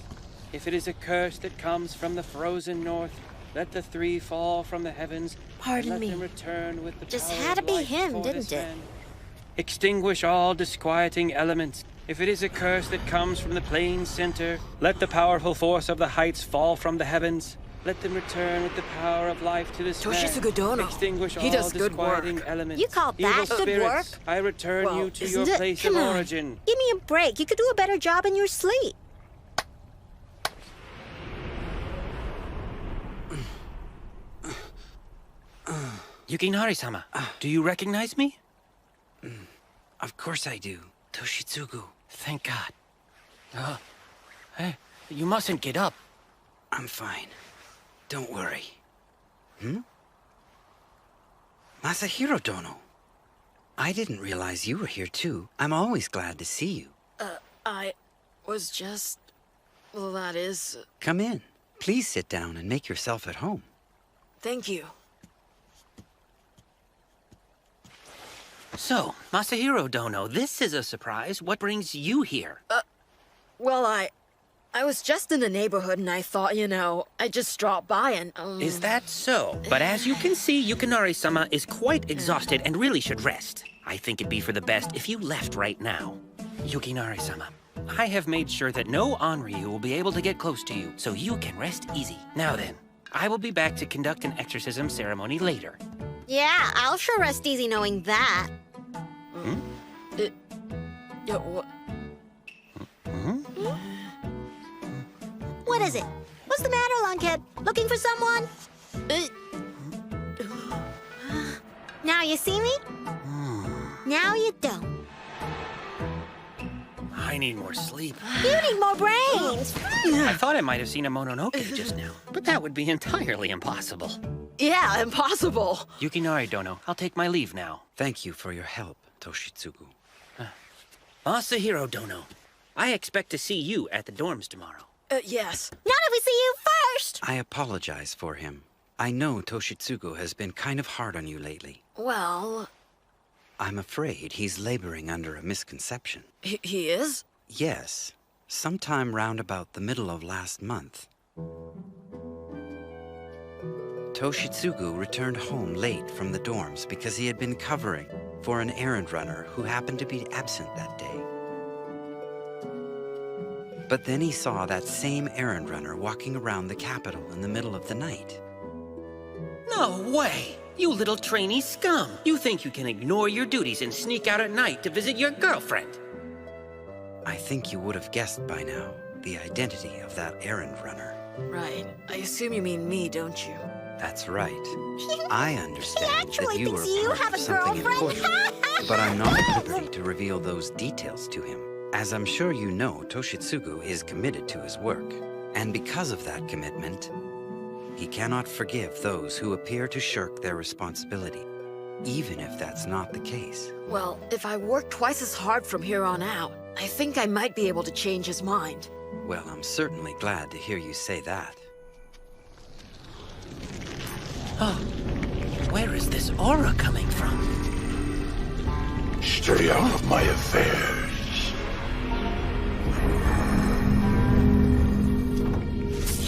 If it is a curse that comes from the frozen north, let the three fall from the heavens. Pardon and me. let them return with the Just power had to of be life him, for didn't this it? man. Extinguish all disquieting elements. If it is a curse that comes from the plain's center, let the powerful force of the heights fall from the heavens. Let them return with the power of life to this man. Toshitsugu Dono. Extinguish He all does good disquieting work. elements. You call that Evil good spirits, work? I return Well, you to isn't your it? place Come of on. origin. Give me a break. You could do a better job in your sleep. Yukinari-sama, do you recognize me? Of course I do. Toshitsugu. Thank God. Hey, you mustn't get up. I'm fine. Don't worry. Masahiro Dono. I didn't realize you were here too. I'm always glad to see you. I was just... Well, that is... Come in. Please sit down and make yourself at home. Thank you. So, Masahiro Dono, this is a surprise. What brings you here? Well, I was just in the neighborhood and I thought, I just dropped by and, Is that so? But as you can see, Yukinari-sama is quite exhausted and really should rest. I think it'd be for the best if you left right now. Yukinari-sama, I have made sure that no Onryu will be able to get close to you, so you can rest easy. Now then, I will be back to conduct an exorcism ceremony later. Yeah, I'll sure rest easy knowing that. What is it? What's the matter, lunkhead? Looking for someone? Now you see me? Now you don't. I need more sleep. You need more brains. I thought I might have seen a Mononoke just now, but that would be entirely impossible. Yeah, impossible. Yukinari Dono, I'll take my leave now. Thank you for your help, Toshitsugu. Masahiro Dono, I expect to see you at the dorms tomorrow. Yes. Not if we see you first. I apologize for him. I know Toshitsugu has been kind of hard on you lately. Well... I'm afraid he's laboring under a misconception. He is? Yes. Sometime round about the middle of last month. Toshitsugu returned home late from the dorms because he had been covering for an errand runner who happened to be absent that day. But then he saw that same errand runner walking around the capital in the middle of the night. No way! You little trainee scum! You think you can ignore your duties and sneak out at night to visit your girlfriend? I think you would have guessed by now the identity of that errand runner. Right. I assume you mean me, don't you? That's right. I understand that you thinks are you part have of a something girlfriend. important, but I'm not at liberty to reveal those details to him. As I'm sure you know, Toshitsugu is committed to his work, and because of that commitment, he cannot forgive those who appear to shirk their responsibility, even if that's not the case. Well, if I work twice as hard from here on out, I think I might be able to change his mind. Well, I'm certainly glad to hear you say that. Oh, where is this aura coming from? Stay out of my affairs.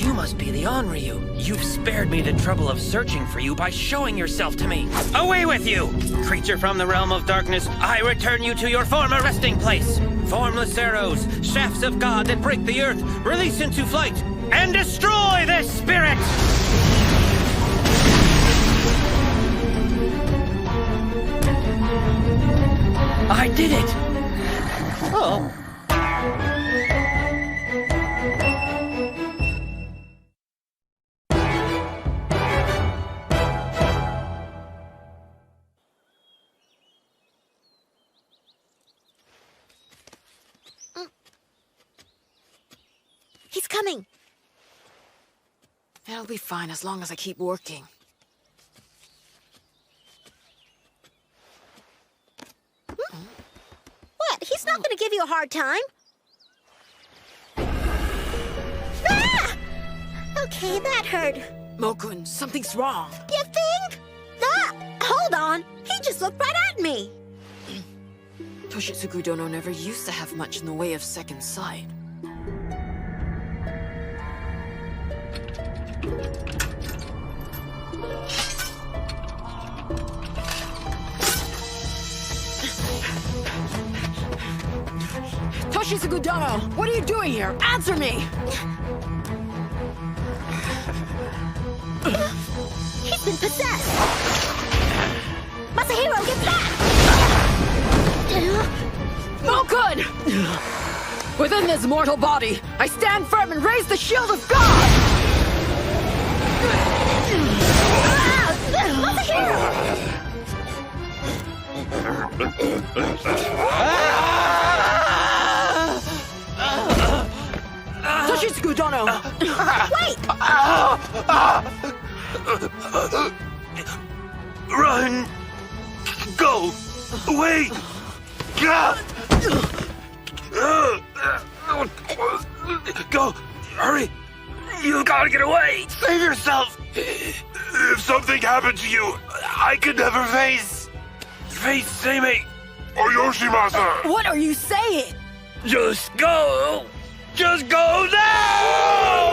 You must be the Onryu. You've spared me the trouble of searching for you by showing yourself to me. Away with you! Creature from the realm of darkness, I return you to your former resting place. Formless arrows, shafts of God that break the earth, release into flight, and destroy this spirit! I did it! Oh. He's coming. It'll be fine as long as I keep working. What? He's not gonna give you a hard time. Ah! Okay, that hurt. Mokun, something's wrong. You think? Ah! Hold on. He just looked right at me. Toshitsugu Dono never used to have much in the way of second sight. Toshitsugu Dono, what are you doing here? Answer me! He's been possessed. Masahiro, get back! Mokun! Within this mortal body, I stand firm and raise the shield of God! Toshitsugu Dono! Wait! Run! Go! Away! Go! Hurry! You gotta get away! Save yourself! If something happened to you, I could never face Seimei! Or Yoshimasa! What are you saying? Just go! Just go now!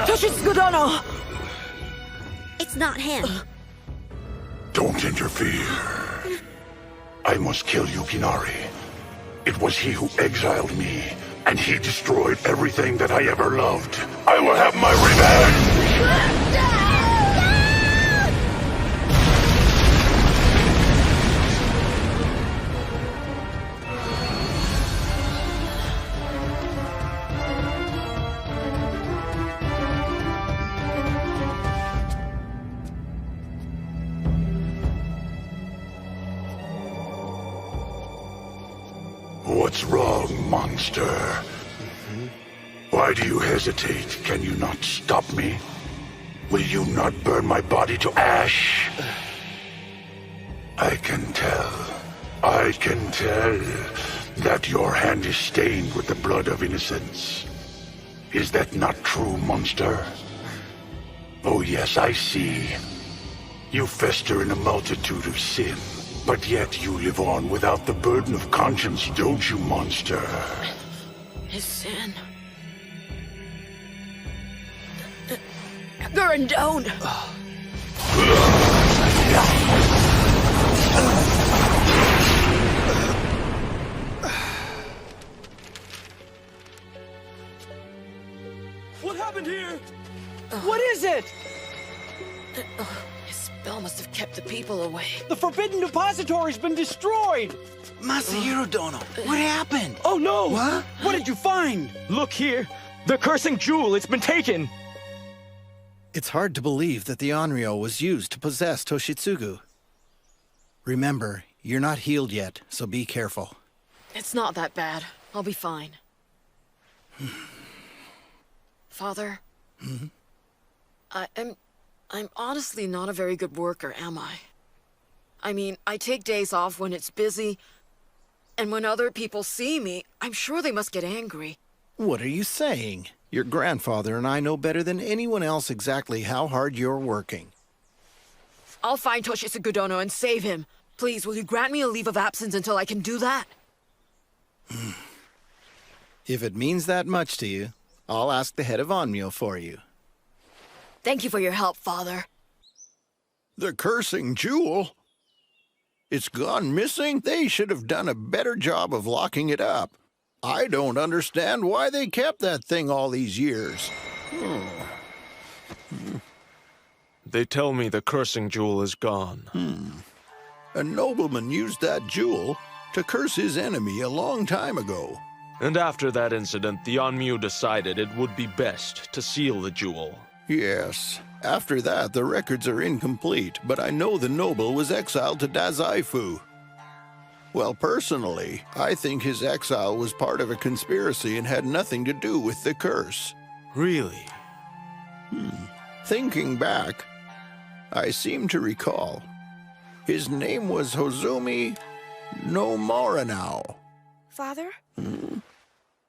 Toshitsugu Dono! It's not him. Don't interfere. I must kill Yukinari. It was he who exiled me, and he destroyed everything that I ever loved. I will have my revenge! What's wrong, monster? Why do you hesitate? Can you not stop me? Will you not burn my body to ash? I can tell that your hand is stained with the blood of innocence. Is that not true, monster? Oh yes, I see. You fester in a multitude of sin. But yet you live on without the burden of conscience, don't you, monster? His sin. Gurindone! What happened here? What is it? His spell must have kept the people away. The Forbidden Depository's been destroyed! Masahiro Dono, what happened? Oh no! What? What did you find? Look here! The cursing jewel, it's been taken! It's hard to believe that the Onryo was used to possess Toshitsugu. Remember, you're not healed yet, so be careful. It's not that bad. I'll be fine. Father? I'm honestly not a very good worker, am I? I mean, I take days off when it's busy, and when other people see me, I'm sure they must get angry. What are you saying? Your grandfather and I know better than anyone else exactly how hard you're working. I'll find Toshitsugu Dono and save him. Please, will you grant me a leave of absence until I can do that? If it means that much to you, I'll ask the head of Onmyo for you. Thank you for your help, Father. The cursing jewel? It's gone missing? They should have done a better job of locking it up. I don't understand why they kept that thing all these years. They tell me the cursing jewel is gone. A nobleman used that jewel to curse his enemy a long time ago. And after that incident, the Onmyo decided it would be best to seal the jewel. Yes. After that, the records are incomplete, but I know the noble was exiled to Dazaifu. Well, personally, I think his exile was part of a conspiracy and had nothing to do with the curse. Really? Thinking back, I seem to recall. His name was Hozumi no Morinao. Father?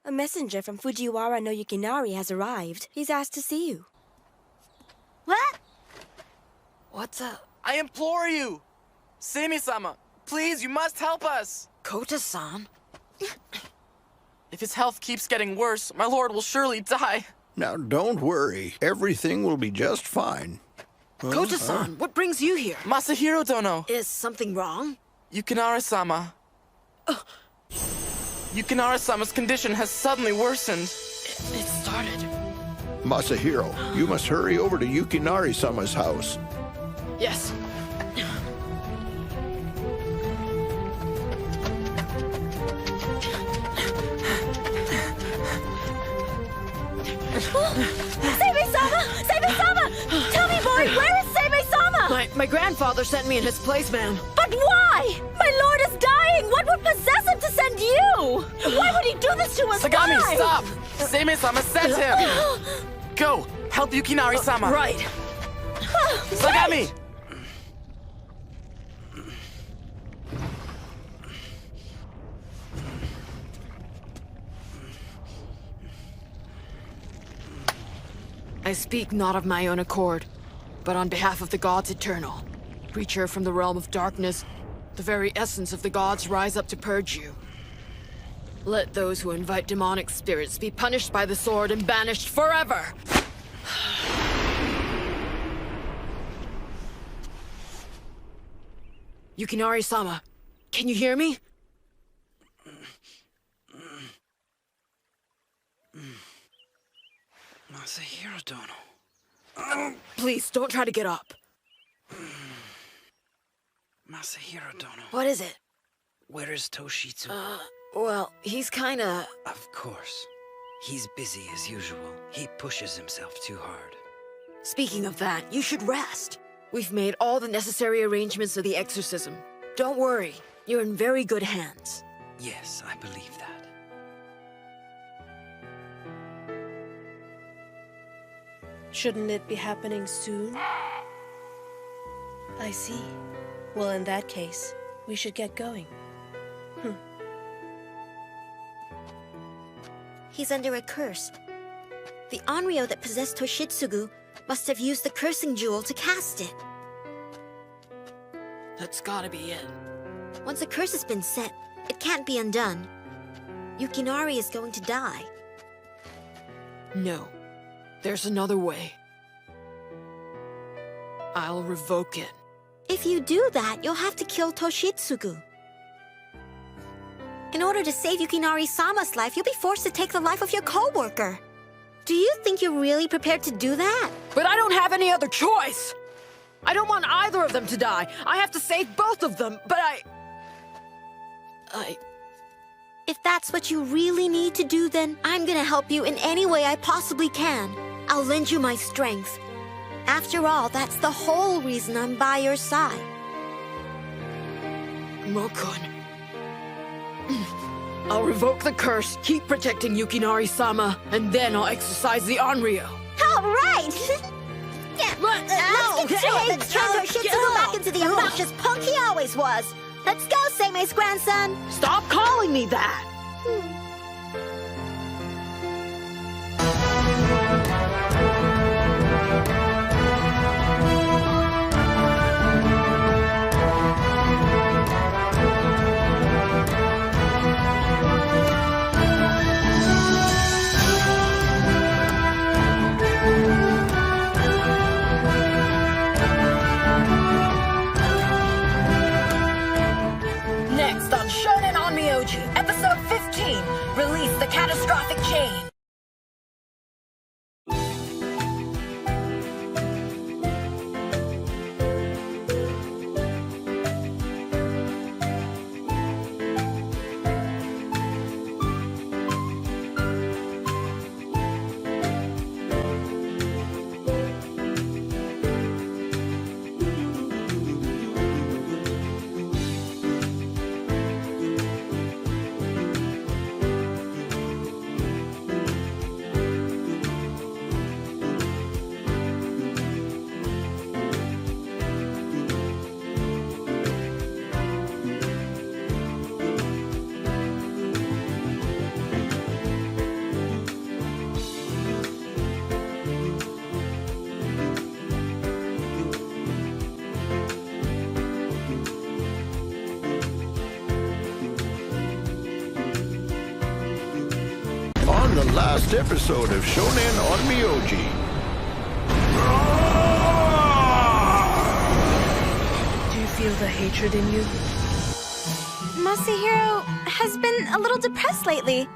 A messenger from Fujiwara no Yukinari has arrived. He's asked to see you. What? What's up? I implore you! Seimi-sama, please, you must help us! Kota-san? If his health keeps getting worse, my lord will surely die. Now, don't worry. Everything will be just fine. Kota-san, what brings you here? Masahiro Dono. Is something wrong? Yukinari-sama. Yukinari-sama's condition has suddenly worsened. It started. Masahiro, you must hurry over to Yukinari-sama's house. Yes. Seimei-sama! Seimei-sama! Tell me, boy, where is Seimei-sama? My grandfather sent me in his place, ma'am. But why? My lord is dying! What would possess him to send you? Why would he do this to us? Sagami, Why? stop! Seimei-sama sent him! Go! Help Yukinari-sama! Right! Sagami! I speak not of my own accord, but on behalf of the gods eternal. Creature from the realm of darkness, the very essence of the gods rise up to purge you. Let those who invite demonic spirits be punished by the sword and banished forever! Yukinari-sama, can you hear me? Masahiro Dono. Please, don't try to get up. Masahiro Dono. What is it? Where is Toshitsu? Well, he's kinda... Of course. He's busy as usual. He pushes himself too hard. Speaking of that, you should rest. We've made all the necessary arrangements for the exorcism. Don't worry, you're in very good hands. Yes, I believe that. Shouldn't it be happening soon? I see. Well, in that case, we should get going. He's under a curse. The Onryo that possessed Toshitsugu must have used the cursing jewel to cast it. That's gotta be it. Once a curse has been set, it can't be undone. Yukinari is going to die. No. There's another way. I'll revoke it. If you do that, you'll have to kill Toshitsugu. In order to save Yukinari-sama's life, you'll be forced to take the life of your co-worker. Do you think you're really prepared to do that? But I don't have any other choice! I don't want either of them to die. I have to save both of them, but If that's what you really need to do, then I'm gonna help you in any way I possibly can. I'll lend you my strength. After all, that's the whole reason I'm by your side. Mokun. I'll revoke the curse, keep protecting Yukinari-sama, and then I'll exercise the Onryo. All right! Let's turn Toshitsugu back into the obnoxious punk he always was. Let's go, Seimei's grandson. Stop calling me that! Next on Shonen on Myoji, episode 15, Release the Catastrophic Chain. on the last episode of Shonen on Myoji. Do you feel the hatred in you? Masahiro has been a little depressed lately.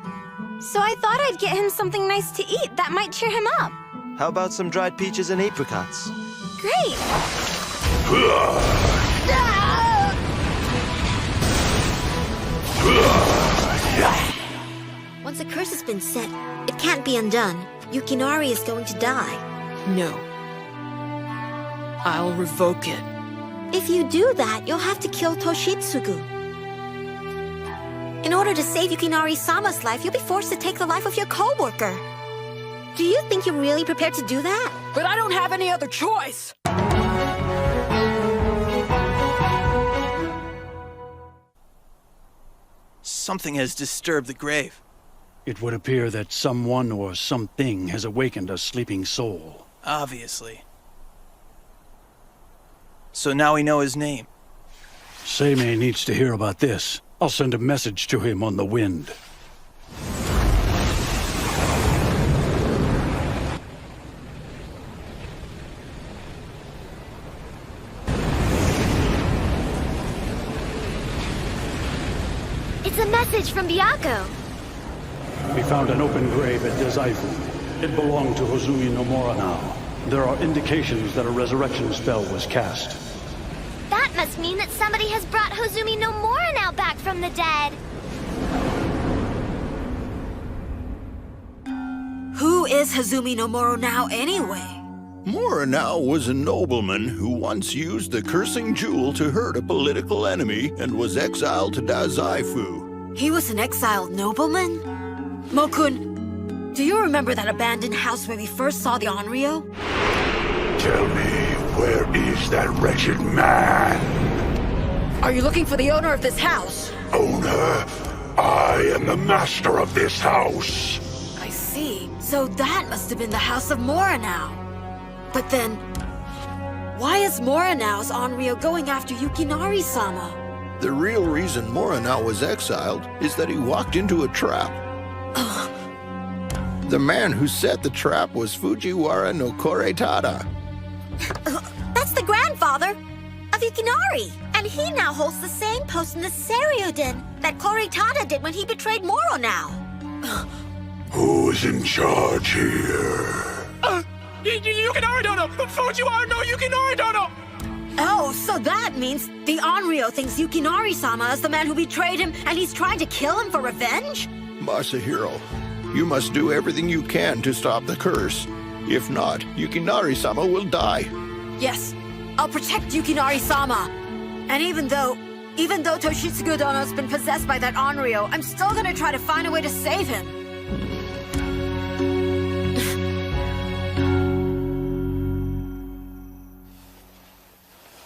So I thought I'd get him something nice to eat that might cheer him up. How about some dried peaches and apricots? Great! Once a curse has been set, it can't be undone. Yukinari is going to die. No. I'll revoke it. If you do that, you'll have to kill Toshitsugu. In order to save Yukinari-sama's life, you'll be forced to take the life of your co-worker. Do you think you're really prepared to do that? But I don't have any other choice! Something has disturbed the grave. It would appear that someone or something has awakened a sleeping soul. Obviously. So now we know his name. Seimei needs to hear about this. I'll send a message to him on the wind. It's a message from Byako. We found an open grave at Dezaifu. It belonged to Hozumi no Mora now. There are indications that a resurrection spell was cast. That must mean that somebody has brought Hozumi no Mora now back from the dead. Who is Hazumi no Moro now anyway? Morinau was a nobleman who once used the cursing jewel to hurt a political enemy and was exiled to Dazaifu. He was an exiled nobleman? Mokun, do you remember that abandoned house where we first saw the Onryo? Tell me, where is that wretched man? Are you looking for the owner of this house? Owner? I am the master of this house. I see. So that must have been the house of Morinau. But then, why is Morinau's Onryo going after Yukinari-sama? The real reason Morinau was exiled is that he walked into a trap. The man who set the trap was Fujiwara no Koretada. That's the grandfather of Yukinari! And he now holds the same post in the Seryuden that Koretada did when he betrayed Morinau. Who's in charge here? Yukinari Dono! Fujiwara no Yukinari Dono! Oh, so that means the Onryo thinks Yukinari-sama is the man who betrayed him and he's trying to kill him for revenge? Masahiro, you must do everything you can to stop the curse. If not, Yukinari-sama will die. Yes, I'll protect Yukinari-sama. And even though Toshitsugu Dono's been possessed by that Onryo, I'm still gonna try to find a way to save him.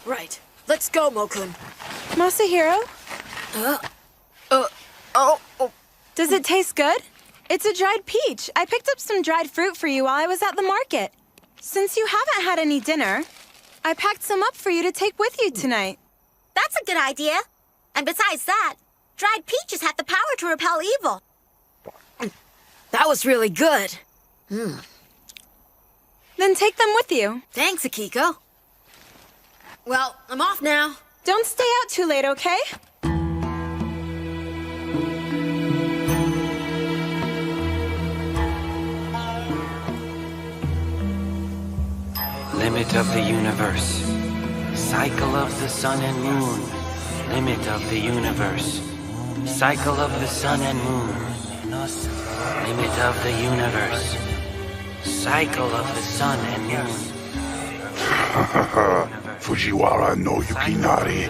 Right. Let's go, Mokun. Masahiro? Oh. Does it taste good? It's a dried peach. I picked up some dried fruit for you while I was at the market. Since you haven't had any dinner, I packed some up for you to take with you tonight. That's a good idea. And besides that, dried peaches have the power to repel evil. That was really good. Then take them with you. Thanks, Akiko. Well, I'm off now. Don't stay out too late, okay? Limit of the universe. Cycle of the sun and moon. Limit of the universe. Cycle of the sun and moon. Limit of the universe. Cycle of the sun and moon. Fujiwara no Yukinari,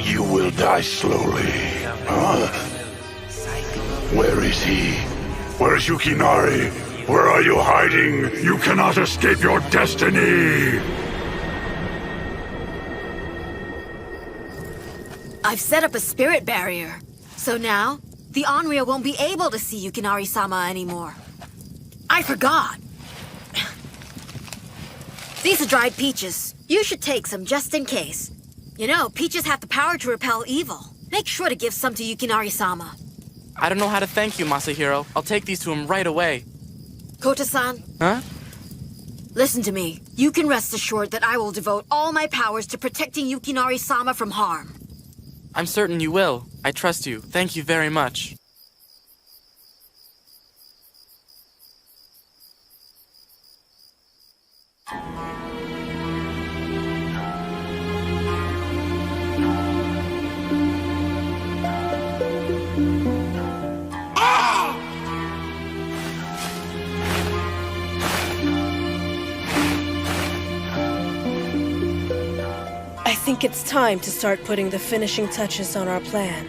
you will die slowly. Where is he? Where is Yukinari? Where are you hiding? You cannot escape your destiny! I've set up a spirit barrier. So now, the Onryo won't be able to see Yukinari-sama anymore. I forgot. These are dried peaches. You should take some just in case. You know, peaches have the power to repel evil. Make sure to give some to Yukinari-sama. I don't know how to thank you, Masahiro. I'll take these to him right away. Kota-san, Huh? listen to me. You can rest assured that I will devote all my powers to protecting Yukinari-sama from harm. I'm certain you will. I trust you. Thank you very much. I think it's time to start putting the finishing touches on our plan.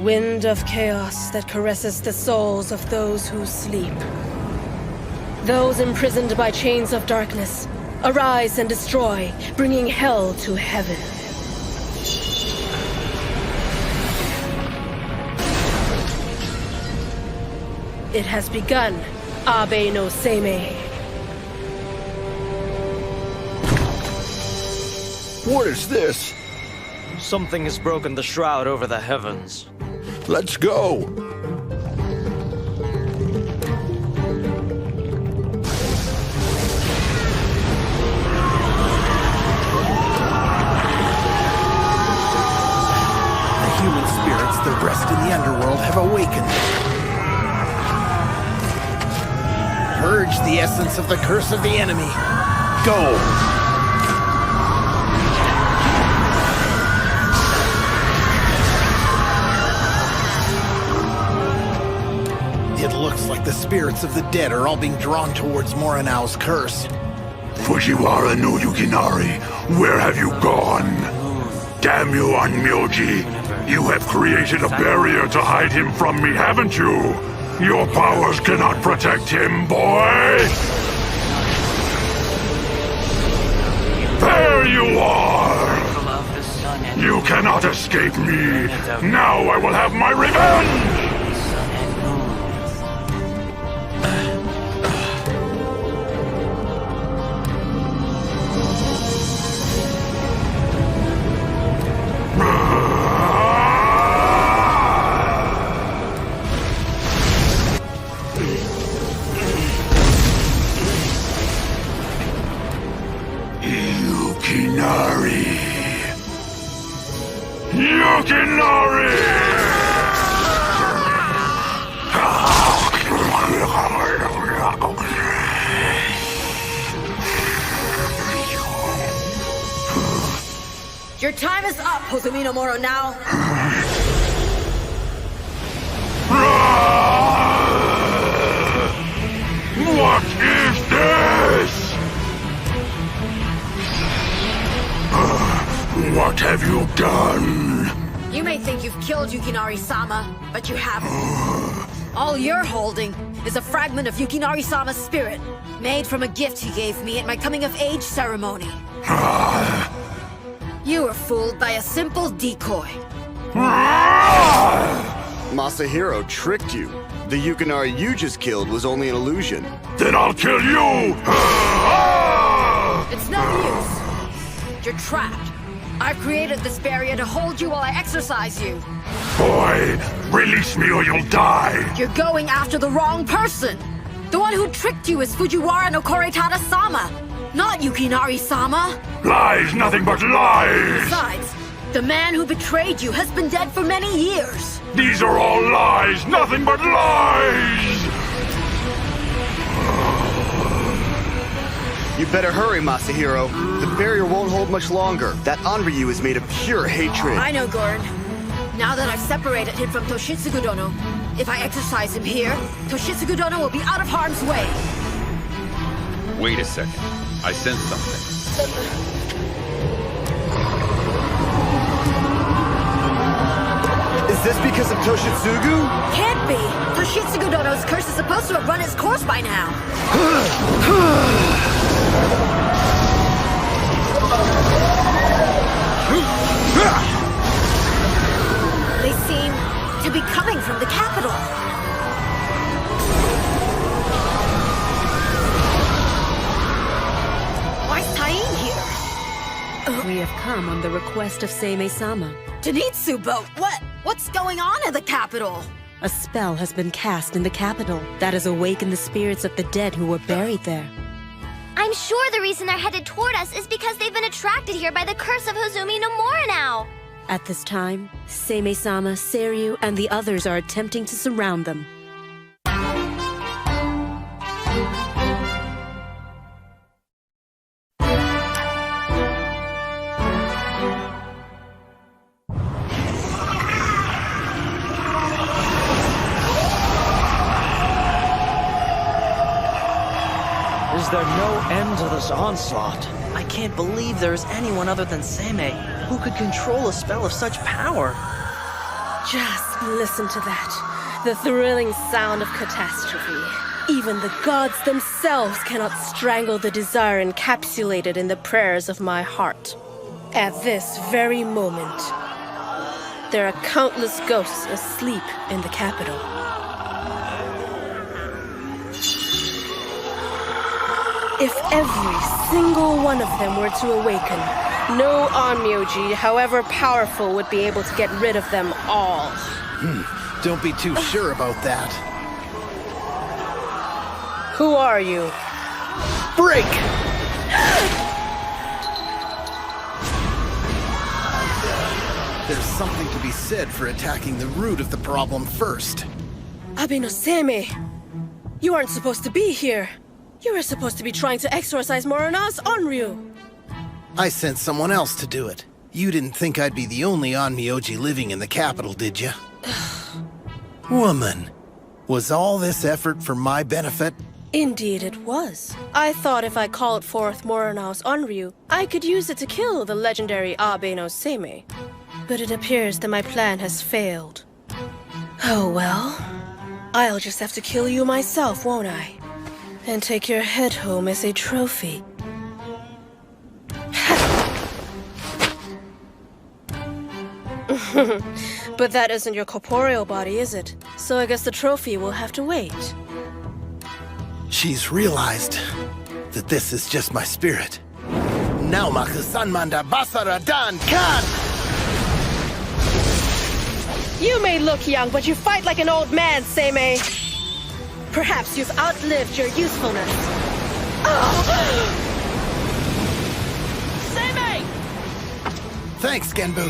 Wind of chaos that caresses the souls of those who sleep. Those imprisoned by chains of darkness, arise and destroy, bringing hell to heaven. It has begun, Abe no Seimei. What is this? Something has broken the shroud over the heavens. Let's go! The human spirits that rest in the underworld have awakened. Purge the essence of the curse of the enemy. Go! It looks like the spirits of the dead are all being drawn towards Morinao's curse. Fujiwara no Yukinari, where have you gone? Damn you, Onmyoji! You have created a barrier to hide him from me, haven't you? Your powers cannot protect him, boy! There you are! You cannot escape me! Now I will have my revenge! Your time is up, Hozumi no Moro now. What is this? What have you done? You may think you've killed Yukinari-sama, but you haven't. All you're holding is a fragment of Yukinari-sama's spirit, made from a gift he gave me at my coming-of-age ceremony. You were fooled by a simple decoy. Masahiro tricked you. The Yukinari you just killed was only an illusion. Then I'll kill you! It's no use. You're trapped. I've created this barrier to hold you while I exorcise you. Boy, release me or you'll die! You're going after the wrong person. The one who tricked you is Fujiwara no Koretada-sama, not Yukinari-sama. Lies, nothing but lies! Besides, the man who betrayed you has been dead for many years. These are all lies, nothing but lies! You better hurry, Masahiro. The barrier won't hold much longer. That Onryu is made of pure hatred. I know, Goran. Now that I've separated him from Toshitsugu-dono, if I exercise him here, Toshitsugu-dono will be out of harm's way. Wait a second. I sense something. Is this because of Toshitsugu? Can't be! Toshitsugu-dono's curse is supposed to have run its course by now. They seem to be coming from the capital. We have come on the request of Seimei-sama. Tenitsu-bo, what's going on in the capital? A spell has been cast in the capital that has awakened the spirits of the dead who were buried there. I'm sure the reason they're headed toward us is because they've been attracted here by the curse of Hozumi no Moranow. At this time, Seimei-sama, Seiryu, and the others are attempting to surround them. Is there no end to this onslaught? I can't believe there is anyone other than Seimei who could control a spell of such power. Just listen to that. The thrilling sound of catastrophe. Even the gods themselves cannot strangle the desire encapsulated in the prayers of my heart. At this very moment, there are countless ghosts asleep in the capital. If every single one of them were to awaken, no Onmyoji, however powerful, would be able to get rid of them all. Don't be too sure about that. Who are you? Break! There's something to be said for attacking the root of the problem first. Abeno Seimei, you aren't supposed to be here. You were supposed to be trying to exorcise Moranau's Onryu. I sent someone else to do it. You didn't think I'd be the only Onmyoji living in the capital, did you? Woman, was all this effort for my benefit? Indeed it was. I thought if I called forth Moranau's Onryu, I could use it to kill the legendary Abeno Seimei. But it appears that my plan has failed. Oh well. I'll just have to kill you myself, won't I? And take your head home as a trophy. But that isn't your corporeal body, is it? So I guess the trophy will have to wait. She's realized that this is just my spirit. Now Makusanmanda Basara Dan Kan! You may look young, but you fight like an old man, Seimei. Perhaps you've outlived your usefulness. Seimei! Thanks, Genbu.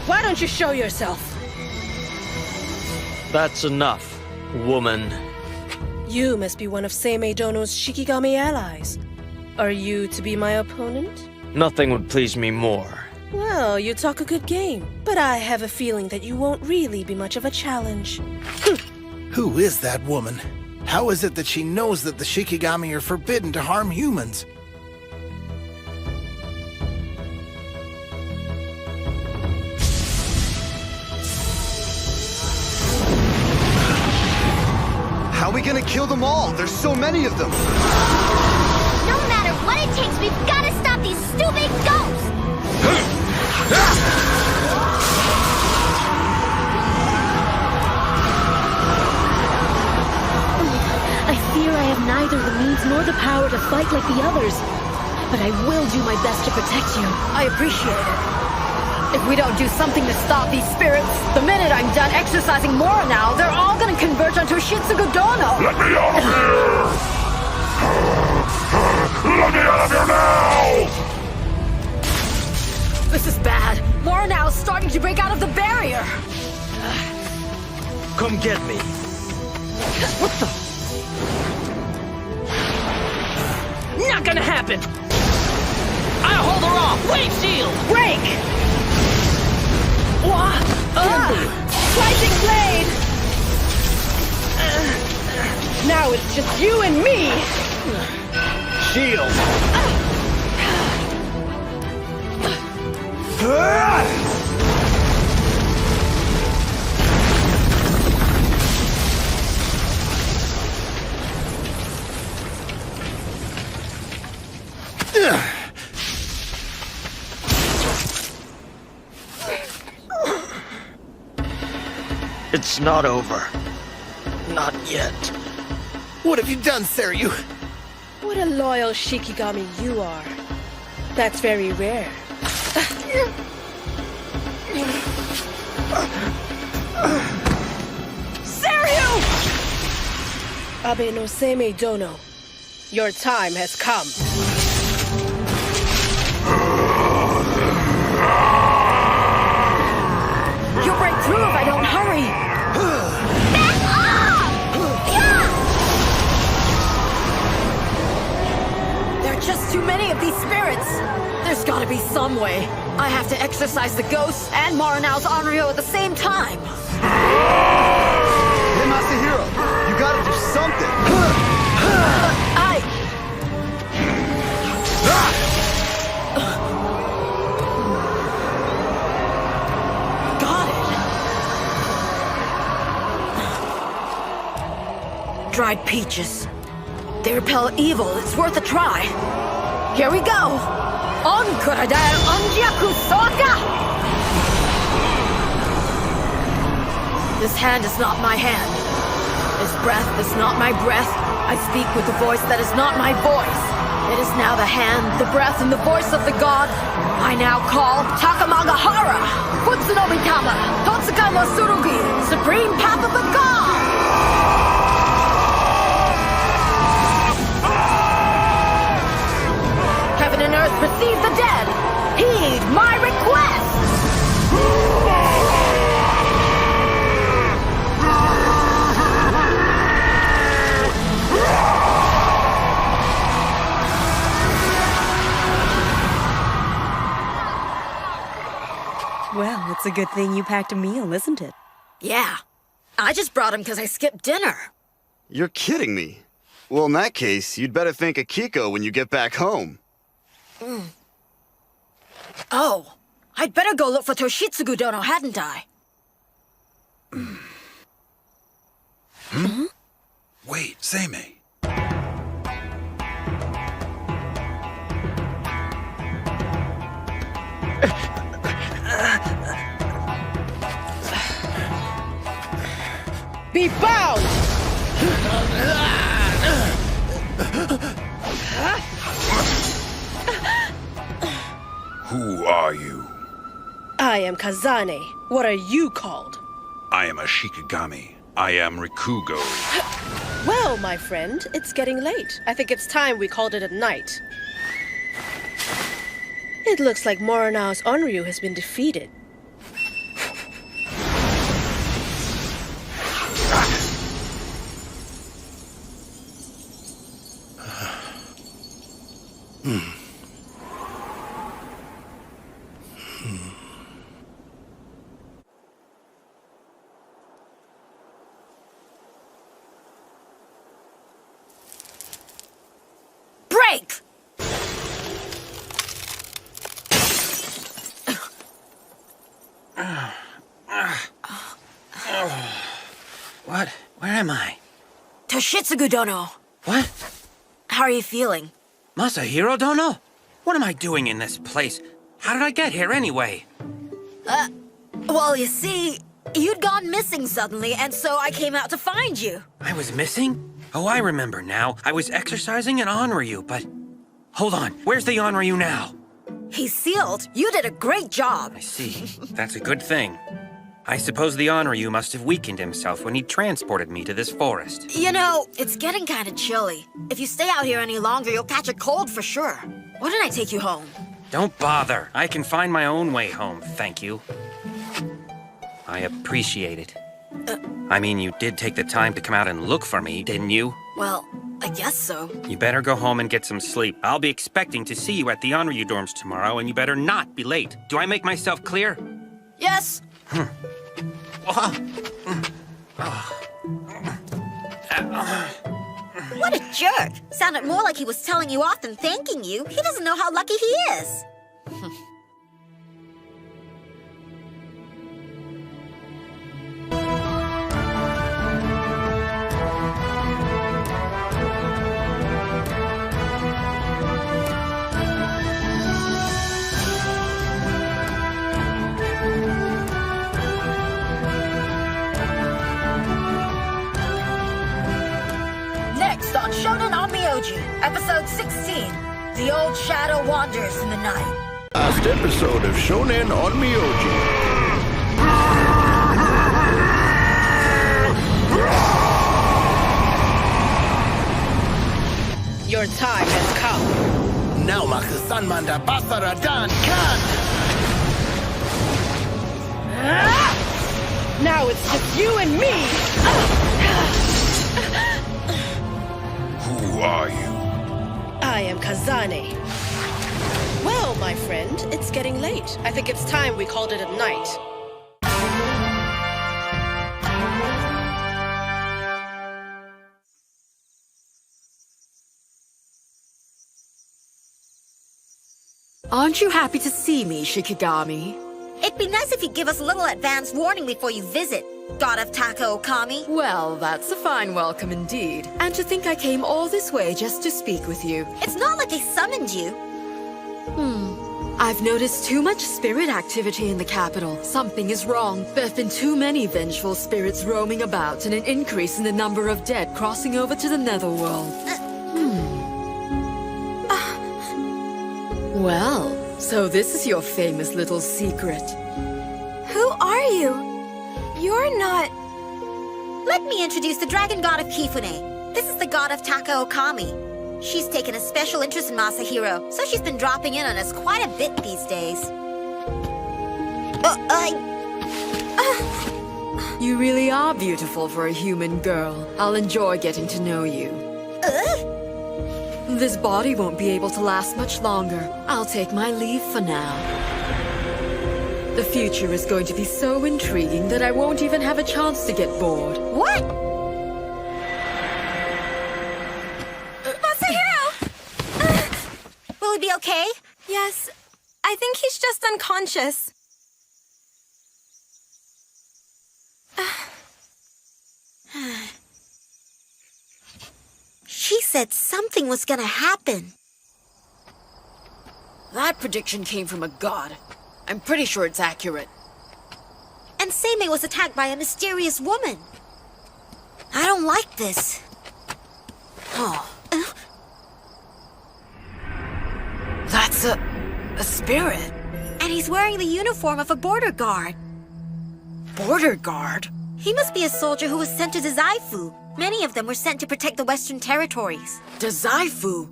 Why don't you show yourself? That's enough, woman. You must be one of Seimei Dono's Shikigami allies. Are you to be my opponent? Nothing would please me more. Well, you talk a good game, but I have a feeling that you won't really be much of a challenge. Who is that woman? How is it that she knows that the Shikigami are forbidden to harm humans? How are we gonna kill them all? There's so many of them! No matter what it takes, we've gotta stop these stupid ghosts! I fear I have neither the means nor the power to fight like the others. But I will do my best to protect you. I appreciate it. If we don't do something to stop these spirits, the minute I'm done exercising Moranau, they're all gonna converge onto Shitsugu Dono! Let me out of here! Let me out of here now! This is bad. Moranau is starting to break out of the barrier! Come get me. What the? Not gonna happen! I'll hold her off! Wave shield! Break! Slicing blade! Now it's just you and me! Shield! It's not over. Not yet. What have you done, Seryu? What a loyal Shikigami you are. That's very rare. Seryu! Abe no Seimei Dono, your time has come. You'll break through if I don't hurry! There are just too many of these spirits! There's gotta be some way. I have to exorcise the ghosts and Morinao's Onryo at the same time. Hey, Masahiro, you gotta do something. Dried peaches. They repel evil. It's worth a try. Here we go. Onkuradai Onjaku Soka! This hand is not my hand. This breath is not my breath. I speak with the voice that is not my voice. It is now the hand, the breath, and the voice of the god I now call Takamagahara, Futsunomitama, Totsuka no Tsurugi, Supreme Path of the God! Heaven and earth receive the dead! Heed my request! Well, it's a good thing you packed a meal, isn't it? Yeah. I just brought him because I skipped dinner. You're kidding me. Well, in that case, you'd better think of Kiko when you get back home. Oh, I'd better go look for Toshitsugu Dono, hadn't I? Wait, Seimei. Be bound! Who are you? I am Kazane. What are you called? I am a Shikigami. I am Rikugo. Well, my friend, it's getting late. I think it's time we called it a night. It looks like Morinao's Onryu has been defeated. Break! What? Where am I? Toshitsugu Dono. What? How are you feeling? Masahiro Dono? What am I doing in this place? How did I get here anyway? Well, you see, you'd gone missing suddenly, and so I came out to find you. I was missing? Oh, I remember now. I was exercising an Onryu, but... Hold on, where's the Onryu now? He's sealed. You did a great job. I see. That's a good thing. I suppose the Onryu must have weakened himself when he transported me to this forest. You know, it's getting kind of chilly. If you stay out here any longer, you'll catch a cold for sure. Why don't I take you home? Don't bother. I can find my own way home, thank you. I appreciate it. I mean, you did take the time to come out and look for me, didn't you? Well, I guess so. You better go home and get some sleep. I'll be expecting to see you at the Onryu dorms tomorrow, and you better not be late. Do I make myself clear? Yes. What a jerk! Sounded more like he was telling you off than thanking you. He doesn't know how lucky he is. Next on Shonen Onmyoji, episode 16, The Old Shadow Wanders in the Night. Last episode of Shonen Onmyoji. Your time has come. Now Makusanmanda Basaradan Kan! Now it's just you and me! Who are you? I am Kazane. Well, my friend, it's getting late. I think it's time we called it a night. Aren't you happy to see me, Shikigami? It'd be nice if you'd give us a little advance warning before you visit, God of Taka Okami. Well, that's a fine welcome indeed. And to think I came all this way just to speak with you. It's not like I summoned you. I've noticed too much spirit activity in the capital. Something is wrong. There have been too many vengeful spirits roaming about and an increase in the number of dead crossing over to the netherworld. Well, so this is your famous little secret. Who are you? You're not... Let me introduce the dragon god of Kifune. This is the god of Taka Okami. She's taken a special interest in Masahiro, so she's been dropping in on us quite a bit these days. You really are beautiful for a human girl. I'll enjoy getting to know you. This body won't be able to last much longer. I'll take my leave for now. The future is going to be so intriguing that I won't even have a chance to get bored. What? Masahiro! Will he be okay? Yes, I think he's just unconscious. She said something was gonna happen. That prediction came from a god. I'm pretty sure it's accurate. And Seimei was attacked by a mysterious woman. I don't like this. Oh. That's a spirit. And he's wearing the uniform of a border guard. Border guard? He must be a soldier who was sent to Dazaifu. Many of them were sent to protect the Western territories. Dazaifu?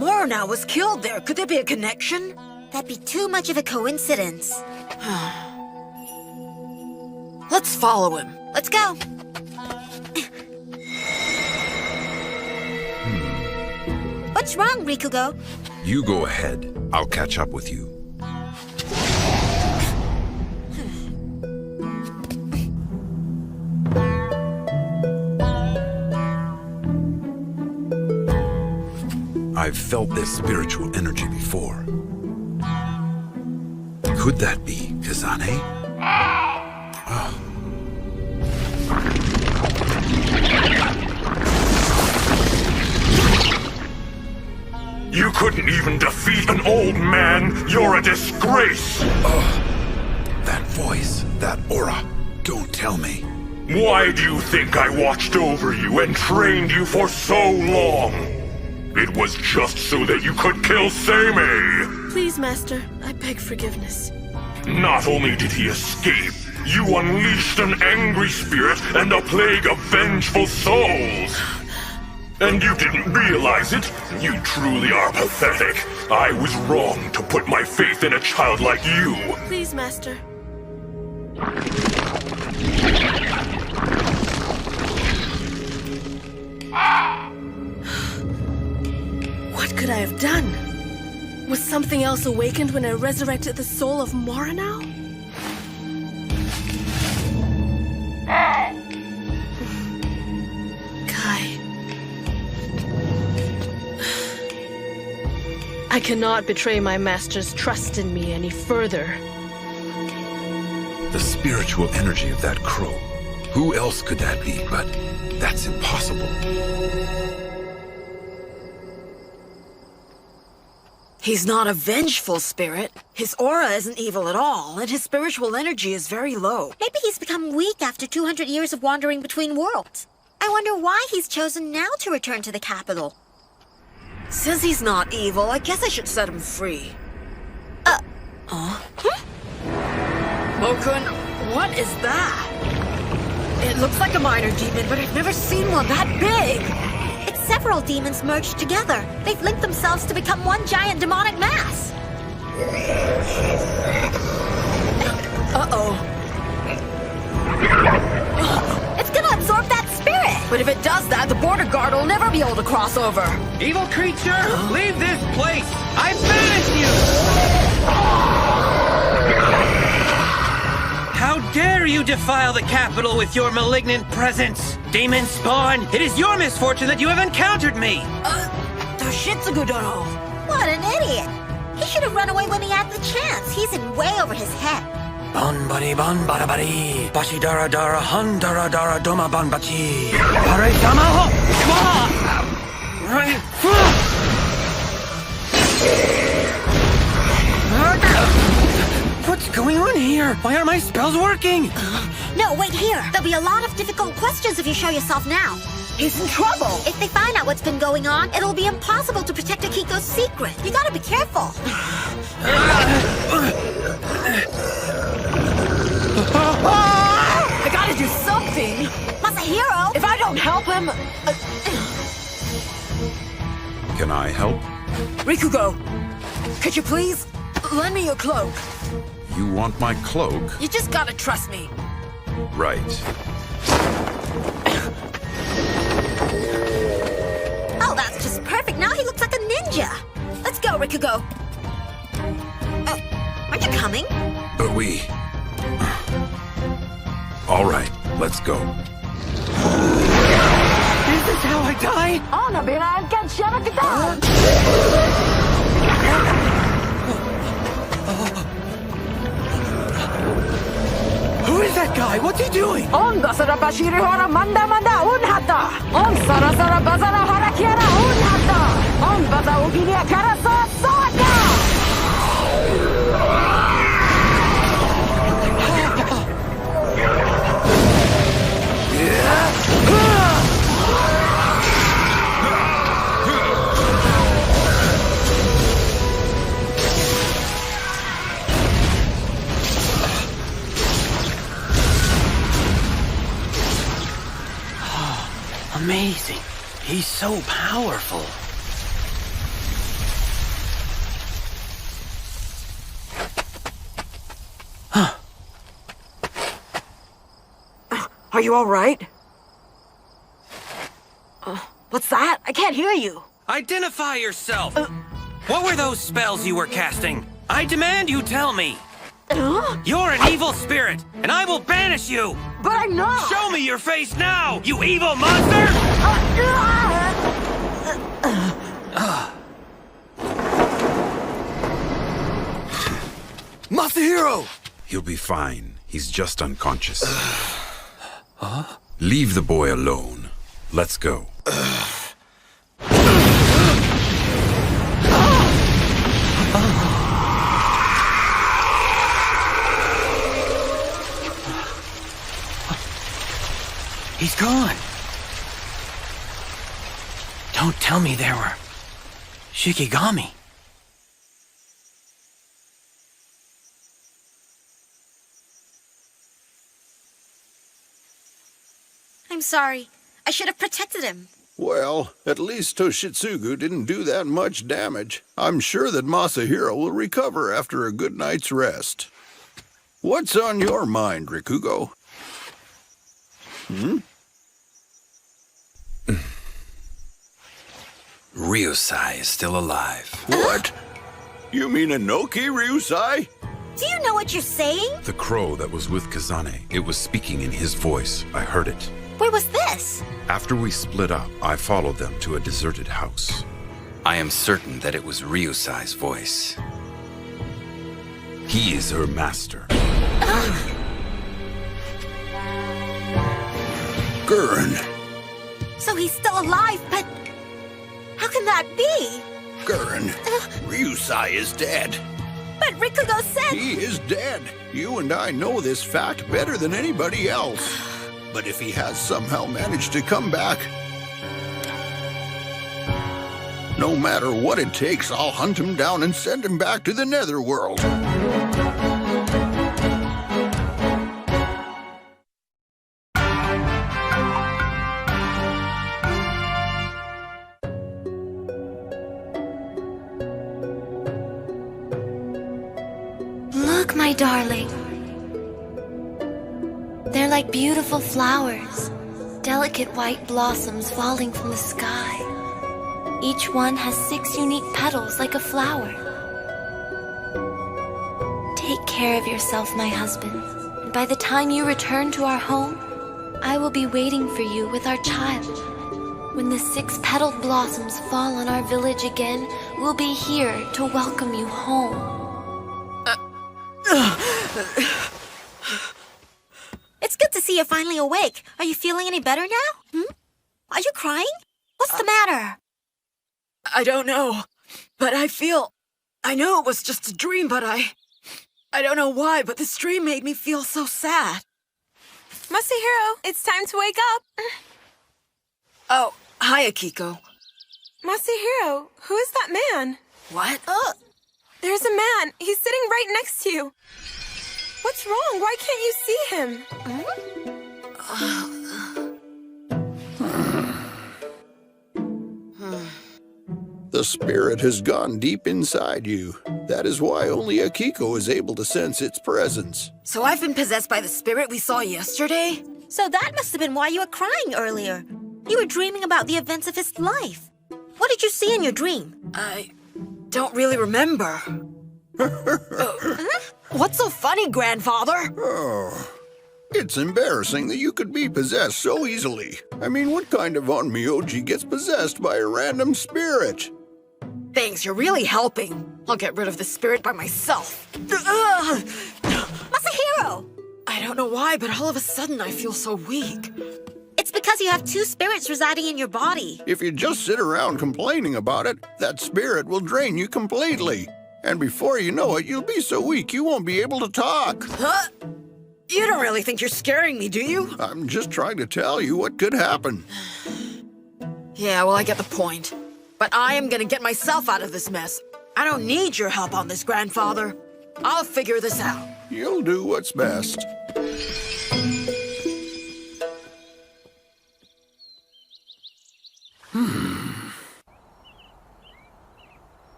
Morona was killed there. Could there be a connection? That'd be too much of a coincidence. Let's follow him. Let's go. What's wrong, Rikugo? You go ahead. I'll catch up with you. I've felt this spiritual energy before. Could that be Kazane? Oh. You couldn't even defeat an old man! You're a disgrace! That voice, that aura. Don't tell me. Why do you think I watched over you and trained you for so long? It was just so that you could kill Seimei! Please, Master, I beg forgiveness. Not only did he escape, you unleashed an angry spirit and a plague of vengeful souls! And you didn't realize it? You truly are pathetic. I was wrong to put my faith in a child like you. Please, Master. What could I have done? Was something else awakened when I resurrected the soul of Morinau? Kai. I cannot betray my master's trust in me any further. The spiritual energy of that crow. Who else could that be? But that's impossible. He's not a vengeful spirit. His aura isn't evil at all, and his spiritual energy is very low. Maybe he's become weak after 200 years of wandering between worlds. I wonder why he's chosen now to return to the capital. Since he's not evil, I guess I should set him free. Mokun, what is that? It looks like a minor demon, but I've never seen one that big. It's several demons merged together. They've linked themselves to become one giant demonic mass. Uh-oh. It's gonna absorb that spirit! But if it does that, the border guard will never be able to cross over. Evil creature, leave this place! I banish you! How dare you defile the capital with your malignant presence? Demon spawn, it is your misfortune that you have encountered me! Toshitsugu-dono. What an idiot! He should have run away when he had the chance. He's in way over his head. Bon bari bon barabari, bashi dara dara han dara dara doma bon bachi. Hare sama ho! What's going on here? Why aren't my spells working? No, wait here. There'll be a lot of difficult questions if you show yourself now. He's in trouble. If they find out what's been going on, it'll be impossible to protect Akiko's secret. You gotta be careful. I gotta do something. Masahiro! If I don't help him... Can I help? Rikugo, could you please lend me your cloak? You want my cloak? You just gotta trust me. Right. Oh, that's just perfect. Now he looks like a ninja. Let's go, Rikugo. Aren't you coming? But we... All right, let's go. Is this how I die? Oh, Nabila, get shut down. Who is that guy? What's he doing? On basara bashiri hora manda manda unhata. On sara sara bazara harakiara unhata. On baza uginia karasa soda. Amazing. He's so powerful. Are you all right? What's that? I can't hear you. Identify yourself! What were those spells you were casting? I demand you tell me! You're an evil spirit, and I will banish you! But I'm not! Show me your face now, you evil monster! Masahiro! He'll be fine. He's just unconscious. Leave the boy alone. Let's go. He's gone. Don't tell me there were Shikigami. I'm sorry. I should have protected him. Well, at least Toshitsugu didn't do that much damage. I'm sure that Masahiro will recover after a good night's rest. What's on your mind, Rikugo? Ryusai is still alive. What? You mean Inoki Ryusai? Do you know what you're saying? The crow that was with Kazane, it was speaking in his voice. I heard it. Where was this? After we split up, I followed them to a deserted house. I am certain that it was Ryusai's voice. He is her master. Gurren. So he's still alive, but how can that be? Gurren, Ryusai is dead. But Rikugo said... He is dead. You and I know this fact better than anybody else. But if he has somehow managed to come back, no matter what it takes, I'll hunt him down and send him back to the Netherworld. Look, my darling. They're like beautiful flowers, delicate white blossoms falling from the sky. Each one has 6 unique petals like a flower. Take care of yourself, my husband, and by the time you return to our home, I will be waiting for you with our child. When the 6-petaled blossoms fall on our village again, we'll be here to welcome you home. It's good to see you're finally awake. Are you feeling any better now? Are you crying? What's the matter? I don't know, but I know it was just a dream, but I don't know why, but this dream made me feel so sad. Masahiro, it's time to wake up. Oh, hi, Akiko. Masahiro, who is that man? What? There's a man. He's sitting right next to you. What's wrong? Why can't you see him? The spirit has gone deep inside you. That is why only Akiko is able to sense its presence. So I've been possessed by the spirit we saw yesterday? So that must have been why you were crying earlier. You were dreaming about the events of his life. What did you see in your dream? I don't really remember. What's so funny, Grandfather? Oh, it's embarrassing that you could be possessed so easily. I mean, what kind of onmyoji gets possessed by a random spirit? Thanks, you're really helping. I'll get rid of the spirit by myself. Masahiro! I don't know why, but all of a sudden I feel so weak. It's because you have 2 spirits residing in your body. If you just sit around complaining about it, that spirit will drain you completely. And before you know it, you'll be so weak you won't be able to talk. Huh? You don't really think you're scaring me, do you? I'm just trying to tell you what could happen. Yeah, well, I get the point. But I am gonna get myself out of this mess. I don't need your help on this, Grandfather. I'll figure this out. You'll do what's best.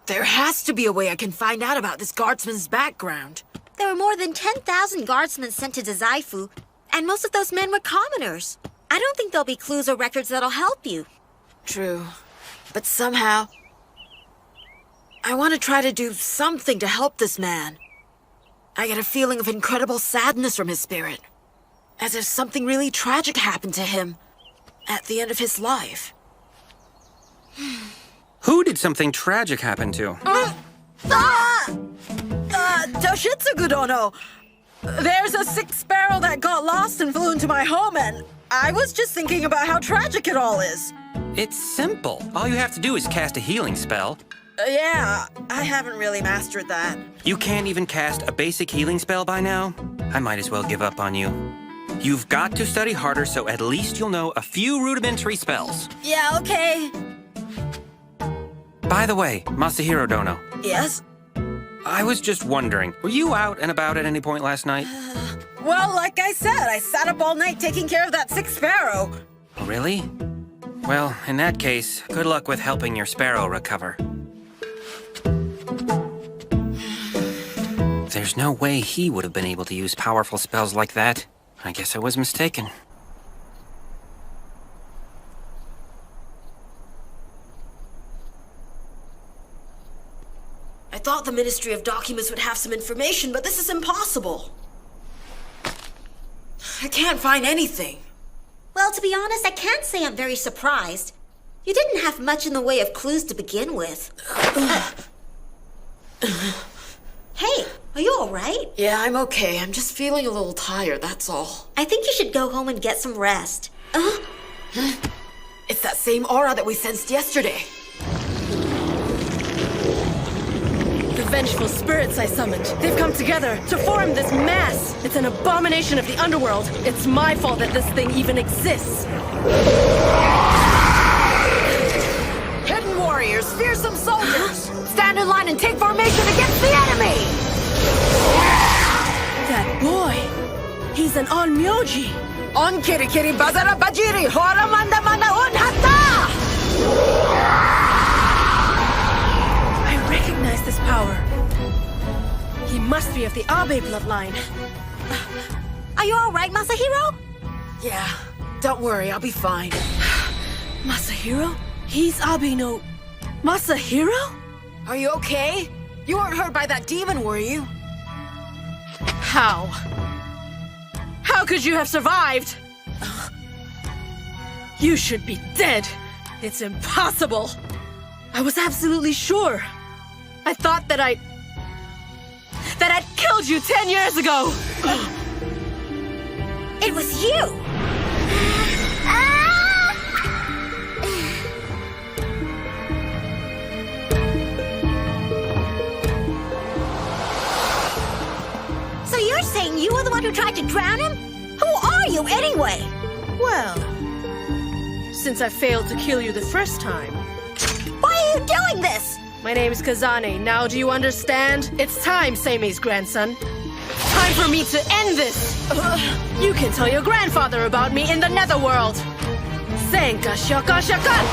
There has to be a way I can find out about this guardsman's background. There were more than 10,000 guardsmen sent to Dazaifu, and most of those men were commoners. I don't think there'll be clues or records that'll help you. True. But somehow, I want to try to do something to help this man. I get a feeling of incredible sadness from his spirit. As if something really tragic happened to him at the end of his life. Who did something tragic happen to? Toshitsugu Dono. There's a 6 sparrow that got lost and flew into my home, and I was just thinking about how tragic it all is. It's simple. All you have to do is cast a healing spell. Yeah, I haven't really mastered that. You can't even cast a basic healing spell by now? I might as well give up on you. You've got to study harder so at least you'll know a few rudimentary spells. Yeah, okay. By the way, Masahiro Dono. Yes? I was just wondering, were you out and about at any point last night? Well, like I said, I sat up all night taking care of that 6 sparrow. Oh, really? Well, in that case, good luck with helping your sparrow recover. There's no way he would have been able to use powerful spells like that. I guess I was mistaken. I thought the Ministry of Documents would have some information, but this is impossible. I can't find anything. Well, to be honest, I can't say I'm very surprised. You didn't have much in the way of clues to begin with. Hey, are you all right? Yeah, I'm okay. I'm just feeling a little tired, that's all. I think you should go home and get some rest. It's that same aura that we sensed yesterday. vengeful spirits I summoned. They've come together to form this mass. It's an abomination of the underworld. It's my fault that this thing even exists. Hidden warriors, fearsome soldiers! Stand in line and take formation against the enemy! That boy, he's an onmyoji. On kirikiri bazara bajiri, hora manda manda unhata! I recognize this power. He must be of the Abe bloodline. Are you all right, Masahiro? Yeah, don't worry, I'll be fine. Masahiro? He's Abe no... Masahiro? Are you okay? You weren't hurt by that demon, were you? How? How could you have survived? You should be dead. It's impossible. I was absolutely sure. I thought that I'd killed you 10 years ago. It was you! So you're saying you were the one who tried to drown him? Who are you, anyway? Well, since I failed to kill you the first time... Why are you doing this? My name's Kazane. Now do you understand? It's time, Seimei's grandson. Time for me to end this! You can tell your grandfather about me in the netherworld! Senka shaka shaka!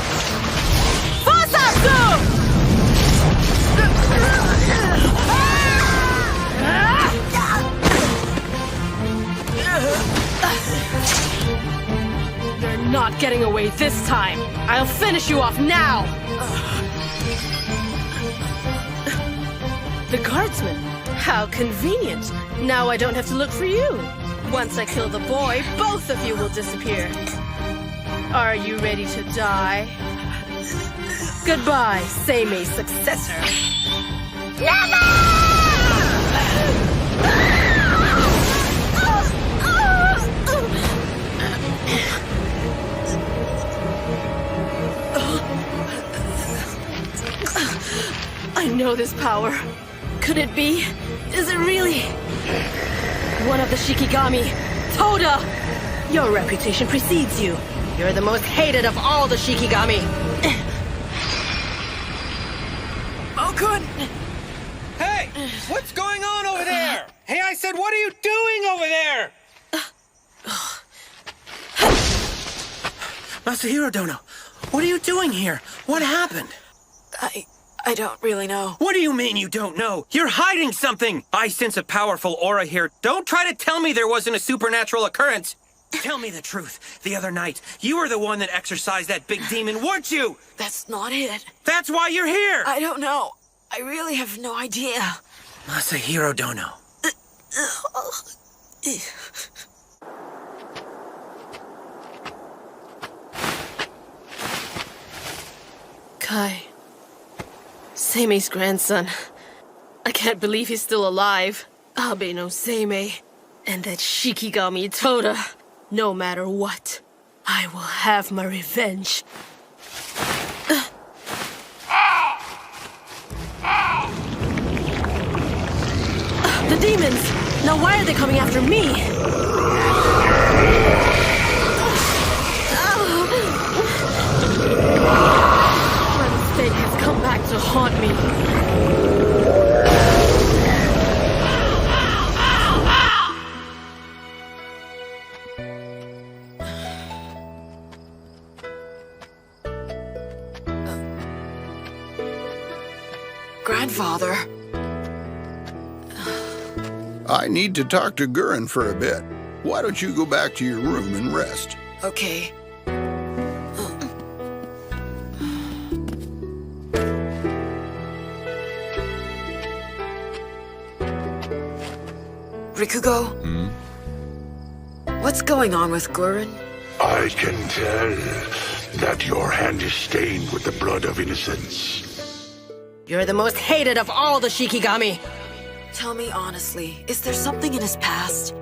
Fusatsu! You're not getting away this time! I'll finish you off now! The guardsman? How convenient! Now I don't have to look for you! Once I kill the boy, both of you will disappear. Are you ready to die? Goodbye, Seimei's successor. I know this power. Could it be? Is it really? One of the Shikigami, Toda! Your reputation precedes you. You're the most hated of all the Shikigami. Mokun! Hey! What's going on over there? Hey, I said, what are you doing over there? Masahiro Dono, what are you doing here? What happened? I don't really know. What do you mean you don't know? You're hiding something! I sense a powerful aura here. Don't try to tell me there wasn't a supernatural occurrence. Tell me the truth. The other night, you were the one that exorcised that big demon, weren't you? That's not it. That's why you're here! I don't know. I really have no idea. Masahiro Dono. Kai. Seimei's grandson. I can't believe he's still alive. Abe no Seimei. And that Shikigami Toda. No matter what, I will have my revenge. The demons! Now why are they coming after me? My mistake has come back to haunt me. Grandfather. I need to talk to Gurren for a bit. Why don't you go back to your room and rest? Okay. Rikugo? What's going on with Gurren? I can tell that your hand is stained with the blood of innocence. You're the most hated of all the Shikigami! Tell me honestly, is there something in his past?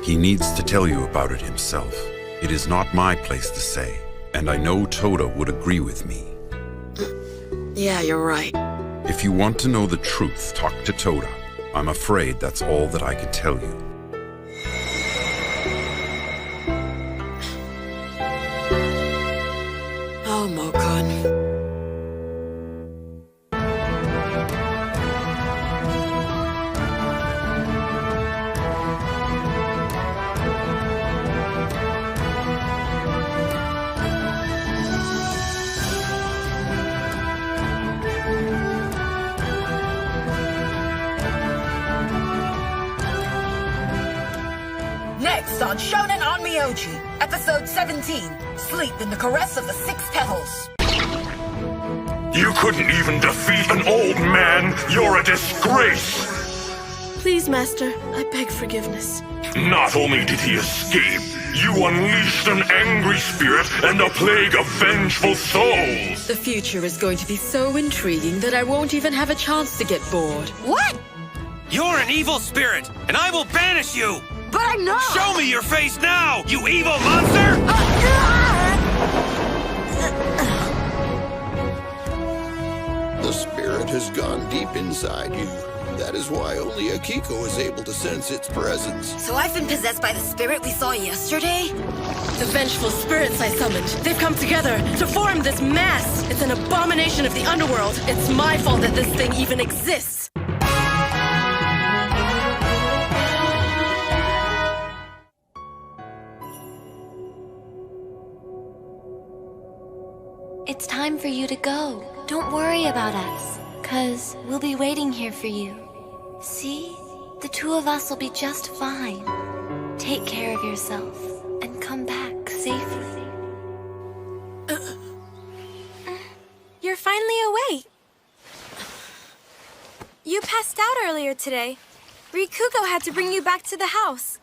He needs to tell you about it himself. It is not my place to say, and I know Toda would agree with me. Yeah, you're right. If you want to know the truth, talk to Toda. I'm afraid that's all that I can tell you. Oh, Mokun. Next on Shonen on Myoji, episode 17, Sleep in the Caress of the Six Petals. You couldn't even defeat an old man! You're a disgrace! Please, Master, I beg forgiveness. Not only did he escape, you unleashed an angry spirit and a plague of vengeful souls! The future is going to be so intriguing that I won't even have a chance to get bored. What? You're an evil spirit, and I will banish you! But I'm not! Show me your face now, you evil monster! The spirit has gone deep inside you. That is why only Akiko is able to sense its presence. So I've been possessed by the spirit we saw yesterday? The vengeful spirits I summoned, they've come together to form this mass. It's an abomination of the underworld. It's my fault that this thing even exists. It's time for you to go. Don't worry about us, 'cause we'll be waiting here for you. See? The two of us will be just fine. Take care of yourself and come back safely. You're finally awake. You passed out earlier today. Rikugo had to bring you back to the house.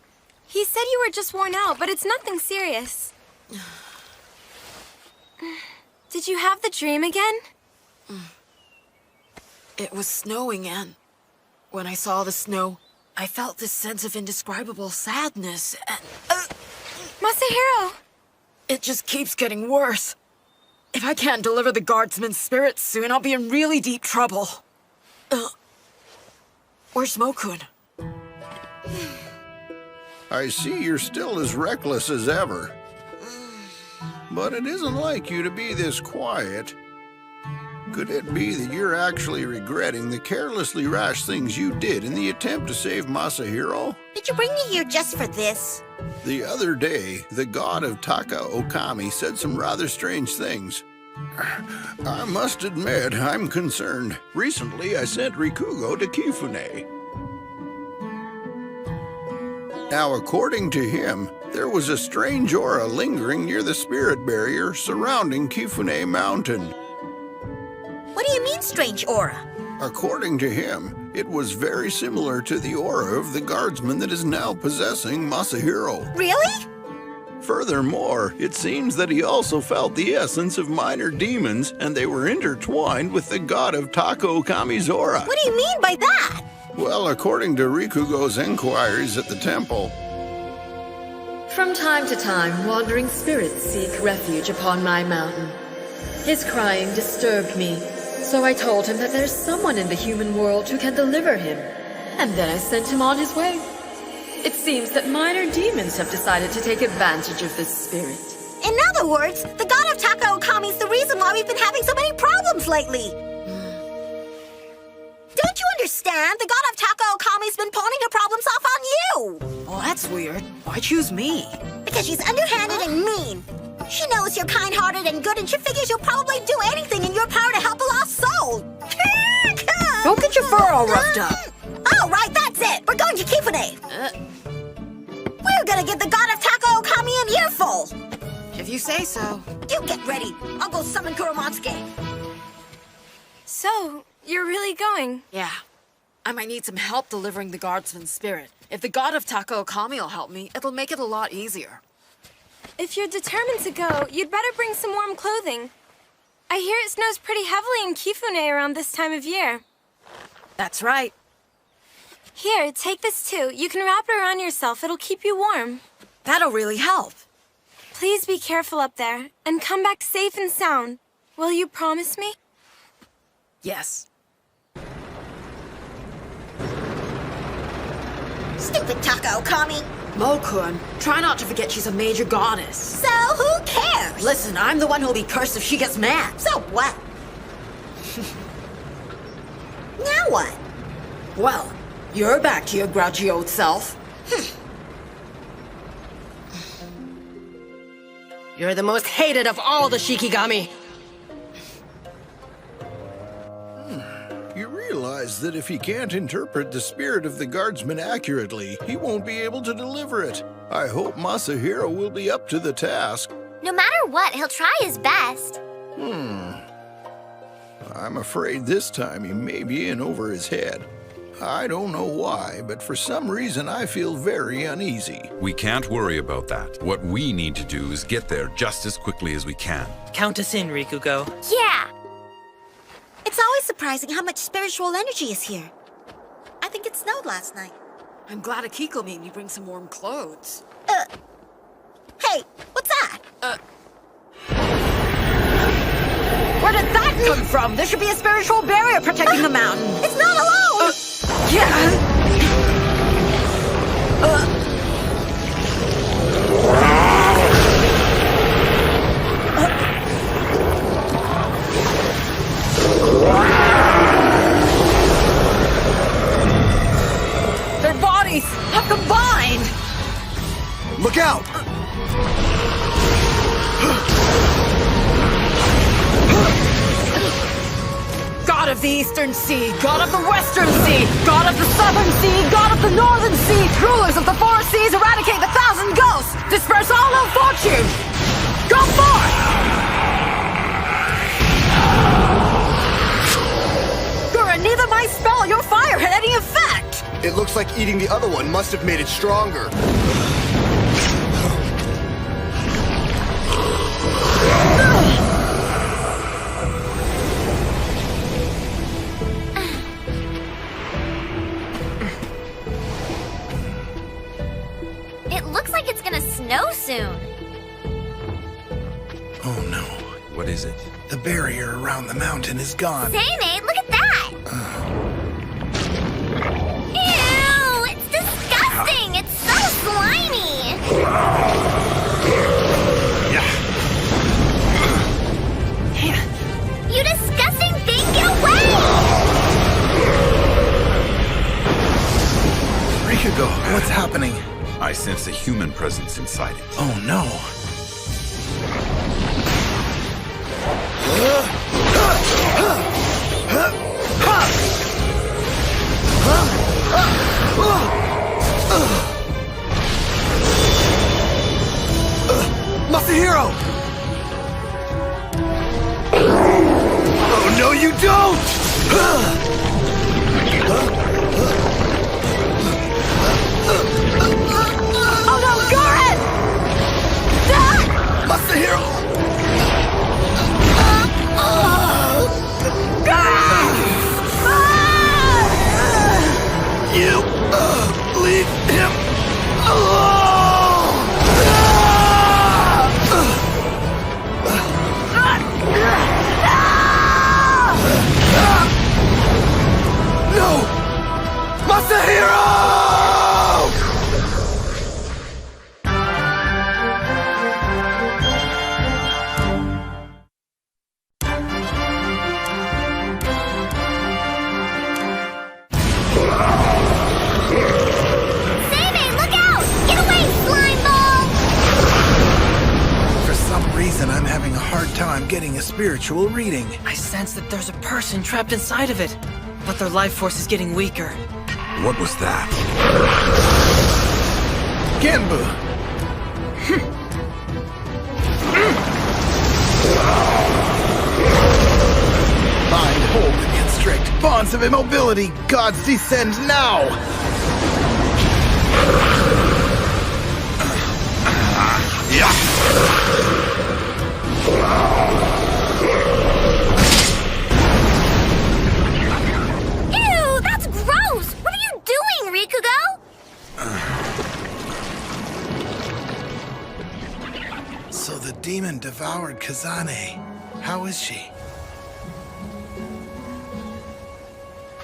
He said you were just worn out, but it's nothing serious. Did you have the dream again? It was snowing, and when I saw the snow, I felt this sense of indescribable sadness, and... Masahiro! It just keeps getting worse. If I can't deliver the guardsman's spirit soon, I'll be in really deep trouble. Where's Mokun? I see you're still as reckless as ever. But it isn't like you to be this quiet. Could it be that you're actually regretting the carelessly rash things you did in the attempt to save Masahiro? Did you bring me here just for this? The other day, the god of Taka Okami said some rather strange things. I must admit, I'm concerned. Recently, I sent Rikugo to Kifune. Now, according to him, there was a strange aura lingering near the spirit barrier surrounding Kifune Mountain. What do you mean, strange aura? According to him, it was very similar to the aura of the guardsman that is now possessing Masahiro. Really? Furthermore, it seems that he also felt the essence of minor demons, and they were intertwined with the god of Taka Okami's aura. What do you mean by that? Well, according to Rikugo's inquiries at the temple... From time to time, wandering spirits seek refuge upon my mountain. His crying disturbed me, so I told him that there's someone in the human world who can deliver him, and then I sent him on his way. It seems that minor demons have decided to take advantage of this spirit. In other words, the god of Taka Okami's the reason why we've been having so many problems lately. Don't you understand? The god of Taka Okami's been pawning her problems off on you! Well, that's weird. Why choose me? Because she's underhanded and mean. She knows you're kind-hearted and good, and she figures you'll probably do anything in your power to help a lost soul. Don't get your fur all roughed up. Oh, right, that's it. We're going to Kifune. We're gonna give the god of Taka Okami an earful. If you say so. You get ready. I'll go summon Kuromatsuke. So, you're really going? Yeah. I might need some help delivering the guardsman's spirit. If the god of Taka Okami will help me, it'll make it a lot easier. If you're determined to go, you'd better bring some warm clothing. I hear it snows pretty heavily in Kifune around this time of year. That's right. Here, take this too. You can wrap it around yourself. It'll keep you warm. That'll really help. Please be careful up there, and come back safe and sound. Will you promise me? Yes. Stupid Taco, Kami. Mo-kun, try not to forget she's a major goddess. So who cares? Listen, I'm the one who'll be cursed if she gets mad. So what? Now what? Well, you're back to your grouchy old self. You're the most hated of all the Shikigami. You realize that if he can't interpret the spirit of the guardsman accurately, he won't be able to deliver it. I hope Masahiro will be up to the task. No matter what, he'll try his best. I'm afraid this time he may be in over his head. I don't know why, but for some reason I feel very uneasy. We can't worry about that. What we need to do is get there just as quickly as we can. Count us in, Rikugo. Yeah. It's always surprising how much spiritual energy is here. I think it snowed last night. I'm glad Akiko made me bring some warm clothes. Hey, what's that? Where did that come from? There should be a spiritual barrier protecting the mountain. It's not alone! Their bodies have combined! Look out! God of the Eastern Sea, God of the Western Sea, God of the Southern Sea, God of the Northern Sea, rulers of the four seas, eradicate the 1,000 ghosts, disperse all ill fortune! Go forth! Gura, neither my spell or your fire had any effect! It looks like eating the other one must have made it stronger. It looks like it's gonna snow soon. Oh no. What is it? The barrier around the mountain is gone. Zaymate, look at that! Ew! It's disgusting! It's so slimy! You disgusting thing, get away! Rikugo, what's happening? I sense a human presence inside it. Oh no. Masahiro! Oh no, you don't! Oh no, Garen! Masahiro! You leave him alone! No! Masahiro! I'm having a hard time getting a spiritual reading. I sense that there's a person trapped inside of it, but their life force is getting weaker. What was that? Genbu! Bind, hold, and constrict. Bonds of immobility. Gods descend now! Ew, that's gross! What are you doing, Rikugo? So the demon devoured Kazane. How is she?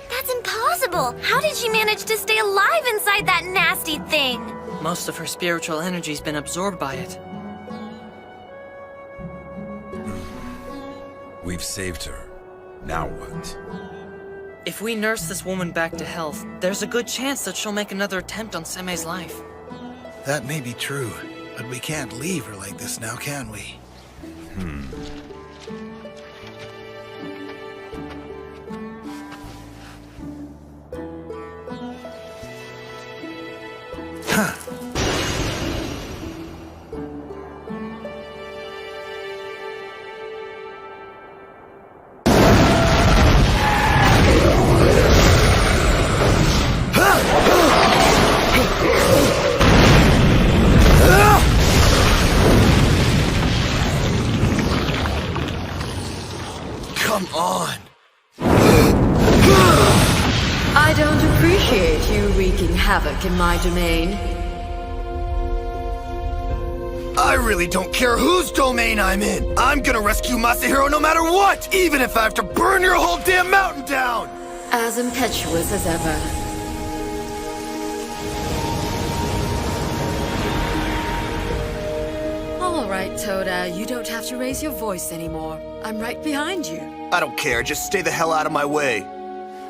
That's impossible! incredible! How did she manage to stay alive inside that nasty thing? Most of her spiritual energy's been absorbed by it. We've saved her. Now what? If we nurse this woman back to health, there's a good chance that she'll make another attempt on Semei's life. That may be true, but we can't leave her like this now, can we? Come on! I don't appreciate you wreaking havoc in my domain. I really don't care whose domain I'm in! I'm gonna rescue Masahiro no matter what! Even if I have to burn your whole damn mountain down! As impetuous as ever. All right, Toda, you don't have to raise your voice anymore. I'm right behind you. I don't care, just stay the hell out of my way.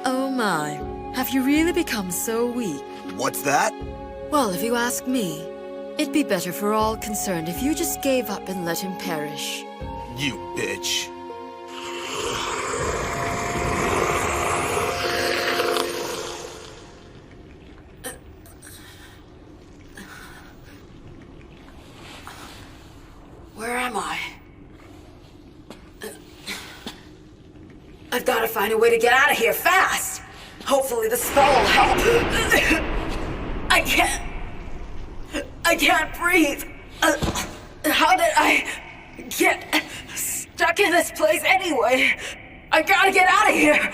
Oh my, have you really become so weak? What's that? Well, if you ask me, it'd be better for all concerned if you just gave up and let him perish. You bitch. Where am I? I've got to find a way to get out of here fast. Hopefully the spell will help. I can't breathe. How did I get stuck in this place anyway? I gotta get out of here.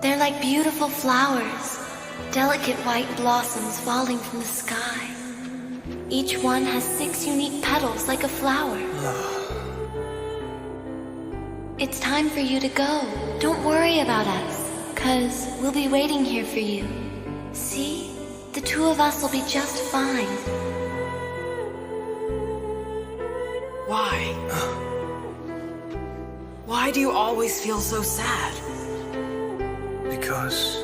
They're like beautiful flowers, delicate white blossoms falling from the sky. Each one has 6 unique petals like a flower. It's time for you to go. Don't worry about us, 'cause we'll be waiting here for you. See? The 2 of us will be just fine. Why? Why do you always feel so sad? Because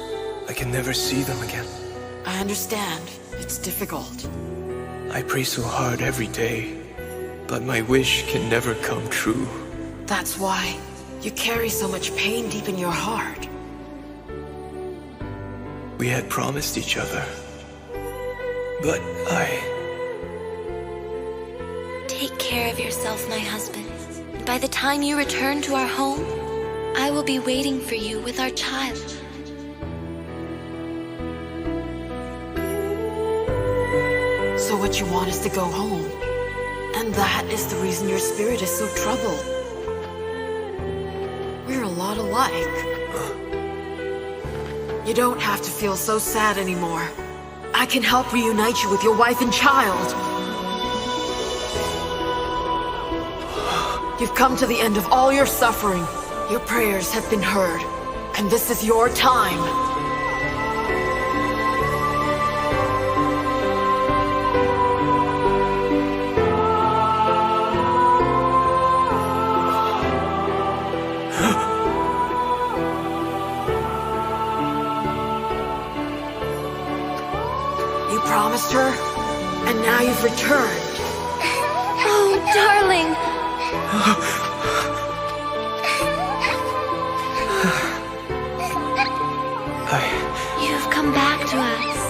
I can never see them again. I understand. It's difficult. I pray so hard every day, but my wish can never come true. That's why you carry so much pain deep in your heart. We had promised each other, but Take care of yourself, my husband. And by the time you return to our home, I will be waiting for you with our child. So what you want is to go home. And that is the reason your spirit is so troubled. We're a lot alike. You don't have to feel so sad anymore. I can help reunite you with your wife and child. You've come to the end of all your suffering. Your prayers have been heard. And this is your time. Promised her, and now you've returned. Oh, darling! You've come back to us.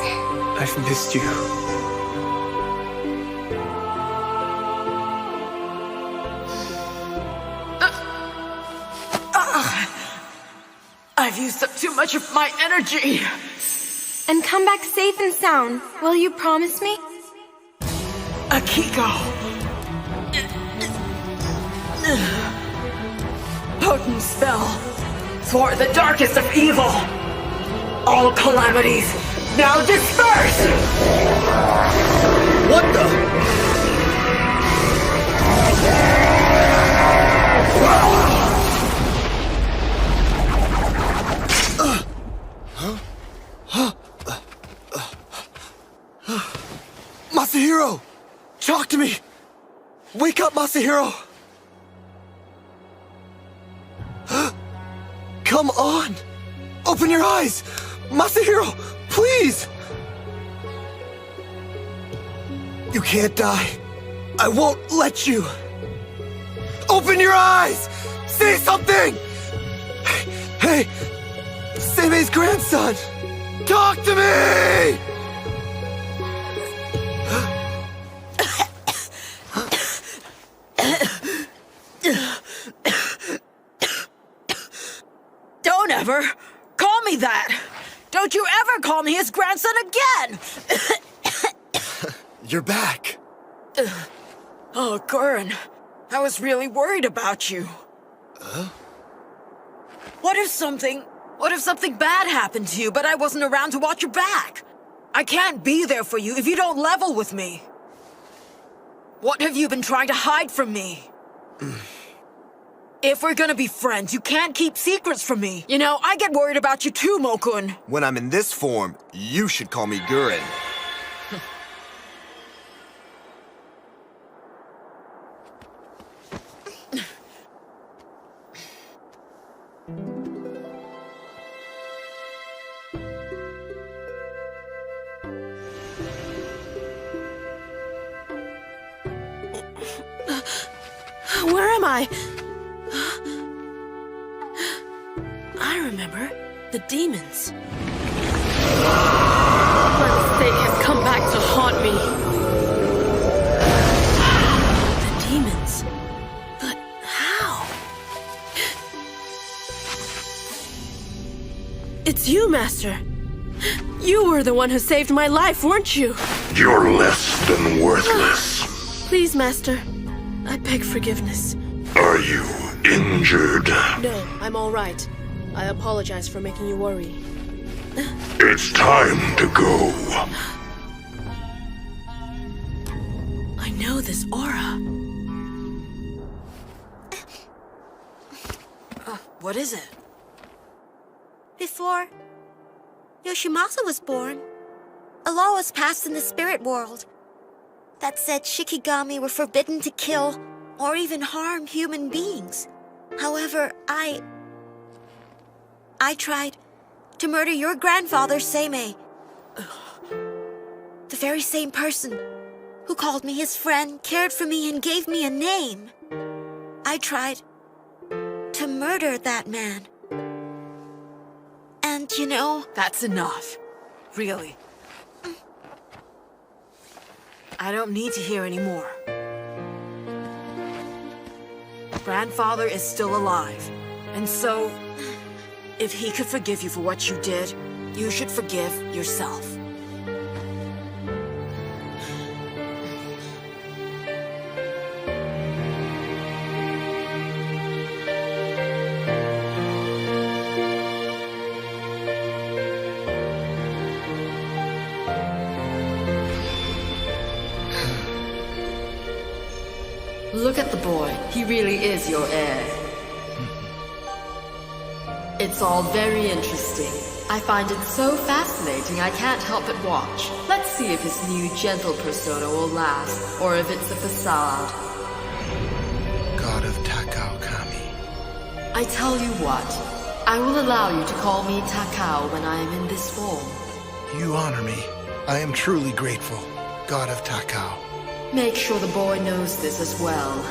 I've missed you. I've used up too much of my energy. And come back safe and sound. Will you promise me? Akiko. Potent spell. For the darkest of evil. All calamities Now disperse! What the? Masahiro! Talk to me! Wake up, Masahiro! Come on! Open your eyes! Masahiro, please! You can't die. I won't let you. Open your eyes! Say something! Hey! Seimei's grandson! Talk to me! Don't ever call me that! Don't you ever call me his grandson again! You're back. Oh, Gurren, I was really worried about you. What if something bad happened to you, but I wasn't around to watch your back? I can't be there for you if you don't level with me. What have you been trying to hide from me? If we're gonna be friends, you can't keep secrets from me. You know, I get worried about you too, Mokun. When I'm in this form, you should call me Gurren. Where am I? I remember. The demons. My mistake has come back to haunt me. The demons? But how? It's you, Master. You were the one who saved my life, weren't you? You're less than worthless. Please, Master. I beg forgiveness. Are you injured? No, I'm all right. I apologize for making you worry. It's time to go. I know this aura. What is it? Before Yoshimasa was born, a law was passed in the spirit world that said Shikigami were forbidden to kill or even harm human beings. However, I tried to murder your grandfather, Seimei. The very same person who called me his friend, cared for me, and gave me a name. I tried to murder that man. And you know... That's enough. Really. I don't need to hear any more. Grandfather is still alive. And so, if he could forgive you for what you did, you should forgive yourself. Look at the boy. He really is your heir. It's all very interesting. I find it so fascinating I can't help but watch. Let's see if his new gentle persona will last, or if it's a facade. God of Takao Kami. I tell you what, I will allow you to call me Takao when I am in this form. You honor me. I am truly grateful, God of Takao. Make sure the boy knows this as well.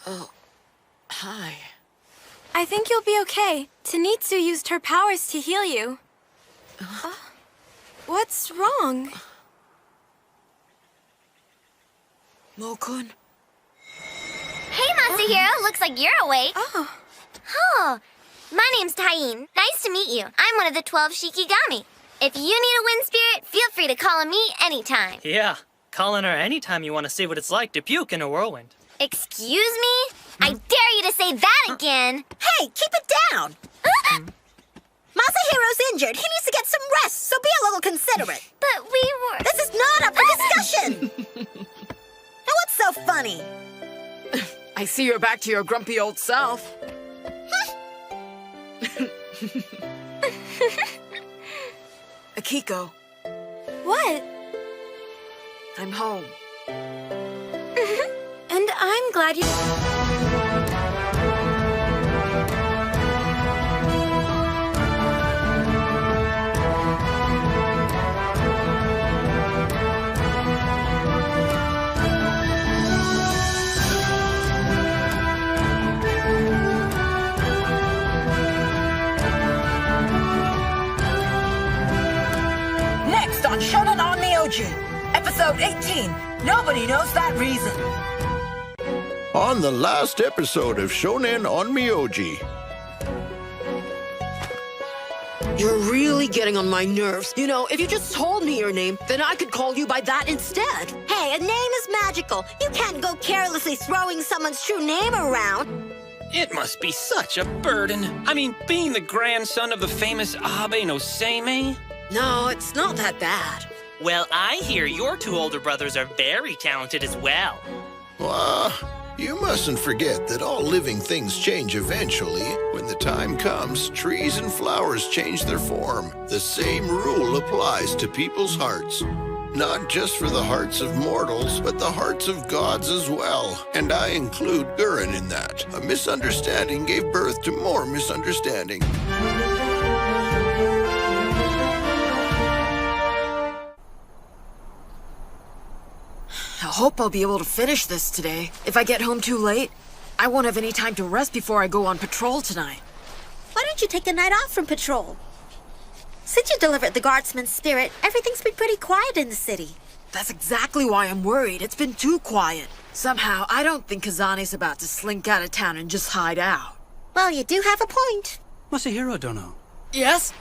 Oh, hi. I think you'll be okay. Tanitsu used her powers to heal you. What's wrong? Mokun? Hey, Masahiro, looks like you're awake. Oh, my name's Taine. Nice to meet you. I'm one of the 12 Shikigami. If you need a wind spirit, feel free to call on me anytime. Yeah, call on her anytime you want to see what it's like to puke in a whirlwind. Excuse me? I dare you to say that again! Hey, keep it down! Masahiro's injured. He needs to get some rest, so be a little considerate. But we were... This is not up for discussion! Now what's so funny? I see you're back to your grumpy old self. Akiko. What? I'm home. And I'm glad you... Next on Shonen on Myoji, episode 18. Nobody knows that reason. On the last episode of Shonen on Myoji. You're really getting on my nerves. You know, if you just told me your name, then I could call you by that instead. Hey, a name is magical. You can't go carelessly throwing someone's true name around. It must be such a burden. I mean, being the grandson of the famous Abe no Seimei. No, it's not that bad. Well, I hear your two older brothers are very talented as well. You mustn't forget that all living things change eventually. When the time comes, trees and flowers change their form. The same rule applies to people's hearts. Not just for the hearts of mortals, but the hearts of gods as well. And I include Gurren in that. A misunderstanding gave birth to more misunderstanding. I hope I'll be able to finish this today. If I get home too late, I won't have any time to rest before I go on patrol tonight. Why don't you take a night off from patrol? Since you delivered the guardsman's spirit, everything's been pretty quiet in the city. That's exactly why I'm worried. It's been too quiet. Somehow, I don't think Kazane's about to slink out of town and just hide out. Well, you do have a point. Masahiro Dono. Yes?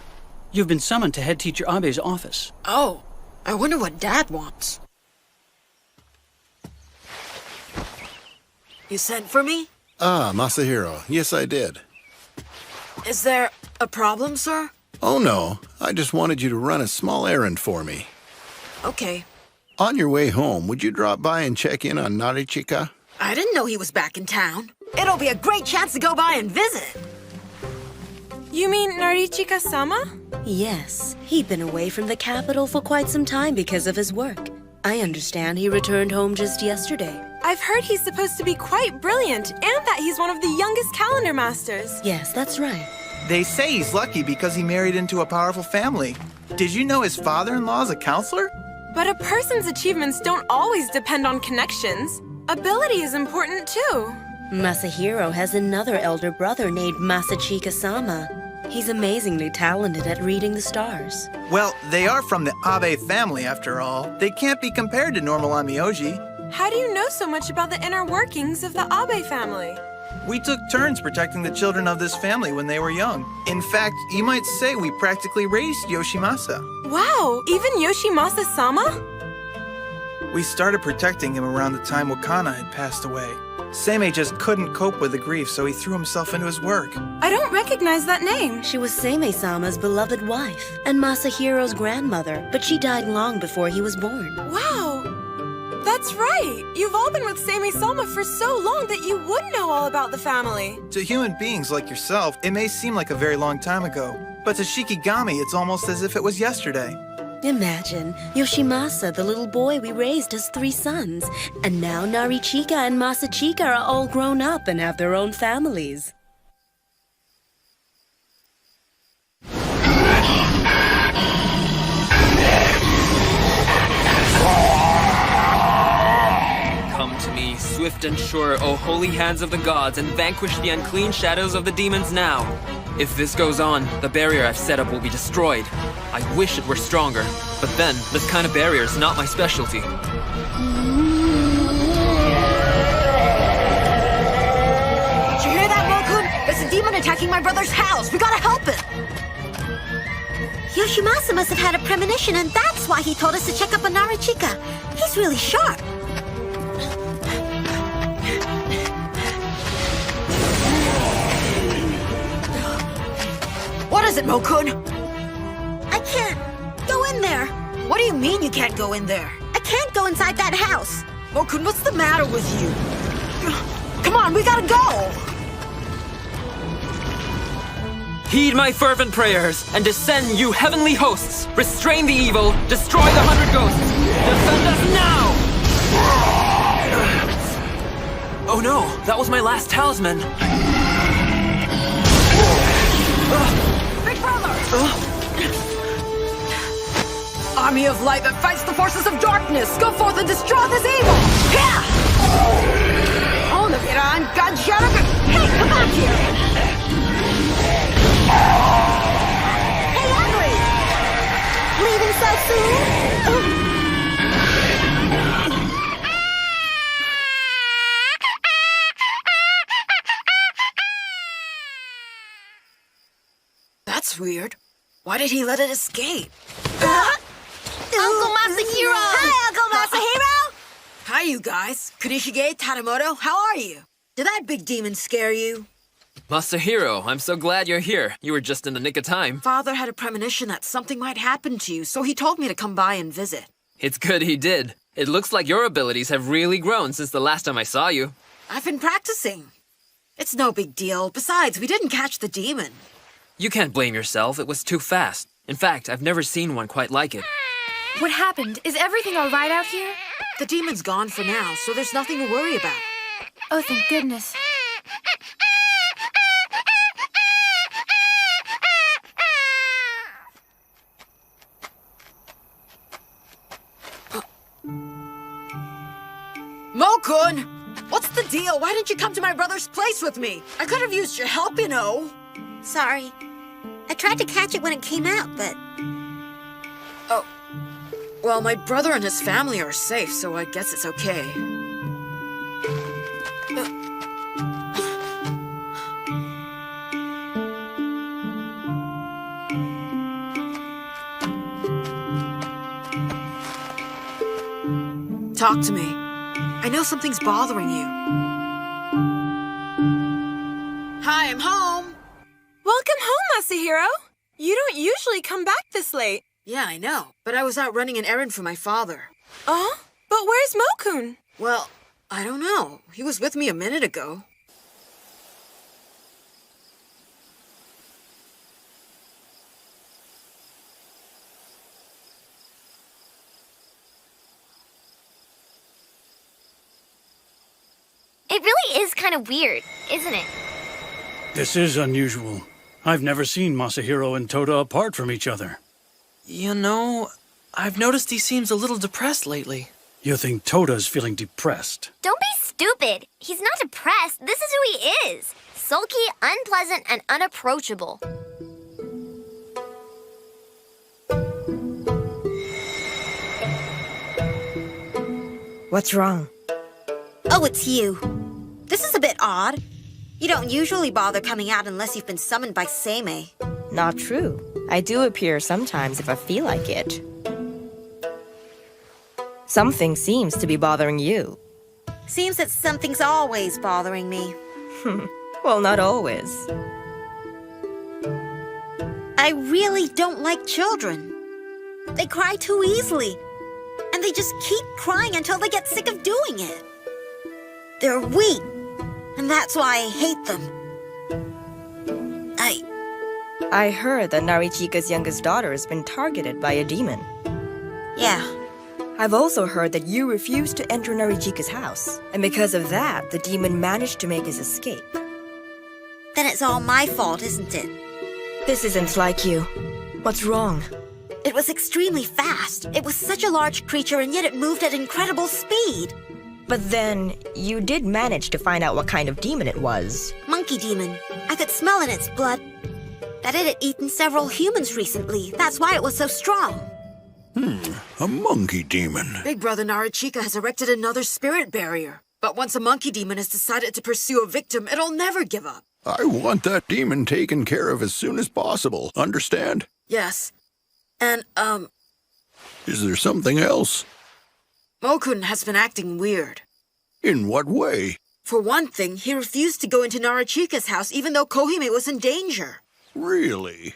You've been summoned to head teacher Abe's office. Oh, I wonder what Dad wants. You sent for me? Ah, Masahiro. Yes, I did. Is there a problem, sir? Oh, no. I just wanted you to run a small errand for me. Okay. On your way home, would you drop by and check in on Narichika? I didn't know he was back in town. It'll be a great chance to go by and visit. You mean Narichika-sama? Yes. He'd been away from the capital for quite some time because of his work. I understand he returned home just yesterday. I've heard he's supposed to be quite brilliant, and that he's one of the youngest calendar masters. Yes, that's right. They say he's lucky because he married into a powerful family. Did you know his father-in-law is a counselor? But a person's achievements don't always depend on connections. Ability is important too. Masahiro has another elder brother named Masachika-sama. He's amazingly talented at reading the stars. Well, they are from the Abe family, after all. They can't be compared to normal Onmyoji. How do you know so much about the inner workings of the Abe family? We took turns protecting the children of this family when they were young. In fact, you might say we practically raised Yoshimasa. Wow, even Yoshimasa-sama? We started protecting him around the time Wakana had passed away. Seimei just couldn't cope with the grief, so he threw himself into his work. I don't recognize that name. She was Seimei-sama's beloved wife and Masahiro's grandmother, but she died long before he was born. Wow, that's right. You've all been with Seimei-sama for so long that you would know all about the family. To human beings like yourself, it may seem like a very long time ago, but to Shikigami, it's almost as if it was yesterday. Imagine, Yoshimasa, the little boy we raised, has 3 sons. And now Narichika and Masachika are all grown up and have their own families. Come to me, swift and sure, O holy hands of the gods, and vanquish the unclean shadows of the demons now. If this goes on, the barrier I've set up will be destroyed. I wish it were stronger, but then, this kind of barrier is not my specialty. Did you hear that, Mokun? There's a demon attacking my brother's house. We gotta help him. Yoshimasa must have had a premonition, and that's why he told us to check up on Narichika. He's really sharp. What is it, Mokun? I can't go in there. What do you mean you can't go in there? I can't go inside that house. Mokun, what's the matter with you? Come on, we gotta go! Heed my fervent prayers, and descend, you heavenly hosts! Restrain the evil, destroy the 100 ghosts! Defend us now! Oh no, that was my last talisman! Big brother! Army of light that fights the forces of darkness! Go forth and destroy this evil! Yeah! Oh, Naviran, God Shadow! Hey, come back here! Hey, Henry! Leaving so soon? That's weird. Why did he let it escape? Uncle Masahiro! Hi, Uncle Masahiro! Hi, you guys. Kunishige, Tadamoto, how are you? Did that big demon scare you? Masahiro, I'm so glad you're here. You were just in the nick of time. Father had a premonition that something might happen to you, so he told me to come by and visit. It's good he did. It looks like your abilities have really grown since the last time I saw you. I've been practicing. It's no big deal. Besides, we didn't catch the demon. You can't blame yourself. It was too fast. In fact, I've never seen one quite like it. What happened? Is everything all right out here? The demon's gone for now, so there's nothing to worry about. Oh, thank goodness. Mokun! What's the deal? Why didn't you come to my brother's place with me? I could have used your help, you know. Sorry. I tried to catch it when it came out, but... Oh. Well, my brother and his family are safe, so I guess it's okay. Talk to me. I know something's bothering you. Hi, I'm home. Welcome home, Masahiro. You don't usually come back this late. Yeah, I know. But I was out running an errand for my father. Oh? But where's Mokun? Well, I don't know. He was with me a minute ago. It really is kind of weird, isn't it? This is unusual. I've never seen Masahiro and Toda apart from each other. You know, I've noticed he seems a little depressed lately. You think Toda's feeling depressed? Don't be stupid. He's not depressed. This is who he is. Sulky, unpleasant, and unapproachable. What's wrong? Oh, it's you. This is a bit odd. You don't usually bother coming out unless you've been summoned by Seimei. Not true. I do appear sometimes if I feel like it. Something seems to be bothering you. Seems that something's always bothering me. Well, not always. I really don't like children. They cry too easily. And they just keep crying until they get sick of doing it. They're weak. And that's why I hate them. I heard that Narichika's youngest daughter has been targeted by a demon. Yeah. I've also heard that you refused to enter Narichika's house. And because of that, the demon managed to make his escape. Then it's all my fault, isn't it? This isn't like you. What's wrong? It was extremely fast. It was such a large creature, and yet it moved at incredible speed. But then, you did manage to find out what kind of demon it was. Monkey demon. I could smell in its blood that it had eaten several humans recently. That's why it was so strong. A monkey demon. Big Brother Narichika has erected another spirit barrier. But once a monkey demon has decided to pursue a victim, it'll never give up. I want that demon taken care of as soon as possible. Understand? Yes. And, Is there something else? Mokun has been acting weird. In what way? For one thing, he refused to go into Narachika's house even though Kohime was in danger. Really?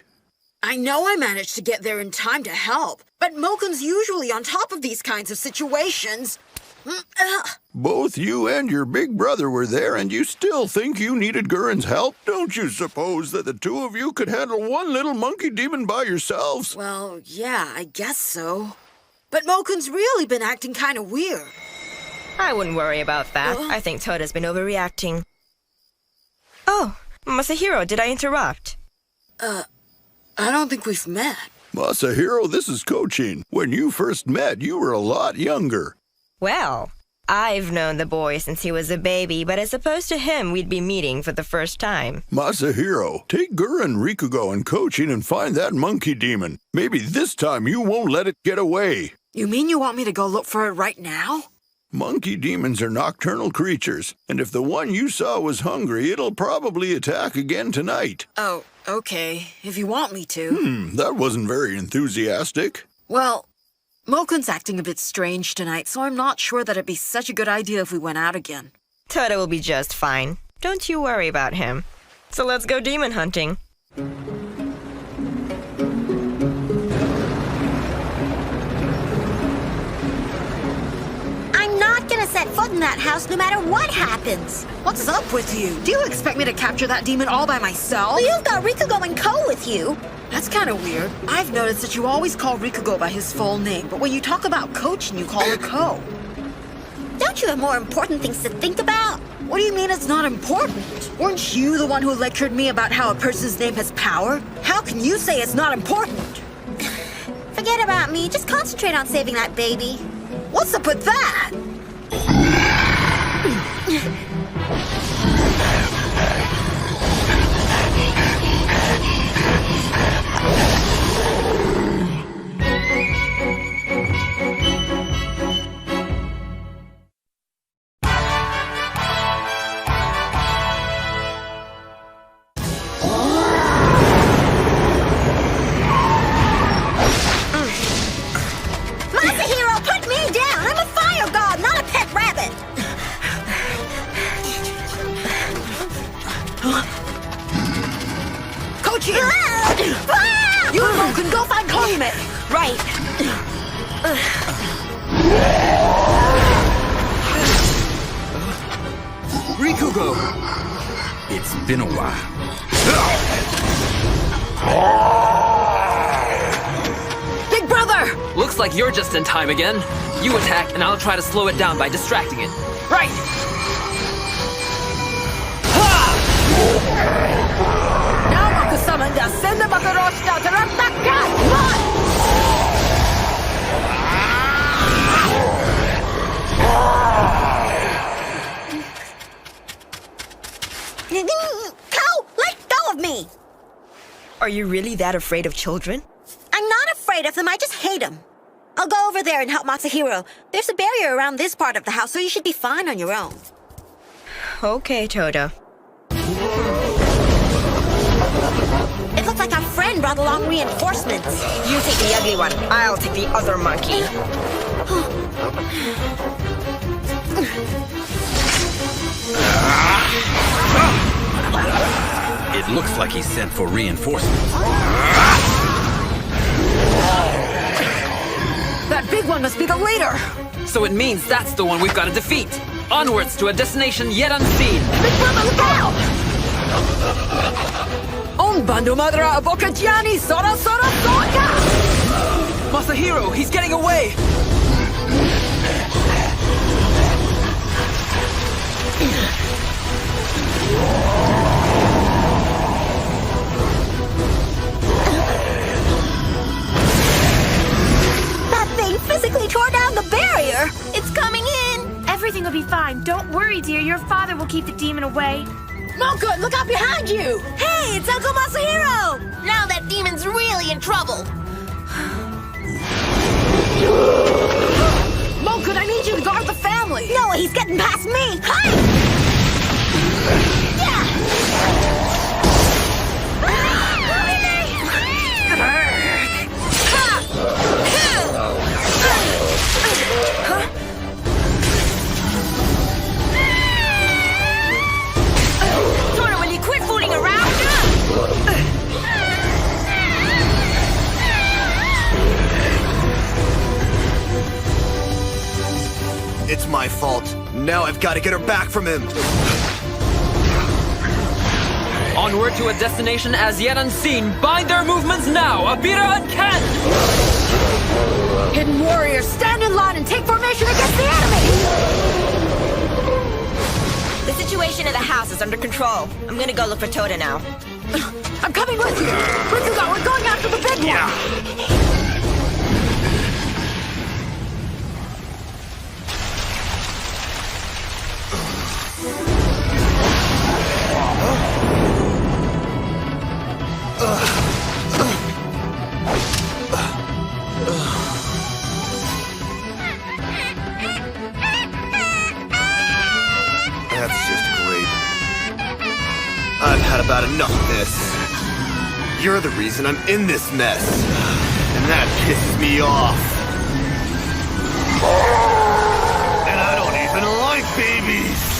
I know I managed to get there in time to help, but Mokun's usually on top of these kinds of situations. Both you and your big brother were there, and you still think you needed Gurren's help? Don't you suppose that the two of you could handle one little monkey demon by yourselves? Well, yeah, I guess so. But Mokun's really been acting kind of weird. I wouldn't worry about that. I think Toda's been overreacting. Oh, Masahiro, did I interrupt? I don't think we've met. Masahiro, this is Kochin. When you first met, you were a lot younger. Well, I've known the boy since he was a baby, but as opposed to him, we'd be meeting for the first time. Masahiro, take Gurren, Rikugo, and Kochin and find that monkey demon. Maybe this time you won't let it get away. You mean you want me to go look for it right now? Monkey demons are nocturnal creatures, and if the one you saw was hungry, it'll probably attack again tonight. Oh, okay, if you want me to. That wasn't very enthusiastic. Well, Mokun's acting a bit strange tonight, so I'm not sure that it'd be such a good idea if we went out again. Toda will be just fine. Don't you worry about him. So let's go demon hunting. I'm not gonna set foot in that house no matter what happens. What's up with you? Do you expect me to capture that demon all by myself? Well, you've got Rikugo and Ko with you. That's kind of weird. I've noticed that you always call Rikugo by his full name, but when you talk about Kochin, you call her Ko. Don't you have more important things to think about? What do you mean it's not important? Weren't you the one who lectured me about how a person's name has power? How can you say it's not important? Forget about me. Just concentrate on saving that baby. What's up with that? Masahiro, put me down! I'm a fire god, not a pet rabbit! Kochin! You and Mo can go find Kohime! Right. Rikugo! It's been a while. Big brother! Looks like you're just in time again. You attack, and I'll try to slow it down by distracting it. Right! Now Moku summoned us. Send the Makaroshi down to Rapaka! Ko, let go of me! Are you really that afraid of children? I'm not afraid of them, I just hate them. I'll go over there and help Masahiro. There's a barrier around this part of the house, so you should be fine on your own. Okay, Toda. It looks like our friend brought along reinforcements. You take the ugly one. I'll take the other monkey. It looks like he sent for reinforcements. That big one must be the leader! So it means that's the one we've got to defeat. Onwards to a destination yet unseen. Big brother, look out! Un bando madra abokajiani sora sora soka! Masahiro, he's getting away! That thing physically tore down the barrier! It's coming in! Everything will be fine. Don't worry, dear. Your father will keep the demon away. Moku, look out behind you! Hey, it's Uncle Masahiro! Now that demon's really in trouble. Moku, I need you to guard the family! No, he's getting past me! Hi! Yeah! my fault. Now I've got to get her back from him. Onward to a destination as yet unseen. Bind their movements now. April and Clannad. Hidden warriors, stand in line and take formation against the enemy! The situation at the house is under control. I'm gonna go look for Toda now. I'm coming with you! Rikugo, we're going after the big one! That's just great. I've had about enough of this. You're the reason I'm in this mess. And that pisses me off. And I don't even like babies.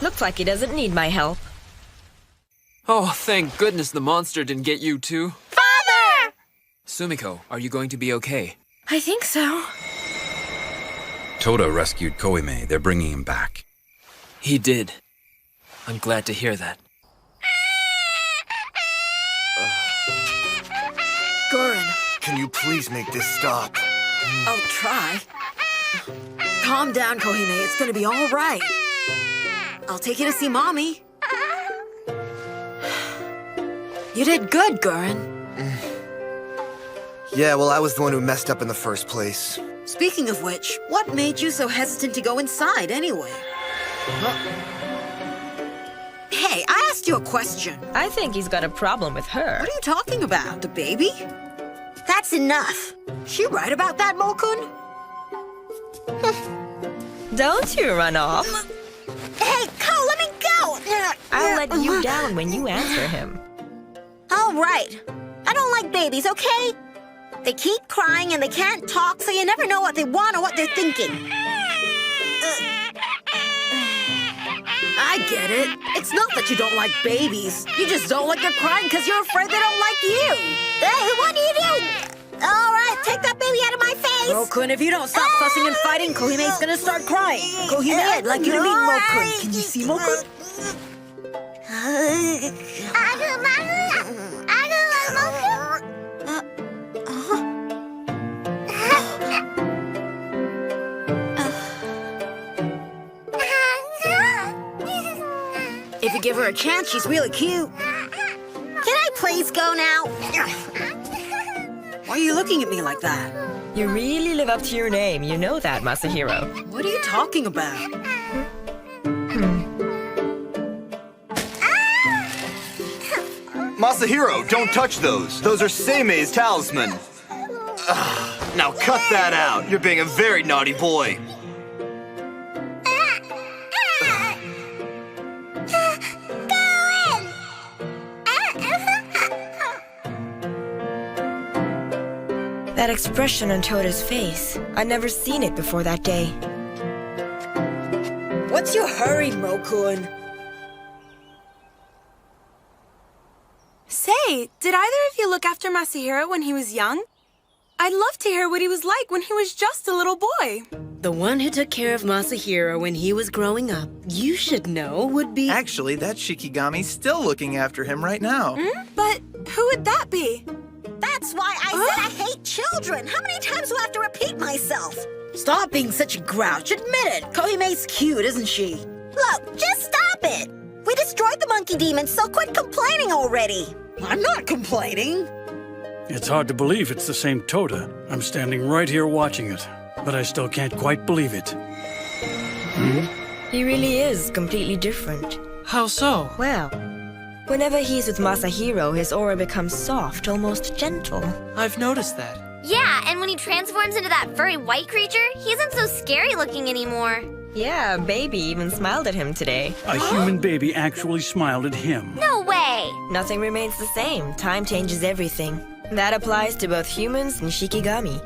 Looks like he doesn't need my help. Oh, thank goodness the monster didn't get you too. Father! Sumiko, are you going to be okay? I think so. Toda rescued Koime. They're bringing him back. He did. I'm glad to hear that. Gurren, Can you please make this stop? I'll try. Calm down, Kohime. It's gonna be all right. I'll take you to see Mommy. You did good, Gurren. Yeah, well, I was the one who messed up in the first place. Speaking of which, what made you so hesitant to go inside anyway? Hey, I asked you a question. I think he's got a problem with her. What are you talking about? The baby? That's enough. She right about that, Mokun? Don't you run off. Hey, Ko, let me go! I'll let you down when you answer him. All right. I don't like babies, okay? They keep crying and they can't talk, so you never know what they want or what they're thinking. I get it. It's not that you don't like babies. You just don't like their crying because you're afraid they don't like you. Hey, what are you doing? All right, take that baby out of my face. Mokun, if you don't stop fussing and fighting, Kohime's gonna start crying. Kohime, I'd like you to meet Mokun. Can you see Mokun? If you give her a chance, she's really cute. Can I please go now? Why are you looking at me like that? You really live up to your name. You know that, Masahiro. What are you talking about? Masahiro, don't touch those. Those are Seimei's talisman. Now cut that out. You're being a very naughty boy. That expression on Toda's face. I'd never seen it before that day. What's your hurry, Mokun? Say, did either of you look after Masahiro when he was young? I'd love to hear what he was like when he was just a little boy. The one who took care of Masahiro when he was growing up, you should know, would be... Actually, that Shikigami's still looking after him right now. But who would that be? That's why I said I hate children. How many times do I have to repeat myself? Stop being such a grouch. Admit it. Kohime's cute, isn't she? Look, just stop it. We destroyed the monkey demons, so quit complaining already. I'm not complaining. It's hard to believe it's the same Toda. I'm standing right here watching it, but I still can't quite believe it. He really is completely different. How so? Well, whenever he's with Masahiro, his aura becomes soft, almost gentle. I've noticed that. Yeah, and when he transforms into that furry white creature, he isn't so scary looking anymore. Yeah, Baby even smiled at him today. A human baby actually smiled at him. No way! Nothing remains the same. Time changes everything. That applies to both humans and Shikigami.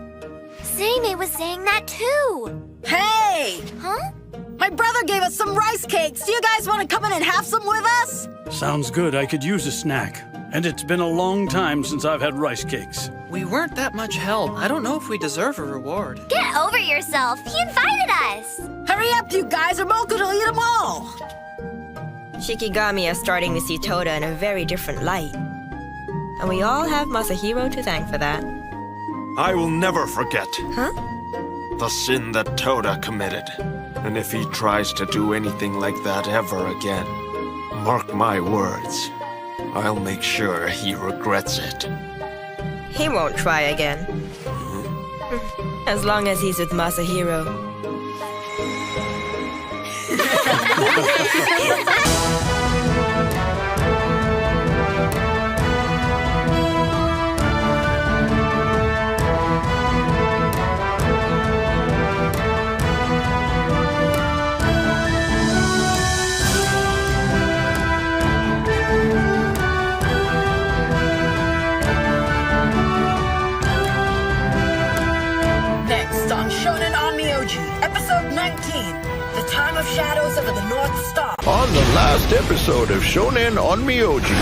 Seimei was saying that too. Hey! Huh? My My brother gave us some rice cakes. Do you guys want to come in and have some with us? Sounds good. I could use a snack. And it's been a long time since I've had rice cakes. We weren't that much help. I don't know if we deserve a reward. Get over yourself. He invited us. Hurry up, you guys, or Moku will eat them all. Shikigami is starting to see Toda in a very different light. And we all have Masahiro to thank for that. I will never forget Huh? the sin that Toda committed. And if he tries to do anything like that ever again, mark my words, I'll make sure he regrets it. He won't try again. As long as he's with Masahiro. Next on Shonen on Myoji, episode 19, The Time of Shadows over the North Star. On the last episode of Shonen on Myoji.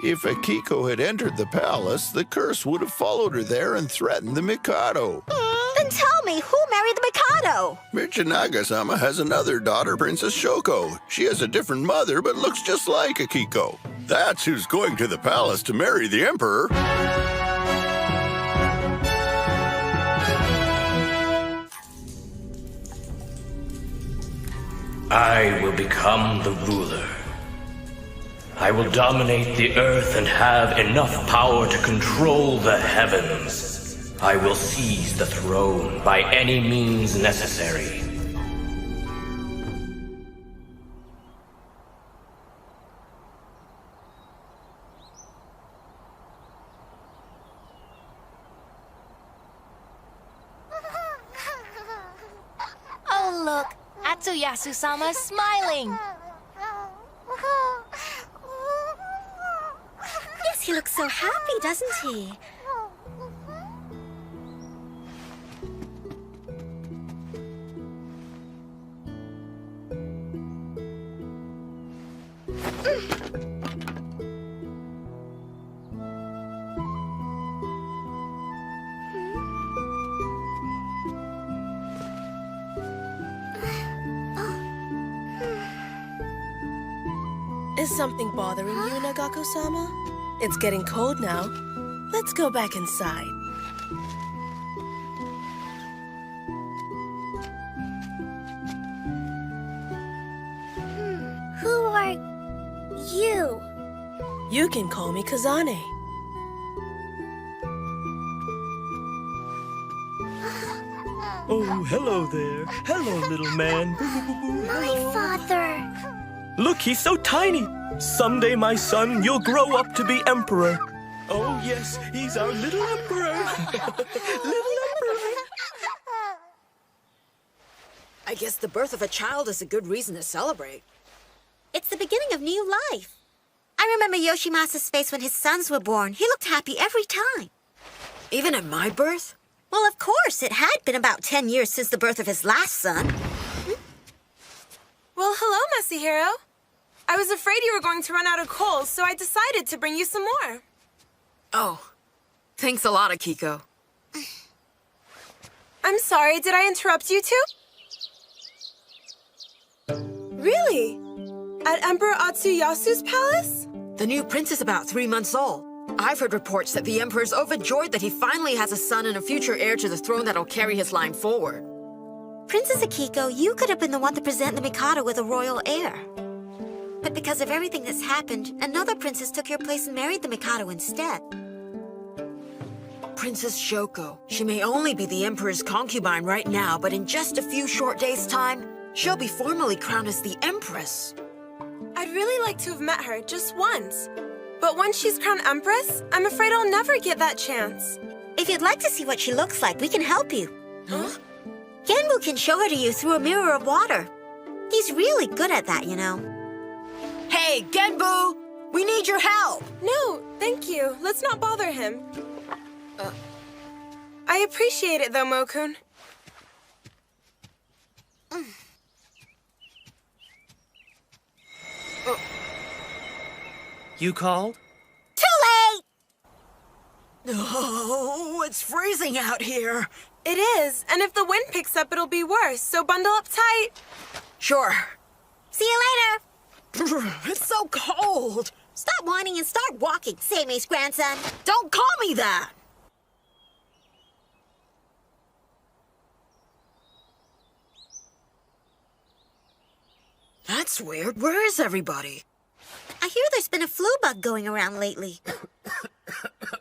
If Akiko had entered the palace, the curse would have followed her there and threatened the Mikado. Then tell me, who married the Mikado? Michinaga-sama has another daughter, Princess Shoko. She has a different mother, but looks just like Akiko. That's who's going to the palace to marry the Emperor. I will become the ruler. I will dominate the earth and have enough power to control the heavens. I will seize the throne by any means necessary. Oh, look. Atsuyasu-sama is smiling. Yes, he looks so happy, doesn't he? Is something bothering you, Nagaku-sama? It's getting cold now. Let's go back inside. Who are you? You can call me Kazane. Oh, hello there. Hello, little man. My father. Look, he's so tiny. Someday, my son, you'll grow up to be emperor. Oh, yes, he's our little emperor. Little emperor. I guess the birth of a child is a good reason to celebrate. It's the beginning of new life. I remember Yoshimasa's face when his sons were born. He looked happy every time. Even at my birth? Well, of course, it had been about 10 years since the birth of his last son. Well, hello, Masahiro. I was afraid you were going to run out of coals, so I decided to bring you some more. Oh, thanks a lot, Akiko. I'm sorry, did I interrupt you two? Really? At Emperor Atsuyasu's palace? The new prince is about 3 months old. I've heard reports that the Emperor's overjoyed that he finally has a son and a future heir to the throne that'll carry his line forward. Princess Akiko, you could have been the one to present the Mikado with a royal heir. But because of everything that's happened, another princess took your place and married the Mikado instead. Princess Shoko. She may only be the Emperor's concubine right now, but in just a few short days' time, she'll be formally crowned as the Empress. I'd really like to have met her just once. But once she's crowned Empress, I'm afraid I'll never get that chance. If you'd like to see what she looks like, we can help you. Huh? Genwu Genbu can show her to you through a mirror of water. He's really good at that, you know. Hey, Genbu! We need your help! No, thank you. Let's not bother him. I appreciate it, though, Mokun. You called? Too late! Oh, it's freezing out here. It is, and if the wind picks up, it'll be worse, so bundle up tight. Sure. See you later. It's so cold. Stop whining and start walking, Seime's grandson. Don't call me that. That's weird. Where is everybody? I hear there's been a flu bug going around lately.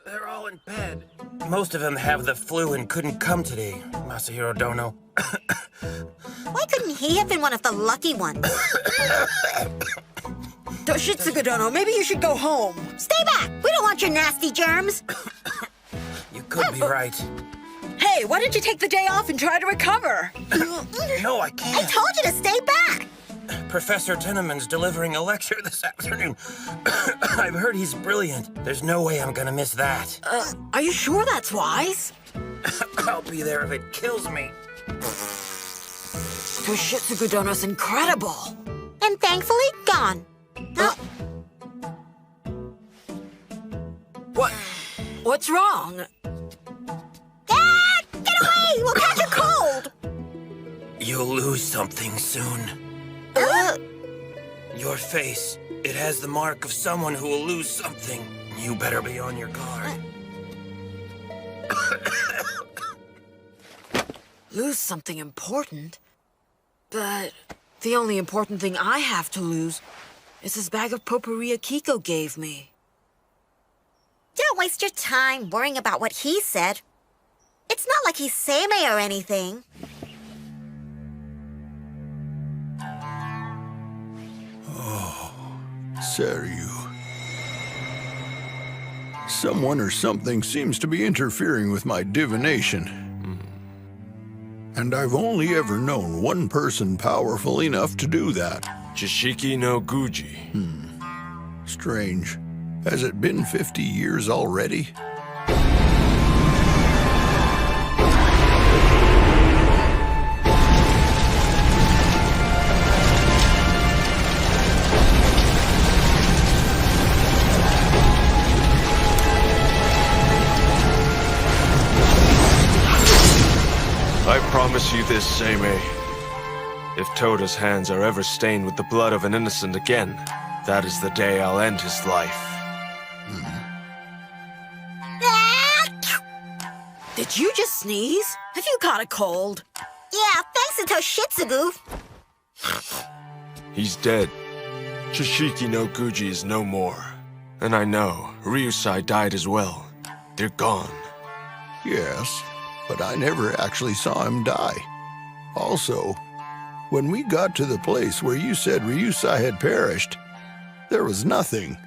They're all in bed. Most of them have the flu and couldn't come today, Masahiro Dono. Why couldn't he have been one of the lucky ones? Toshitsugu Dono, maybe you should go home. Stay back! We don't want your nasty germs. You could be right. Hey, why don't you take the day off and try to recover? No, I can't. I told you to stay back! Professor Tinneman's delivering a lecture this afternoon. I've heard he's brilliant. There's no way I'm gonna miss that. Are you sure that's wise? I'll be there if it kills me. Toshitsugu Dono's incredible. And thankfully, gone. What's wrong? Ah! Get away! We'll catch a cold! You'll lose something soon. Your face. It has the mark of someone who will lose something. You better be on your guard. Lose something important? But the only important thing I have to lose is this bag of potpourri Akiko gave me. Don't waste your time worrying about what he said. It's not like he's Seimei or anything. Seryu. Someone or something seems to be interfering with my divination. And I've only ever known one person powerful enough to do that. Jishiki no Guji. Strange. Has it been 50 years already? I promise you this, Seimei. If Toda's hands are ever stained with the blood of an innocent again, that is the day I'll end his life. Did you just sneeze? Have you caught a cold? Yeah, thanks to Toshitsugu. He's dead. Jishiki no Guji is no more. And I know, Ryusai died as well. They're gone. Yes, but I never actually saw him die. Also, when we got to the place where you said Ryusai had perished, there was nothing.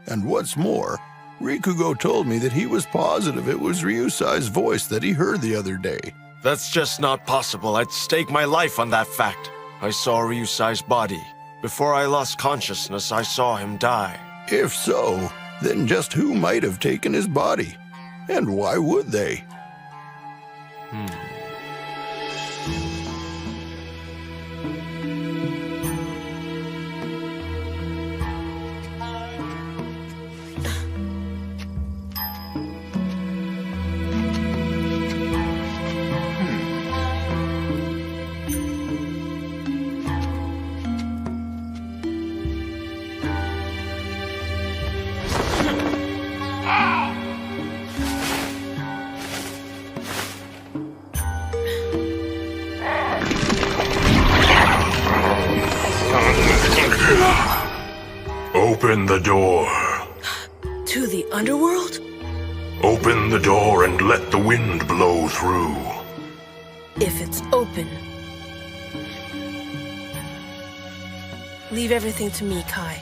And what's more, Rikugo told me that he was positive it was Ryusai's voice that he heard the other day. That's just not possible. I'd stake my life on that fact. I saw Ryusai's body. Before I lost consciousness, I saw him die. If so, then just who might have taken his body? And why would they? Open the door. To the underworld? Open the door and let the wind blow through. If it's open. Leave everything to me, Kai.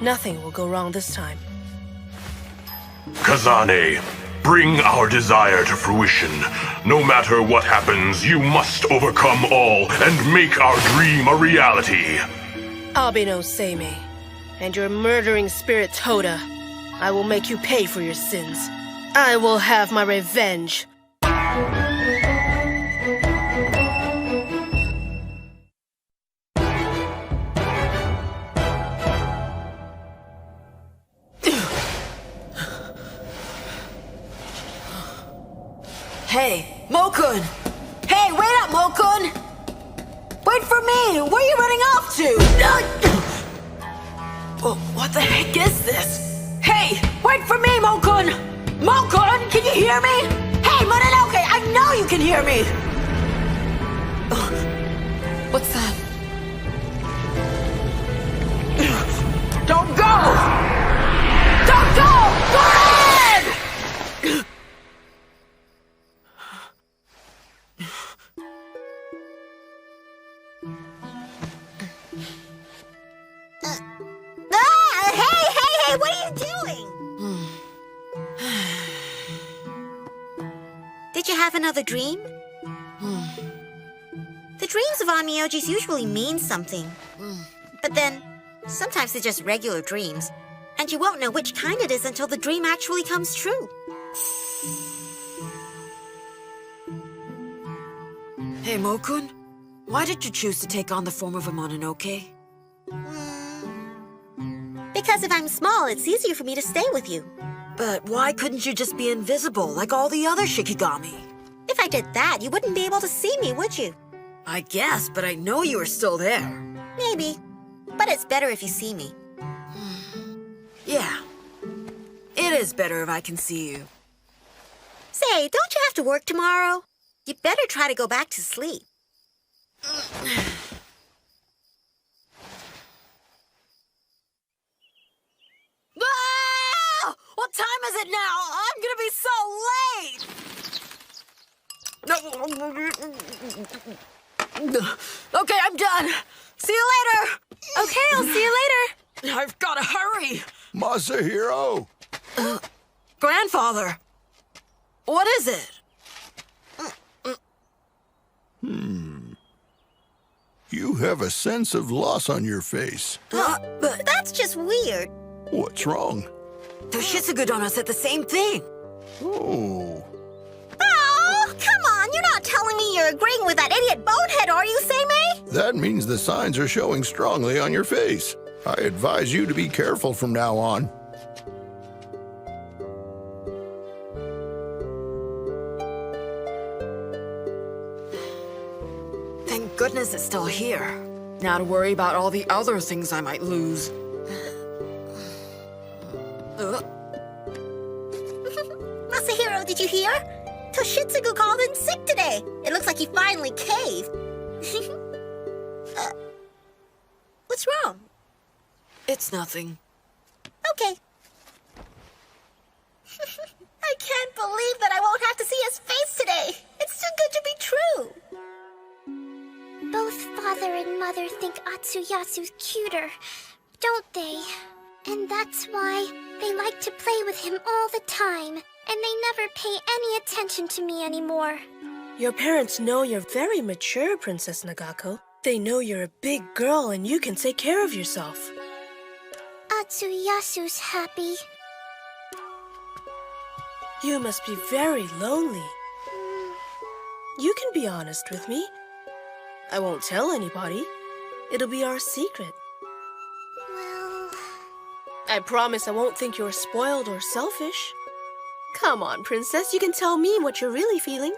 Nothing will go wrong this time. Kazane, Bring our desire to fruition. No matter what happens, you must overcome all and make our dream a reality. I'll be no Seimei. And your murdering spirit Toda. I will make you pay for your sins. I will have my revenge. Hey, Mokun! Hey, wait up, Mokun! Wait for me! Where are you running off to? Well, what the heck is this? Hey, wait for me, Mokun! Mokun, can you hear me? Hey, Mononoke, I know you can hear me! What's that? Don't go! Don't go! Go ahead! Hey, what are you doing? Did you have another dream? The dreams of onmyojis usually mean something. But then, sometimes they're just regular dreams, and you won't know which kind it is until the dream actually comes true. Hey, Mokun, why did you choose to take on the form of a Mononoke? Because if I'm small, it's easier for me to stay with you. But why couldn't you just be invisible like all the other Shikigami? If I did that, you wouldn't be able to see me, would you? I guess, but I know you were still there. Maybe. But it's better if you see me. Yeah. It is better if I can see you. Say, don't you have to work tomorrow? You better try to go back to sleep. Ah! What time is it now? I'm gonna be so late! Okay, I'm done. See you later! Okay, I'll see you later. I've gotta hurry. Masahiro! Grandfather, what is it? You have a sense of loss on your face. But that's just weird. What's wrong? Toshitsugu Dono said the same thing. Oh. Oh, come on. You're not telling me you're agreeing with that idiot bonehead, are you, Seimei? That means the signs are showing strongly on your face. I advise you to be careful from now on. Thank goodness it's still here. Now to worry about all the other things I might lose. Masahiro, did you hear? Toshitsugu called in sick today. It looks like he finally caved. What's wrong? It's nothing. Okay. I can't believe that I won't have to see his face today. It's too good to be true. Both father and mother think Atsuyasu's cuter, don't they? And that's why they like to play with him all the time, and they never pay any attention to me anymore. Your parents know you're very mature, Princess Nagako. They know you're a big girl and you can take care of yourself. Atsuyasu's happy. You must be very lonely. You can be honest with me. I won't tell anybody. It'll be our secret. Well... I promise I won't think you're spoiled or selfish. Come on, Princess, you can tell me what you're really feeling.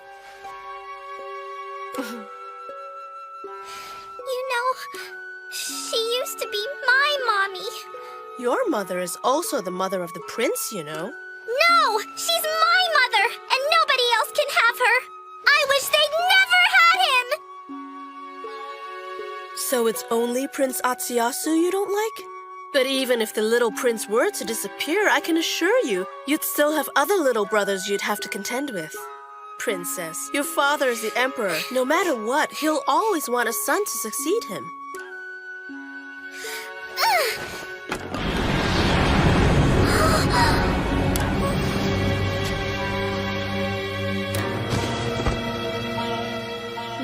You know, she used to be my mommy. Your mother is also the mother of the prince, you know. No! She's my mother, and nobody else can have her. I wish they'd never had him! So it's only Prince Atsuyasu you don't like? But even if the little prince were to disappear, I can assure you, you'd still have other little brothers you'd have to contend with. Princess, your father is the emperor. No matter what, he'll always want a son to succeed him.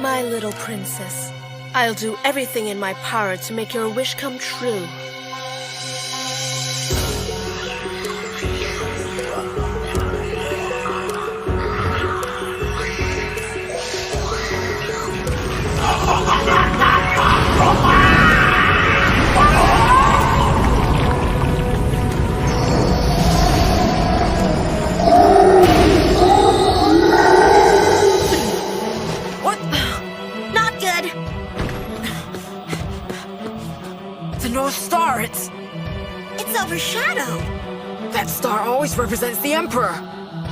My little princess, I'll do everything in my power to make your wish come true. What? Not good. The North Star, it's overshadowed. That star always represents the Emperor.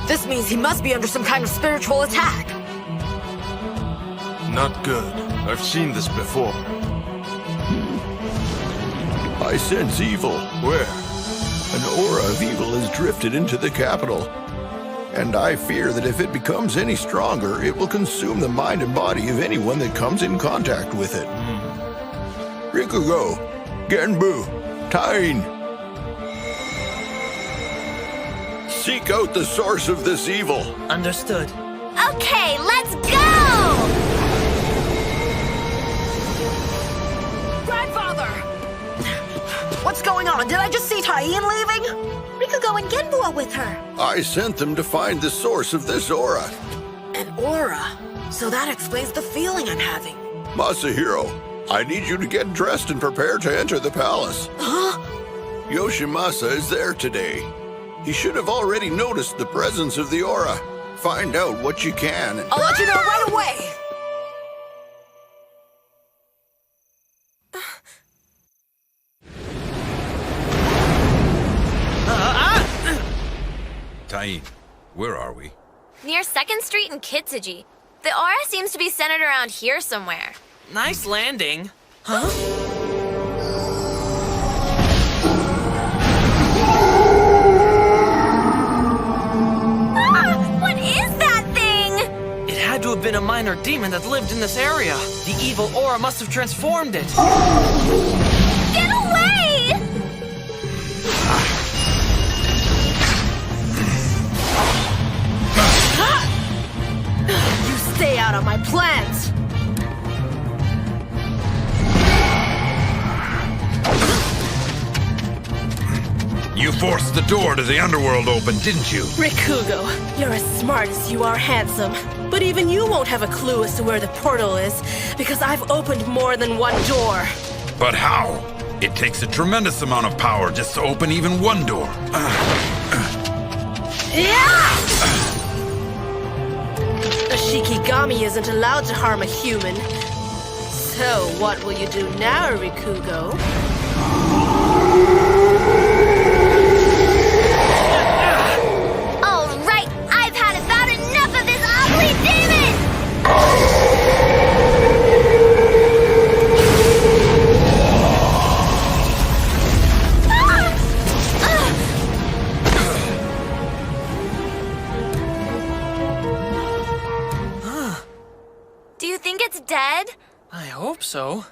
This means he must be under some kind of spiritual attack. Not good. I've seen this before. I sense evil. Where? An aura of evil has drifted into the capital. And I fear that if it becomes any stronger, it will consume the mind and body of anyone that comes in contact with it. Rikugo, Genbu, Tain. Seek out the source of this evil. Understood. Okay, let's go! Grandfather! What's going on? Did I just see Tain leaving? Rikugo and Genbu are with her. I sent them to find the source of this aura. An aura? So that explains the feeling I'm having. Masahiro, I need you to get dressed and prepare to enter the palace. Huh? Yoshimasa is there today. He should have already noticed the presence of the aura. Find out what you can. I'll let you know right away! Tain, where are we? Near 2nd Street in Kitsuji. The aura seems to be centered around here somewhere. Nice landing. Huh? What is that thing? It had to have been a minor demon that lived in this area. The evil aura must have transformed it. Get away! You stay out of my plans! You forced the door to the underworld open, didn't you? Rikugo, you're as smart as you are handsome. But even you won't have a clue as to where the portal is, because I've opened more than one door. But how? It takes a tremendous amount of power just to open even one door. A Shikigami isn't allowed to harm a human. So, what will you do now, Rikugo? All right, I've had about enough of this ugly demon! Do you think it's dead? I hope so.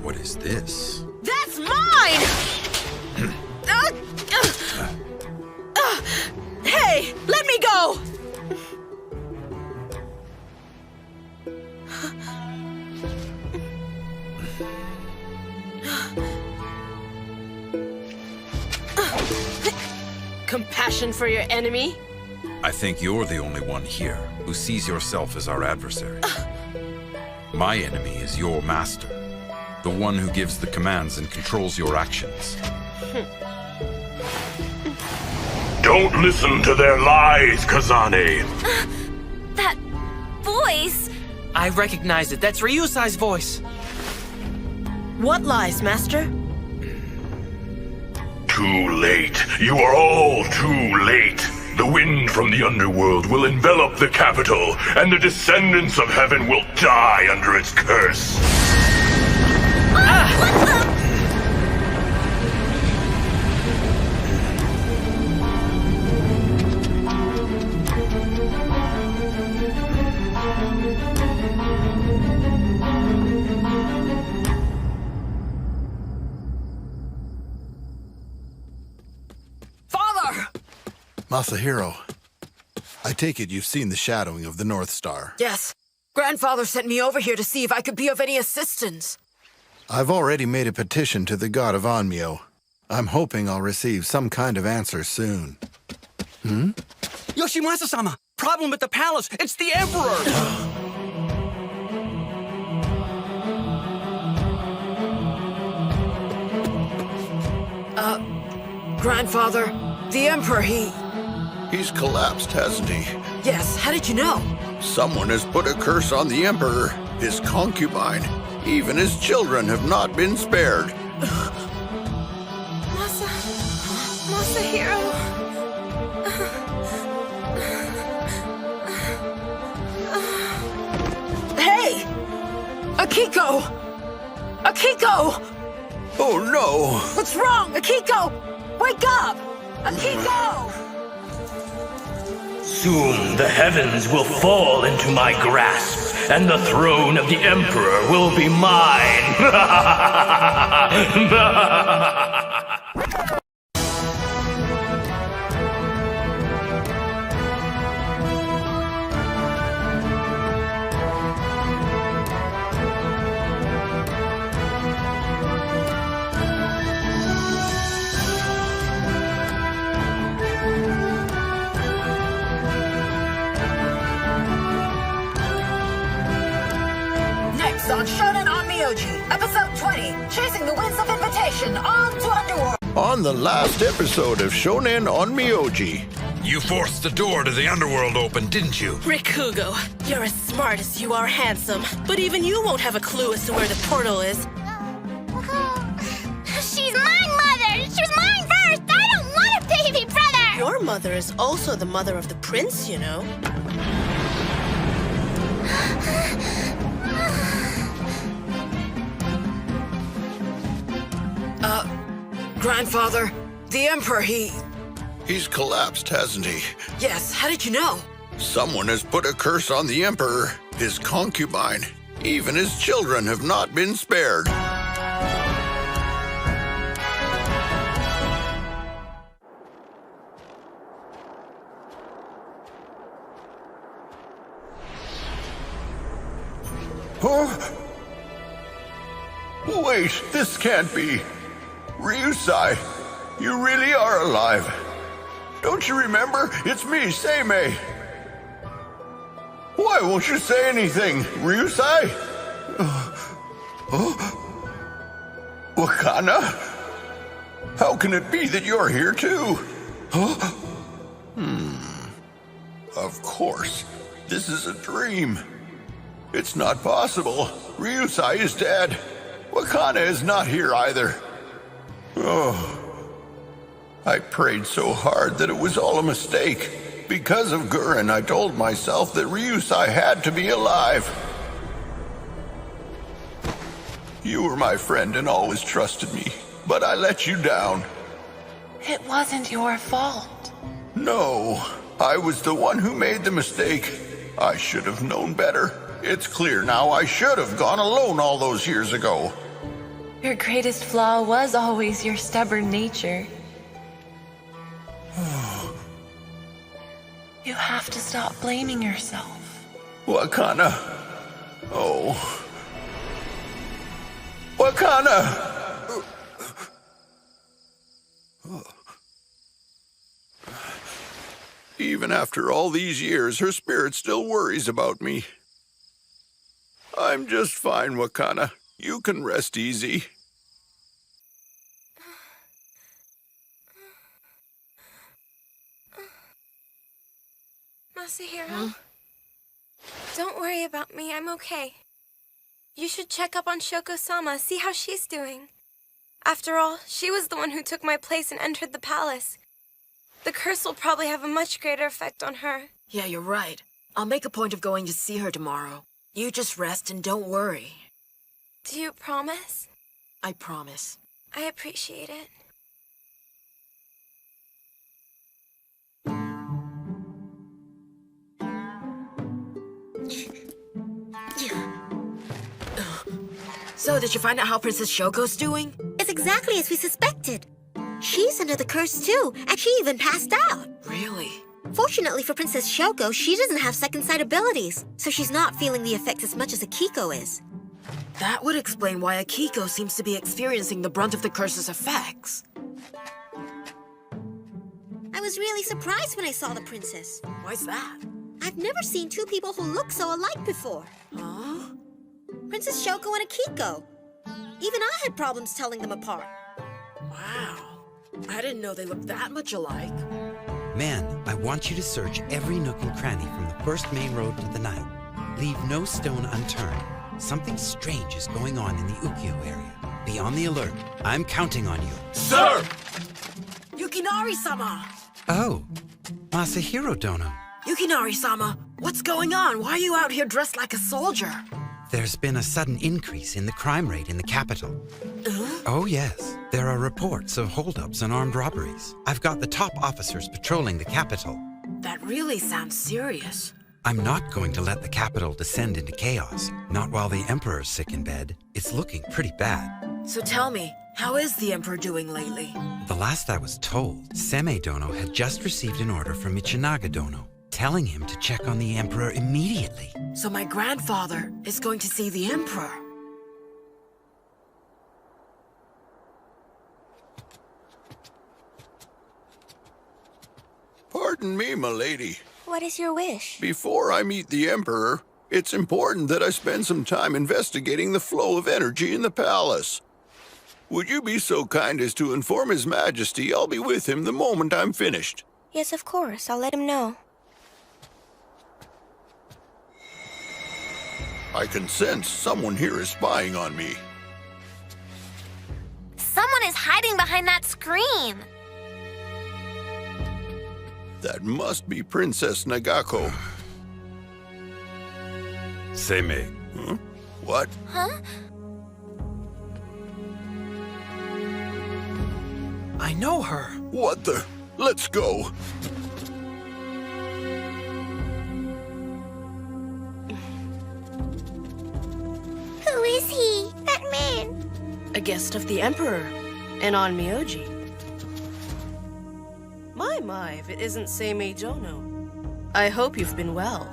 What is this? That's mine! Hey, let me go! Compassion for your enemy? I think you're the only one here who sees yourself as our adversary. My enemy is your master, the one who gives the commands and controls your actions. Don't listen to their lies, Kazane. That voice... I recognize it. That's Ryusai's voice. What lies, Master? Too late. You are all too late. The wind from the underworld will envelop the capital, and the descendants of heaven will die under its curse. Masahiro, I take it you've seen the shadowing of the North Star. Yes. Grandfather sent me over here to see if I could be of any assistance. I've already made a petition to the god of Onmyo. I'm hoping I'll receive some kind of answer soon. Yoshimasa-sama! Problem at the palace! It's the Emperor! Grandfather, the Emperor, He's collapsed, hasn't he? Yes, how did you know? Someone has put a curse on the Emperor, his concubine. Even his children have not been spared. Masahiro. Hey! Akiko! Akiko! Oh no! What's wrong? Akiko! Wake up! Akiko! Soon the heavens will fall into my grasp, and the throne of the Emperor will be mine! Next on Shonen on Myoji, episode 20, Chasing the Winds of Invitation on to Underworld. On the last episode of Shonen on Myoji. You forced the door to the underworld open, didn't you? Rikugo, you're as smart as you are handsome, but even you won't have a clue as to where the portal is. She's my mother! She was mine first! I don't want a baby brother! Your mother is also the mother of the prince, you know. Grandfather, the Emperor, He's collapsed, hasn't he? Yes, how did you know? Someone has put a curse on the Emperor, his concubine. Even his children have not been spared. Huh? Wait, this can't be. Ryusai, you really are alive. Don't you remember? It's me, Seimei. Why won't you say anything, Ryusai? Wakana? How can it be that you're here too? Of course. This is a dream. It's not possible. Ryusai is dead. Wakana is not here either. Oh, I prayed so hard that it was all a mistake. Because of Gurren, I told myself that Ryusai had to be alive. You were my friend and always trusted me, but I let you down. It wasn't your fault. No, I was the one who made the mistake. I should have known better. It's clear now I should have gone alone all those years ago. Your greatest flaw was always your stubborn nature. You have to stop blaming yourself. Wakana. Oh. Wakana! Even after all these years, her spirit still worries about me. I'm just fine, Wakana. You can rest easy. Masahiro, don't worry about me. I'm okay. You should check up on Shoko-sama, see how she's doing. After all, she was the one who took my place and entered the palace. The curse will probably have a much greater effect on her. Yeah, you're right. I'll make a point of going to see her tomorrow. You just rest and don't worry. Do you promise? I promise. I appreciate it. So, did you find out how Princess Shoko's doing? It's exactly as we suspected. She's under the curse too, and she even passed out. Really? Fortunately for Princess Shoko, she doesn't have second sight abilities, so she's not feeling the effects as much as Akiko is. That would explain why Akiko seems to be experiencing the brunt of the curse's effects. I was really surprised when I saw the princess. Why's that? I've never seen two people who look so alike before. Huh? Princess Shoko and Akiko. Even I had problems telling them apart. Wow. I didn't know they looked that much alike. Man, I want you to search every nook and cranny from the first main road to the night. Leave no stone unturned. Something strange is going on in the Ukiyo area. Be on the alert. I'm counting on you. Sir! Yukinari-sama! Oh, Masahiro Dono. Yukinari-sama, what's going on? Why are you out here dressed like a soldier? There's been a sudden increase in the crime rate in the capital. Oh yes, there are reports of holdups and armed robberies. I've got the top officers patrolling the capital. That really sounds serious. I'm not going to let the capital descend into chaos. Not while the Emperor's sick in bed. It's looking pretty bad. So tell me, how is the Emperor doing lately? The last I was told, Seme Dono had just received an order from Michinaga Dono, telling him to check on the Emperor immediately. So my grandfather is going to see the Emperor. Pardon me, milady. What is your wish? Before I meet the Emperor, it's important that I spend some time investigating the flow of energy in the palace. Would you be so kind as to inform His Majesty I'll be with him the moment I'm finished? Yes, of course. I'll let him know. I can sense someone here is spying on me. Someone is hiding behind that screen. That must be Princess Nagako. Seme. Huh? What? Huh? I know her. What the? Let's go. Who is he? That man? A guest of the Emperor, and on Myoji. My, if it isn't Seimei Dono. I hope you've been well.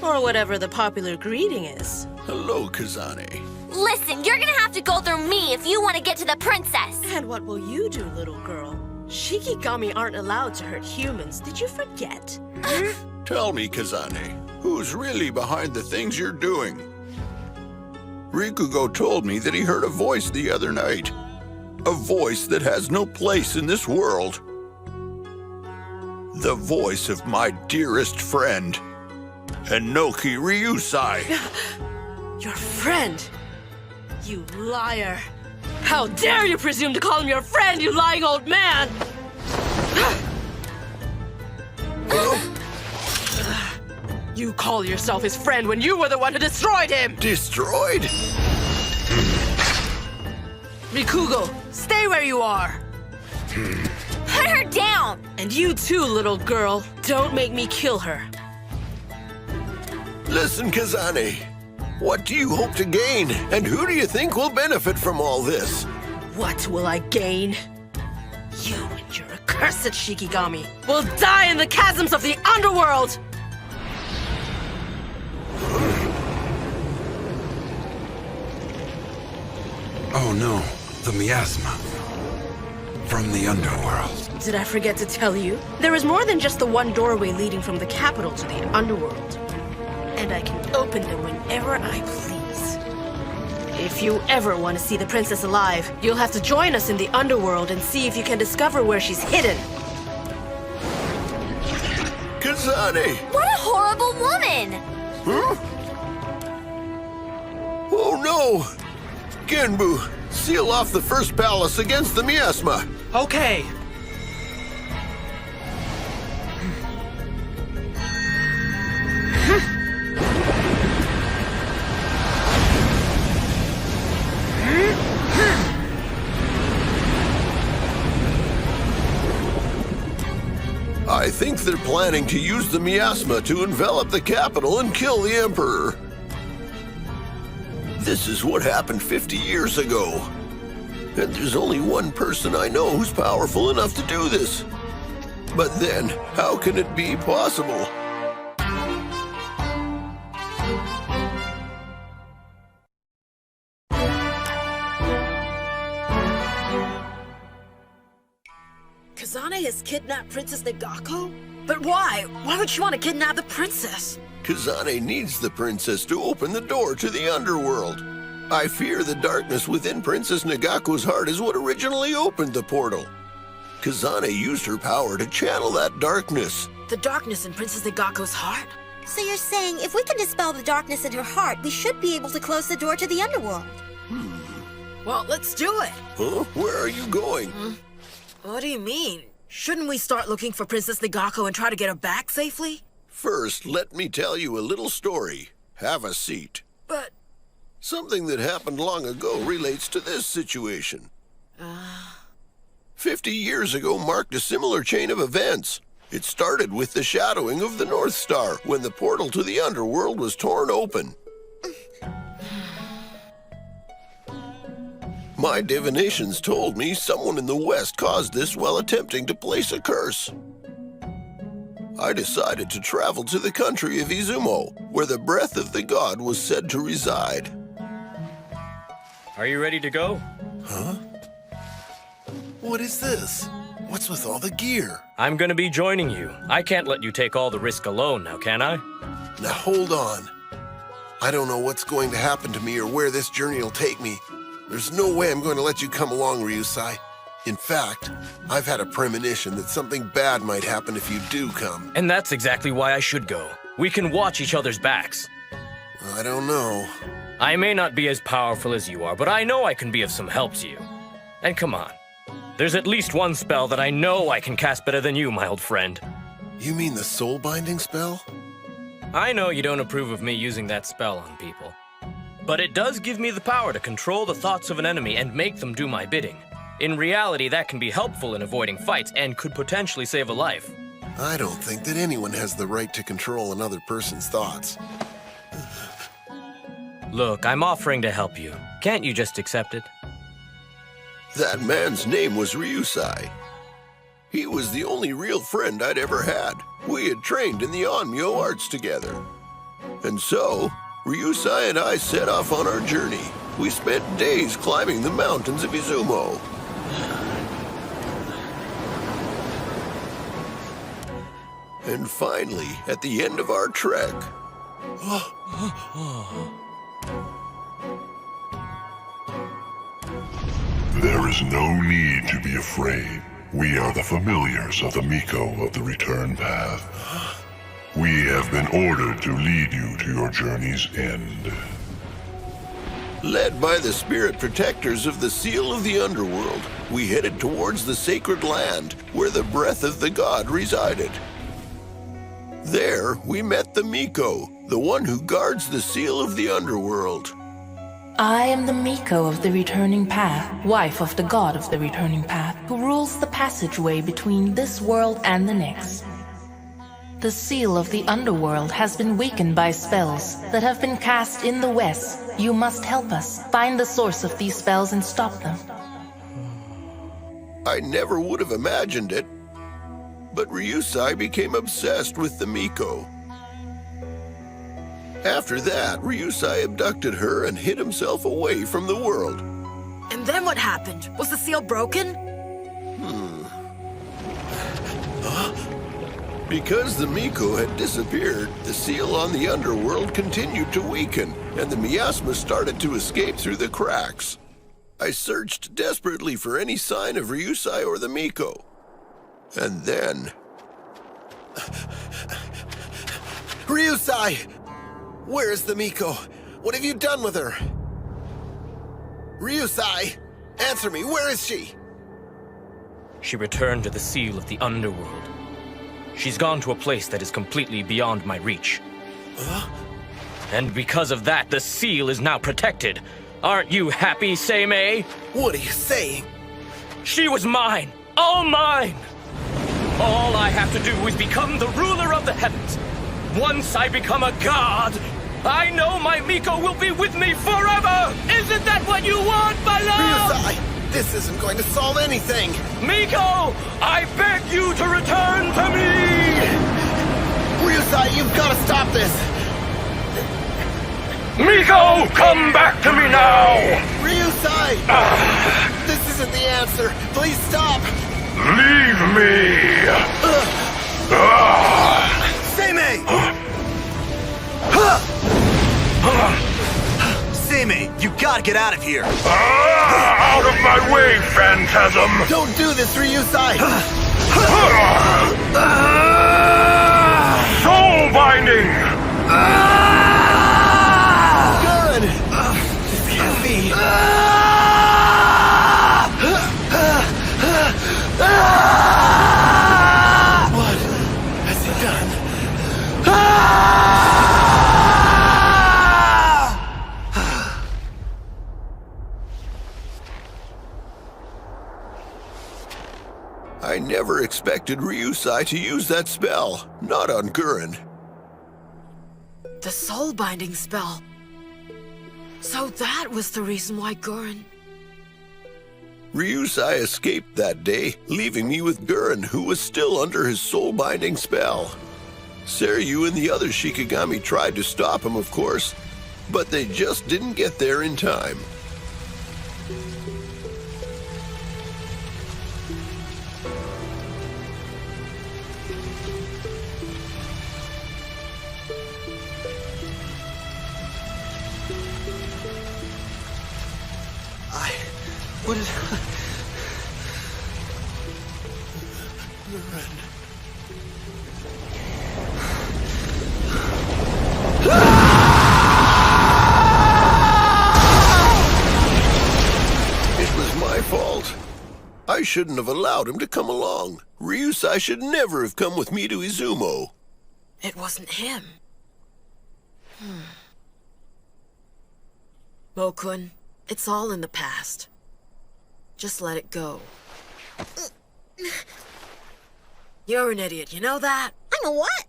Or whatever the popular greeting is. Hello, Kazane. Listen, you're gonna have to go through me if you want to get to the princess. And what will you do, little girl? Shikigami aren't allowed to hurt humans. Did you forget? Tell me, Kazane, who's really behind the things you're doing? Rikugo told me that he heard a voice the other night. A voice that has no place in this world. The voice of my dearest friend, Enoki Ryusai. Your friend? You liar. How dare you presume to call him your friend, you lying old man! You call yourself his friend when you were the one who destroyed him! Destroyed? Rikugo, stay where you are! Put her down! And you too, little girl. Don't make me kill her. Listen, Kazane. What do you hope to gain? And who do you think will benefit from all this? What will I gain? You and your accursed Shikigami will die in the chasms of the underworld! Oh no, the miasma. From the underworld. Did I forget to tell you? There is more than just the one doorway leading from the capital to the underworld. And I can open them whenever I please. If you ever want to see the princess alive, you'll have to join us in the underworld and see if you can discover where she's hidden. Kazane! What a horrible woman! Huh? Oh no! Genbu, seal off the first palace against the miasma. Okay. I think they're planning to use the miasma to envelop the capital and kill the Emperor. This is what happened 50 years ago. And there's only one person I know who's powerful enough to do this. But then, how can it be possible? Kazane has kidnapped Princess Nagako? But why? Why would she want to kidnap the princess? Kazane needs the princess to open the door to the underworld. I fear the darkness within Princess Nagako's heart is what originally opened the portal. Kazane used her power to channel that darkness. The darkness in Princess Nagako's heart? So you're saying if we can dispel the darkness in her heart, we should be able to close the door to the underworld? Well, let's do it. Huh? Where are you going? What do you mean? Shouldn't we start looking for Princess Nagako and try to get her back safely? First, let me tell you a little story. Have a seat. But... Something that happened long ago relates to this situation. 50 years ago marked a similar chain of events. It started with the shadowing of the North Star, when the portal to the underworld was torn open. My divinations told me someone in the West caused this while attempting to place a curse. I decided to travel to the country of Izumo, where the breath of the god was said to reside. Are you ready to go? Huh? What is this? What's with all the gear? I'm gonna be joining you. I can't let you take all the risk alone now, can I? Now hold on. I don't know what's going to happen to me or where this journey will take me. There's no way I'm going to let you come along, Ryusai. In fact, I've had a premonition that something bad might happen if you do come. And that's exactly why I should go. We can watch each other's backs. I don't know. I may not be as powerful as you are, but I know I can be of some help to you. And come on. There's at least one spell that I know I can cast better than you, my old friend. You mean the soul binding spell? I know you don't approve of me using that spell on people. But it does give me the power to control the thoughts of an enemy and make them do my bidding. In reality, that can be helpful in avoiding fights and could potentially save a life. I don't think that anyone has the right to control another person's thoughts. Look, I'm offering to help you. Can't you just accept it? That man's name was Ryusai. He was the only real friend I'd ever had. We had trained in the Onmyo arts together. And so, Ryusai and I set off on our journey. We spent days climbing the mountains of Izumo. And finally, at the end of our trek... There is no need to be afraid. We are the familiars of the Miko of the Return Path. We have been ordered to lead you to your journey's end. Led by the spirit protectors of the Seal of the Underworld, we headed towards the sacred land where the breath of the god resided. There, we met the Miko, the one who guards the Seal of the Underworld. I am the Miko of the Returning Path, wife of the god of the Returning Path, who rules the passageway between this world and the next. The seal of the underworld has been weakened by spells that have been cast in the west. You must help us find the source of these spells and stop them. I never would have imagined it, but Ryusai became obsessed with the Miko. After that, Ryusai abducted her and hid himself away from the world. And then what happened? Was the seal broken? Because the Miko had disappeared, the seal on the underworld continued to weaken, and the miasma started to escape through the cracks. I searched desperately for any sign of Ryusai or the Miko. And then... Ryusai! Where is the Miko? What have you done with her? Ryusai! Answer me, where is she? She returned to the seal of the underworld. She's gone to a place that is completely beyond my reach. And because of that, the seal is now protected. Aren't you happy, Seimei? What are you saying? She was mine! All mine! All I have to do is become the ruler of the heavens. Once I become a god, I know my Miko will be with me forever! Isn't that what you want, my love? Ryusai! This isn't going to solve anything! Miko! I beg you to return to me! Ryusai, you've got to stop this! Miko, come back to me now! Ryusai! This isn't the answer. Please stop! Leave me! Seimei! Seimei, you gotta get out of here! Out of my way, Phantasm! Don't do this, Ryusai! Soul binding! Gurren! This can't be. What has he done? I never expected Ryusai to use that spell. Not on Gurren. The soul-binding spell. So that was the reason why Gurren... Ryusai escaped that day, leaving me with Gurren, who was still under his soul-binding spell. Seryu and the other Shikigami tried to stop him, of course, but they just didn't get there in time. What is... It was my fault. I shouldn't have allowed him to come along. Ryusai should never have come with me to Izumo. It wasn't him. Mokun, it's all in the past. Just let it go. You're an idiot, you know that? I'm a what?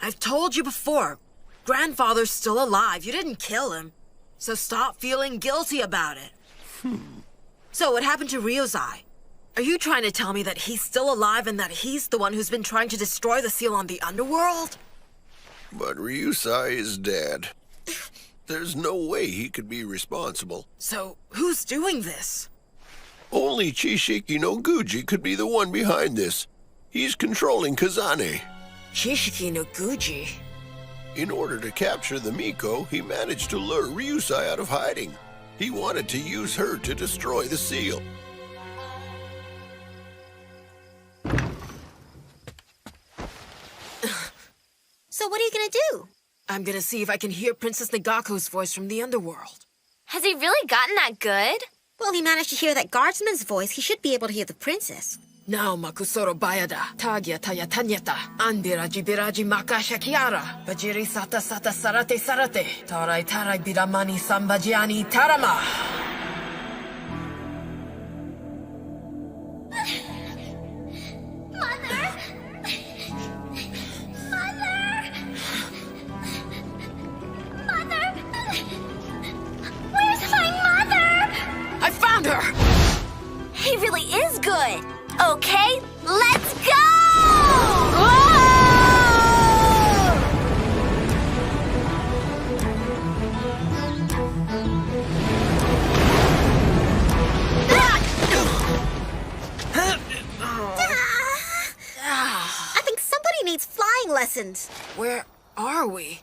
I've told you before. Grandfather's still alive. You didn't kill him. So stop feeling guilty about it. So what happened to Ryusai? Are you trying to tell me that he's still alive and that he's the one who's been trying to destroy the seal on the underworld? But Ryusai is dead. There's no way he could be responsible. So who's doing this? Only Chishiki no Guji could be the one behind this. He's controlling Kazane. Chishiki no Guji? In order to capture the Miko, he managed to lure Ryusai out of hiding. He wanted to use her to destroy the seal. So what are you gonna do? I'm gonna see if I can hear Princess Nagako's voice from the underworld. Has he really gotten that good? Well, he managed to hear that guardsman's voice. He should be able to hear the princess. Now Makusoro Bayada, Tagya Taya Tanyata, Anbiraji Biraji Maka Shakiara, Bajiri Sata Sata Sarate Sarate, Tarai Tarai Biramani Sambajiani Tarama. I found her! He really is good. Okay, let's go! I think somebody needs flying lessons. Where are we?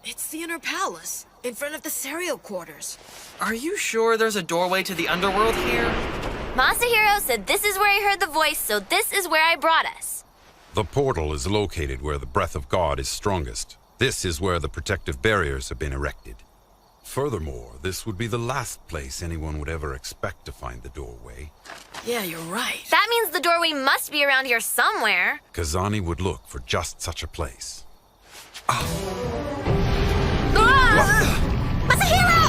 It's the inner palace, in front of the cereal quarters. Are you sure there's a doorway to the underworld here? Masahiro said this is where he heard the voice, so this is where I brought us. The portal is located where the breath of God is strongest. This is where the protective barriers have been erected. Furthermore, this would be the last place anyone would ever expect to find the doorway. Yeah, you're right. That means the doorway must be around here somewhere. Kazani would look for just such a place. Masahiro!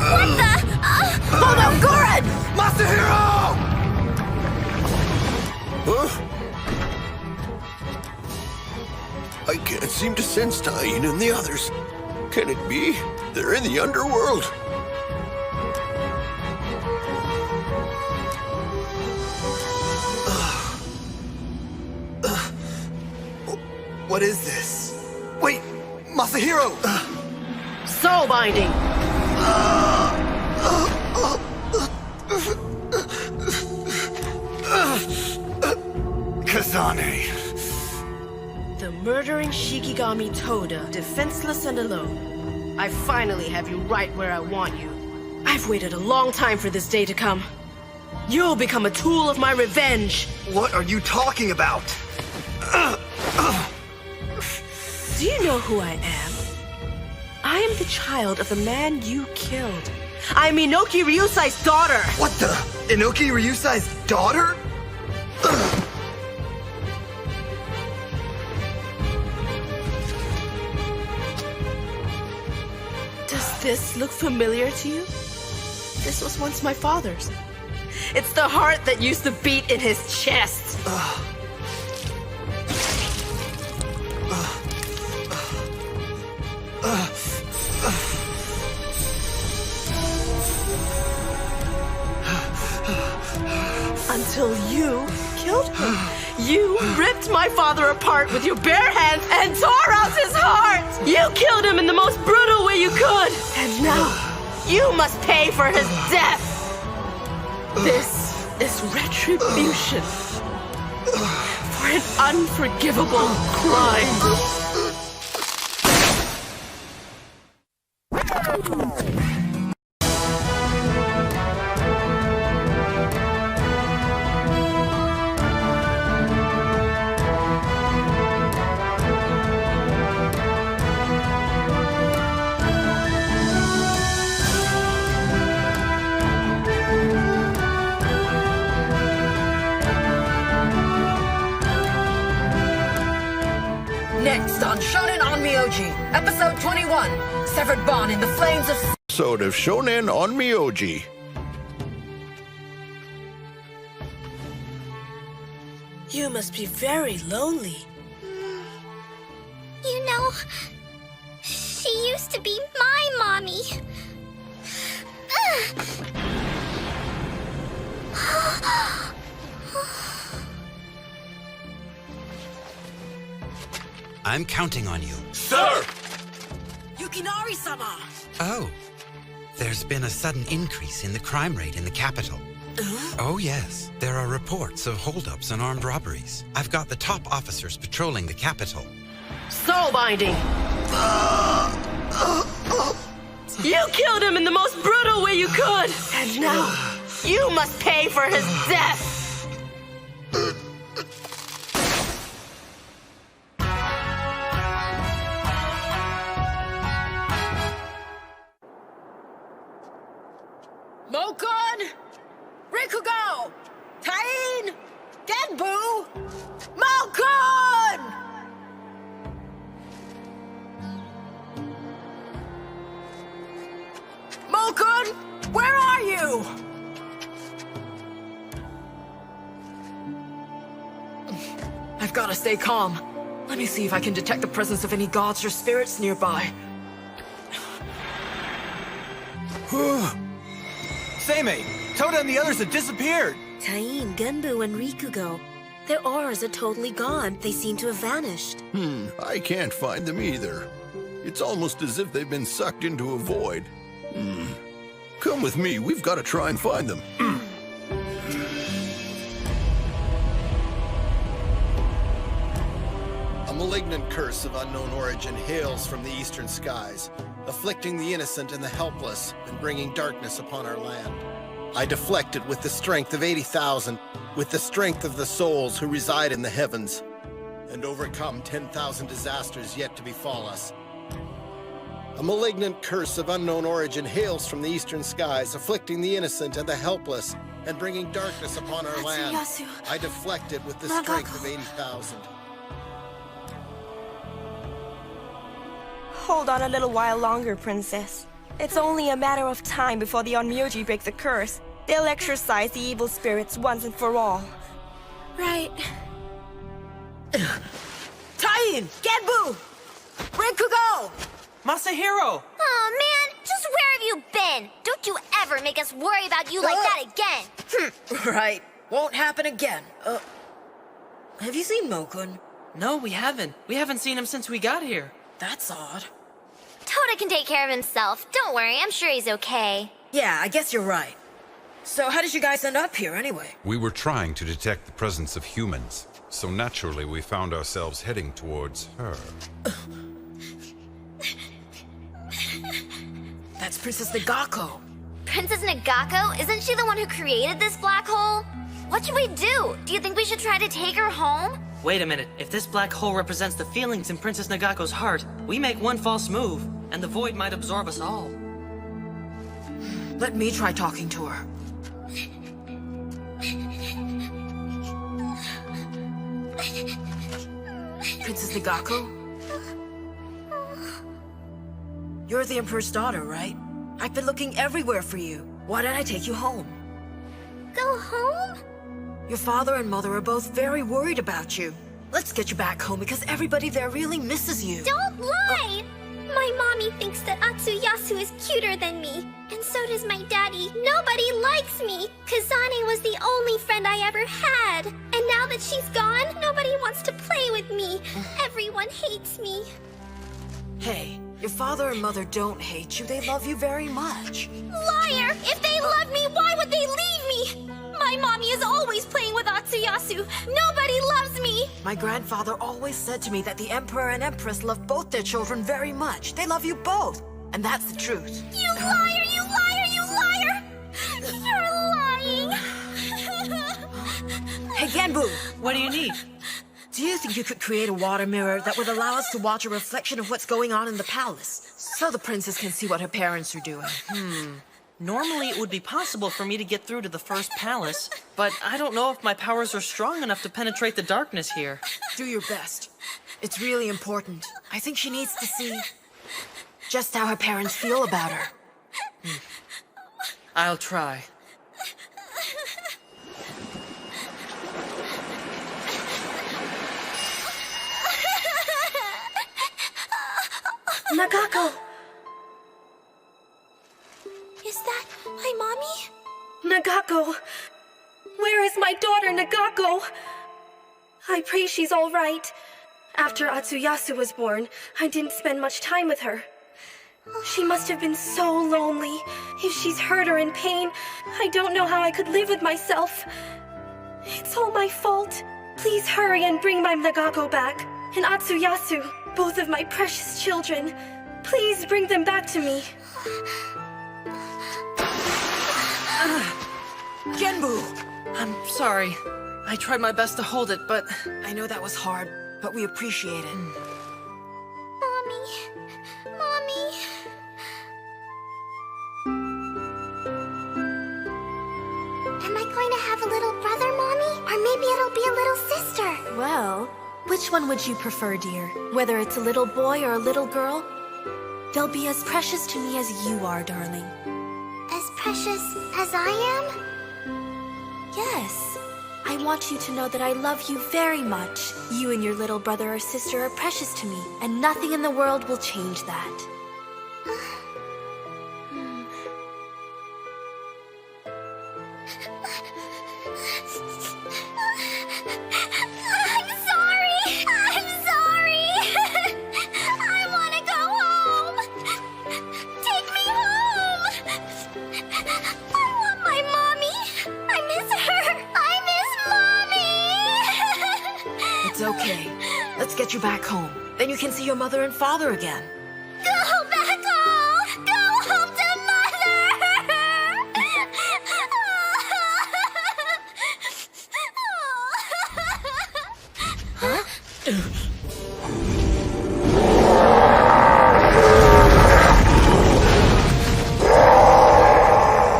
What the? Hold on, Gurren! Masahiro! Huh? I can't seem to sense sense to Ain and the others. Can it be? They're in the underworld. What is this? Wait, Masahiro! Soul binding! Kazane! The murdering Shikigami Toda, defenseless and alone. I finally have you right where I want you. I've waited a long time for this day to come. You'll become a tool of my revenge! What are you talking about? Do you know who I am? I am the child of the man you killed. I'm Inoki Ryusai's daughter! What the? Inoki Ryusai's daughter? Does this look familiar to you? This was once my father's. It's the heart that used to beat in his chest. Until you killed him. You ripped my father apart with your bare hands and tore out his heart! You killed him in the most brutal way you could! And now, you must pay for his death! This is retribution for an unforgivable crime. Next on Shonen on Myoji, episode 21, Severed Bond in the Flames of... Episode of Shonen on Myoji. You must be very lonely. You know, she used to be my mommy. I'm counting on you. Sir! Yukinari-sama! Oh, there's been a sudden increase in the crime rate in the capital. Oh yes, there are reports of holdups and armed robberies. I've got the top officers patrolling the capital. Soul binding! You killed him in the most brutal way you could! And now, you must pay for his death! Mokon! Rikugo! Tain! Genbu! Mokon! Mokon! Where are you? I've got to stay calm. Let me see if I can detect the presence of any gods or spirits nearby. Seimei, Toda and the others have disappeared. Tain, Genbu, and Rikugo. Their auras are totally gone. They seem to have vanished. I can't find them either. It's almost as if they've been sucked into a void. Come with me, we've got to try and find them. A malignant curse of unknown origin hails from the eastern skies, afflicting the innocent and the helpless and bringing darkness upon our land. I deflect it with the strength of 80,000, with the strength of the souls who reside in the heavens, and overcome 10,000 disasters yet to befall us. A malignant curse of unknown origin hails from the eastern skies, afflicting the innocent and the helpless, and bringing darkness upon our land. I deflect it with the strength of 80,000. Hold on a little while longer, Princess. It's only a matter of time before the Onmyoji break the curse. They'll exorcise the evil spirits once and for all. Right. Tain! Genbu! Rikugo! Masahiro! Oh man, just where have you been? Don't you ever make us worry about you like that again. Right. Won't happen again. Have you seen Mokun? No, we haven't. We haven't seen him since we got here. That's odd. Toda can take care of himself. Don't worry, I'm sure he's okay. Yeah, I guess you're right. So how did you guys end up here anyway? We were trying to detect the presence of humans, so naturally we found ourselves heading towards her. That's Princess Nagako. Princess Nagako? Isn't she the one who created this black hole? What should we do? Do you think we should try to take her home? Wait a minute. If this black hole represents the feelings in Princess Nagako's heart, we make one false move, and the void might absorb us all. Let me try talking to her. Princess Nagako? You're the Emperor's daughter, right? I've been looking everywhere for you. Why don't I take you home? Go home? Your father and mother are both very worried about you. Let's get you back home because everybody there really misses you. Don't lie! My mommy thinks that Atsuyasu is cuter than me. And so does my daddy. Nobody likes me. Kazane was the only friend I ever had. And now that she's gone, nobody wants to play with me. Everyone hates me. Hey, your father and mother don't hate you. They love you very much. Liar! If they love me, why would they leave me? My mommy is always playing with Atsuyasu. Nobody loves me. My grandfather always said to me that the Emperor and Empress love both their children very much. They love you both. And that's the truth. You liar! You liar! You liar! You're lying! Hey, Genbu! What do you need? Do you think you could create a water mirror that would allow us to watch a reflection of what's going on in the palace? So the princess can see what her parents are doing. Normally it would be possible for me to get through to the first palace, but I don't know if my powers are strong enough to penetrate the darkness here. Do your best. It's really important. I think she needs to see just how her parents feel about her. I'll try. Nagako! Is that my mommy? Nagako! Where is my daughter, Nagako? I pray she's all right. After Atsuyasu was born, I didn't spend much time with her. She must have been so lonely. If she's hurt or in pain, I don't know how I could live with myself. It's all my fault. Please hurry and bring my Nagako back. And Atsuyasu, both of my precious children. Please bring them back to me. Genbu! I'm sorry. I tried my best to hold it, but... I know that was hard, but we appreciate it. Mommy. Mommy. Am I going to have a little brother, Mommy? Or maybe it'll be a little sister. Well, which one would you prefer, dear? Whether it's a little boy or a little girl? They'll be as precious to me as you are, darling. As precious as I am? Yes. I want you to know that I love you very much. You and your little brother or sister are precious to me, and nothing in the world will change that. I'm sorry! I'm sorry! I want to go home! Take me home! I want my mommy! I miss her! I miss Mommy! It's okay. Let's get you back home. Then you can see your mother and father again. Go back home! Go home to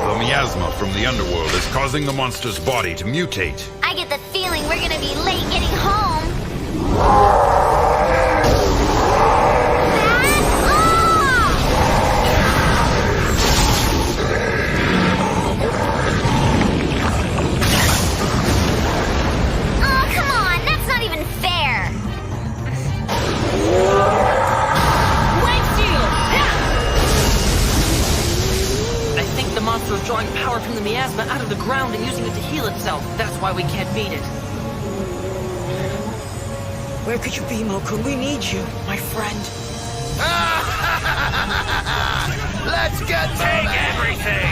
The miasma from the underworld is causing the monster's body to mutate. I get the feeling we're gonna be late getting home. Oh, come on, that's not even fair. drawing power from the miasma out of the ground and using it to heal itself. That's why we can't beat it. Where could you be, Moku? We need you, my friend. Let's get Take everything!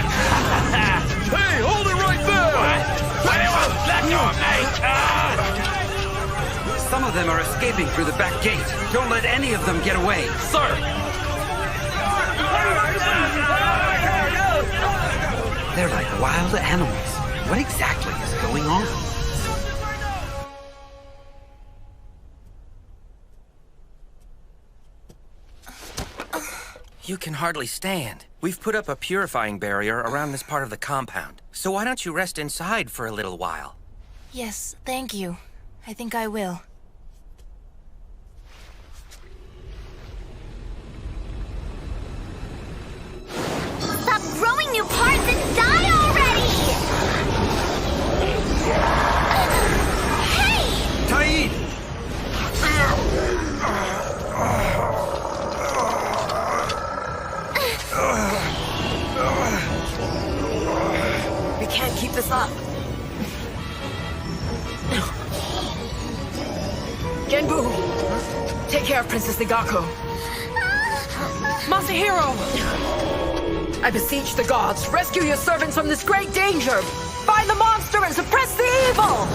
Hey, hold it right there! What? Anyone, let go of me! Some of them are escaping through the back gate. Don't let any of them get away. Sir! They're like wild animals. What exactly is going on? You can hardly stand. We've put up a purifying barrier around this part of the compound. So why don't you rest inside for a little while? Yes, thank you. I think I will. Stop growing new parts and die already! Hey! Taid! We can't keep this up. Genbu! Take care of Princess Nagako. Masahiro! I beseech the gods, rescue your servants from this great danger! Find the monster and suppress the evil!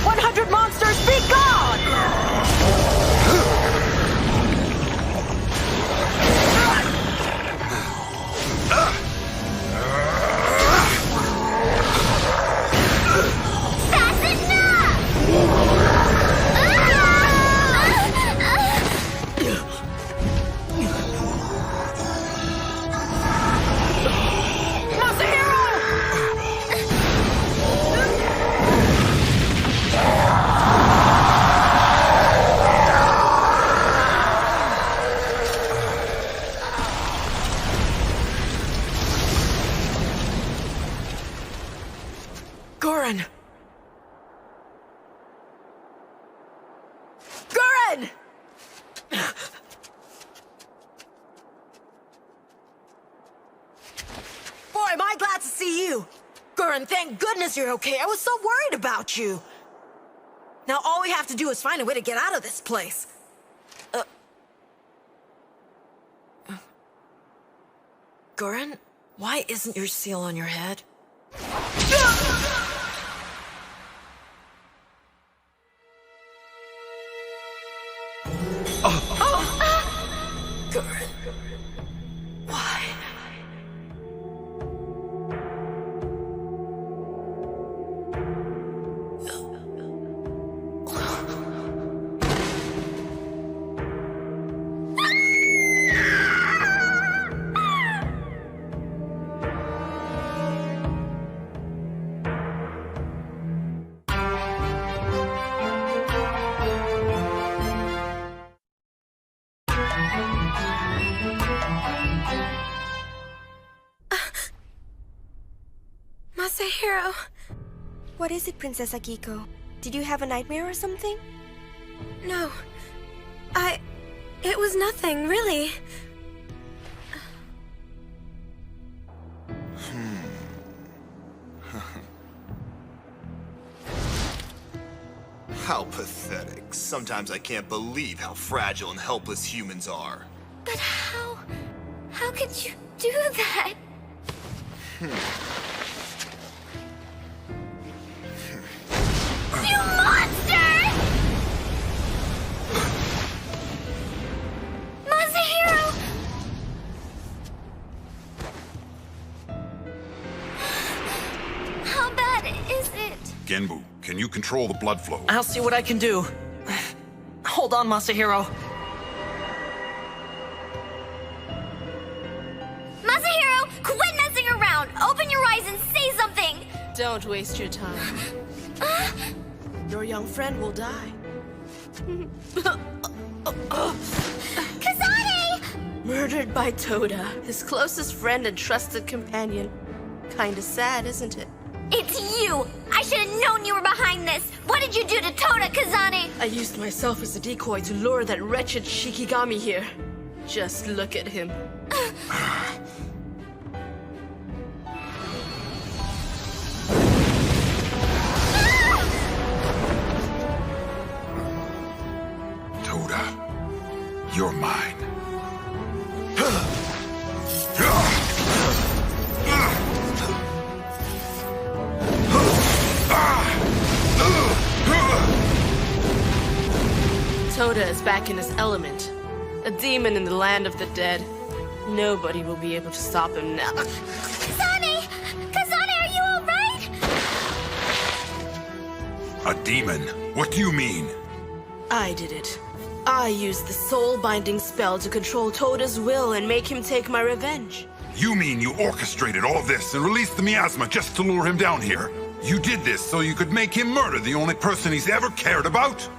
100 monsters, be gone! That's enough! Goran! Goran! Boy, am I glad to see you! Goran, thank goodness you're okay. I was so worried about you. Now all we have to do is find a way to get out of this place. Goran, why isn't your seal on your head? Goran, why? Masahiro! What is it, Princess Akiko? Did you have a nightmare or something? No. It was nothing, really. How pathetic. Sometimes I can't believe how fragile and helpless humans are. But how could you do that? You monster! Masahiro! How bad is it? Genbu, can you control the blood flow? I'll see what I can do. Hold on, Masahiro. Masahiro, quit messing around! Open your eyes and say something! Don't waste your time. Your young friend will die. Kazane! Murdered by Toda, his closest friend and trusted companion. Kinda sad, isn't it? It's you! I should have known you were behind this! What did you do to Toda, Kazane? I used myself as a decoy to lure that wretched Shikigami here. Just look at him. Toda, you're mine. Toda is back in his element. A demon in the land of the dead. Nobody will be able to stop him now. Kazane! Kazane, are you alright? A demon? What do you mean? I did it. I used the soul-binding spell to control Toda's will and make him take my revenge. You mean you orchestrated all this and released the miasma just to lure him down here? You did this so you could make him murder the only person he's ever cared about?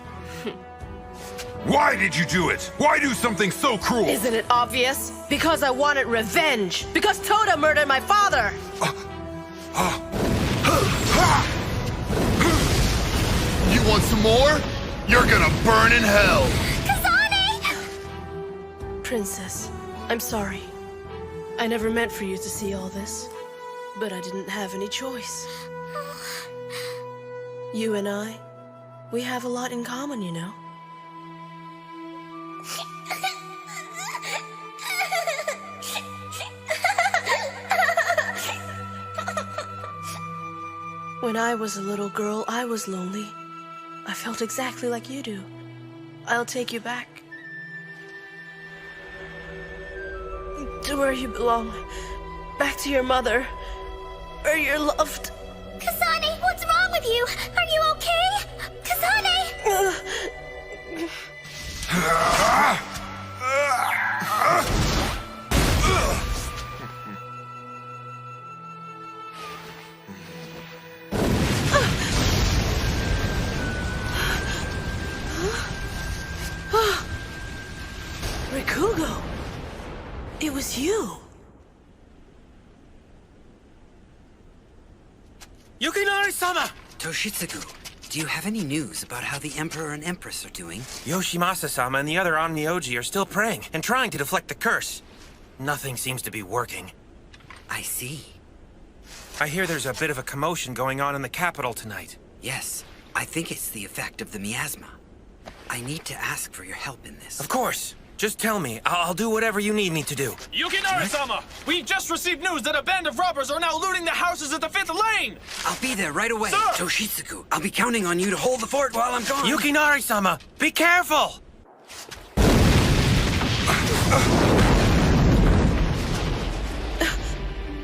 Why did you do it? Why do something so cruel? Isn't it obvious? Because I wanted revenge. Because Toda murdered my father. You want some more? You're gonna burn in hell! Kazane! Princess, I'm sorry. I never meant for you to see all this. But I didn't have any choice. You and I, we have a lot in common, you know. When I was a little girl, I was lonely. I felt exactly like you do. I'll take you back. To where you belong. Back to your mother. Where you're loved. Kazane, what's wrong with you? Are you okay? Kazane! Rikugo! It was you! Yukinari-sama! Toshitsugu, do you have any news about how the Emperor and Empress are doing? Yoshimasa-sama and the other Onmyoji are still praying and trying to deflect the curse. Nothing seems to be working. I see. I hear there's a bit of a commotion going on in the capital tonight. Yes, I think it's the effect of the miasma. I need to ask for your help in this. Of course. Just tell me. I'll do whatever you need me to do. Yukinari-sama! We just received news that a band of robbers are now looting the houses at the 5th Lane! I'll be there right away. Sir! Toshitsugu, I'll be counting on you to hold the fort while I'm gone. Yukinari-sama, be careful!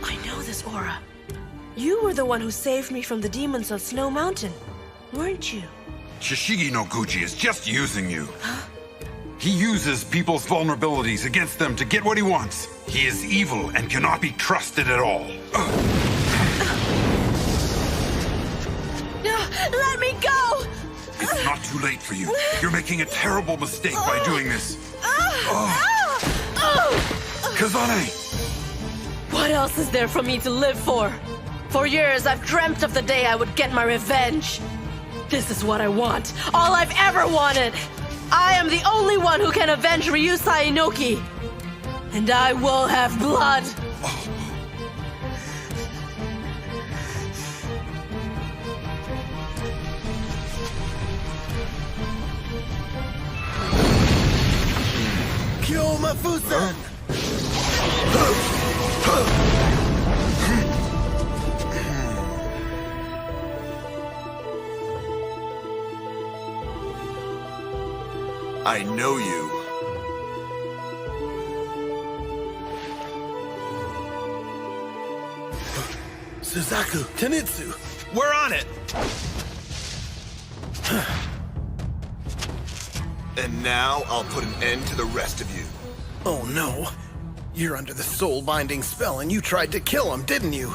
I know this aura. You were the one who saved me from the demons on Snow Mountain, weren't you? Shishigi no Guji is just using you. He uses people's vulnerabilities against them to get what he wants. He is evil and cannot be trusted at all. Let me go! It's not too late for you. You're making a terrible mistake by doing this. Kazane! What else is there for me to live for? For years, I've dreamt of the day I would get my revenge. This is what I want. All I've ever wanted. I am the only one who can avenge Ryusai Inoki. And I will have blood. Kyo Mafusan! I know you. Suzaku, Tenitsu! We're on it! And now I'll put an end to the rest of you. Oh no. You're under the soul-binding spell and you tried to kill him, didn't you?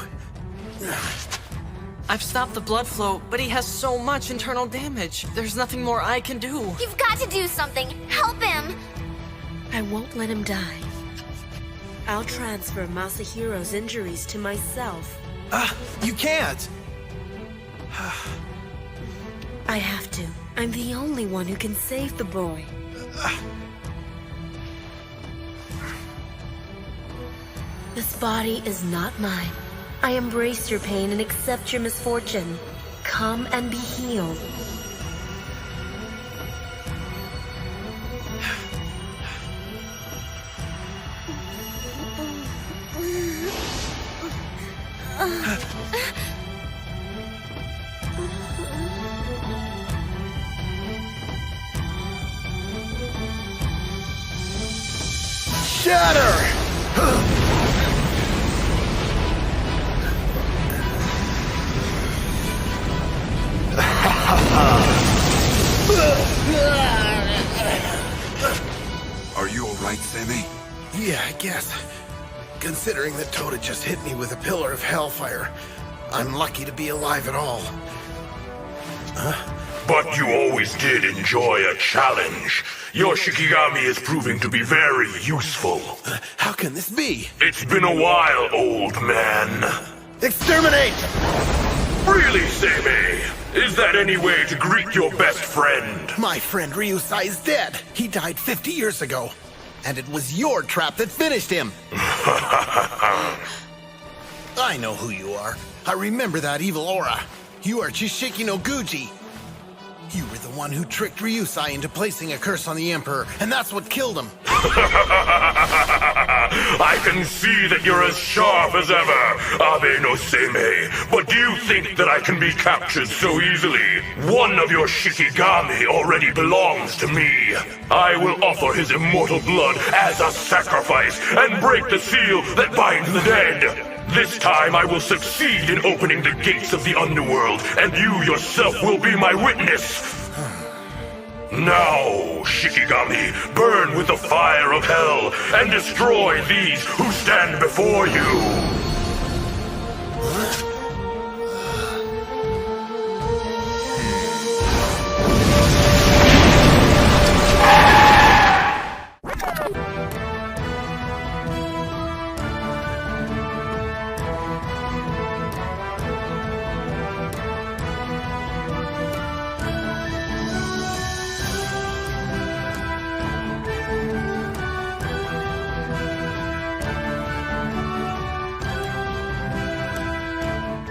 I've stopped the blood flow, but he has so much internal damage. There's nothing more I can do. You've got to do something. Help him. I won't let him die. I'll transfer Masahiro's injuries to myself. You can't! I have to. I'm the only one who can save the boy. This body is not mine. I embrace your pain and accept your misfortune. Come and be healed. Shatter! Are you alright, Sammy? Yeah, I guess. Considering that Toda just hit me with a pillar of hellfire, I'm lucky to be alive at all. But you always did enjoy a challenge. Your Shikigami is proving to be very useful. How can this be? It's been a while, old man. Exterminate! Really, Seimei? Is that any way to greet your best friend? My friend Ryusai is dead. He died 50 years ago. And it was your trap that finished him. I know who you are. I remember that evil aura. You are Chishiki no Guji. You were the one who tricked Ryusai into placing a curse on the Emperor, and that's what killed him. I can see that you're as sharp as ever, Abe no Seimei. But do you think that I can be captured so easily? One of your Shikigami already belongs to me. I will offer his immortal blood as a sacrifice and break the seal that binds the dead. This time I will succeed in opening the gates of the underworld, and you yourself will be my witness. Now, Shikigami, burn with the fire of hell and destroy these who stand before you.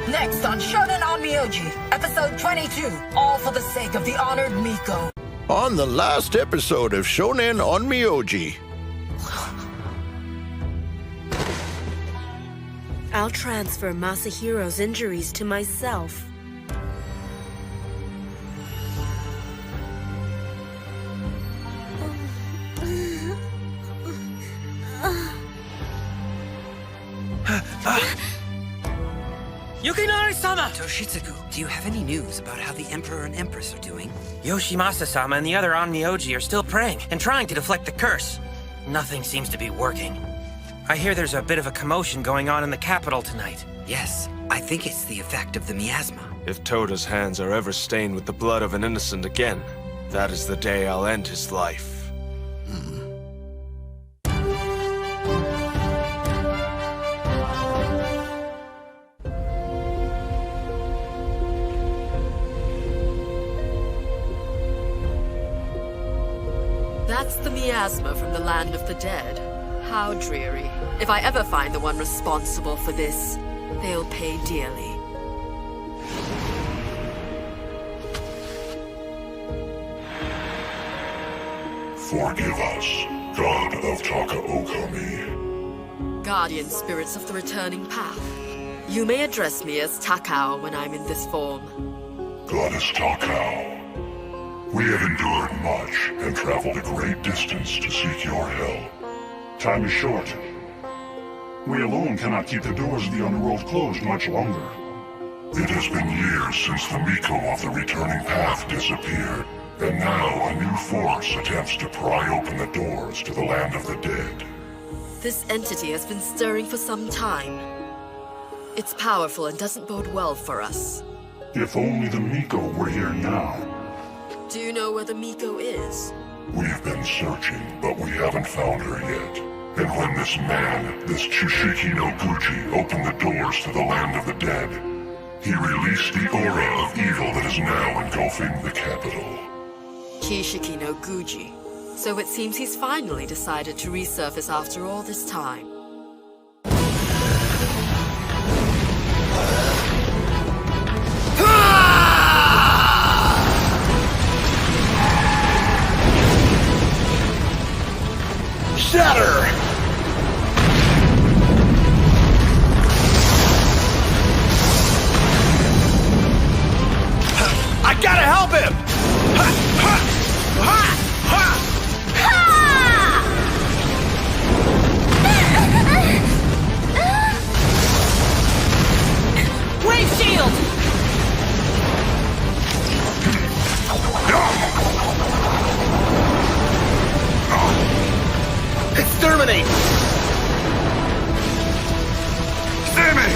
Next on Shonen on Myoji, episode 22, all for the sake of the honored Miko. On the last episode of Shonen on Myoji. I'll transfer Masahiro's injuries to myself. Yukinari-sama! Toshitsugu, do you have any news about how the Emperor and Empress are doing? Yoshimasa-sama and the other Onmyoji are still praying and trying to deflect the curse. Nothing seems to be working. I hear there's a bit of a commotion going on in the capital tonight. Yes, I think it's the effect of the miasma. If Toda's hands are ever stained with the blood of an innocent again, that is the day I'll end his life. That's the miasma from the land of the dead. How dreary. If I ever find the one responsible for this, they'll pay dearly. Forgive us, God of Takaokami. Guardian spirits of the returning path. You may address me as Takao when I'm in this form. Goddess Takao. We have endured much and traveled a great distance to seek your help. Time is short. We alone cannot keep the doors of the underworld closed much longer. It has been years since the Miko of the returning path disappeared, and now a new force attempts to pry open the doors to the land of the dead. This entity has been stirring for some time. It's powerful and doesn't bode well for us. If only the Miko were here now. Do you know where the Miko is? We've been searching, but we haven't found her yet. And when this man, this Chishiki no Guji, opened the doors to the land of the dead, he released the aura of evil that is now engulfing the capital. Chishiki no Guji. So it seems he's finally decided to resurface after all this time. Shatter! I gotta help him! Wave shield! Exterminate! Sammy!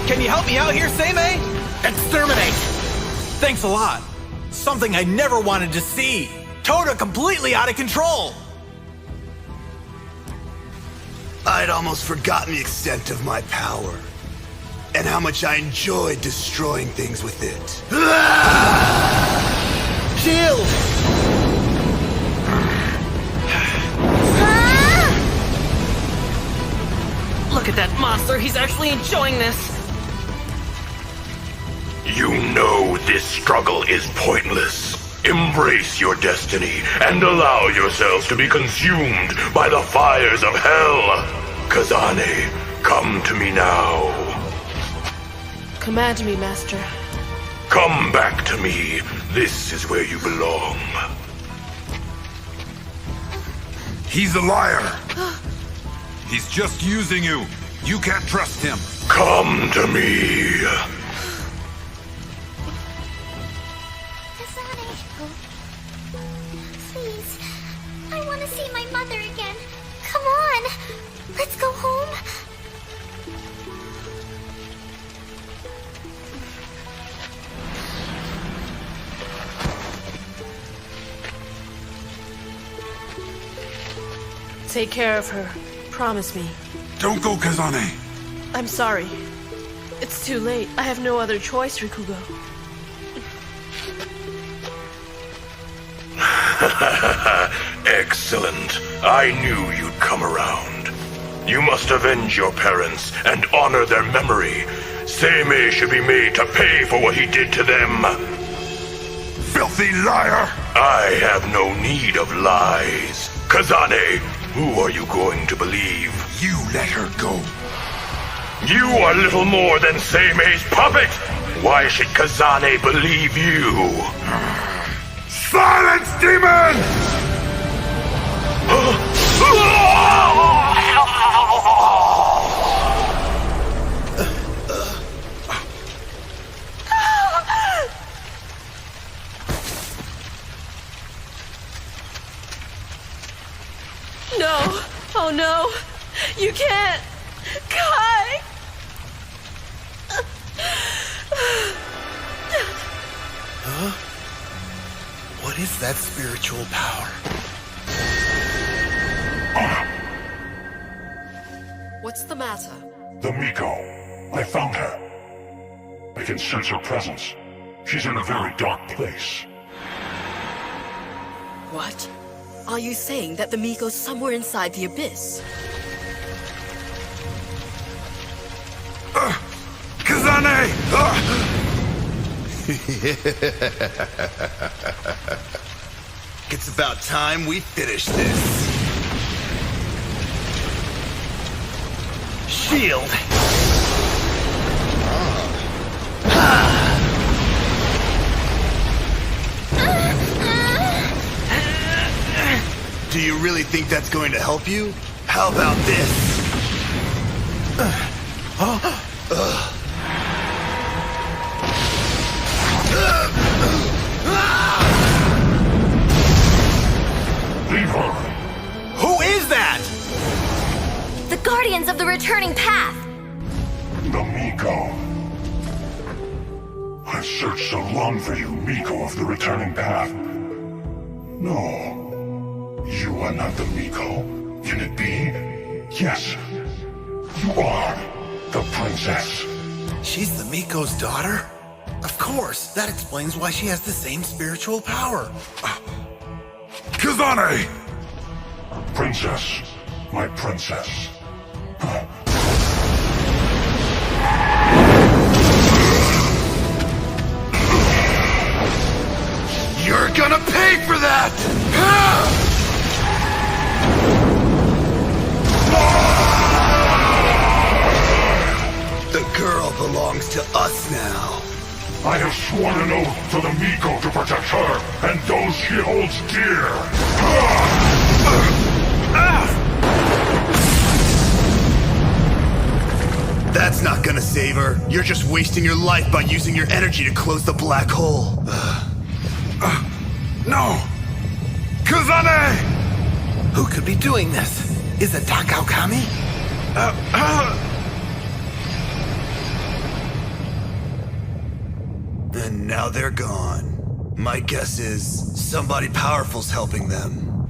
Can you help me out here, Seimei? Exterminate! Thanks a lot. Something I never wanted to see. Tota completely out of control. I'd almost forgotten the extent of my power. And how much I enjoyed destroying things with it. Shield! Look at that monster, he's actually enjoying this. You know this struggle is pointless. Embrace your destiny and allow yourselves to be consumed by the fires of hell. Kazane, come to me now. Command me, Master. Come back to me. This is where you belong. He's a liar. He's just using you. You can't trust him. Come to me. Please. I want to see my mother again. Come on. Let's go home. Take care of her. Promise me. Don't go, Kazane. I'm sorry. It's too late. I have no other choice, Rikugo. Excellent. I knew you'd come around. You must avenge your parents and honor their memory. Seimei should be made to pay for what he did to them. Filthy liar! I have no need of lies. Kazane, who are you going to believe? You let her go. You are little more than Seimei's puppet! Why should Kazane believe you? Silence, demon! No! Oh no! You can't! Kai! Huh? What is that spiritual power? What's the matter? The Miko. I found her. I can sense her presence. She's in a very dark place. What? Are you saying that the Miko's somewhere inside the abyss? Kazane! It's about time we finish this. Shield! Do you really think that's going to help you? How about this? Leave her! Who is that? The Guardians of the Returning Path! The Miko. I've searched so long for you, Miko of the Returning Path. No. You are not the Miko. Can it be? Yes. You are the princess. She's the Miko's daughter? Of course. That explains why she has the same spiritual power. Kazane! Princess. My princess. paid for that! The girl belongs to us now. I have sworn an oath to the Miko to protect her and those she holds dear. That's not gonna save her. You're just wasting your life by using your energy to close the black hole. No! Kazane! Who could be doing this? Is it Takao Kami? And now they're gone. My guess is somebody powerful's helping them.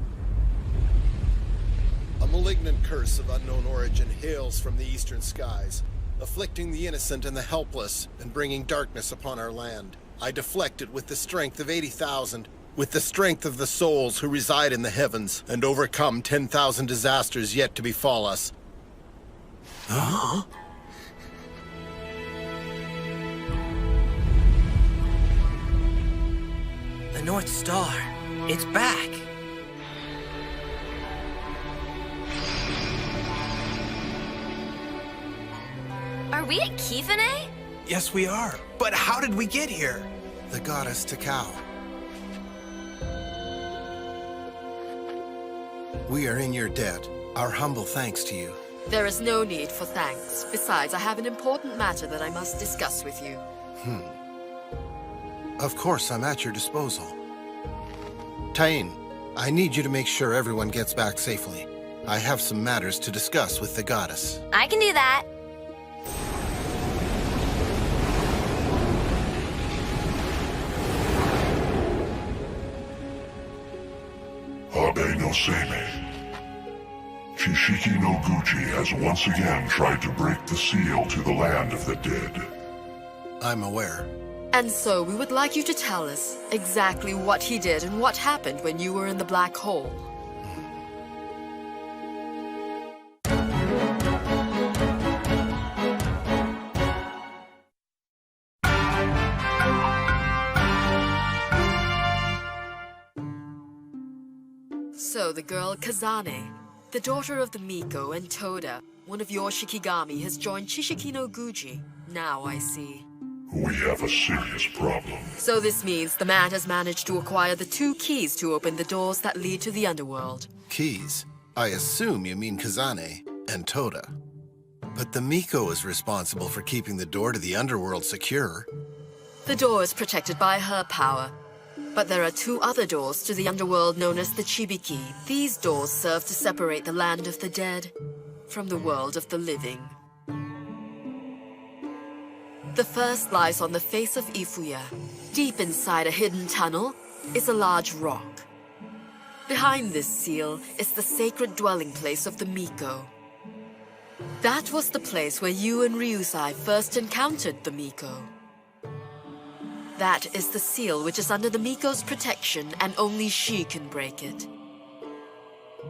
A malignant curse of unknown origin hails from the eastern skies, afflicting the innocent and the helpless, and bringing darkness upon our land. I deflect it with the strength of 80,000, with the strength of the souls who reside in the heavens, and overcome 10,000 disasters yet to befall us. Huh? The North Star. It's back. Are we at Kifune? Yes, we are. But how did we get here? The goddess Takao. We are in your debt. Our humble thanks to you. There is no need for thanks. Besides, I have an important matter that I must discuss with you. Of course, I'm at your disposal. Tain, I need you to make sure everyone gets back safely. I have some matters to discuss with the goddess. I can do that. Abe no Seimei. Chishiki no Guchi has once again tried to break the seal to the land of the dead. I'm aware. And so we would like you to tell us exactly what he did and what happened when you were in the black hole. So the girl Kazane, the daughter of the Miko and Toda, one of your Shikigami, has joined Chishiki no Guji. Now I see. We have a serious problem. So this means the man has managed to acquire the 2 keys to open the doors that lead to the underworld. Keys? I assume you mean Kazane and Toda. But the Miko is responsible for keeping the door to the underworld secure. The door is protected by her power. But there are 2 other doors to the underworld known as the Chibiki. These doors serve to separate the land of the dead from the world of the living. The first lies on the face of Ifuya. Deep inside a hidden tunnel is a large rock. Behind this seal is the sacred dwelling place of the Miko. That was the place where you and Ryusai first encountered the Miko. That is the seal which is under the Miko's protection, and only she can break it.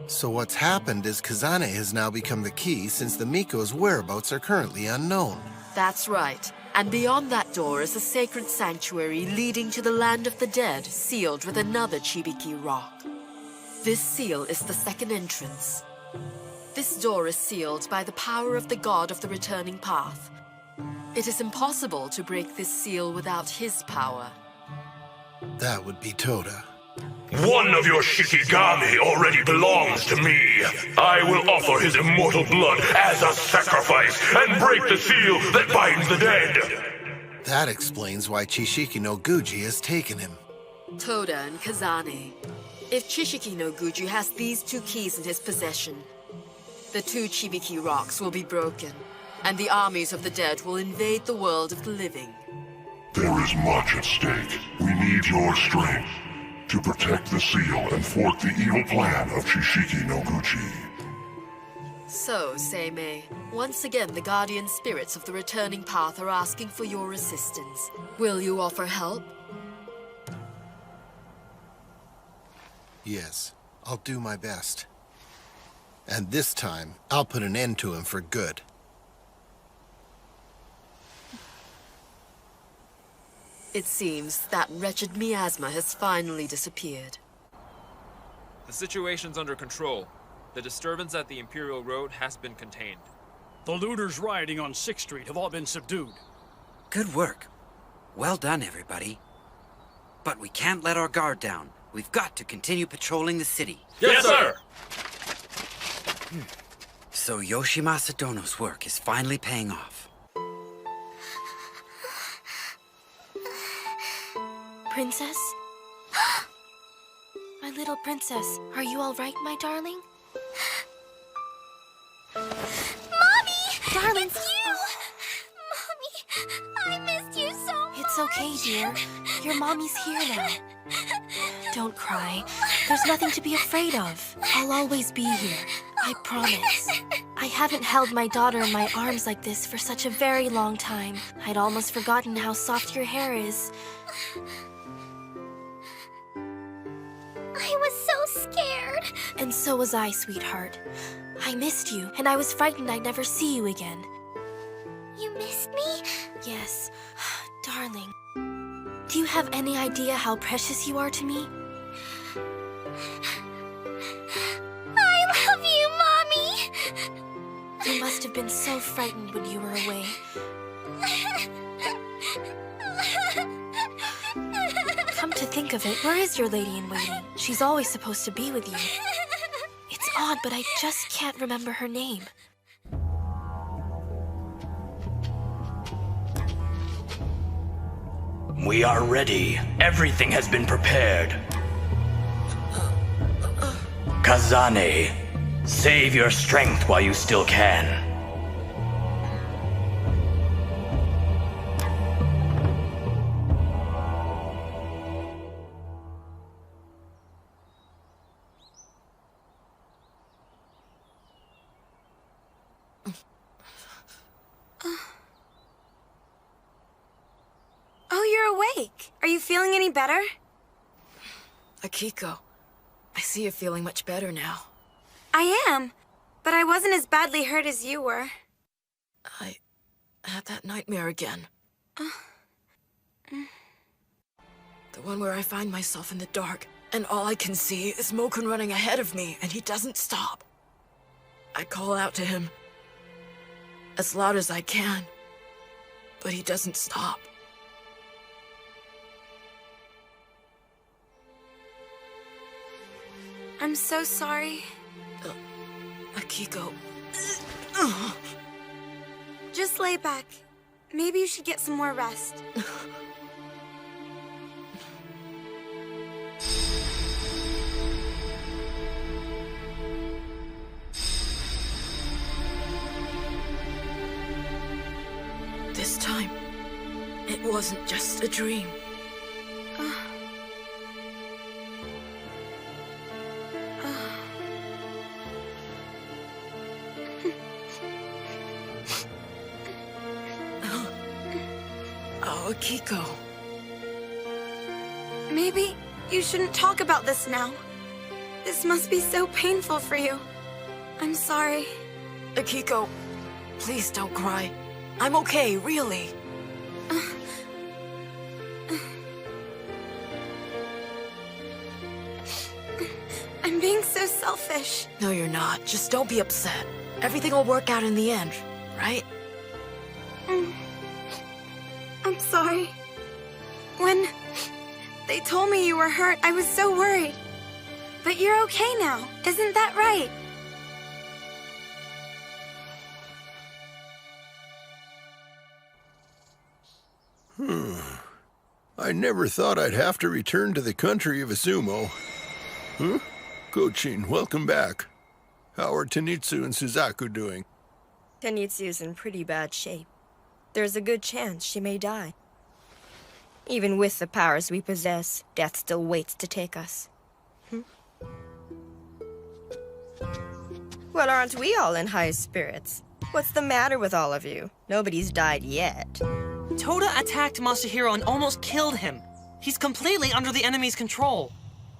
So what's happened is Kazane has now become the key since the Miko's whereabouts are currently unknown. That's right. And beyond that door is a sacred sanctuary leading to the land of the dead, sealed with another Chibiki rock. This seal is the second entrance. This door is sealed by the power of the god of the returning path. It is impossible to break this seal without his power. That would be Toda. One of your Shikigami already belongs to me. I will offer his immortal blood as a sacrifice and break the seal that binds the dead. That explains why Chishiki no Guji has taken him. Toda and Kazane. If Chishiki no Guji has these 2 keys in his possession, the 2 Chibiki rocks will be broken, and the armies of the dead will invade the world of the living. There is much at stake. We need your strength to protect the seal and thwart the evil plan of Chishiki no Guchi. So, Seimei, once again the guardian spirits of the returning path are asking for your assistance. Will you offer help? Yes, I'll do my best. And this time, I'll put an end to him for good. It seems that wretched miasma has finally disappeared. The situation's under control. The disturbance at the Imperial Road has been contained. The looters rioting on 6th Street have all been subdued. Good work. Well done, everybody. But we can't let our guard down. We've got to continue patrolling the city. Yes, sir! So Yoshimasa Dono's work is finally paying off. Princess? My little princess, are you all right, my darling? Mommy! Darling! It's you! Mommy, I missed you so much. It's okay, dear. Your mommy's here now. Don't cry. There's nothing to be afraid of. I'll always be here. I promise. I haven't held my daughter in my arms like this for such a very long time. I'd almost forgotten how soft your hair is. I was so scared. And so was I, sweetheart. I missed you, and I was frightened I'd never see you again. You missed me? Yes. Darling. Do you have any idea how precious you are to me? I love you, Mommy! You must have been so frightened when you were away. Come to think of it, where is your lady-in-waiting? She's always supposed to be with you. It's odd, but I just can't remember her name. We are ready. Everything has been prepared. Kazane, save your strength while you still can. Oh, you're awake. Are you feeling any better? Akiko, I see you're feeling much better now. I am, but I wasn't as badly hurt as you were. I had that nightmare again. The one where I find myself in the dark, and all I can see is Mokun running ahead of me, and he doesn't stop. I call out to him as loud as I can, but he doesn't stop. I'm so sorry. Akiko. Just lay back. Maybe you should get some more rest. This time, it wasn't just a dream. Oh, Akiko. Maybe you shouldn't talk about this now. This must be so painful for you. I'm sorry. Akiko, please don't cry. I'm okay, really. I'm being so selfish. No, you're not. Just don't be upset. Everything will work out in the end, right? I'm sorry. When they told me you were hurt, I was so worried. But you're okay now, isn't that right? I never thought I'd have to return to the country of Izumo. Huh? Kochin, welcome back. How are Tenitsu and Suzaku doing? Tenitsu's in pretty bad shape. There's a good chance she may die. Even with the powers we possess, death still waits to take us. Well, aren't we all in high spirits? What's the matter with all of you? Nobody's died yet. Toda attacked Masahiro and almost killed him. He's completely under the enemy's control.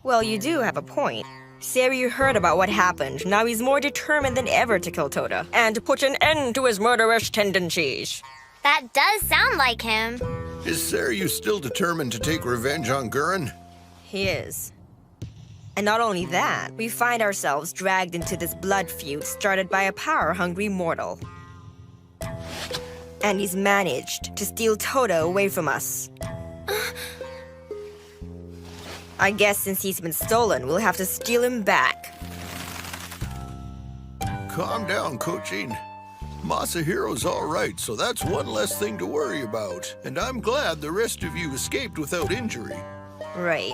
Well, you do have a point. Seiryu heard about what happened. Now he's more determined than ever to kill Toda and to put an end to his murderous tendencies. That does sound like him. Is Seiryu still determined to take revenge on Gurren? He is. And not only that, we find ourselves dragged into this blood feud started by a power-hungry mortal. And he's managed to steal Toda away from us. I guess since he's been stolen, we'll have to steal him back. Calm down, Kochin. Masahiro's all right, so that's one less thing to worry about. And I'm glad the rest of you escaped without injury. Right.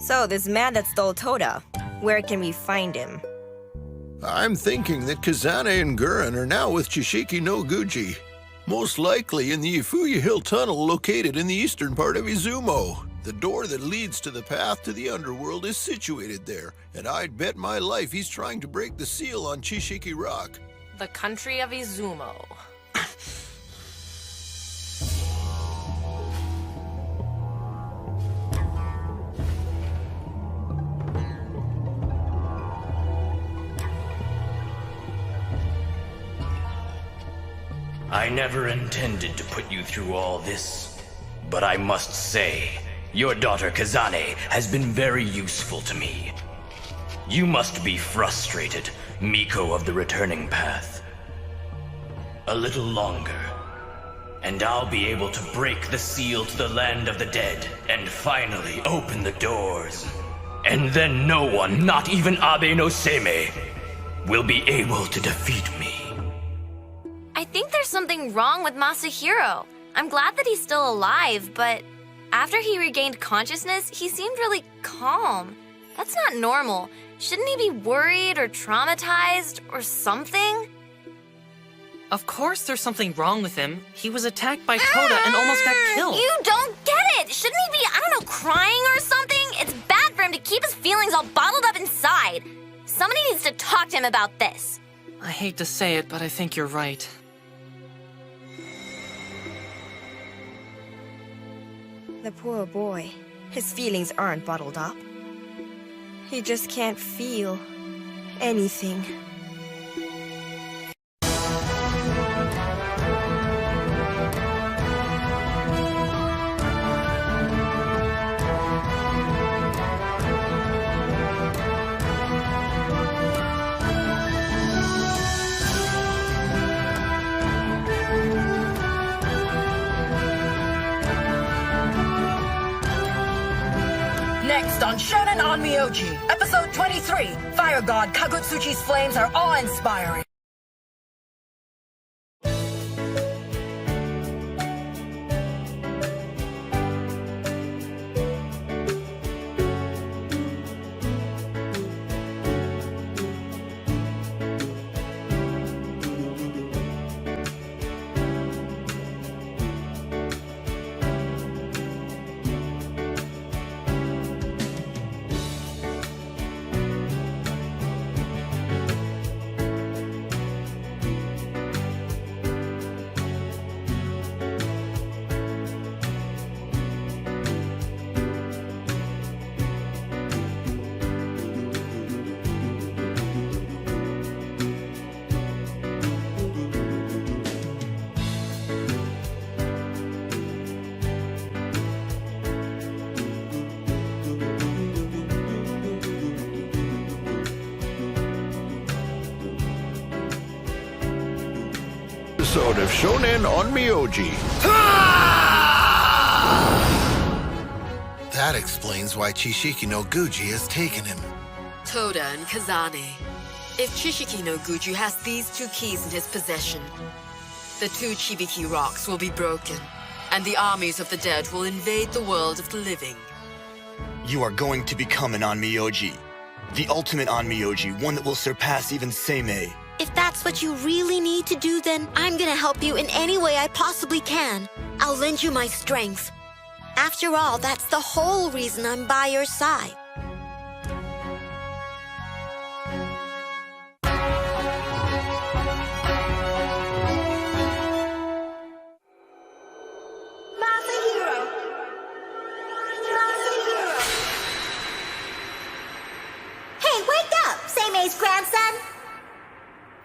So, this man that stole Toda, where can we find him? I'm thinking that Kazane and Gurren are now with Chishiki no Guji. Most likely in the Ifuya Hill Tunnel located in the eastern part of Izumo. The door that leads to the path to the underworld is situated there, and I'd bet my life he's trying to break the seal on Chishiki Rock. The country of Izumo. I never intended to put you through all this, but I must say, your daughter Kazane has been very useful to me. You must be frustrated, Miko of the Returning Path. A little longer, and I'll be able to break the seal to the land of the dead and finally open the doors. And then no one, not even Abe no Seimei, will be able to defeat me. I think there's something wrong with Masahiro. I'm glad that he's still alive, but after he regained consciousness, he seemed really calm. That's not normal. Shouldn't he be worried or traumatized or something? Of course there's something wrong with him. He was attacked by Toda and almost got killed. You don't get it! Shouldn't he be, I don't know, crying or something? It's bad for him to keep his feelings all bottled up inside. Somebody needs to talk to him about this. I hate to say it, but I think you're right. The poor boy. His feelings aren't bottled up. He just can't feel anything. Next on Shonen on Myoji, Episode 23, Fire God Kagutsuchi's flames are awe-inspiring. Episode of Shonen on Myoji. That explains why Chishiki no Guji has taken him. Toda and Kazane. If Chishiki no Guji has these two keys in his possession, the two Chibiki rocks will be broken, and the armies of the dead will invade the world of the living. You are going to become an Onmyoji. The ultimate Onmyoji, one that will surpass even Seimei. If that's what you really need to do, then I'm gonna help you in any way I possibly can. I'll lend you my strength. After all, that's the whole reason I'm by your side. Hey, wake up, Seimei's grandson!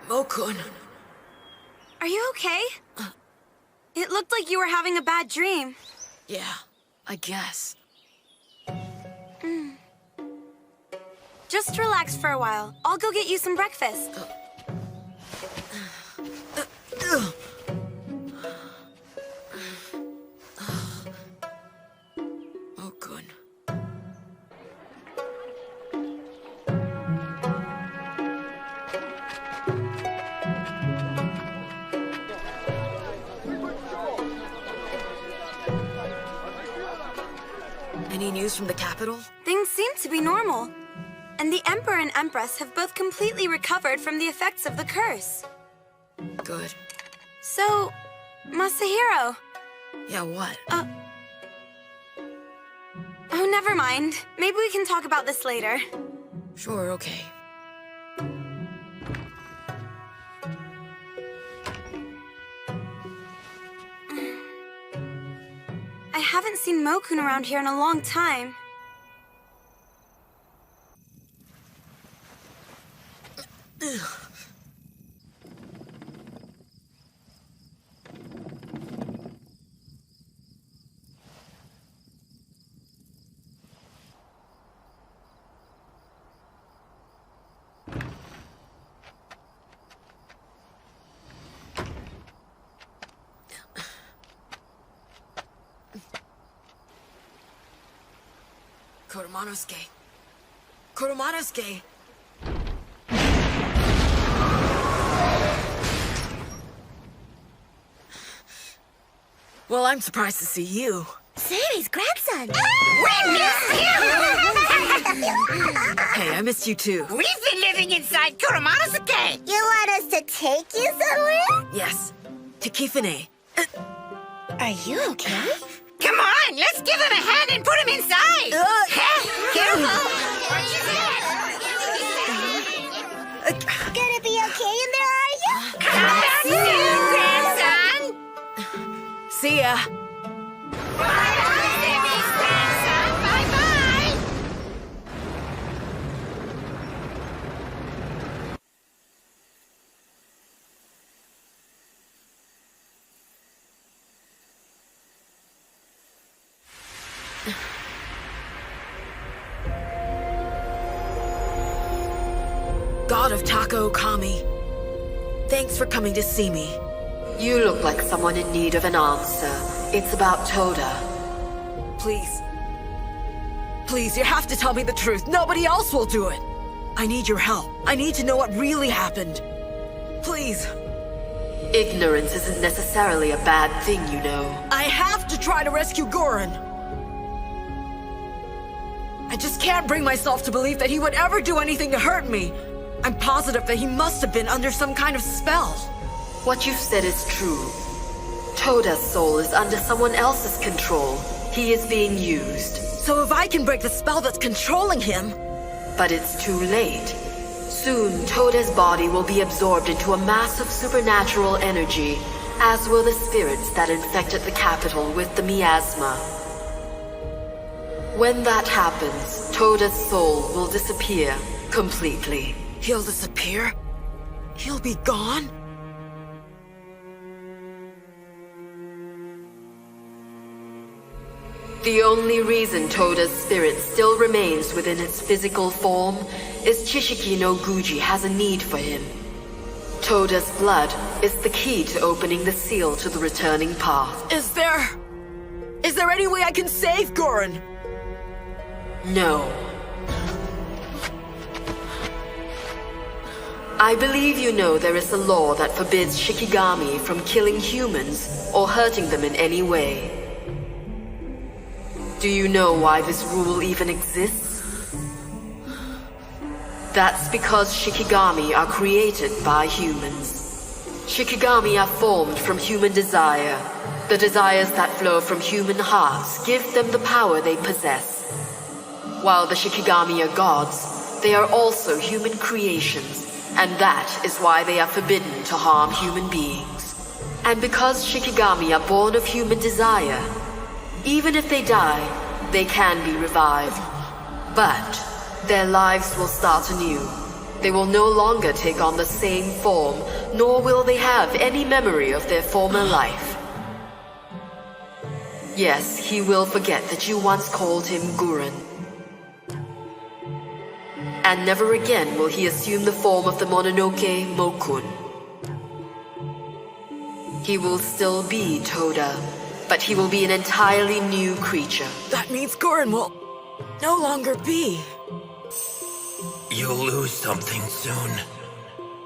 Mokun. Are you okay? It looked like you were having a bad dream. Yeah, I guess. Just relax for a while. I'll go get you some breakfast. Oh, good. Any news from the capital? Things seem to be normal. And the Emperor and Empress have both completely recovered from the effects of the curse. Good. So, Masahiro. Yeah, what? Oh, never mind. Maybe we can talk about this later. Sure, okay. I haven't seen Mokun around here in a long time. Kuromanosuke. Kuromanosuke! Well, I'm surprised to see you. Sammy's grandson! We missed you! Hey, I missed you too. We've been living inside Kuromanosuke! You want us to take you somewhere? Yes, to Kifune. Are you okay? Come on, let's give him a hand and put him inside! Careful! Gonna be okay in there, are you? Come back soon, grandson! See ya! Bye-bye! God of Taka Okami, thanks for coming to see me. You look like someone in need of an answer. It's about Toda. Please. Please, you have to tell me the truth. Nobody else will do it. I need your help. I need to know what really happened. Please. Ignorance isn't necessarily a bad thing, you know. I have to try to rescue Goran. I just can't bring myself to believe that he would ever do anything to hurt me. I'm positive that he must have been under some kind of spell. What you've said is true. Toda's soul is under someone else's control. He is being used. So if I can break the spell that's controlling him... But it's too late. Soon, Toda's body will be absorbed into a mass of supernatural energy, as will the spirits that infected the capital with the miasma. When that happens, Toda's soul will disappear completely. He'll disappear? He'll be gone? The only reason Toda's spirit still remains within its physical form is Chishiki no Guji has a need for him. Toda's blood is the key to opening the seal to the returning path. Is there any way I can save Goran? No. I believe you know there is a law that forbids Shikigami from killing humans or hurting them in any way. Do you know why this rule even exists? That's because Shikigami are created by humans. Shikigami are formed from human desire. The desires that flow from human hearts give them the power they possess. While the Shikigami are gods, they are also human creations. And that is why they are forbidden to harm human beings. And because Shikigami are born of human desire, even if they die, they can be revived. But their lives will start anew. They will no longer take on the same form, nor will they have any memory of their former life. Yes, he will forget that you once called him Gurren. And never again will he assume the form of the Mononoke Mokun. He will still be Toda, but he will be an entirely new creature. That means Gurren will no longer be. You'll lose something soon.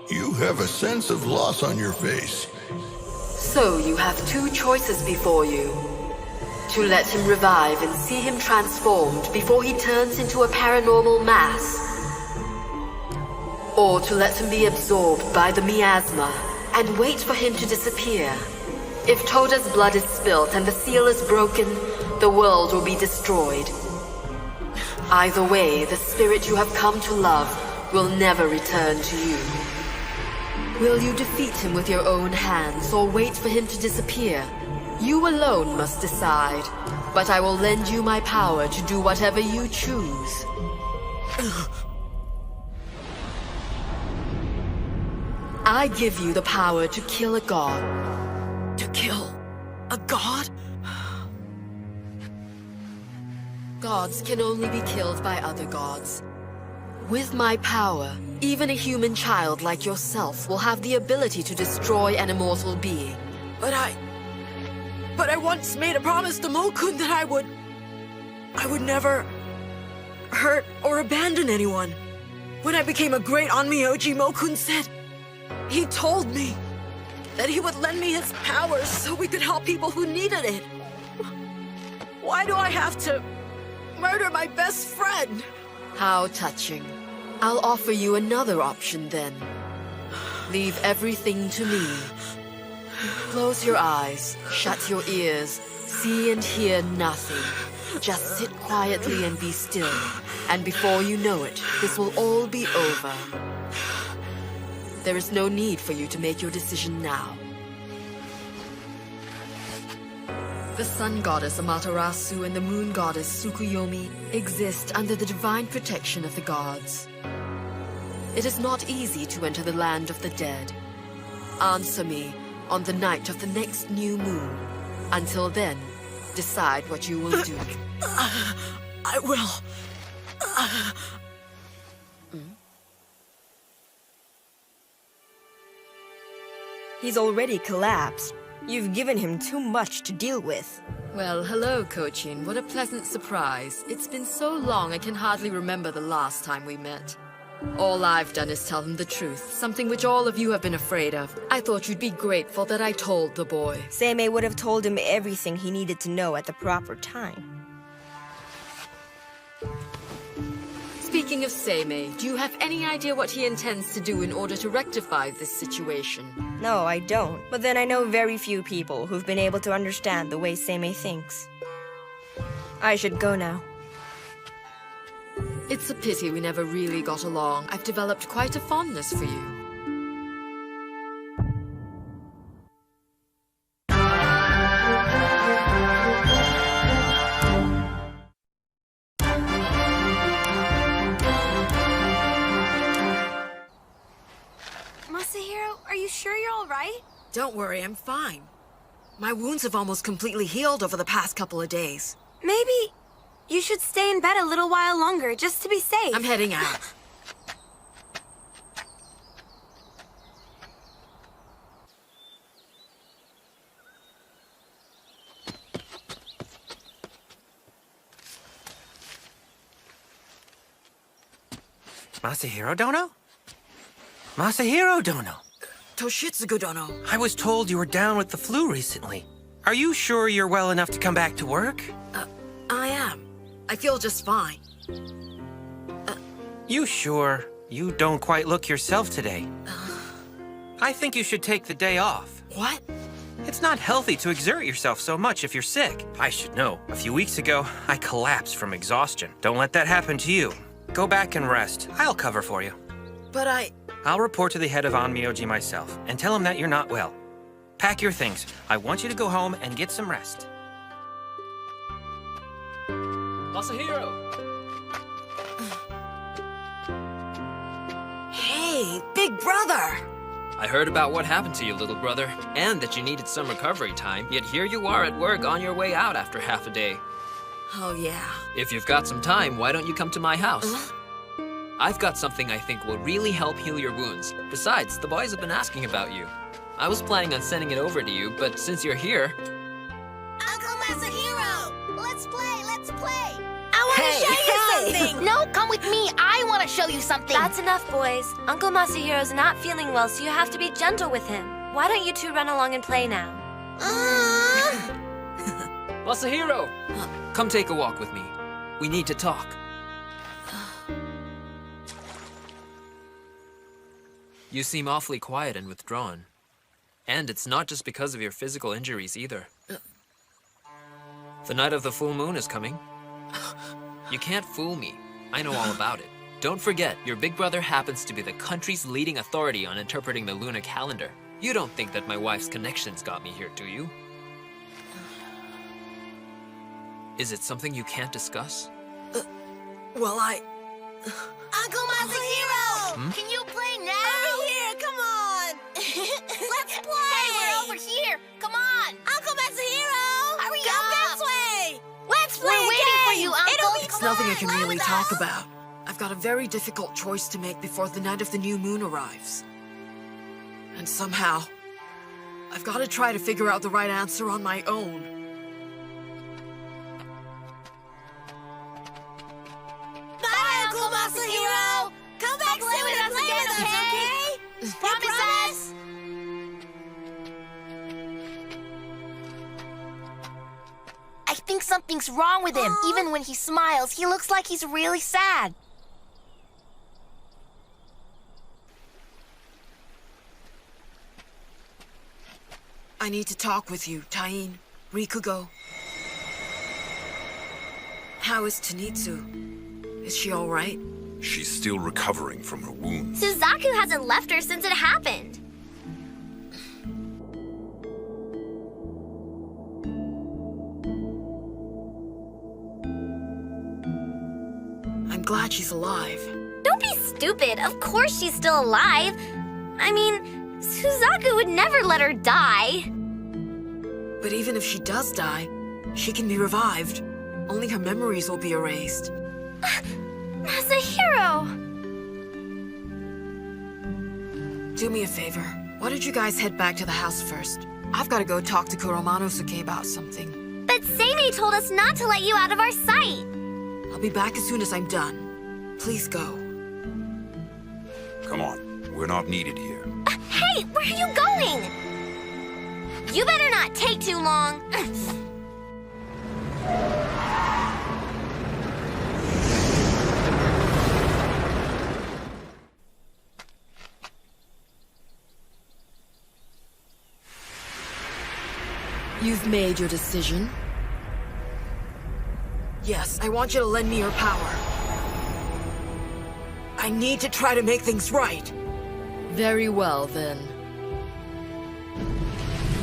You have a sense of loss on your face. So you have two choices before you. To let him revive and see him transformed before he turns into a paranormal mass. Or to let him be absorbed by the miasma and wait for him to disappear. If Toda's blood is spilt and the seal is broken, the world will be destroyed. Either way, the spirit you have come to love will never return to you. Will you defeat him with your own hands or wait for him to disappear? You alone must decide, but I will lend you my power to do whatever you choose. I give you the power to kill a god. To kill a god? Gods can only be killed by other gods. With my power, even a human child like yourself will have the ability to destroy an immortal being. But I once made a promise to Mokun that I would never hurt or abandon anyone. When I became a great Onmyoji, Mokun said, he told me that he would lend me his powers so we could help people who needed it. Why do I have to murder my best friend? How touching. I'll offer you another option then. Leave everything to me. Close your eyes, shut your ears, see and hear nothing. Just sit quietly and be still. And before you know it, this will all be over. There is no need for you to make your decision now. The sun goddess Amaterasu and the moon goddess Tsukuyomi exist under the divine protection of the gods. It is not easy to enter the land of the dead. Answer me on the night of the next new moon. Until then, decide what you will do. I will. He's already collapsed. You've given him too much to deal with. Well, hello, Kochin. What a pleasant surprise. It's been so long I can hardly remember the last time we met. All I've done is tell him the truth, something which all of you have been afraid of. I thought you'd be grateful that I told the boy. Seimei would have told him everything he needed to know at the proper time. Speaking of Seimei, do you have any idea what he intends to do in order to rectify this situation? No, I don't. But then I know very few people who've been able to understand the way Seimei thinks. I should go now. It's a pity we never really got along. I've developed quite a fondness for you. Masahiro, are you sure you're all right? Don't worry, I'm fine. My wounds have almost completely healed over the past couple of days. Maybe you should stay in bed a little while longer, just to be safe. I'm heading out. Masahiro Dono? Masahiro Dono! Toshitsugu Dono. I was told you were down with the flu recently. Are you sure you're well enough to come back to work? I am. I feel just fine. You sure? You don't quite look yourself today. I think you should take the day off. What? It's not healthy to exert yourself so much if you're sick. I should know. A few weeks ago, I collapsed from exhaustion. Don't let that happen to you. Go back and rest. I'll cover for you. But I'll report to the head of Onmyoji myself and tell him that you're not well. Pack your things. I want you to go home and get some rest. Masahiro! Hey, big brother! I heard about what happened to you, little brother, and that you needed some recovery time, yet here you are at work on your way out after half a day. Oh, yeah. If you've got some time, why don't you come to my house? I've got something I think will really help heal your wounds. Besides, the boys have been asking about you. I was planning on sending it over to you, but since you're here... Uncle Masahiro! Let's play, let's play! I want to show you something! No, come with me. I want to show you something. That's enough, boys. Uncle Masahiro's not feeling well, so you have to be gentle with him. Why don't you two run along and play now? Masahiro! Come take a walk with me. We need to talk. You seem awfully quiet and withdrawn. And it's not just because of your physical injuries either. The night of the full moon is coming. You can't fool me. I know all about it. Don't forget, your big brother happens to be the country's leading authority on interpreting the lunar calendar. You don't think that my wife's connections got me here, do you? Is it something you can't discuss? Well, Uncle Masahiro! Can you play now? Over here, come on! Let's play! Hey, we're over here. Come on. Uncle Masahiro! Hurry up this way! Let's play We're waiting for you, Uncle. it's nothing I can really talk about. I've got a very difficult choice to make before the night of the new moon arrives. And somehow, I've got to try to figure out the right answer on my own. Bye, Uncle Masahiro! Come back soon and play with us, okay? Promise us? I think something's wrong with him. Even when he smiles, he looks like he's really sad. I need to talk with you, Tain, Rikugo. How is Tenitsu? Is she all right? She's still recovering from her wounds. Suzaku hasn't left her since it happened. I'm glad she's alive. Don't be stupid. Of course she's still alive. I mean, Suzaku would never let her die. But even if she does die, she can be revived. Only her memories will be erased. Masahiro! Do me a favor. Why don't you guys head back to the house first? I've got to go talk to Kuromanosuke about something. But Seimei told us not to let you out of our sight. I'll be back as soon as I'm done. Please go. Come on, we're not needed here. Hey, where are you going? You better not take too long. You've made your decision. Yes, I want you to lend me your power. I need to try to make things right. Very well, then.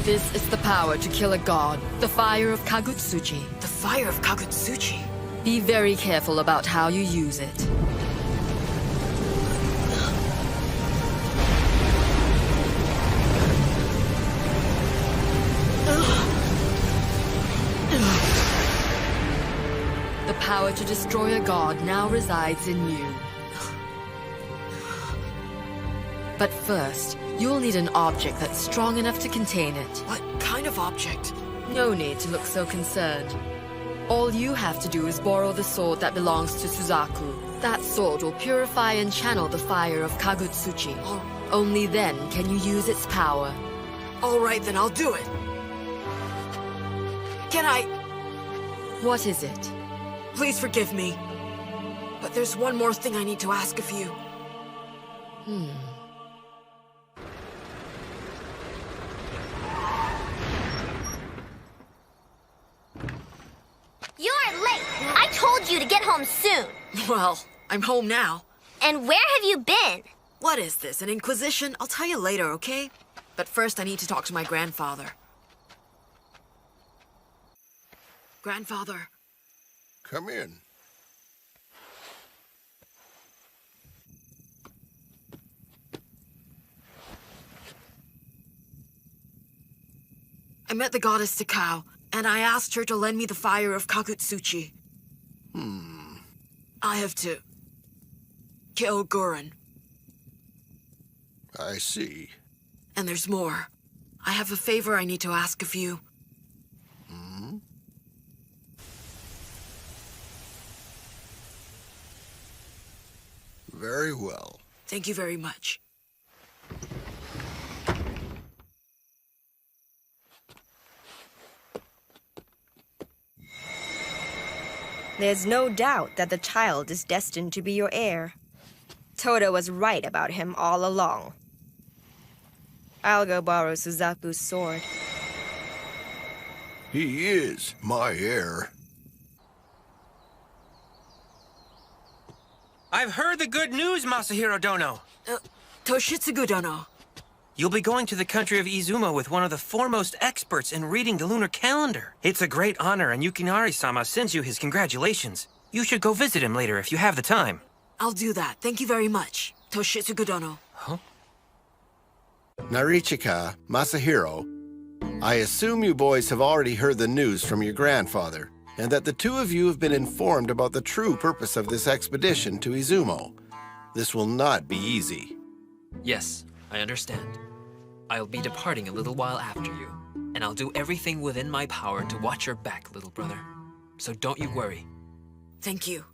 This is the power to kill a god, the fire of Kagutsuchi. The fire of Kagutsuchi? Be very careful about how you use it. The power to destroy a god now resides in you. But first, you'll need an object that's strong enough to contain it. What kind of object? No need to look so concerned. All you have to do is borrow the sword that belongs to Suzaku. That sword will purify and channel the fire of Kagutsuchi. Only then can you use its power. All right, then I'll do it. Can I... What is it? Please forgive me. But there's one more thing I need to ask of you. You're late. I told you to get home soon. Well, I'm home now. And where have you been? What is this, an inquisition? I'll tell you later, okay? But first I need to talk to my grandfather. Grandfather. Come in. I met the goddess Takao, and I asked her to lend me the fire of Kakutsuchi. I have to kill Gurren. I see. And there's more. I have a favor I need to ask of you. Very well. Thank you very much. There's no doubt that the child is destined to be your heir. Toda was right about him all along. I'll go borrow Suzaku's sword. He is my heir. I've heard the good news, Masahiro Dono. Toshitsugu Dono. You'll be going to the country of Izumo with one of the foremost experts in reading the lunar calendar. It's a great honor, and Yukinari-sama sends you his congratulations. You should go visit him later if you have the time. I'll do that. Thank you very much, Toshitsugu Dono. Huh? Narichika, Masahiro, I assume you boys have already heard the news from your grandfather, and that the two of you have been informed about the true purpose of this expedition to Izumo. This will not be easy. Yes, I understand. I'll be departing a little while after you, and I'll do everything within my power to watch your back, little brother. So don't you worry. Thank you.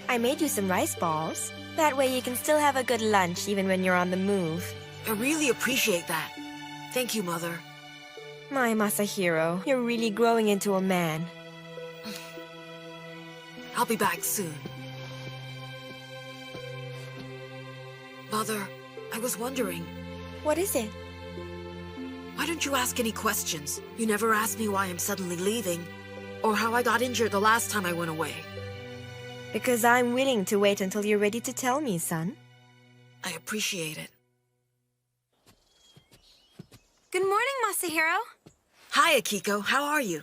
I made you some rice balls. That way you can still have a good lunch even when you're on the move. I really appreciate that. Thank you, Mother. My Masahiro, you're really growing into a man. I'll be back soon. Mother, I was wondering. What is it? Why don't you ask any questions? You never asked me why I'm suddenly leaving, or how I got injured the last time I went away. Because I'm willing to wait until you're ready to tell me, son. I appreciate it. Good morning, Masahiro. Hi, Akiko. How are you?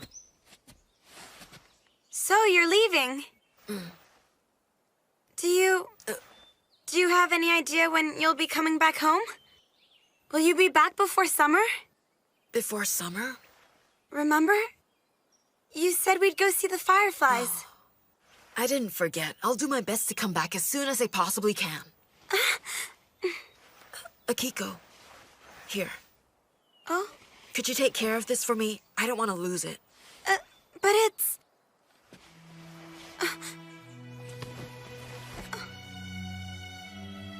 So, you're leaving. Do you have any idea when you'll be coming back home? Will you be back before summer? Before summer? Remember? You said we'd go see the fireflies. Oh, I didn't forget. I'll do my best to come back as soon as I possibly can. Akiko, here. Oh? Could you take care of this for me? I don't want to lose it. But it's...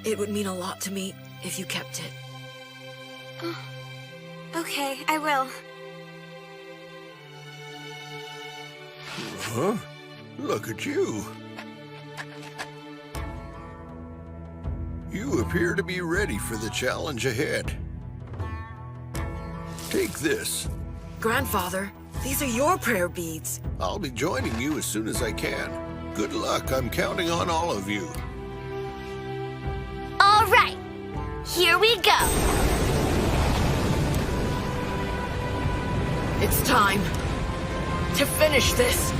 It would mean a lot to me if you kept it. Okay, I will. Huh? Look at you. You appear to be ready for the challenge ahead. Take this. Grandfather, these are your prayer beads. I'll be joining you as soon as I can. Good luck. I'm counting on all of you. All right. Here we go. It's time to finish this.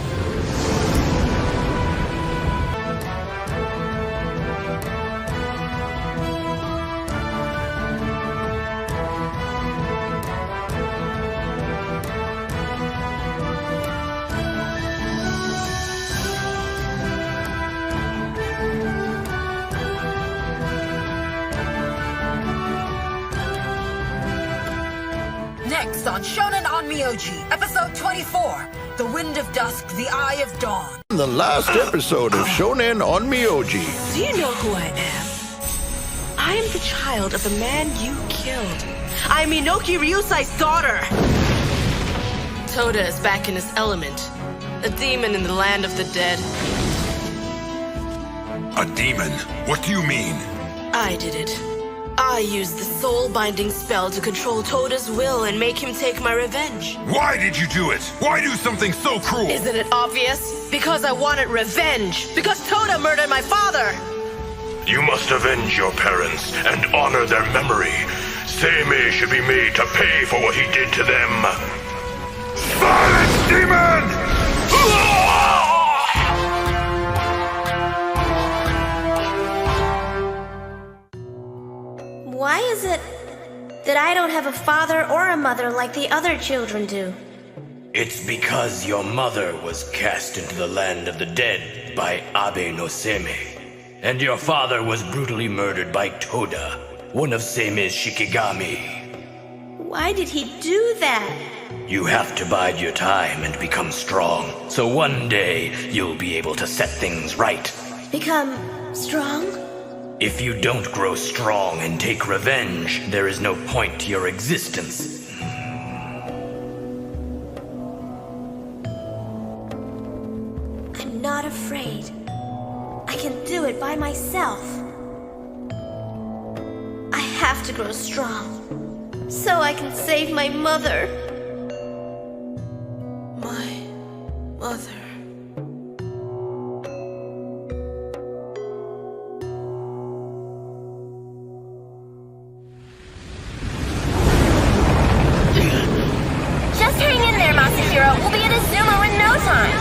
Next on Shonen on Myoji, episode 24, The Wind of Dusk, The Eye of Dawn. The last episode of Shonen on Myoji. Do you know who I am? I am the child of the man you killed. I am Inoki Ryusai's daughter. Toda is back in his element. A demon in the land of the dead. A demon? What do you mean? I did it. I used the soul-binding spell to control Toda's will and make him take my revenge. Why did you do it? Why do something so cruel? Isn't it obvious? Because I wanted revenge. Because Toda murdered my father. You must avenge your parents and honor their memory. Seimei should be made to pay for what he did to them. Silence, demon! is it that I don't have a father or a mother like the other children do? It's because your mother was cast into the land of the dead by Abe no Seme, and your father was brutally murdered by Toda, one of Seme's Shikigami. Why did he do that? You have to bide your time and become strong, so one day you'll be able to set things right. Become strong? If you don't grow strong and take revenge, there is no point to your existence. I'm not afraid. I can do it by myself. I have to grow strong, so I can save my mother. My mother. Just hang in there, Masahiro. We'll be at Izumo in no time.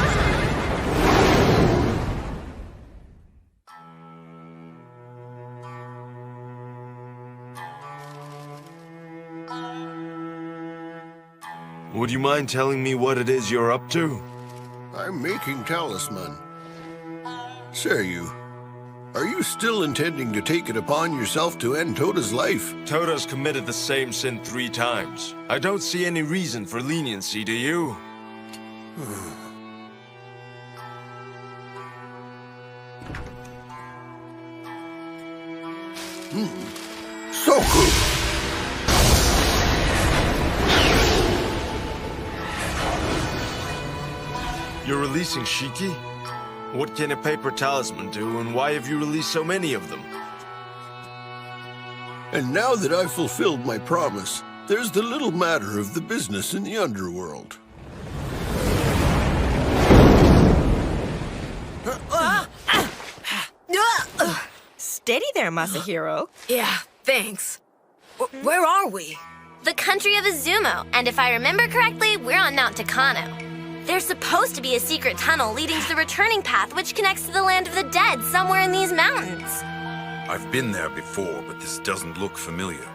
Would you mind telling me what it is you're up to? I'm making talisman. Say, are you still intending to take it upon yourself to end Toda's life? Toda's committed the same sin 3 times. I don't see any reason for leniency, do you? Soku! You're releasing Shiki? What can a paper talisman do, and why have you released so many of them? And now that I've fulfilled my promise, there's the little matter of the business in the underworld. Steady there, Masahiro. Yeah, thanks. Where are we? The country of Izumo, and if I remember correctly, we're on Mount Takano. There's supposed to be a secret tunnel leading to the returning path which connects to the land of the dead somewhere in these mountains. I've been there before, but this doesn't look familiar.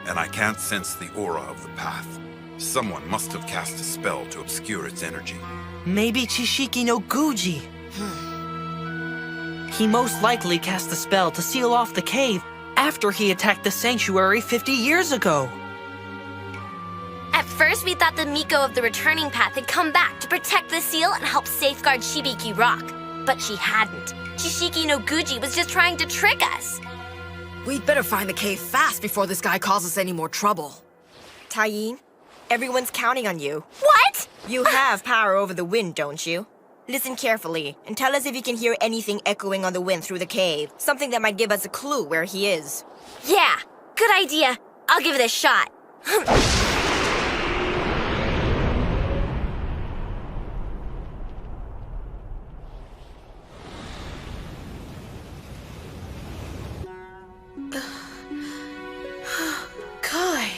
And I can't sense the aura of the path. Someone must have cast a spell to obscure its energy. Maybe Chishiki no Guji. He most likely cast the spell to seal off the cave after he attacked the sanctuary 50 years ago. At first, we thought the Miko of the returning path had come back to protect the seal and help safeguard Shibiki Rock. But she hadn't. Chishiki no Guji was just trying to trick us. We'd better find the cave fast before this guy causes any more trouble. Tayin, everyone's counting on you. What? You have power over the wind, don't you? Listen carefully, and tell us if you can hear anything echoing on the wind through the cave. Something that might give us a clue where he is. Yeah, good idea. I'll give it a shot. Kai,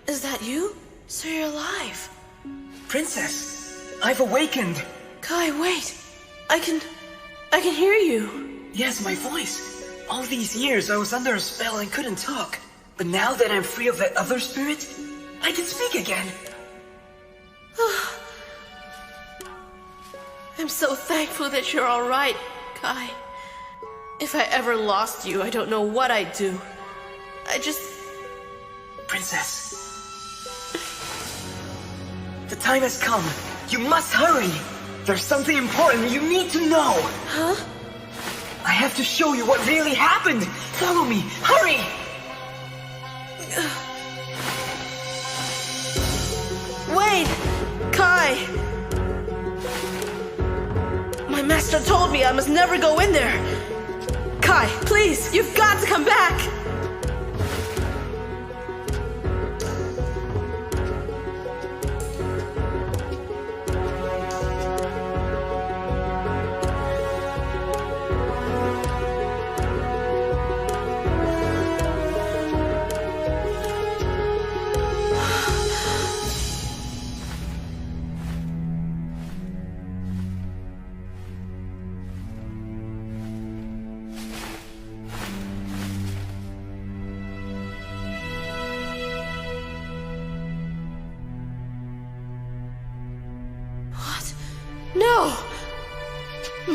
is that you? So you're alive. Princess, I've awakened. Kai, wait. I can hear you. Yes, my voice. All these years I was under a spell and couldn't talk. But now that I'm free of that other spirit, I can speak again. I'm so thankful that you're all right, Kai. If I ever lost you, I don't know what I'd do. Princess. The time has come. You must hurry. There's something important you need to know. Huh? I have to show you what really happened. Follow me. Hurry! Wait! Kai! My master told me I must never go in there. Kai, please, you've got to come back!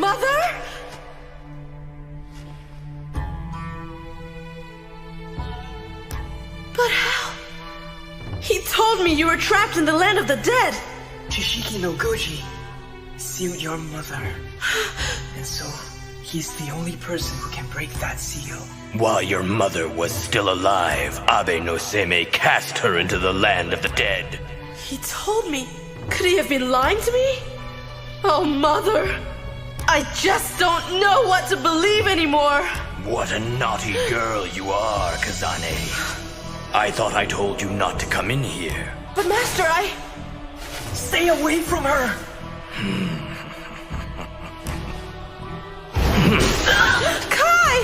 Mother? But how? He told me you were trapped in the land of the dead. Chishiki no Goji sealed your mother. And so, he's the only person who can break that seal. While your mother was still alive, Abe no Seimei cast her into the land of the dead. He told me. Could he have been lying to me? Oh, Mother. I just don't know what to believe anymore. What a naughty girl you are, Kazane. I thought I told you not to come in here. But Master, Stay away from her! Kai!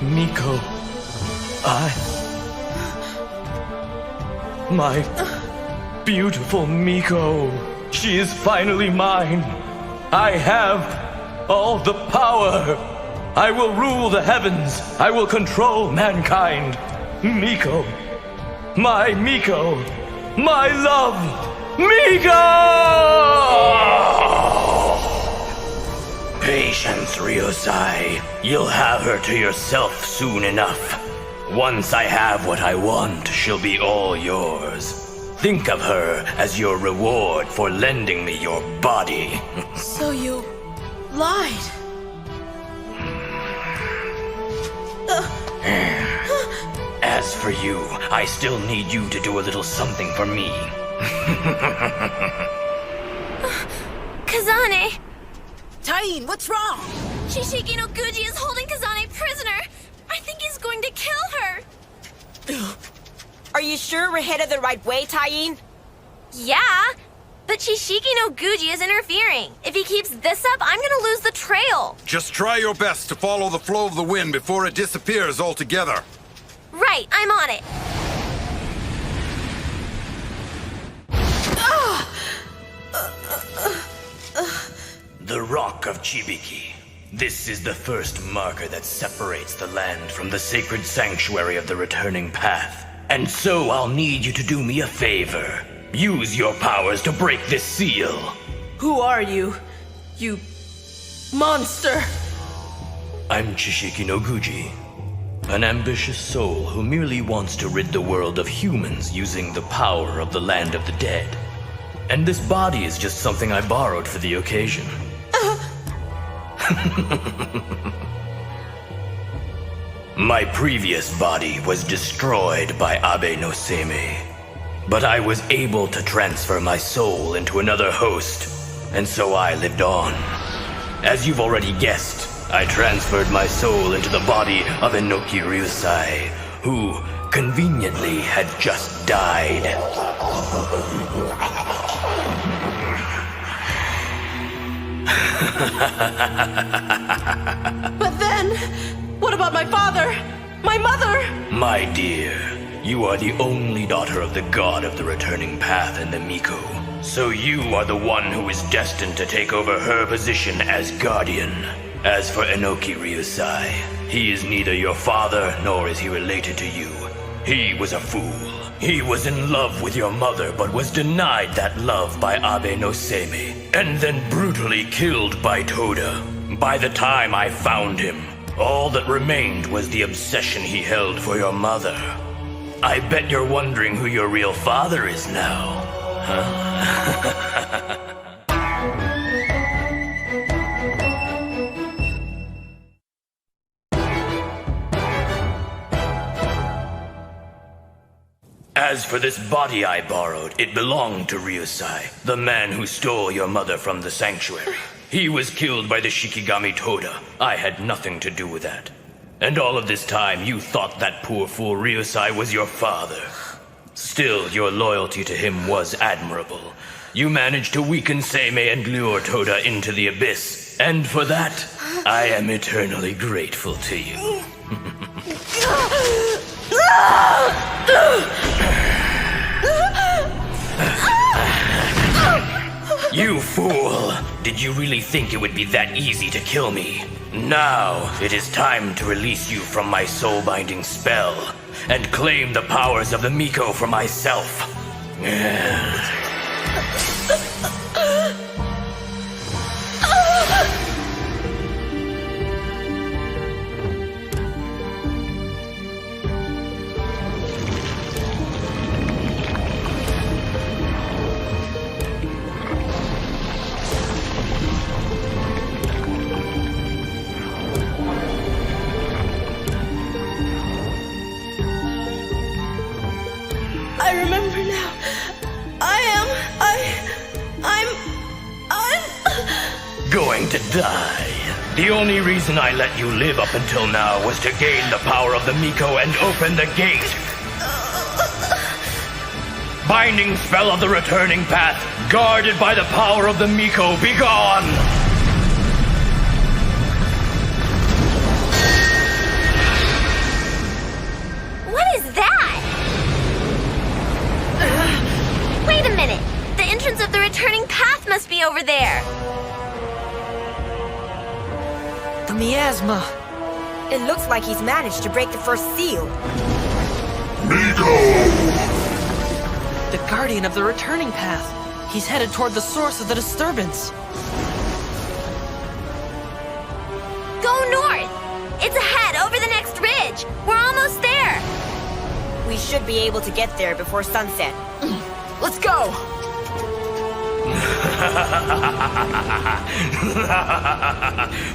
Miko, my beautiful Miko. She is finally mine. I have all the power. I will rule the heavens. I will control mankind. Miko, my love, Miko! Patience, Ryosai. You'll have her to yourself soon enough. Once I have what I want, she'll be all yours. Think of her as your reward for lending me your body. So you lied. As for you, I still need you to do a little something for me. Kazane! Tain, what's wrong? Shishiki no Guji is holding Kazane prisoner. I think he's going to kill her. Are you sure we're headed the right way, Tain? Yeah, but Shishiki no Guji is interfering. If he keeps this up, I'm gonna lose the trail. Just try your best to follow the flow of the wind before it disappears altogether. Right, I'm on it. The Rock of Chibiki. This is the first marker that separates the land from the sacred sanctuary of the returning path. And so I'll need you to do me a favor. Use your powers to break this seal. Who are you? You monster! I'm Chishiki no Guji, an ambitious soul who merely wants to rid the world of humans using the power of the land of the dead. And this body is just something I borrowed for the occasion. My previous body was destroyed by Abe no Seimei, but I was able to transfer my soul into another host, and so I lived on. As you've already guessed, I transferred my soul into the body of Enoki Ryusai, who, conveniently, had just died. But then, what about my father? My mother? My dear, you are the only daughter of the god of the returning path and the Miko. So you are the one who is destined to take over her position as guardian. As for Enoki Ryusai, he is neither your father nor is he related to you. He was a fool. He was in love with your mother but was denied that love by Abe no Seimei, and then brutally killed by Toda. By the time I found him, all that remained was the obsession he held for your mother. I bet you're wondering who your real father is now, huh? As for this body I borrowed, it belonged to Ryusai, the man who stole your mother from the sanctuary. He was killed by the Shikigami Toda. I had nothing to do with that. And all of this time, you thought that poor fool Ryusai was your father. Still, your loyalty to him was admirable. You managed to weaken Seimei and lure Toda into the abyss. And for that, I am eternally grateful to you. You fool! Did you really think it would be that easy to kill me? Now, it is time to release you from my soul-binding spell and claim the powers of the Miko for myself. I remember now. I'm Going to die. The only reason I let you live up until now was to gain the power of the Miko and open the gate. Binding spell of the returning path, guarded by the power of the Miko, begone! What is that? Wait a minute. The entrance of the returning path must be over there. The miasma. It looks like he's managed to break the first seal. The guardian of the returning path. He's headed toward the source of the disturbance. Go north. It's ahead, over the next ridge. We're almost there. We should be able to get there before sunset. Let's go!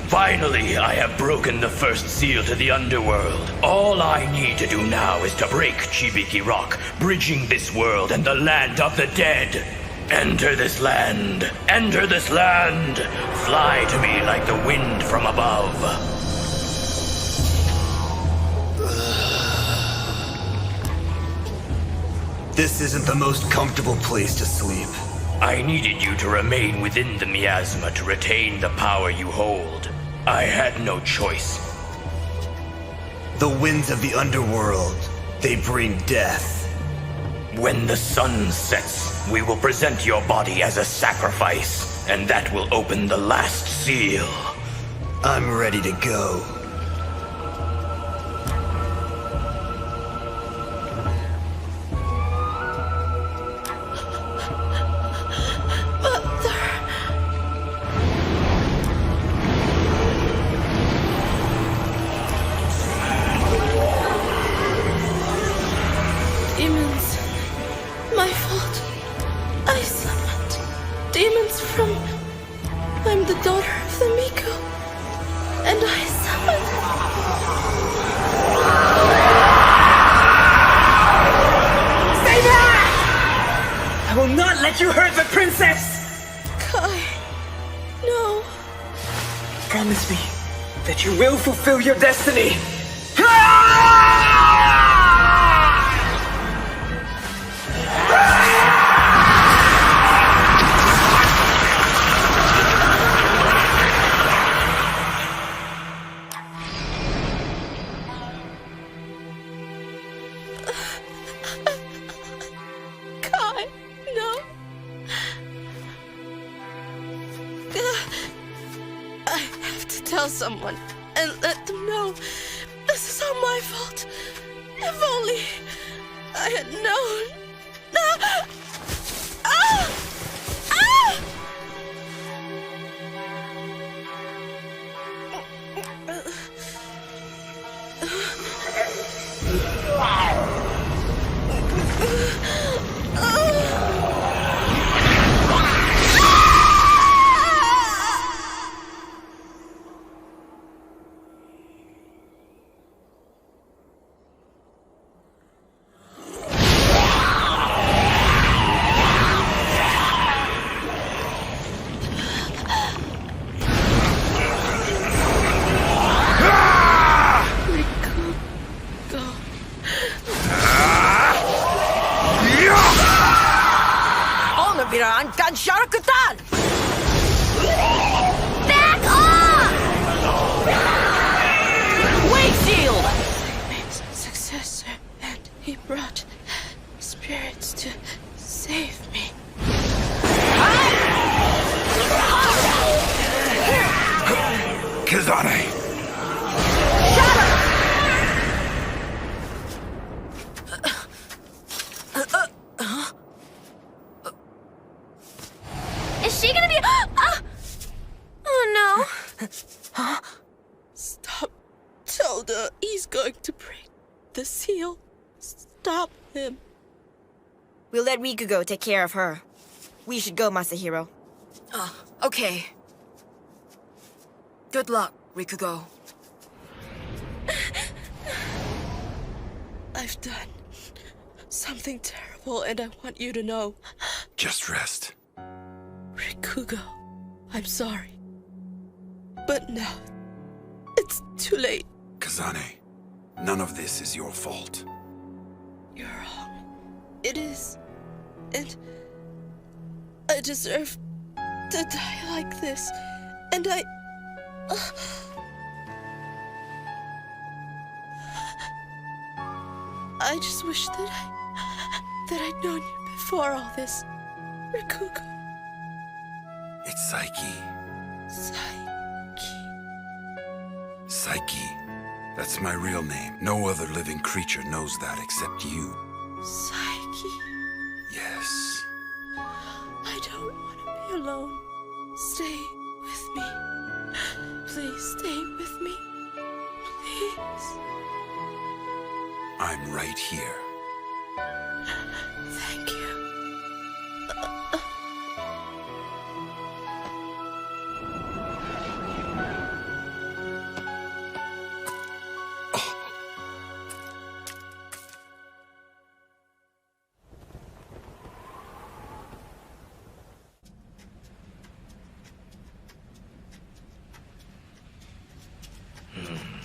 Finally, I have broken the first seal to the underworld. All I need to do now is to break Chibiki Rock, bridging this world and the land of the dead. Enter this land. Enter this land. Fly to me like the wind from above. This isn't the most comfortable place to sleep. I needed you to remain within the miasma to retain the power you hold. I had no choice. The winds of the underworld, they bring death. When the sun sets, we will present your body as a sacrifice, and that will open the last seal. I'm ready to go. demons. My fault. I summoned demons from... I'm the daughter of the Miko. And I summoned... Stay back! I will not let you hurt the princess! Kai... No. Promise me that you will fulfill your destiny. Kai, no. I have to tell someone and let them know this is all my fault. If only I had known. Ah! Ah! Huh? Stop Toda. He's going to break the seal. Stop him. We'll let Rikugo take care of her. We should go, Masahiro. Okay. Good luck, Rikugo. I've done something terrible, and I want you to know. Just rest. Rikugo, I'm sorry. But now, it's too late. Kazane, none of this is your fault. You're wrong. It is. And I deserve to die like this. And I just wish that I'd known you before all this. Rikugo. It's Psyche. Psyche. That's my real name. No other living creature knows that except you. Psyche. Yes. I don't want to be alone. Stay with me. Please stay with me. Please. I'm right here. Thank you.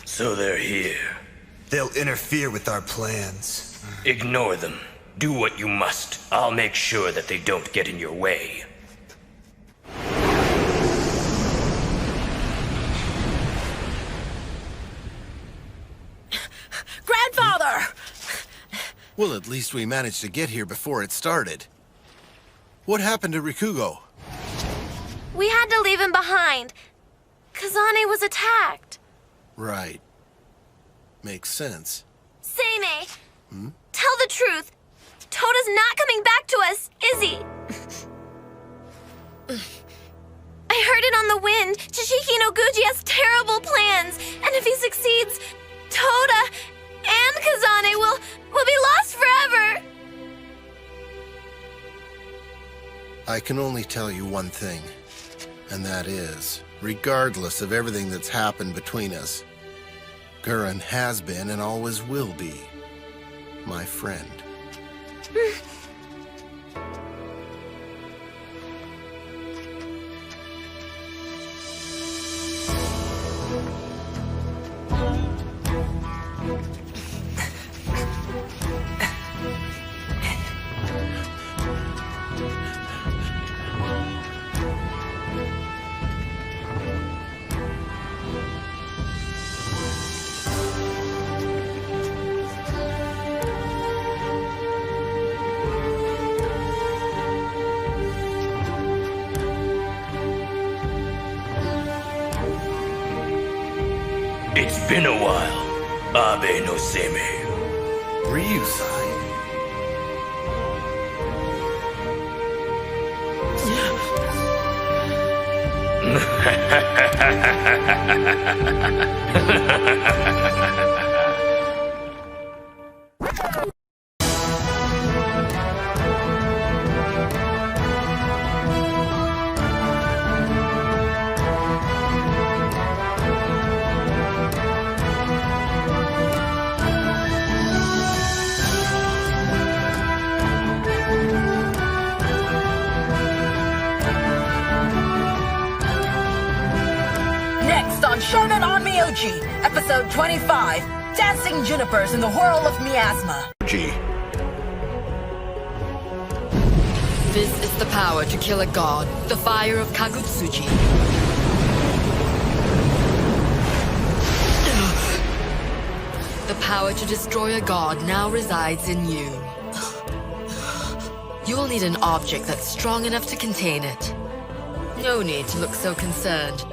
So they're here. They'll interfere with our plans. Ignore them. Do what you must. I'll make sure that they don't get in your way. Grandfather! Well, at least we managed to get here before it started. What happened to Rikugo? We had to leave him behind. Kazane was attacked. Right. Makes sense. Seimei, tell the truth. Toda's not coming back to us, is he? I heard it on the wind. Chishiki no Guji has terrible plans. And if he succeeds, Toda and Kazane will be lost forever. I can only tell you one thing. And that is, regardless of everything that's happened between us, Gurren has been and always will be my friend. It's been a while. Abe no Seimei. Ryusai. Next on Shonen on Myoji, episode 25, Dancing Junipers in the Whirl of Miasma. This is the power to kill a god, the fire of Kagutsuji. The power to destroy a god now resides in you. You will need an object that's strong enough to contain it. No need to look so concerned.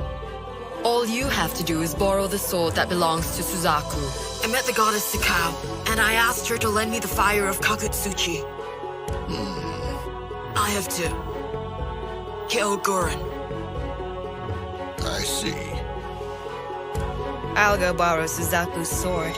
All you have to do is borrow the sword that belongs to Suzaku. I met the goddess Sakao, and I asked her to lend me the fire of Kagutsuchi. I have to kill Gurren. I see. I'll go borrow Suzaku's sword.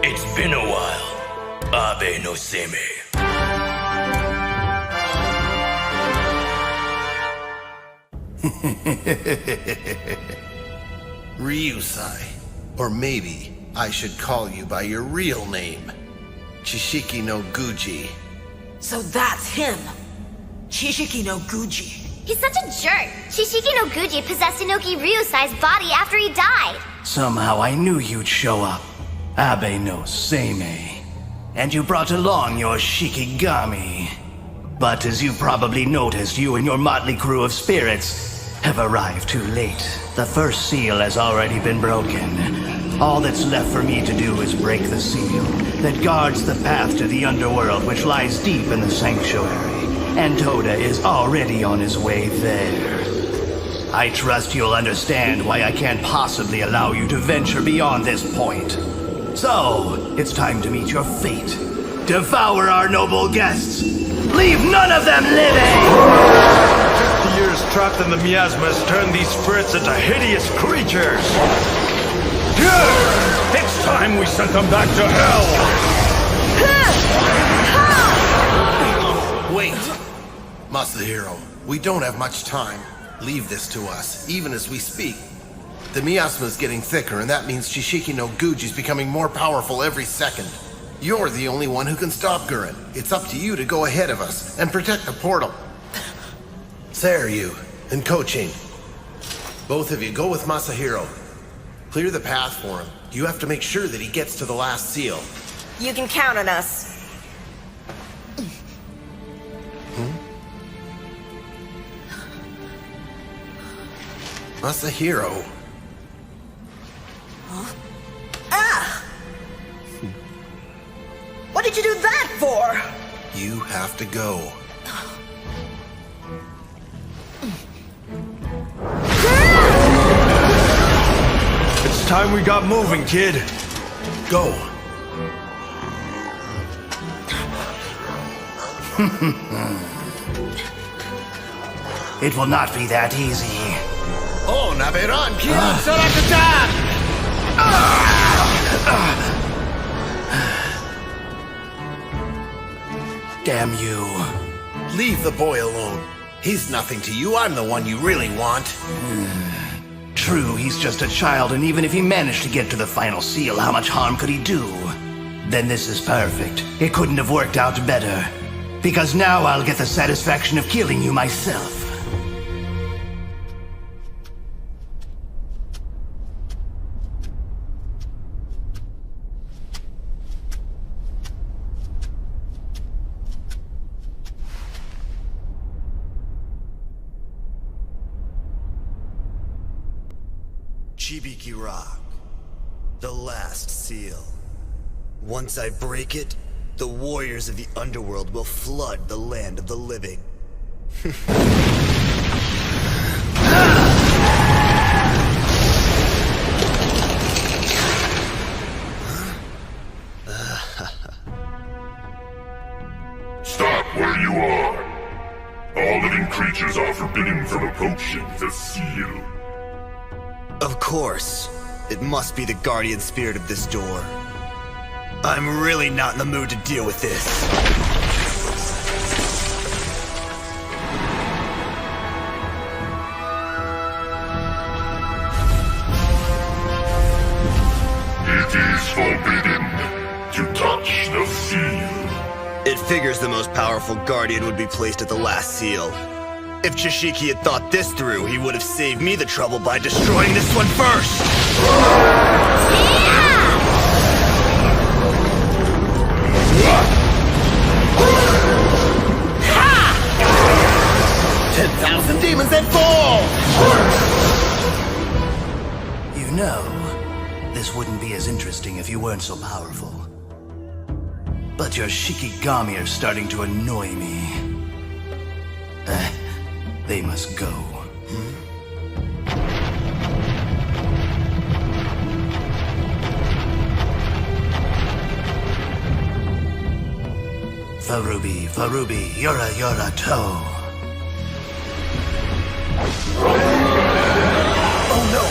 It's been a while. Abe no Seme. Ryusai. Or maybe I should call you by your real name. Chishiki no Guji. So that's him. Chishiki no Guji. He's such a jerk. Shishiki no Guji possessed Inoki Ryusai's body after he died. Somehow I knew you'd show up. Abe no Seimei. And you brought along your Shikigami. But as you probably noticed, you and your motley crew of spirits have arrived too late. The first seal has already been broken. All that's left for me to do is break the seal that guards the path to the underworld, which lies deep in the sanctuary. And Toda is already on his way there. I trust you'll understand why I can't possibly allow you to venture beyond this point. So, it's time to meet your fate. Devour our noble guests. Leave none of them living! 50 years trapped in the miasma has turned these spirits into hideous creatures. It's time we sent them back to hell! Wait! Masahiro, we don't have much time. Leave this to us, even as we speak. The miasma's getting thicker, and that means Shishiki no Guji's becoming more powerful every second. You're the only one who can stop Gurren. It's up to you to go ahead of us and protect the portal. Seiryu and Kochin. Both of you go with Masahiro. Clear the path for him. You have to make sure that he gets to the last seal. You can count on us. Masahiro. Ah! What did you do that for? You have to go. It's time we got moving, kid. Go. It will not be that easy. Oh, Naveran, Kiran, Sarakatan! Damn you. Leave the boy alone. He's nothing to you. I'm the one you really want. True, he's just a child, and even if he managed to get to the final seal, how much harm could he do? Then this is perfect. It couldn't have worked out better. Because now I'll get the satisfaction of killing you myself. Shibiki Rock. The last seal. Once I break it, the warriors of the underworld will flood the land of the living. Stop where you are. All living creatures are forbidden from approaching the seal. Of course. It must be the guardian spirit of this door. I'm really not in the mood to deal with this. It is forbidden to touch the seal. It figures the most powerful guardian would be placed at the last seal. If Chishiki had thought this through, he would have saved me the trouble by destroying this one first! 10,000 demons that fall! You know, this wouldn't be as interesting if you weren't so powerful. But your Shikigami are starting to annoy me. They must go. Farubi, Yura toe. Oh no!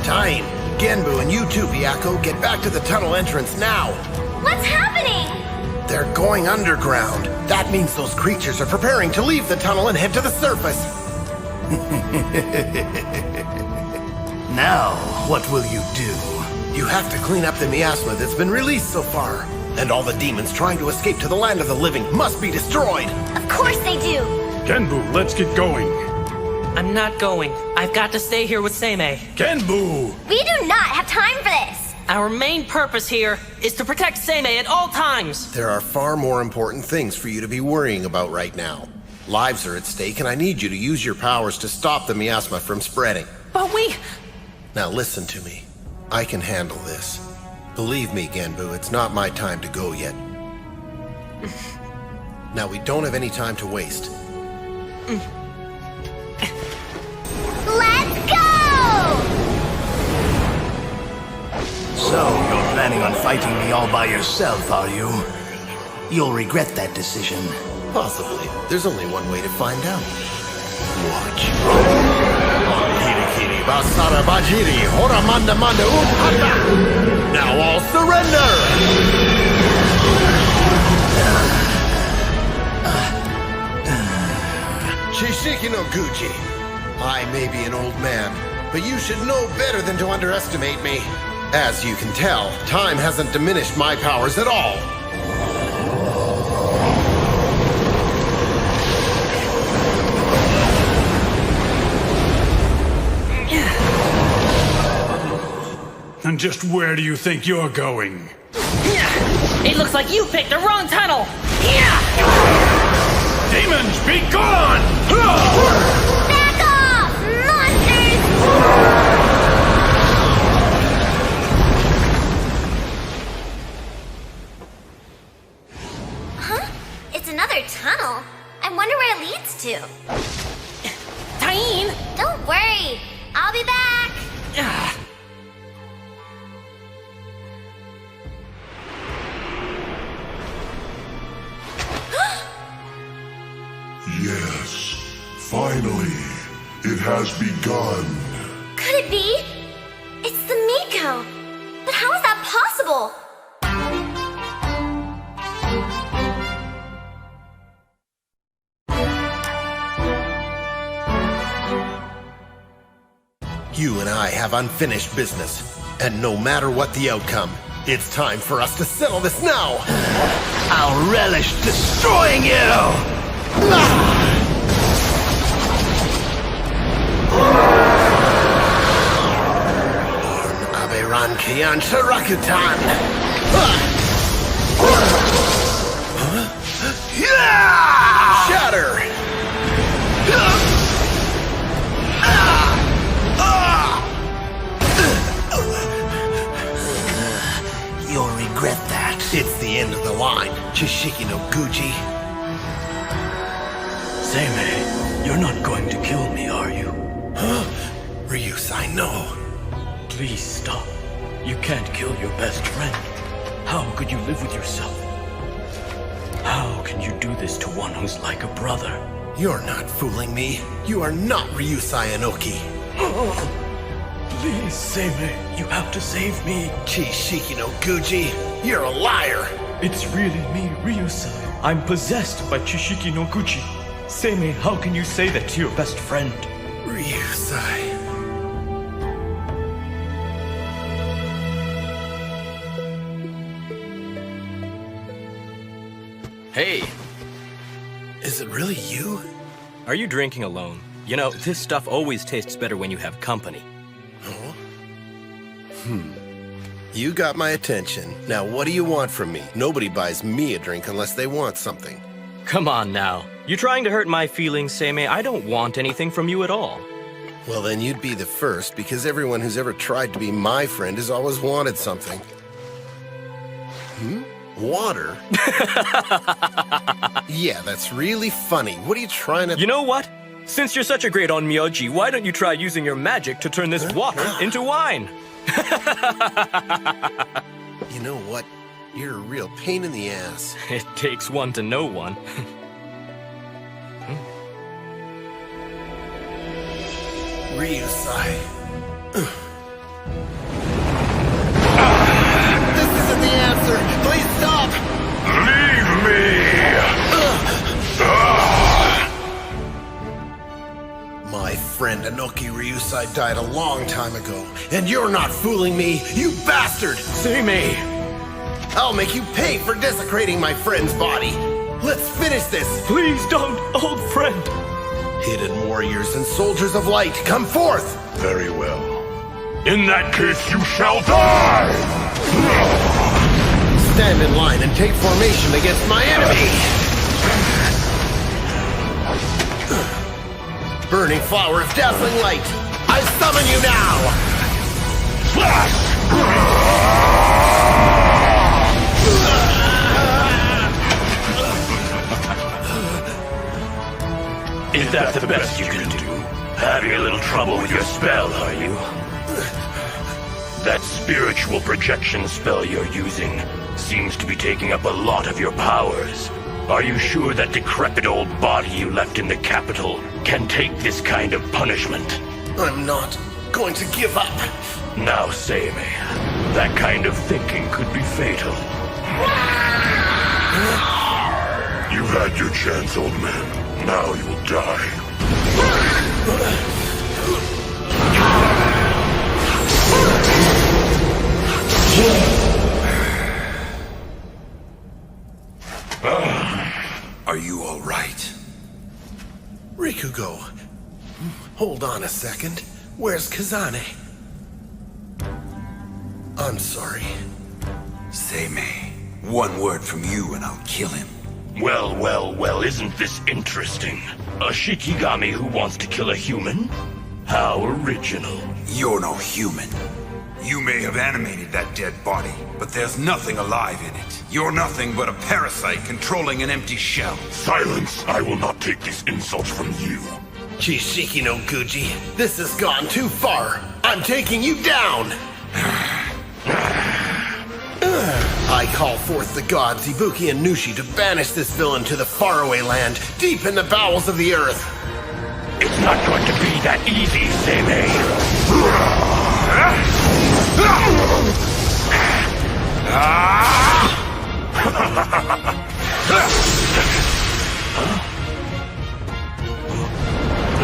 Tyne, Genbu, and you too, Byakko, get back to the tunnel entrance now! What's happening? They're going underground. That means those creatures are preparing to leave the tunnel and head to the surface. Now, what will you do? You have to clean up the miasma that's been released so far. And all the demons trying to escape to the land of the living must be destroyed. Of course they do. Genbu, let's get going. I'm not going. I've got to stay here with Seimei. Genbu! We do not have time for this. Our main purpose here is to protect Seimei at all times. There are far more important things for you to be worrying about right now. Lives are at stake, and I need you to use your powers to stop the miasma from spreading. But we... Now listen to me. I can handle this. Believe me, Genbu, it's not my time to go yet. Now, we don't have any time to waste. Let's go! So, you're planning on fighting me all by yourself, are you? You'll regret that decision. Possibly. There's only one way to find out. Watch. Kirikiri basara bajiri hora manda manda upata! Now all surrender! Shishiki no Guji. I may be an old man, but you should know better than to underestimate me. As you can tell, time hasn't diminished my powers at all. And just where do you think you're going? It looks like you picked the wrong tunnel! Demons, be gone! Back off, monsters! Huh? It's another tunnel. I wonder where it leads to. Tyne! Don't worry. I'll be back. Yes, finally, it has begun. Could it be? It's the Miko. But how is that possible? You and I have unfinished business, and no matter what the outcome, it's time for us to settle this now! I'll relish destroying you! Aberan Kian Sharakutan! Shatter! You'll regret that. It's the end of the line, Chishiki no Guji. Seimei, you're not going to kill me, are you? Huh? Ryusai, no. Please stop. You can't kill your best friend. How could you live with yourself? How can you do this to one who's like a brother? You're not fooling me. You are not Ryusai Inoki. Please, Seimei, you have to save me. Chishiki no Guji, you're a liar. It's really me, Ryusai. I'm possessed by Chishiki no Guji. Seimei, how can you say that to your best friend? Ryusai. Hey. Is it really you? Are you drinking alone? You know, this stuff always tastes better when you have company. Huh? You got my attention. Now what do you want from me? Nobody buys me a drink unless they want something. Come on now. You trying to hurt my feelings, Seimei? I don't want anything from you at all. Well, then you'd be the first, because everyone who's ever tried to be my friend has always wanted something. Water? Yeah, that's really funny. What are you trying to... You know what? Since you're such a great onmyoji, why don't you try using your magic to turn this water into wine? You know what? You're a real pain in the ass. It takes one to know one. Ryusai. This isn't the answer! Please stop! Leave me! My friend Inoki Ryusai died a long time ago, and you're not fooling me, you bastard! See me! I'll make you pay for desecrating my friend's body! Let's finish this! Please don't, old friend! Hidden warriors and soldiers of light, come forth! Very well. In that case, you shall die! Stand in line and take formation against my enemy! Burning flower of dazzling light, I summon you now! Is that the best you can do? Having a little trouble with your spell, are you? That spiritual projection spell you're using seems to be taking up a lot of your powers. Are you sure that decrepit old body you left in the capital can take this kind of punishment? I'm not going to give up. Now, Seime, that kind of thinking could be fatal. You've had your chance, old man. Now you will die. Are you all right? Rikugo, hold on a second. Where's Kazane? I'm sorry. Seime, one word from you and I'll kill him. Well, isn't this interesting? A Shikigami who wants to kill a human? How original. You're no human. You may have animated that dead body, but there's nothing alive in it. You're nothing but a parasite controlling an empty shell. Silence! I will not take these insults from you. Chishiki no Guji, this has gone too far. I'm taking you down! I call forth the gods Ibuki and Nushi to banish this villain to the faraway land, deep in the bowels of the earth. It's not going to be that easy, Seimei.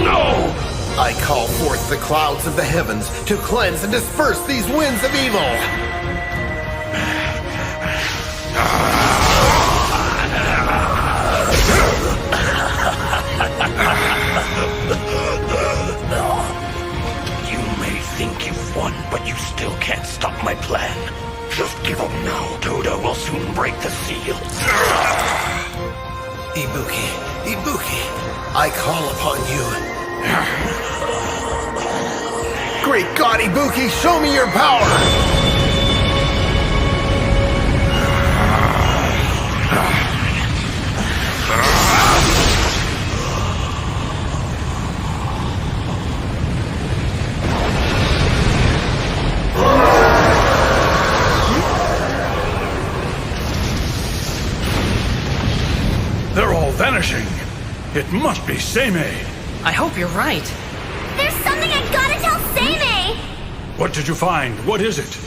No! I call forth the clouds of the heavens to cleanse and disperse these winds of evil. You may think you've won, but you still can't stop my plan. Just give up now. Toda will soon break the seal. Ibuki, I call upon you. Great God, Ibuki, show me your power! They're all vanishing. It must be Seimei. I hope you're right. There's something I gotta tell Seimei! What did you find? What is it?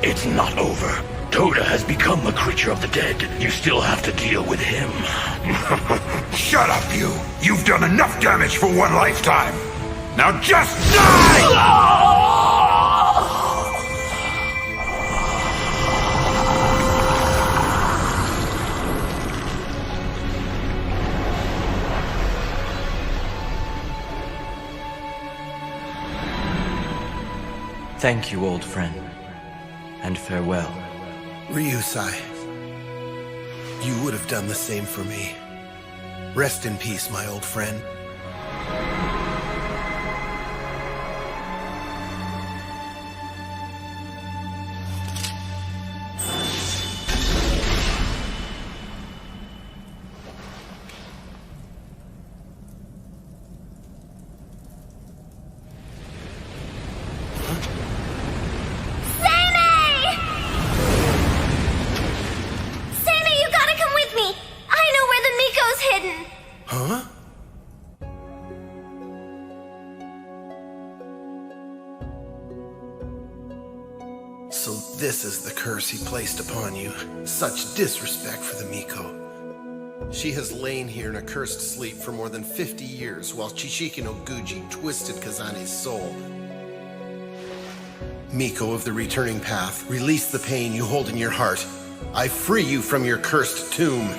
It's not over. Toda has become a creature of the dead. You still have to deal with him. Shut up, you! You've done enough damage for one lifetime! Now just die! Thank you, old friend. And farewell. Ryusai, you would have done the same for me. Rest in peace, my old friend. Huh? So this is the curse he placed upon you. Such disrespect for the Miko. She has lain here in a cursed sleep for more than 50 years while Chishiki no Guji twisted Kazane's soul. Miko of the returning path, release the pain you hold in your heart. I free you from your cursed tomb.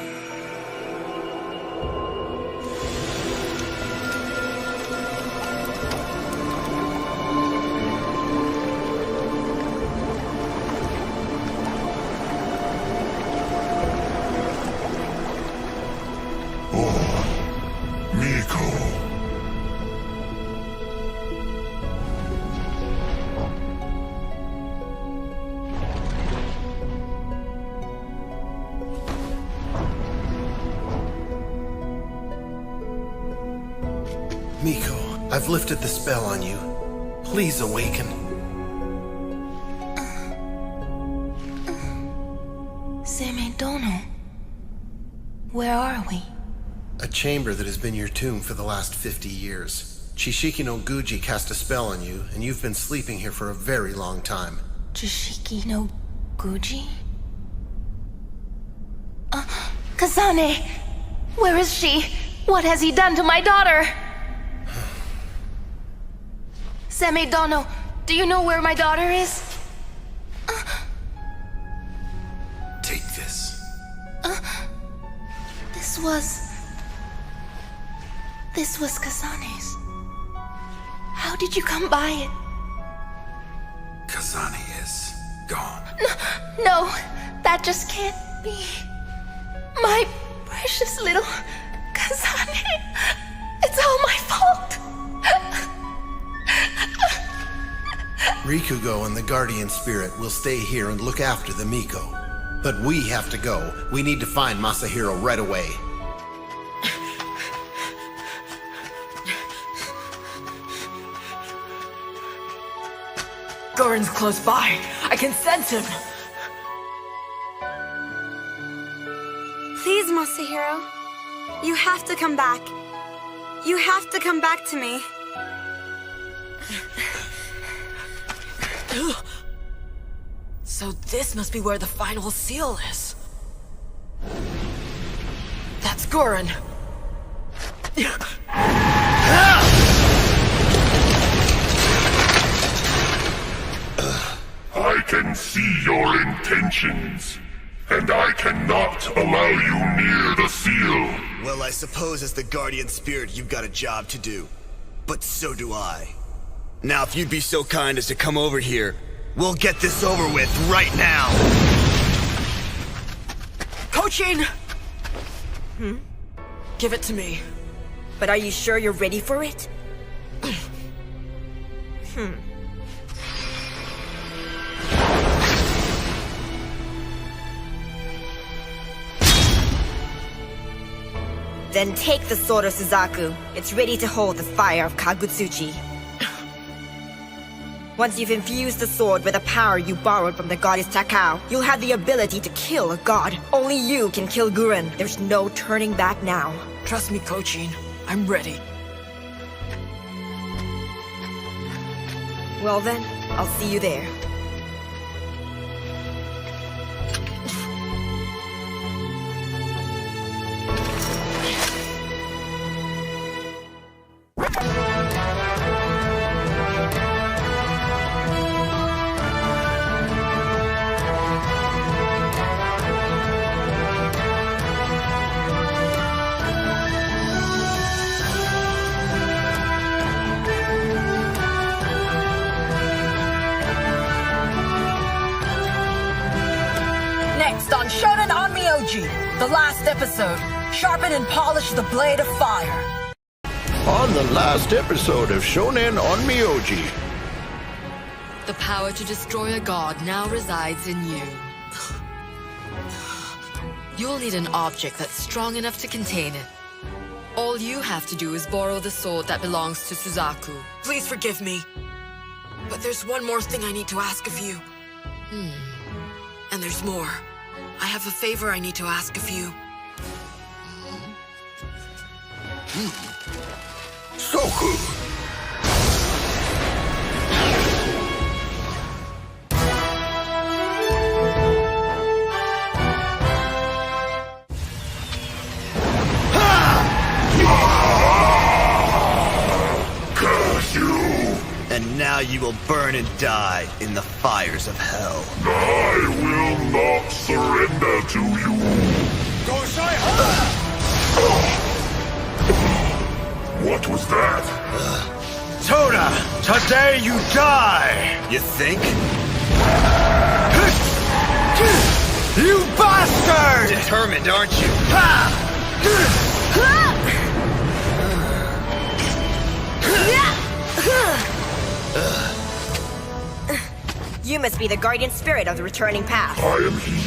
Miko, I've lifted the spell on you. Please awaken. Semedono. Where are we? A chamber that has been your tomb for the last 50 years. Chishiki no Guji cast a spell on you, and you've been sleeping here for a very long time. Chishiki no Guji? Kazane! Where is she? What has he done to my daughter? Semedono, do you know where my daughter is? Take this. This was Kazane's. How did you come by it? Kazane is gone. No, that just can't be. My precious little Kazane. It's all my fault. Rikugo and the Guardian Spirit will stay here and look after the Miko. But we have to go. We need to find Masahiro right away. Guren's close by. I can sense him. Please, Masahiro. You have to come back. You have to come back to me. So this must be where the final seal is. That's Guren. I can see your intentions, and I cannot allow you near the seal. Well, I suppose as the Guardian Spirit, you've got a job to do. But so do I. Now, if you'd be so kind as to come over here, we'll get this over with right now. Coaching! Give it to me. But are you sure you're ready for it? Then take the sword of Suzaku. It's ready to hold the fire of Kagutsuchi. Once you've infused the sword with the power you borrowed from the goddess Takao, you'll have the ability to kill a god. Only you can kill Guren. There's no turning back now. Trust me, Kochin. I'm ready. Well then, I'll see you there. Next on Shonen on Myoji, the last episode, sharpen and polish the blade of fire. On the last episode of Shonen on Myoji. The power to destroy a god now resides in you. You'll need an object that's strong enough to contain it. All you have to do is borrow the sword that belongs to Suzaku. Please forgive me. But there's one more thing I need to ask of you. And there's more. I have a favor I need to ask of you. Soku! Curse you! And now you will burn and die in the fires of hell. I will not surrender to you. What was that? Toda, today you die! You think? You bastard! Determined, aren't you? You must be the guardian spirit of the returning path. I am he.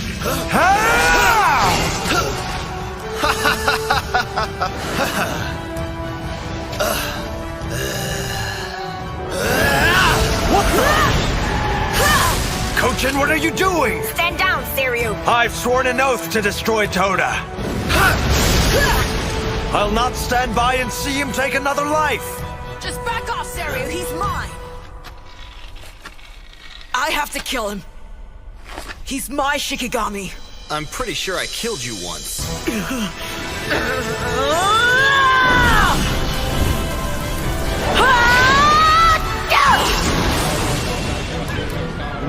Kochin, what are you doing? Stand down, Seiryu! I've sworn an oath to destroy Toda. I'll not stand by and see him take another life. Just back off, Seiryu. He's mine. I have to kill him. He's my Shikigami. I'm pretty sure I killed you once.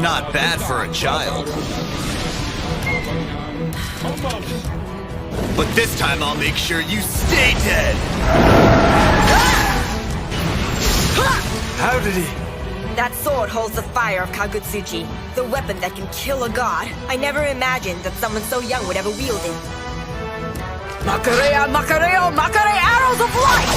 Not bad for a child. But this time I'll make sure you stay dead! How did he? That sword holds the fire of Kagutsuchi, the weapon that can kill a god. I never imagined that someone so young would ever wield it. Makareya, Makareo, Makare arrows of light!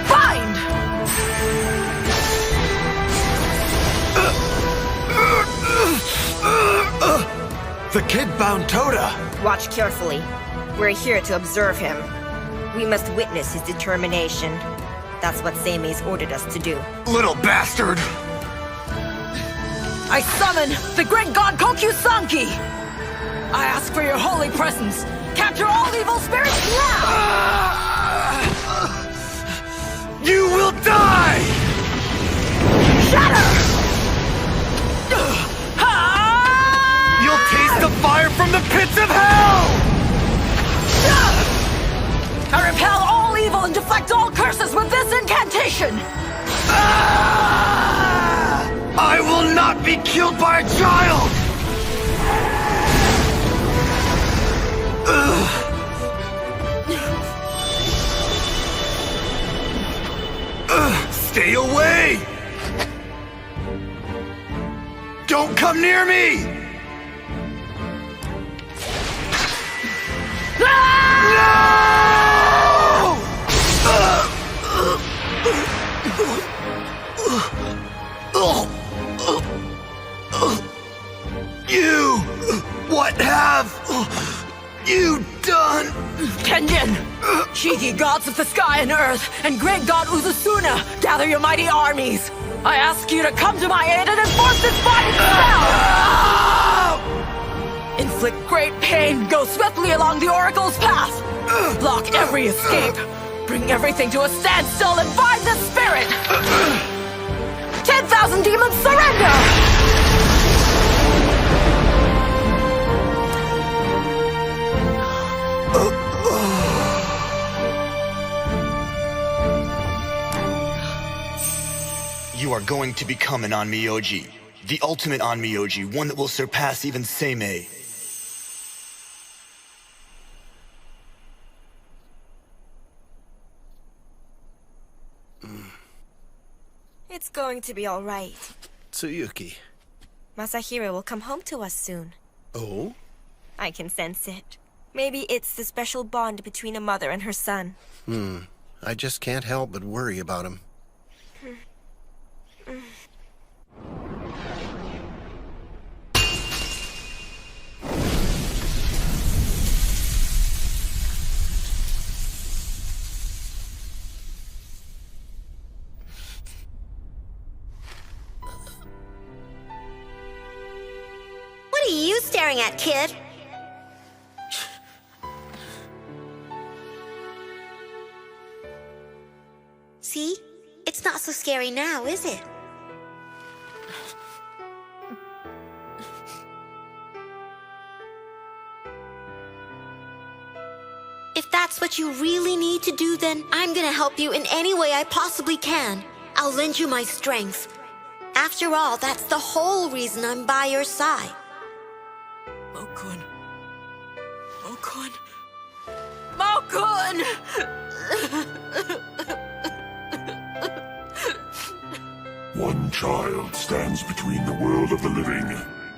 Bind! The kid bound Toda. Watch carefully. We're here to observe him. We must witness his determination. That's what Seime's ordered us to do. Little bastard! I summon the great god Kokyusanki! I ask for your holy presence. Capture all evil spirits now! You will die! Shatter! You'll taste the fire from the pits of hell! I repel all evil and deflect all curses with this incantation! I will not be killed by a child! Stay away! Don't come near me! You! What have you done? Tenjin! Shiki, gods of the sky and earth, and great god Uzusuna, gather your mighty armies! I ask you to come to my aid and enforce this body spell! Inflict great pain, go swiftly along the Oracle's path! Block every escape! Bring everything to a standstill and bind the spirit! 10,000 demons surrender! You are going to become an Onmyoji. The ultimate Onmyoji, one that will surpass even Seimei. It's going to be all right. Tsuyuki. Masahiro will come home to us soon. Oh? I can sense it. Maybe it's the special bond between a mother and her son. I just can't help but worry about him. staring at, kid? See? It's not so scary now, is it? If that's what you really need to do, then I'm gonna help you in any way I possibly can. I'll lend you my strength. After all, that's the whole reason I'm by your side. Mo-kun. Mo-kun. Mo-kun! One child stands between the world of the living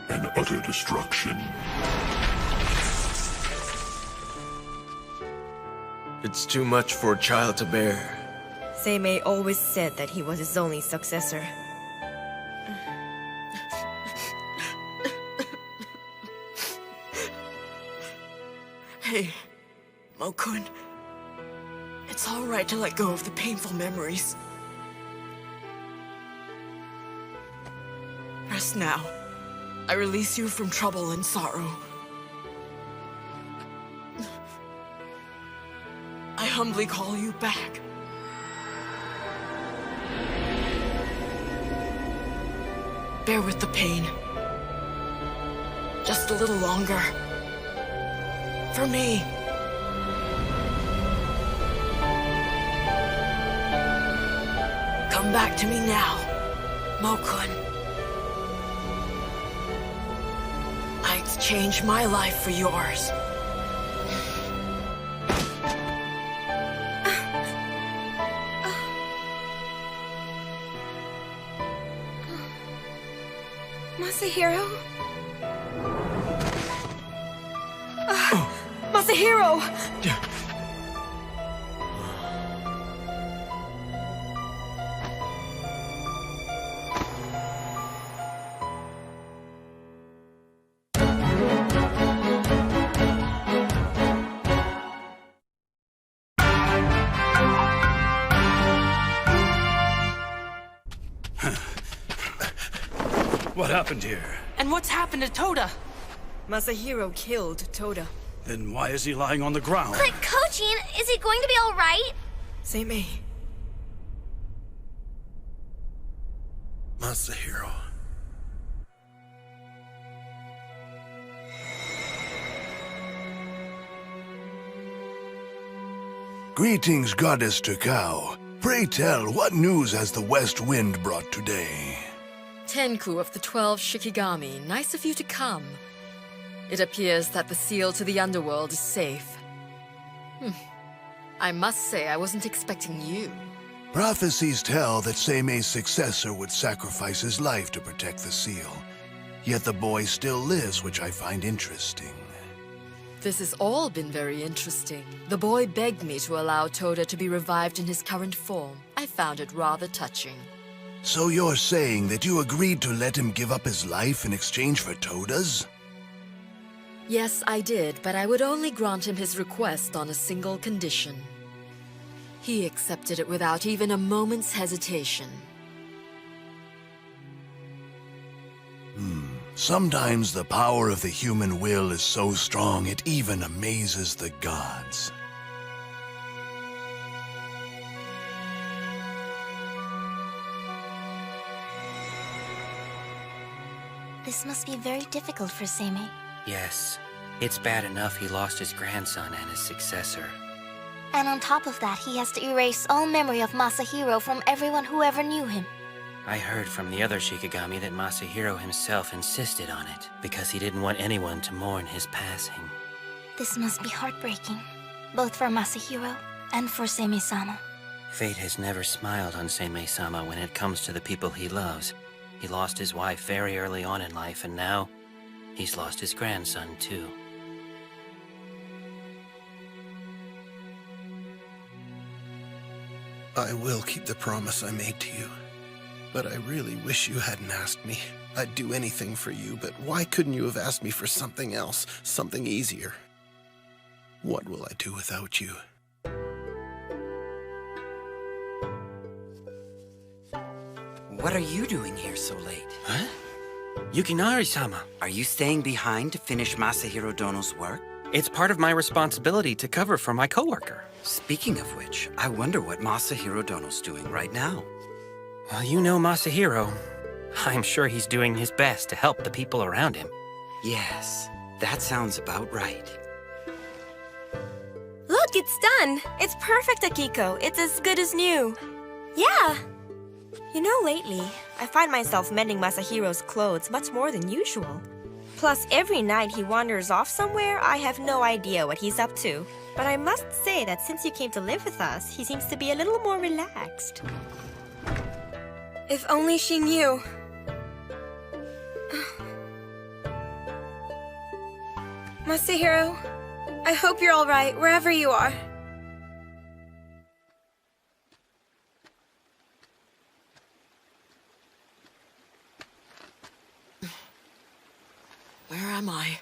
and utter destruction. It's too much for a child to bear. Seimei always said that he was his only successor. Hey, Mo-kun. It's all right to let go of the painful memories. Rest now. I release you from trouble and sorrow. I humbly call you back. Bear with the pain. Just a little longer. For me. Come back to me now, Mo-kun. I exchange my life for yours. Masahiro? Masahiro! What happened here? And what's happened to Toda? Masahiro killed Toda. Then why is he lying on the ground? But Kojin, is he going to be all right? Seimei. Masahiro. Greetings, Goddess Takao. Pray tell, what news has the West Wind brought today? Tenku of the 12 Shikigami, nice of you to come. It appears that the seal to the underworld is safe. I must say I wasn't expecting you. Prophecies tell that Seimei's successor would sacrifice his life to protect the seal. Yet the boy still lives, which I find interesting. This has all been very interesting. The boy begged me to allow Toda to be revived in his current form. I found it rather touching. So you're saying that you agreed to let him give up his life in exchange for Toda's? Yes, I did, but I would only grant him his request on a single condition. He accepted it without even a moment's hesitation. Sometimes the power of the human will is so strong it even amazes the gods. This must be very difficult for Seimei. Yes. It's bad enough he lost his grandson and his successor. And on top of that, he has to erase all memory of Masahiro from everyone who ever knew him. I heard from the other Shikigami that Masahiro himself insisted on it, because he didn't want anyone to mourn his passing. This must be heartbreaking, both for Masahiro and for Seimei-sama. Fate has never smiled on Seimei-sama when it comes to the people he loves. He lost his wife very early on in life, and now he's lost his grandson, too. I will keep the promise I made to you. But I really wish you hadn't asked me. I'd do anything for you, but why couldn't you have asked me for something else, something easier? What will I do without you? What are you doing here so late? Huh? Yukinari-sama. Are you staying behind to finish Masahiro Dono's work? It's part of my responsibility to cover for my coworker. Speaking of which, I wonder what Masahiro Dono's doing right now. Well, you know Masahiro. I'm sure he's doing his best to help the people around him. Yes, that sounds about right. Look, it's done! It's perfect, Akiko. It's as good as new. Yeah! You know, lately, I find myself mending Masahiro's clothes much more than usual. Plus, every night he wanders off somewhere, I have no idea what he's up to. But I must say that since you came to live with us, he seems to be a little more relaxed. If only she knew. Masahiro, I hope you're all right, wherever you are. Where am I?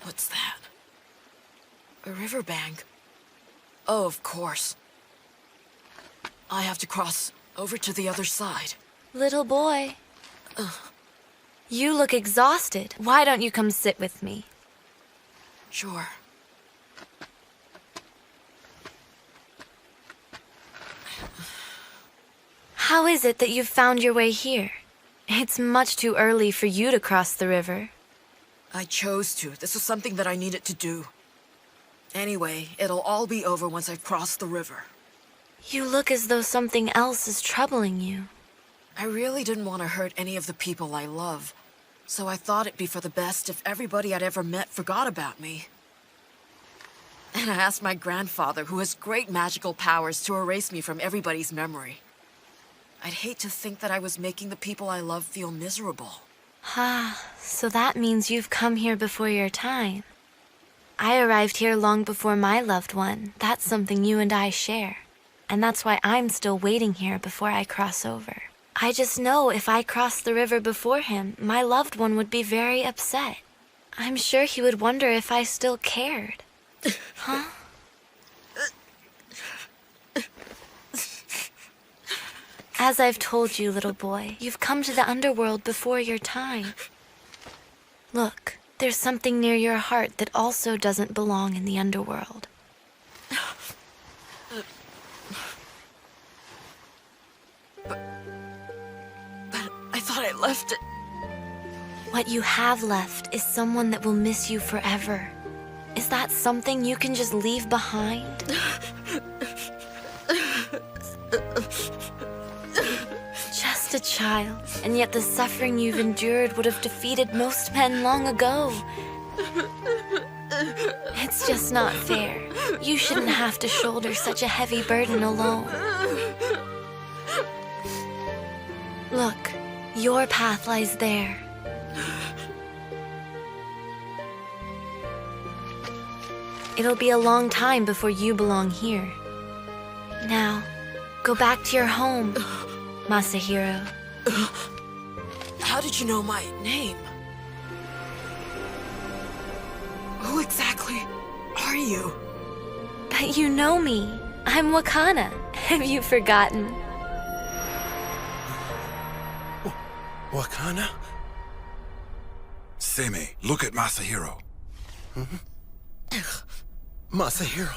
What's that? A riverbank. Oh, of course. I have to cross over to the other side. Little boy. You look exhausted. Why don't you come sit with me? Sure. How is it that you've found your way here? It's much too early for you to cross the river. I chose to. This was something that I needed to do. Anyway, it'll all be over once I've crossed the river. You look as though something else is troubling you. I really didn't want to hurt any of the people I love, so I thought it'd be for the best if everybody I'd ever met forgot about me. And I asked my grandfather, who has great magical powers, to erase me from everybody's memory. I'd hate to think that I was making the people I love feel miserable. So that means you've come here before your time. I arrived here long before my loved one. That's something you and I share. And that's why I'm still waiting here before I cross over. I just know if I crossed the river before him, my loved one would be very upset. I'm sure he would wonder if I still cared. Huh? As I've told you, little boy, you've come to the underworld before your time. Look, there's something near your heart that also doesn't belong in the underworld. But I thought I left it. What you have left is someone that will miss you forever. Is that something you can just leave behind? Just a child, and yet the suffering you've endured would have defeated most men long ago. It's just not fair. You shouldn't have to shoulder such a heavy burden alone. Look, your path lies there. It'll be a long time before you belong here. Now, go back to your home, Masahiro. How did you know my name? Who exactly are you? But you know me. I'm Wakana. Have you forgotten? Wakana? Seimei, look at Masahiro. Masahiro.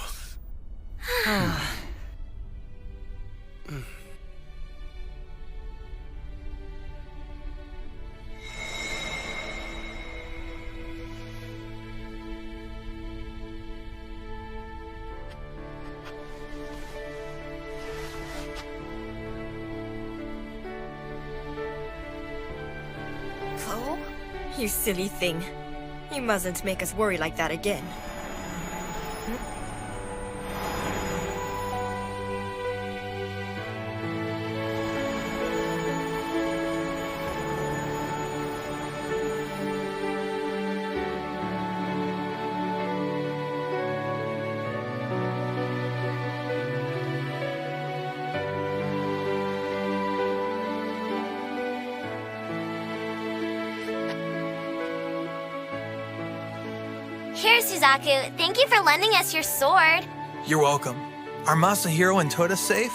Chloe? You silly thing. You mustn't make us worry like that again. Here, Suzaku. Thank you for lending us your sword. You're welcome. Are Masahiro and Toda safe?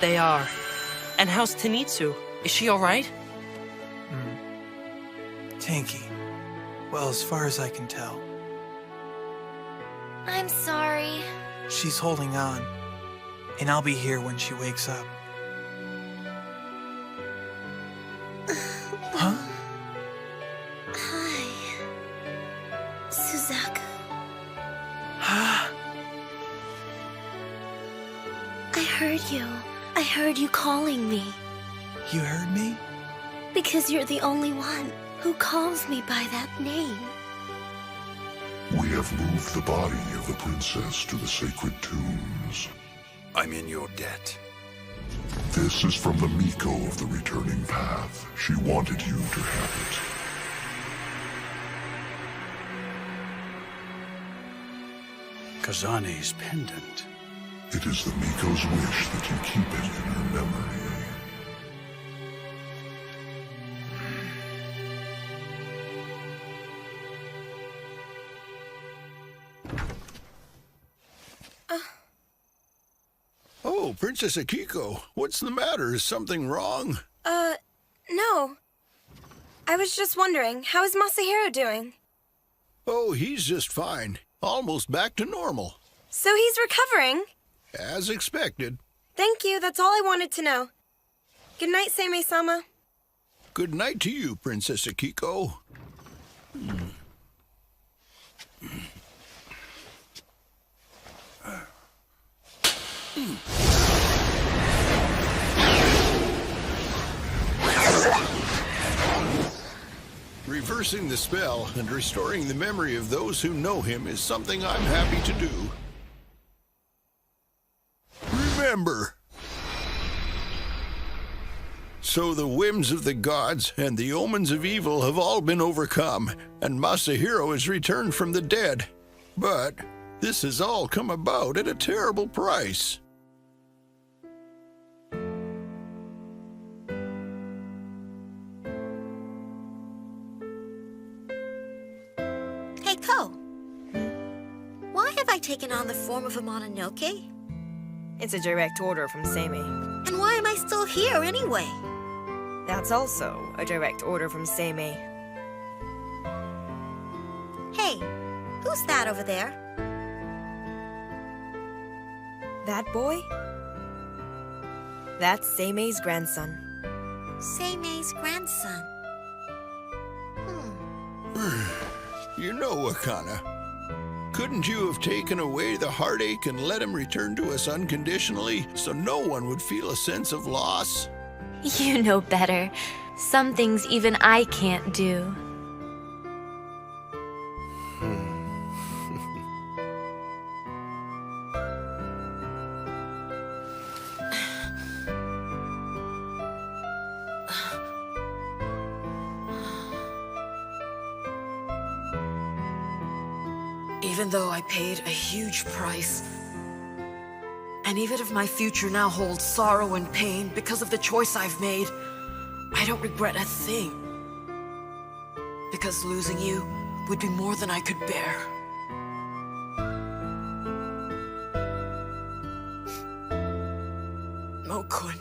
They are. And how's Tenitsu? Is she all right? Tanky. Well, as far as I can tell. I'm sorry. She's holding on. And I'll be here when she wakes up. Huh? Hi. Suzaku. I heard you. I heard you calling me. You heard me? Because you're the only one who calls me by that name. We have moved the body of the princess to the sacred tombs. I'm in your debt. This is from the Miko of the returning path. She wanted you to have it. Kazane's pendant. It is the Miko's wish that you keep it in her memory. Oh, Princess Akiko, what's the matter? Is something wrong? No. I was just wondering, how is Masahiro doing? Oh, he's just fine. Almost back to normal. So he's recovering? As expected. Thank you, that's all I wanted to know. Good night, Seimei-sama. Good night to you, Princess Akiko. Reversing the spell and restoring the memory of those who know him is something I'm happy to do. Remember! So the whims of the gods and the omens of evil have all been overcome, and Masahiro has returned from the dead. But this has all come about at a terrible price. Hey, Ko. Why have I taken on the form of a Mononoke? It's a direct order from Seimei. And why am I still here anyway? That's also a direct order from Seimei. Hey, who's that over there? That boy? That's Seimei's grandson. Seimei's grandson. You know, Wakana, couldn't you have taken away the heartache and let him return to us unconditionally so no one would feel a sense of loss? You know better. Some things even I can't do. Even though I paid a huge price, and even if my future now holds sorrow and pain because of the choice I've made, I don't regret a thing. Because losing you would be more than I could bear. Mokun.